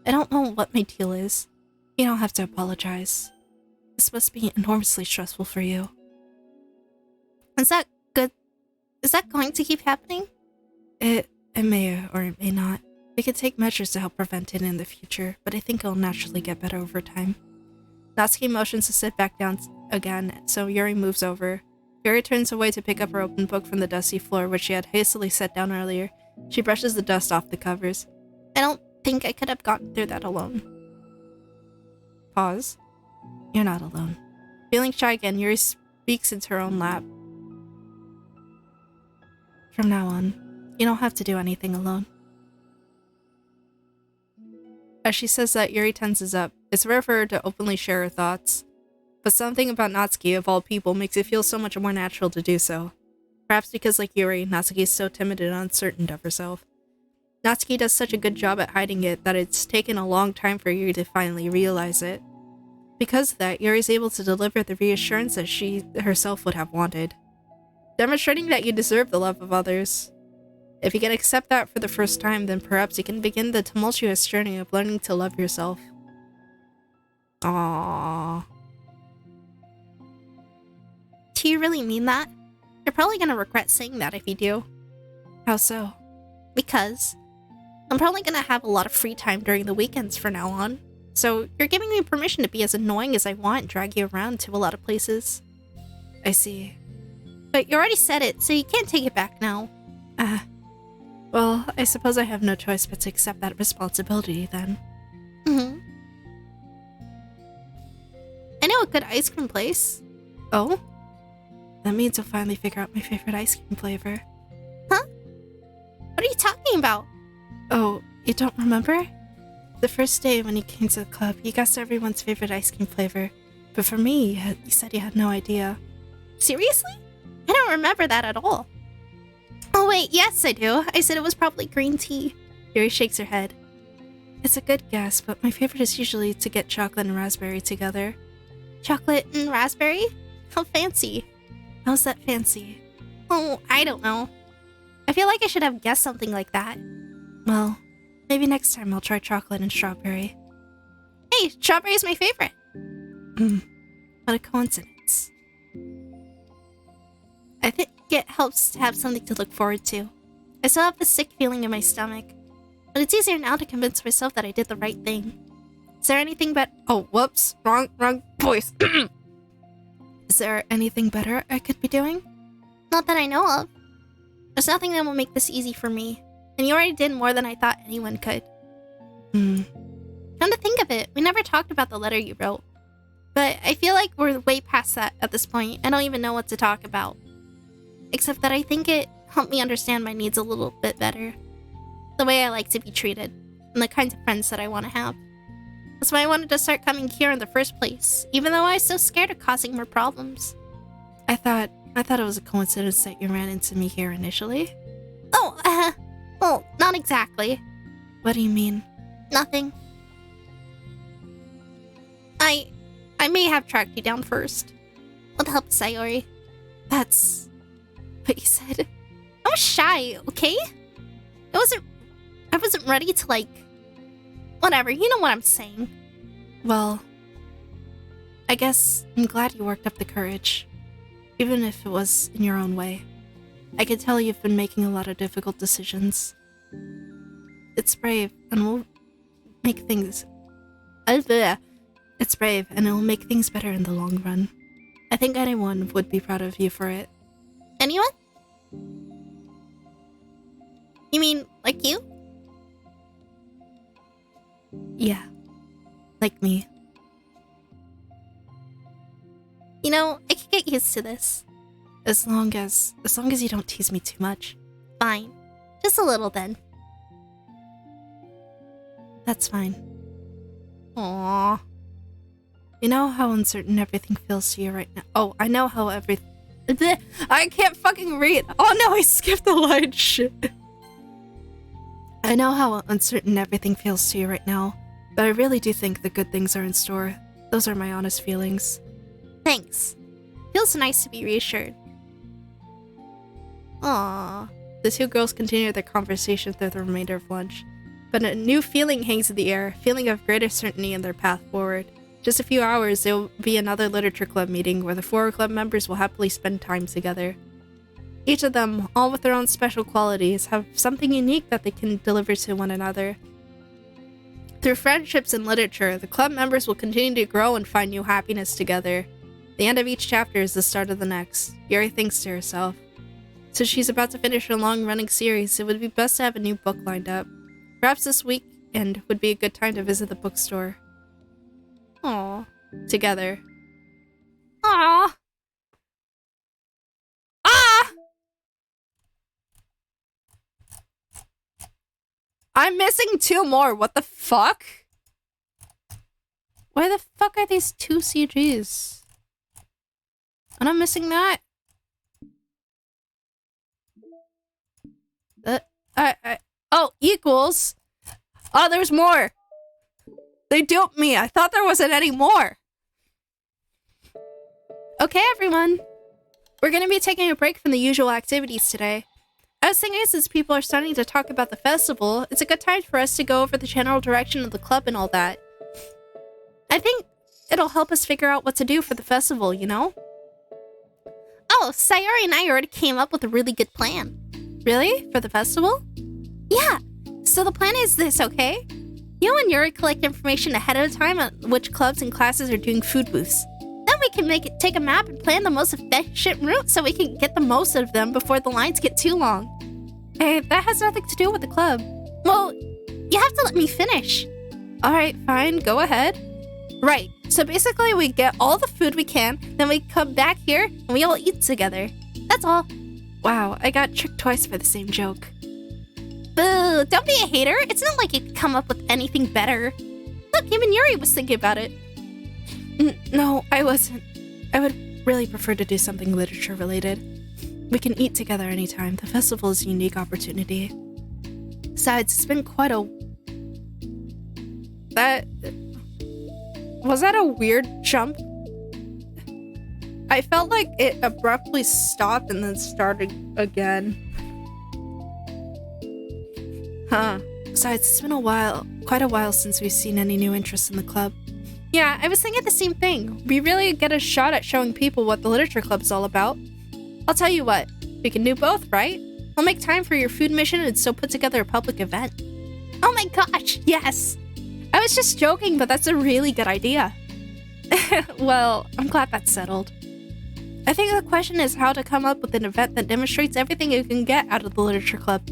I don't know what my deal is. You don't have to apologize. This must be enormously stressful for you.
Is that good? Is that going to keep happening?
It may or it may not. We could take measures to help prevent it in the future, but I think it'll naturally get better over time. Natsuki motions to sit back down again, so Yuri moves over. Yuri turns away to pick up her open book from the dusty floor, which she had hastily set down earlier. She brushes the dust off the covers.
I don't think I could have gotten through that alone.
Pause. You're not alone. Feeling shy again, Yuri speaks into her own lap. From now on, you don't have to do anything alone. As she says that, Yuri tenses up. It's rare for her to openly share her thoughts, but something about Natsuki, of all people, makes it feel so much more natural to do so. Perhaps because, like Yuri, Natsuki is so timid and uncertain of herself. Natsuki does such a good job at hiding it that it's taken a long time for Yuri to finally realize it. Because of that, Yuri is able to deliver the reassurance that she herself would have wanted, demonstrating that you deserve the love of others. If you can accept that for the first time, then perhaps you can begin the tumultuous journey of learning to love yourself. Aww.
Do you really mean that? You're probably gonna regret saying that if you do.
How so?
Because I'm probably gonna have a lot of free time during the weekends from now on. So you're giving me permission to be as annoying as I want and drag you around to a lot of places.
I see.
But you already said it, so you can't take it back now.
Well, I suppose I have no choice but to accept that responsibility then.
I know a good ice cream place.
Oh? That means you'll finally figure out my favorite ice cream flavor.
Huh? What are you talking about?
Oh, you don't remember? The first day when you came to the club, you guessed everyone's favorite ice cream flavor. But for me, you said you had no idea.
Seriously? I don't remember that at all. Oh wait, yes I do. I said it was probably green tea.
Yuri shakes her head. It's a good guess, but my favorite is usually to get chocolate and raspberry together.
Chocolate and raspberry? How fancy.
How's that fancy?
Oh, I don't know. I feel like I should have guessed something like that.
Well, maybe next time I'll try chocolate and strawberry.
Hey, strawberry is my favorite.
What a coincidence.
I think it helps to have something to look forward to. I still have this sick feeling in my stomach, but it's easier now to convince myself that I did the right thing. Is there anything but—
Oh, whoops. Wrong voice. Is there anything better I could be doing?
Not that I know of. There's nothing that will make this easy for me, and you already did more than I thought anyone could. Come to think of it, we never talked about the letter you wrote. But I feel like we're way past that at this point. I don't even know what to talk about. Except that I think it helped me understand my needs a little bit better. The way I like to be treated, and the kinds of friends that I want to have. That's why I wanted to start coming here in the first place, even though I was so scared of causing more problems.
I thought it was a coincidence that you ran into me here initially.
Oh, well, not exactly.
What do you mean?
Nothing. I may have tracked you down first. With the help of Sayori.
That's what you said.
I was shy, okay? I wasn't ready to, like... Whatever, you know what I'm saying.
Well, I guess I'm glad you worked up the courage. Even if it was in your own way. I can tell you've been making a lot of difficult decisions. It's brave, and will make things... It's brave, and it will make things better in the long run. I think anyone would be proud of you for it.
Anyone? You mean, like you?
Yeah. Like me.
You know, I can get used to this.
As long as you don't tease me too much.
Fine. Just a little then.
That's fine.
Aww.
You know how uncertain everything feels to you right now? Oh, I know how I can't fucking read. Oh no, I skipped the line. Shit. I know how uncertain everything feels to you right now, but I really do think the good things are in store. Those are my honest feelings.
Thanks. Feels nice to be reassured.
Aww. The two girls continue their conversation through the remainder of lunch, but a new feeling hangs in the air, a feeling of greater certainty in their path forward. Just a few hours, there will be another literature club meeting where the four club members will happily spend time together. Each of them, all with their own special qualities, have something unique that they can deliver to one another. Through friendships and literature, the club members will continue to grow and find new happiness together. The end of each chapter is the start of the next. Yuri thinks to herself. Since she's about to finish a long-running series, it would be best to have a new book lined up. Perhaps this weekend would be a good time to visit the bookstore. Aww. Together.
Aww.
Ah! I'm missing two more. What the fuck? Why the fuck are these two CGs? And I'm missing that. Oh, equals. Oh, there's more. They duped me. I thought there wasn't any more. Okay, everyone. We're gonna be taking a break from the usual activities today. I was thinking since people are starting to talk about the festival, it's a good time for us to go over the general direction of the club and all that. I think it'll help us figure out what to do for the festival, you know?
Oh, Sayori and I already came up with a really good plan.
Really? For the festival?
Yeah. So the plan is this, okay? You and Yuri collect information ahead of time on which clubs and classes are doing food booths. Then we can take a map and plan the most efficient route so we can get the most of them before the lines get too long.
Hey, that has nothing to do with the club.
Well, you have to let me finish.
Alright, fine, go ahead. Right, so basically we get all the food we can, then we come back here and we all eat together. That's all. Wow, I got tricked twice for the same joke.
Boo, don't be a hater. It's not like you could come up with anything better. Look, even Yuri was thinking about it.
No, I wasn't. I would really prefer to do something literature related. We can eat together anytime. The festival is a unique opportunity. Besides, it's been quite a... Was that a weird jump? I felt like it abruptly stopped and then started again. Huh. Besides, it's been quite a while since we've seen any new interest in the club. Yeah, I was thinking the same thing. We really get a shot at showing people what the literature club's all about. I'll tell you what, we can do both, right? We'll make time for your food mission and still put together a public event.
Oh my gosh, yes!
I was just joking, but that's a really good idea. Well, I'm glad that's settled. I think the question is how to come up with an event that demonstrates everything you can get out of the literature club.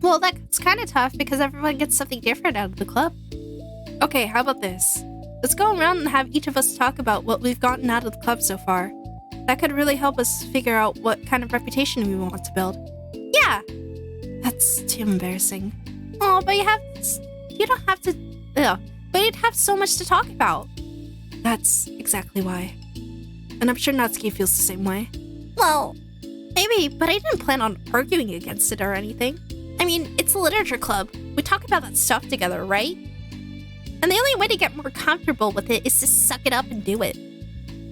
Well, that's kind of tough because everyone gets something different out of the club.
Okay, how about this? Let's go around and have each of us talk about what we've gotten out of the club so far. That could really help us figure out what kind of reputation we want to build.
Yeah!
That's too embarrassing.
Oh, but you don't have to...
Ugh, but you'd have so much to talk about. That's exactly why. And I'm sure Natsuki feels the same way.
Well, maybe, but I didn't plan on arguing against it or anything. I mean, it's a literature club. We talk about that stuff together, right? And the only way to get more comfortable with it is to suck it up and do it.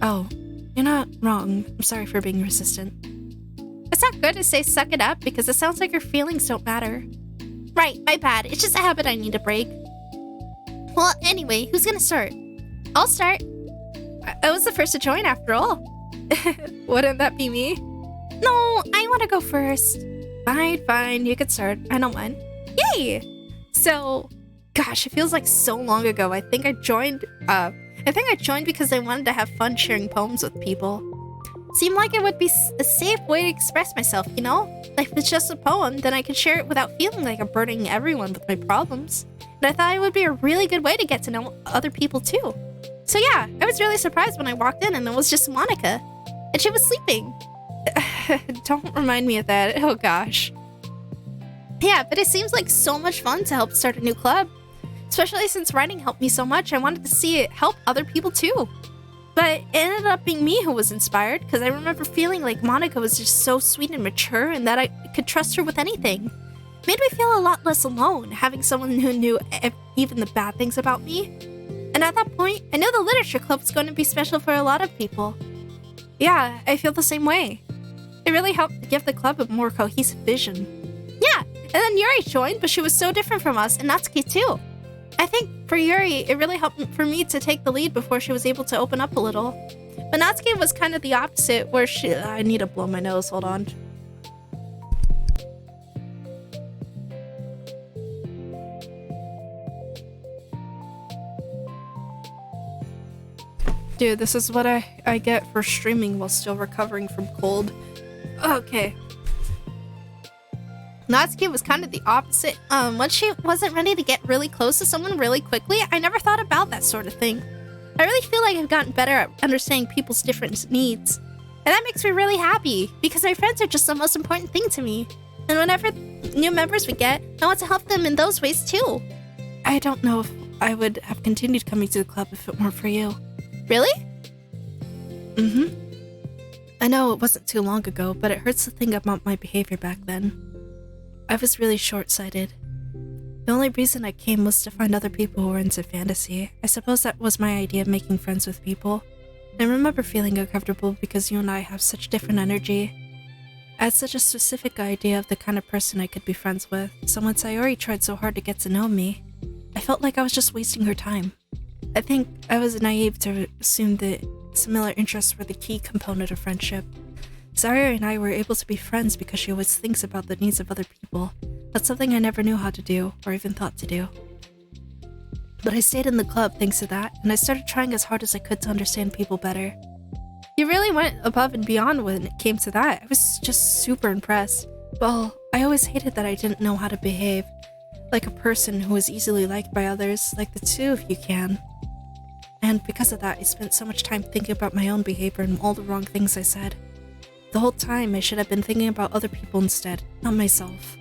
Oh, you're not wrong. I'm sorry for being resistant.
It's not good to say suck it up because it sounds like your feelings don't matter. Right, my bad. It's just a habit I need to break. Well, anyway, who's gonna start? I'll start.
I was the first to join after all. Wouldn't that be me?
No, I want to go first.
Fine, you could start. I don't mind.
Yay!
So, gosh, it feels like so long ago. I think I joined because I wanted to have fun sharing poems with people.
Seemed like it would be a safe way to express myself, you know? Like if it's just a poem, then I could share it without feeling like I'm burdening everyone with my problems. And I thought it would be a really good way to get to know other people too. So yeah, I was really surprised when I walked in and it was just Monica. And she was sleeping.
Don't remind me of that. Oh gosh.
Yeah, but it seems like so much fun to help start a new club. Especially since writing helped me so much, I wanted to see it help other people too.
But it ended up being me who was inspired, because I remember feeling like Monica was just so sweet and mature and that I could trust her with anything. It made me feel a lot less alone, having someone who knew even the bad things about me. And at that point, I knew the literature club was going to be special for a lot of people. Yeah, I feel the same way. It really helped to give the club a more cohesive vision. Yeah, and then Yuri joined, but she was so different from us, and Natsuki too. I think for Yuri, it really helped for me to take the lead before she was able to open up a little. But Natsuki was kind of the opposite, where I need to blow my nose, hold on. Dude, this is what I get for streaming while still recovering from cold. Okay. Natsuki was kind of the opposite. When she wasn't ready to get really close to someone really quickly, I never thought about that sort of thing. I really feel like I've gotten better at understanding people's different needs. And that makes me really happy, because my friends are just the most important thing to me. And whenever new members we get, I want to help them in those ways too. I don't know if I would have continued coming to the club if it weren't for you. Really? Mm-hmm. I know it wasn't too long ago, but it hurts to think about my behavior back then. I was really short-sighted. The only reason I came was to find other people who were into fantasy. I suppose that was my idea of making friends with people. I remember feeling uncomfortable because you and I have such different energy. I had such a specific idea of the kind of person I could be friends with, so when Sayori tried so hard to get to know me, I felt like I was just wasting her time. I think I was naive to assume that similar interests were the key component of friendship. Sayori and I were able to be friends because she always thinks about the needs of other people. That's something I never knew how to do, or even thought to do. But I stayed in the club thanks to that, and I started trying as hard as I could to understand people better. You really went above and beyond when it came to that. I was just super impressed. Well, I always hated that I didn't know how to behave. Like a person who was easily liked by others, like the two of you can. And because of that, I spent so much time thinking about my own behavior and all the wrong things I said. The whole time, I should have been thinking about other people instead, not myself.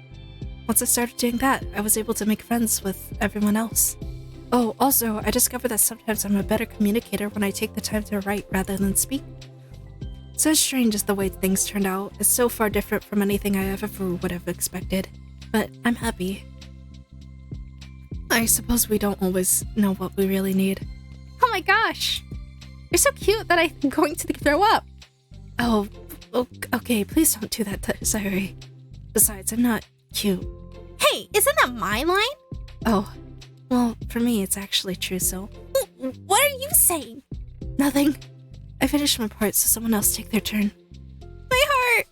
Once I started doing that, I was able to make friends with everyone else. Oh, also, I discovered that sometimes I'm a better communicator when I take the time to write rather than speak. So strange as the way things turned out. It's so far different from anything I ever would have expected. But I'm happy. I suppose we don't always know what we really need. Oh my gosh! You're so cute that I'm going to throw up! Oh, okay, please don't do that, Sayori. Besides, I'm not cute.
Hey, isn't that my line?
Oh, well, for me, it's actually true, so...
What are you saying?
Nothing. I finished my part, so someone else take their turn.
My heart!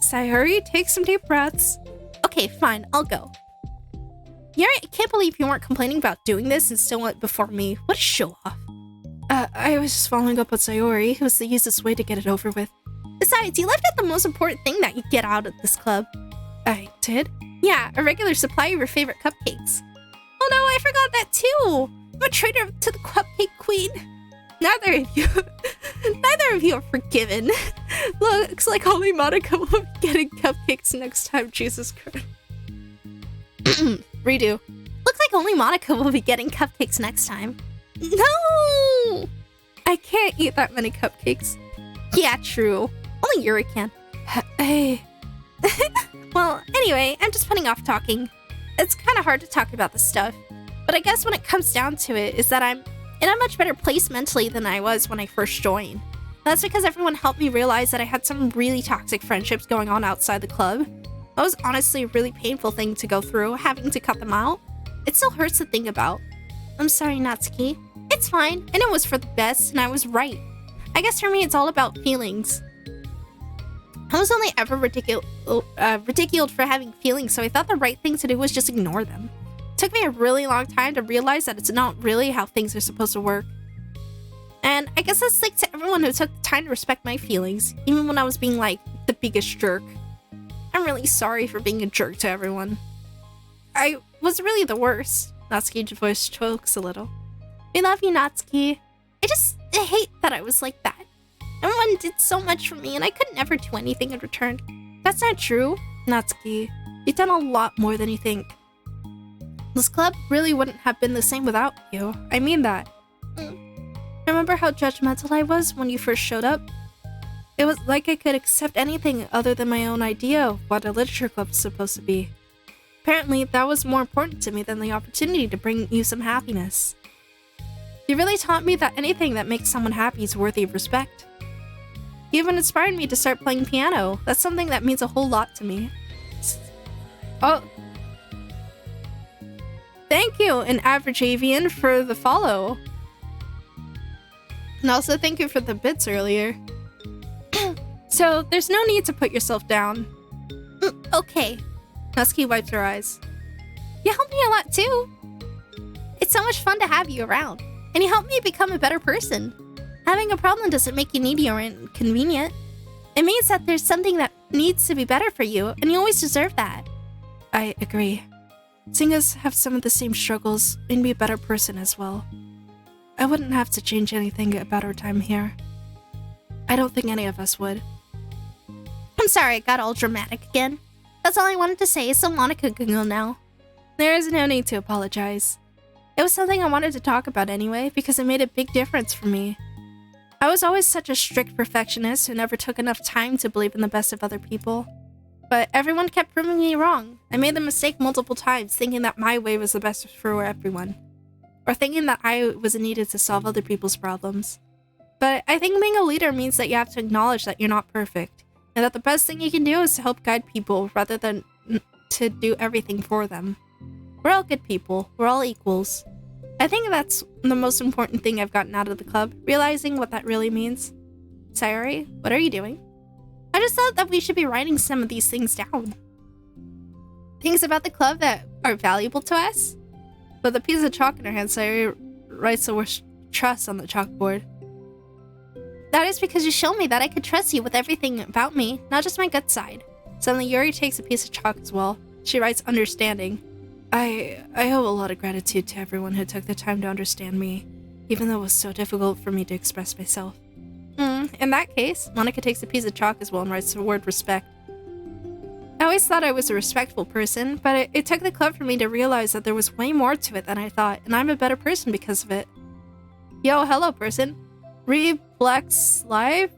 Sayori, take some deep breaths.
Okay, fine, I'll go. Yuri, I can't believe you weren't complaining about doing this and still went before me. What a show-off.
I was just following up with Sayori. It was the easiest way to get it over with.
Besides, you left out the most important thing that you get out of this club.
I did?
Yeah, a regular supply of your favorite cupcakes. Oh no, I forgot that too! I'm a traitor to the cupcake queen. Neither of you are forgiven. Looks like only Monica will be getting cupcakes next time, Jesus Christ.
Redo.
Looks like only Monica will be getting cupcakes next time. No!
I can't eat that many cupcakes.
Yeah, true. Only Yuri can.
Hey.
Well, anyway, I'm just putting off talking. It's kind of hard to talk about this stuff. But I guess when it comes down to it, is that I'm in a much better place mentally than I was when I first joined. That's because everyone helped me realize that I had some really toxic friendships going on outside the club. That was honestly a really painful thing to go through, having to cut them out. It still hurts to think about. I'm sorry, Natsuki. It's fine, and it was for the best, and I was right. I guess for me, it's all about feelings. I was only ever ridiculed for having feelings, so I thought the right thing to do was just ignore them. It took me a really long time to realize that it's not really how things are supposed to work. And I guess that's thanks to everyone who took the time to respect my feelings, even when I was being like the biggest jerk. I'm really sorry for being a jerk to everyone. I was really the worst. Natsuki's voice chokes a little. I love you, Natsuki. I hate that I was like that. Everyone did so much for me and I could never do anything in return.
That's not true, Natsuki. You've done a lot more than you think. This club really wouldn't have been the same without you. I mean that. Remember how judgmental I was when you first showed up? It was like I could accept anything other than my own idea of what a literature club is supposed to be. Apparently, that was more important to me than the opportunity to bring you some happiness. You really taught me that anything that makes someone happy is worthy of respect. You even inspired me to start playing piano. That's something that means a whole lot to me. Oh. Thank you, an average avian, for the follow. And also thank you for the bits earlier. So, there's no need to put yourself down.
Okay.
Natsuki wipes her eyes.
You helped me a lot too. It's so much fun to have you around. And you helped me become a better person. Having a problem doesn't make you needy or inconvenient. It means that there's something that needs to be better for you, and you always deserve that.
I agree. Seeing us have some of the same struggles made me a better person as well. I wouldn't have to change anything about our time here. I don't think any of us would.
I'm sorry I got all dramatic again. That's all I wanted to say, so Monica can go now.
There is no need to apologize. It was something I wanted to talk about anyway, because it made a big difference for me. I was always such a strict perfectionist who never took enough time to believe in the best of other people. But everyone kept proving me wrong. I made the mistake multiple times, thinking that my way was the best for everyone. Or thinking that I was needed to solve other people's problems. But I think being a leader means that you have to acknowledge that you're not perfect, and that the best thing you can do is to help guide people rather than to do everything for them. We're all good people. We're all equals. I think that's the most important thing I've gotten out of the club, realizing what that really means. Sayori, what are you doing?
I just thought that we should be writing some of these things down.
Things about the club that are valuable to us? With a piece of chalk in her hand, Sayori writes the word trust on the chalkboard.
That is because you showed me that I could trust you with everything about me, not just my gut side.
Suddenly, Yuri takes a piece of chalk as well. She writes understanding. I owe a lot of gratitude to everyone who took the time to understand me, even though it was so difficult for me to express myself. In that case, Monica takes a piece of chalk as well and writes the word respect. I always thought I was a respectful person, but it took the club for me to realize that there was way more to it than I thought, and I'm a better person because of it. Yo, hello person. Reblex Live?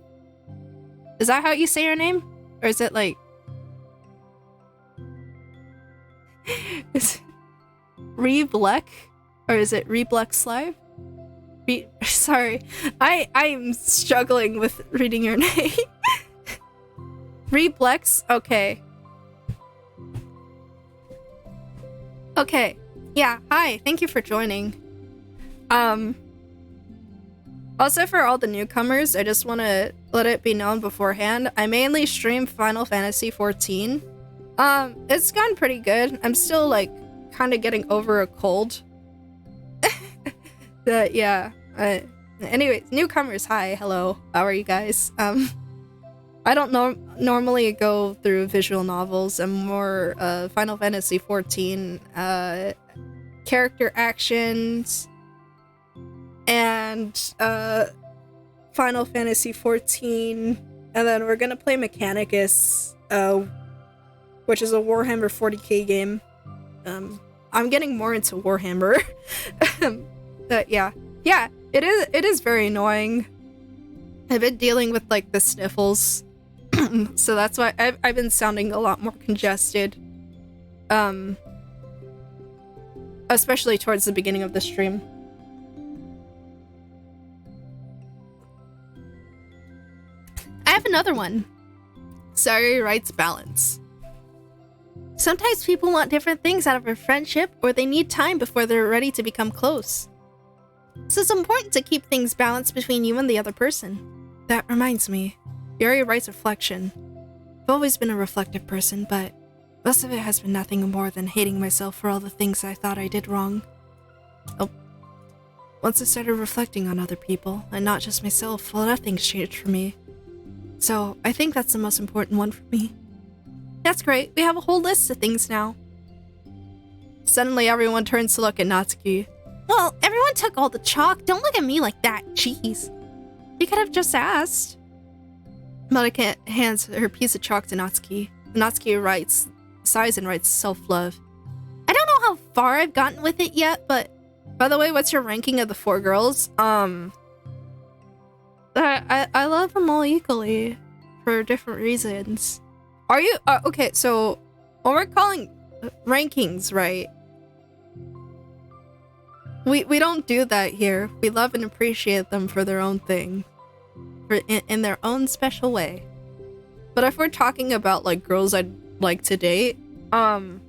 Is that how you say your name? Or is it like... is it Rebleck? Or is it Reblex Live? Sorry, I'm struggling with reading your name. Reblex? Okay. Okay. Yeah, hi. Thank you for joining. Also for all the newcomers, I just want to let it be known beforehand, I mainly stream Final Fantasy XIV. It's gone pretty good. I'm still, like, kind of getting over a cold. But, yeah. Anyways, newcomers, hi, hello. How are you guys? I don't normally go through visual novels. I'm more, Final Fantasy XIV, character actions, and, Final Fantasy XIV, and then we're gonna play Mechanicus, which is a Warhammer 40k game. I'm getting more into Warhammer. But yeah, it is very annoying. I've been dealing with like the sniffles, so that's why I've been sounding a lot more congested. Especially towards the beginning of the stream. I have another one. Sorry writes balance. Sometimes people want different things out of a friendship, or they need time before they're ready to become close. So it's important to keep things balanced between you and the other person. That reminds me, Yuri writes reflection. I've always been a reflective person, but most of it has been nothing more than hating myself for all the things I thought I did wrong. Oh. Once I started reflecting on other people, and not just myself, well, nothing's changed for me. So, I think that's the most important one for me. That's great, we have a whole list of things now. Suddenly everyone turns to look at Natsuki.
Well, everyone took all the chalk. Don't look at me like that. Jeez.
You could have just asked. Monica hands her piece of chalk to Natsuki. Natsuki sighs and writes self-love.
I don't know how far I've gotten with it yet, but...
By the way, what's your ranking of the 4 girls? I love them all equally for different reasons. Are you okay? So when we're calling rankings, right? We don't do that here. We love and appreciate them for their own thing, in their own special way. But if we're talking about like girls I'd like to date, probably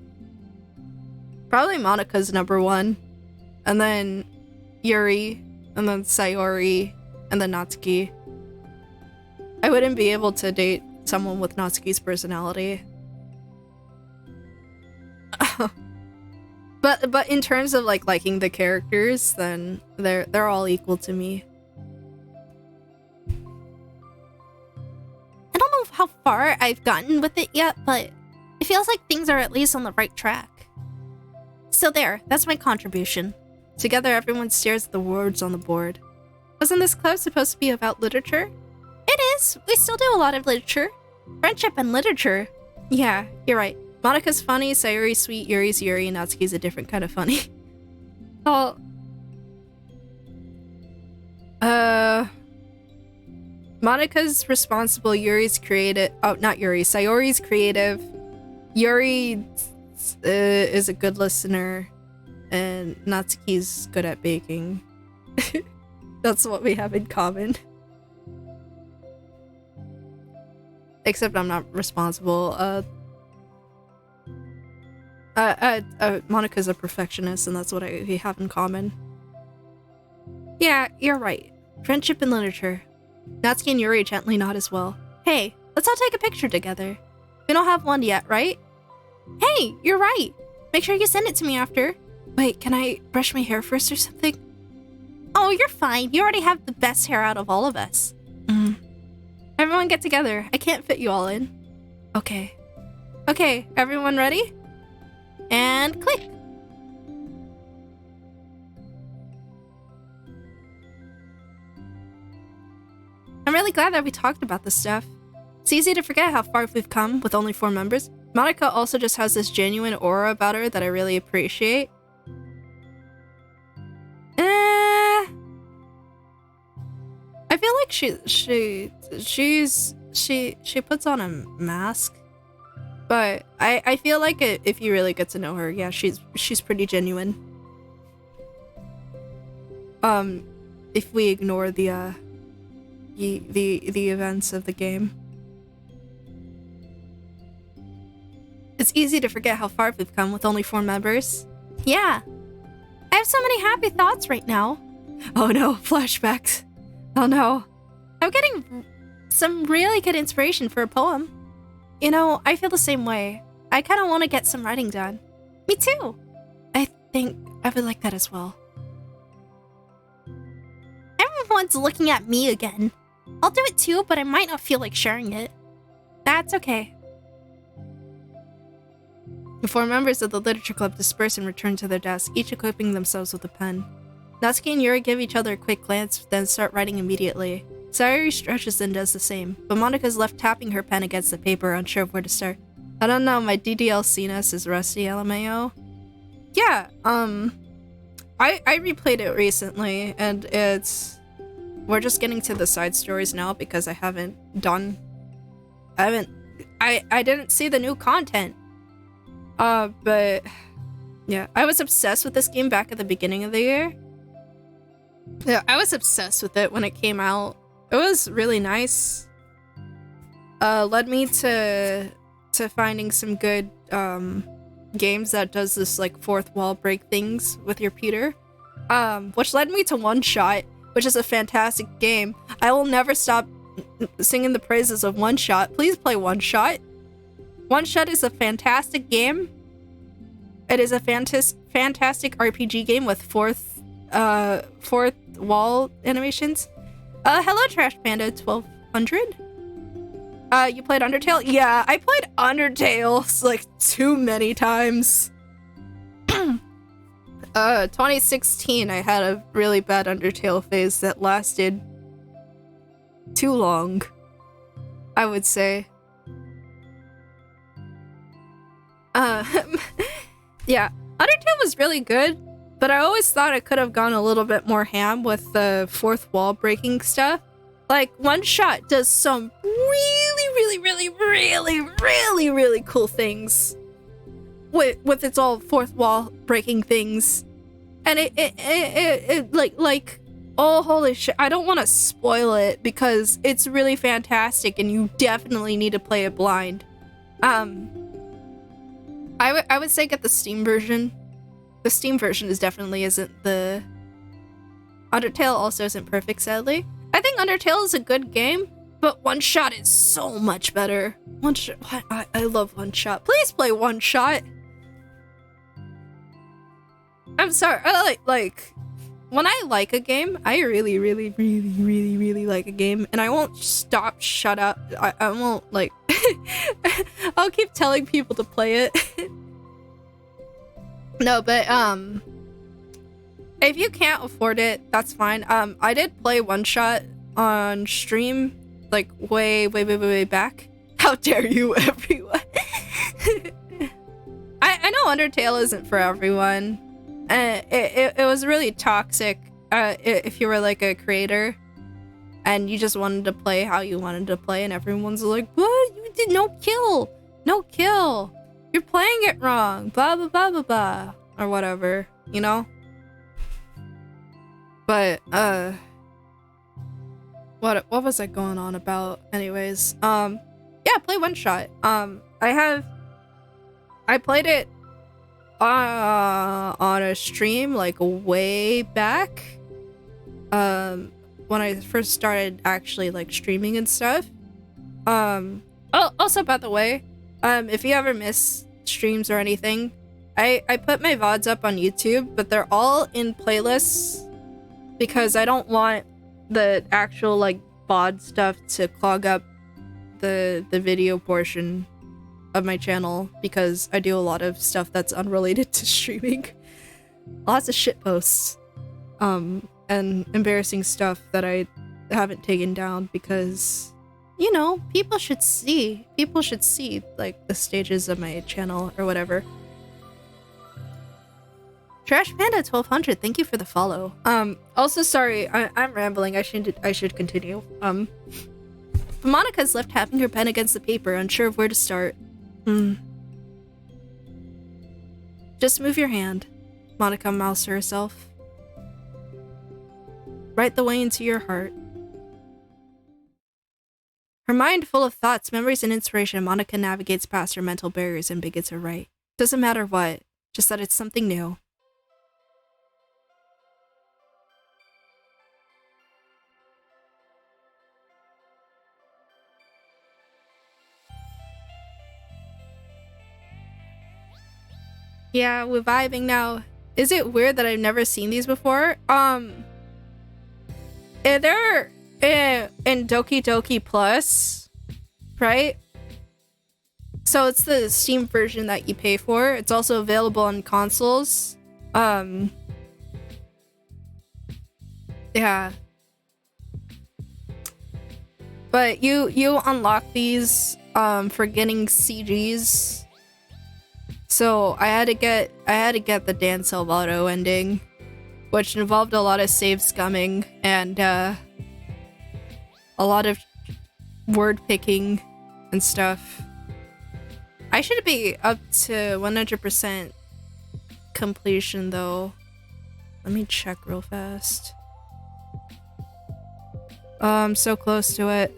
Monika's number one, and then Yuri, and then Sayori, and then Natsuki. I wouldn't be able to date someone with Natsuki's personality. But in terms of like liking the characters, then they're all equal to me.
I don't know how far I've gotten with it yet, but it feels like things are at least on the right track. So there, that's my contribution.
Together, everyone stares at the words on the board. Wasn't this club supposed to be about literature?
It is. We still do a lot of literature. Friendship and literature.
Yeah, you're right. Monika's funny, Sayori's sweet, Yuri's Yuri, and Natsuki's a different kind of funny. Oh. Monika's responsible, Yuri's creative. Oh, not Yuri. Sayori's creative. Yuri is a good listener. And Natsuki's good at baking. That's what we have in common. Except I'm not responsible. Monika's a perfectionist, and that's what we have in common. Yeah, you're right. Friendship and literature. Natsuki and Yuri gently nod as well. Hey, let's all take a picture together. We don't have one yet, right?
Hey, you're right. Make sure you send it to me after.
Wait, can I brush my hair first or something?
Oh, you're fine. You already have the best hair out of all of us.
Everyone get together. I can't fit you all in. Okay. Okay, everyone ready?
And click.
I'm really glad that we talked about this stuff. It's easy to forget how far we've come with only 4 members. Monika also just has this genuine aura about her that I really appreciate. I feel like she puts on a mask, but I feel like if you really get to know her, yeah, she's pretty genuine. If we ignore the events of the game. It's easy to forget how far we've come with only 4 members.
Yeah. I have so many happy thoughts right now.
Oh no, flashbacks. Oh no.
I'm getting some really good inspiration for a poem.
You know, I feel the same way. I kind of want to get some writing done.
Me too.
I think I would like that as well.
Everyone's looking at me again. I'll do it too, but I might not feel like sharing it.
That's okay. The 4 members of the literature club disperse and return to their desks, each equipping themselves with a pen. Natsuki and Yuri give each other a quick glance, then start writing immediately. Sayori stretches and does the same, but Monika's left tapping her pen against the paper, unsure of where to start. I don't know, my DDLC-ness is rusty, LMAO. Yeah, I replayed it recently, and we're just getting to the side stories now because I didn't see the new content. But yeah, I was obsessed with this game back at the beginning of the year. Yeah, I was obsessed with it when it came out. It was really nice. Led me to finding some good games that does this like fourth wall break things with your Peter. Which led me to One Shot, which is a fantastic game. I will never stop singing the praises of One Shot. Please play One Shot. One Shot is a fantastic game. It is a fantastic RPG game with fourth wall animations. Hello Trash Panda 1200. You played Undertale? Yeah, I played Undertale like too many times. 2016, I had a really bad Undertale phase that lasted too long, I would say. Yeah, Undertale was really good, but I always thought I could have gone a little bit more ham with the fourth wall breaking stuff. Like, One Shot does some really cool things with its all fourth wall breaking things. And it like, oh, holy shit. I don't want to spoil it because it's really fantastic and you definitely need to play it blind. I would say get the Steam version. The Steam version isn't the... Undertale also isn't perfect, sadly. I think Undertale is a good game, but One Shot is so much better. One Shot... I love One Shot. Please play One Shot! I'm sorry, I like... When I like a game, I really like a game, and I won't shut up. I won't, like... I'll keep telling people to play it. No, but, if you can't afford it, that's fine. I did play One Shot on stream, like, way back. How dare you, everyone? I know Undertale isn't for everyone. It was really toxic, if you were, like, a creator, and you just wanted to play how you wanted to play, and everyone's like, what? You did no kill! No kill! You're playing it wrong! Blah, blah, blah, blah, blah. Or whatever, you know? But, what was I going on about? Anyways, yeah, play One Shot. I played it, on a stream, like, way back. When I first started actually, like, streaming and stuff. Also, by the way, if you ever miss streams or anything, I put my VODs up on YouTube, but they're all in playlists because I don't want the actual, like, VOD stuff to clog up the video portion of my channel, because I do a lot of stuff that's unrelated to streaming. Lots of shit posts. And embarrassing stuff that I haven't taken down because, you know, people should see, like, the stages of my channel or whatever. Trash Panda 1200, thank you for the follow. Also, sorry, I'm rambling. I should continue. But Monica's left tapping her pen against the paper, unsure of where to start. Just move your hand, Monica mouths to herself. Right the way into your heart. Her mind full of thoughts, memories, and inspiration, Monica navigates past her mental barriers and begins her right. Doesn't matter what, just that it's something new. Yeah, we're vibing now. Is it weird that I've never seen these before? They're in Doki Doki Plus, right? So it's the Steam version that you pay for. It's also available on consoles. Yeah. But you unlock these for getting CGs. So I had to get the Dan Salvato ending, which involved a lot of save scumming and a lot of word picking and stuff. I should be up to 100% completion though. Let me check real fast. I'm so close to it.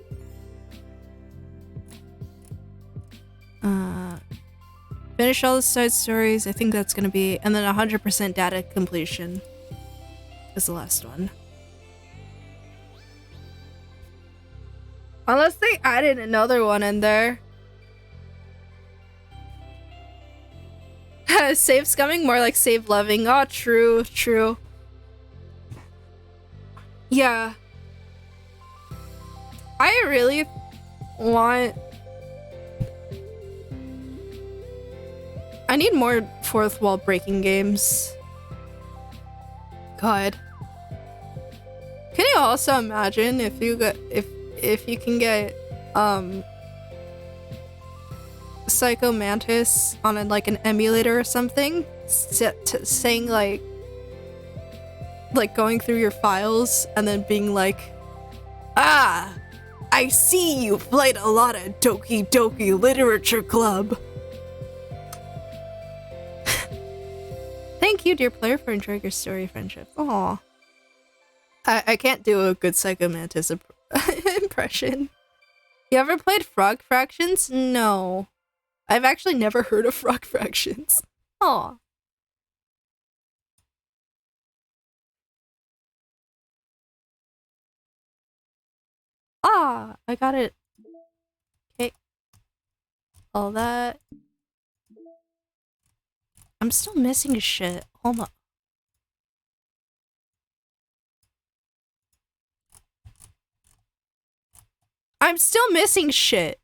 Finish all the side stories. I think that's gonna be, and then 100% data completion is the last one. Unless they added another one in there. Save scumming, more like save loving. Oh, true. Yeah. I really want... I need more fourth wall breaking games. God. Can you also imagine if you got if you can get Psycho Mantis on like an emulator or something, saying like going through your files and then being like, Ah, I see you played a lot of Doki Doki Literature Club. Thank you, dear player, for enjoying your story friendship. Aw. I can't do a good Psycho Mantis impression. You ever played Frog Fractions? No. I've actually never heard of Frog Fractions. Aw. Ah, I got it. Okay. All that. I'm still missing shit. Hold on. I'm still missing shit.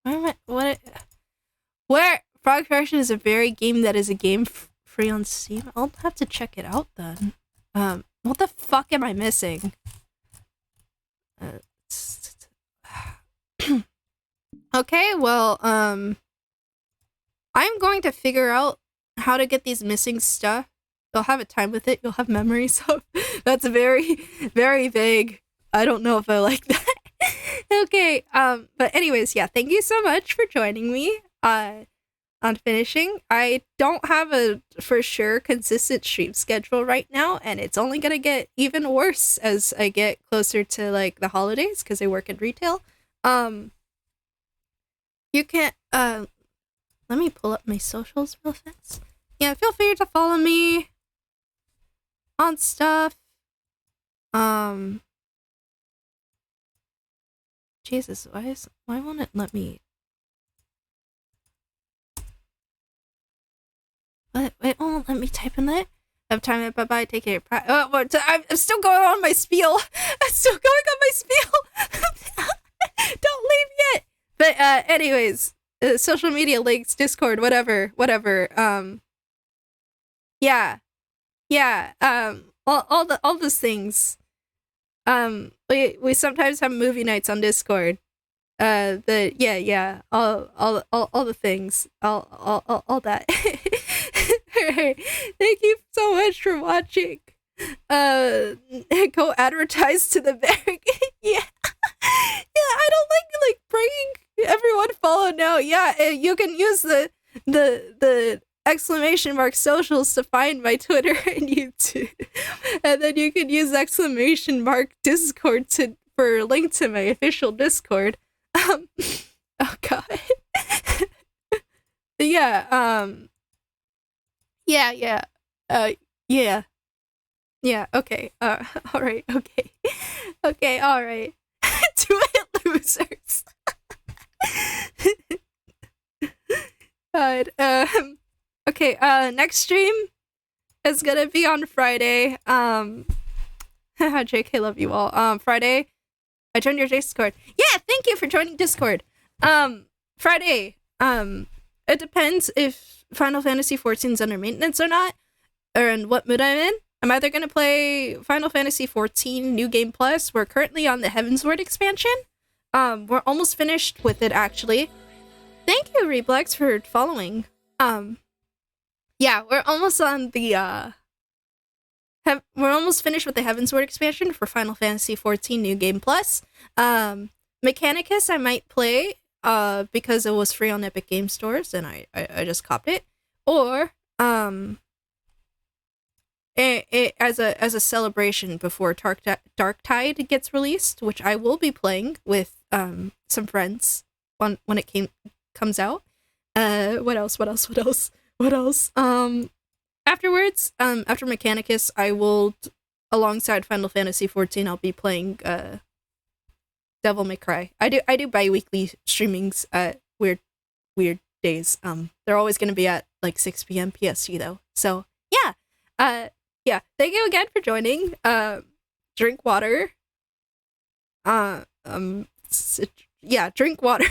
Where am I? What? Where? Frog Fraction is a very game that is a game free on Steam. I'll have to check it out then. What the fuck am I missing? Okay, well, I'm going to figure out how to get these missing stuff. You'll have a time with it. You'll have memories of. That's very, very vague. I don't know if I like that. Okay, but anyways, yeah, thank you so much for joining me on finishing. I don't have a for sure consistent stream schedule right now, and it's only gonna get even worse as I get closer to like the holidays because I work in retail. You can let me pull up my socials real fast. Yeah, feel free to follow me on stuff. Jesus, why won't it let me? Wait, it won't let me type in that. Have time. Bye bye. Take care. I'm still going on my spiel. I'm still going on my spiel. Don't leave yet. But anyways, social media links, Discord, whatever. Yeah. All those things. We sometimes have movie nights on Discord. All the things, all that. Thank you so much for watching. Go advertise to the very yeah. I don't like bringing everyone follow now. Yeah, you can use the exclamation mark socials to find my Twitter and YouTube, and then you can use exclamation mark Discord for a link to my official Discord. Oh god. Okay. All right. Okay. All right. Do it, losers. God. Okay. Next stream is gonna be on Friday. JK, love you all. Friday. I joined your Discord. Yeah, thank you for joining Discord. Friday. It depends if Final Fantasy XIV is under maintenance or not, or in what mood I'm in. I'm either gonna play Final Fantasy XIV New Game Plus. We're currently on the Heavensward expansion. We're almost finished with it, actually. Thank you, Reblex, for following. Yeah, we're almost on the, we're almost finished with the Heavensward expansion for Final Fantasy XIV New Game Plus. Mechanicus I might play, because it was free on Epic Game Stores, and I just copped it. Or, as a celebration before Darktide gets released, which I will be playing with some friends when it comes out. What else? Afterwards, after Mechanicus, I will, alongside Final Fantasy XIV, I'll be playing Devil May Cry. I do bi-weekly streamings at weird days. They're always gonna be at like 6 p.m. PST though. So yeah. Yeah, thank you again for joining. Drink water. Yeah, drink water.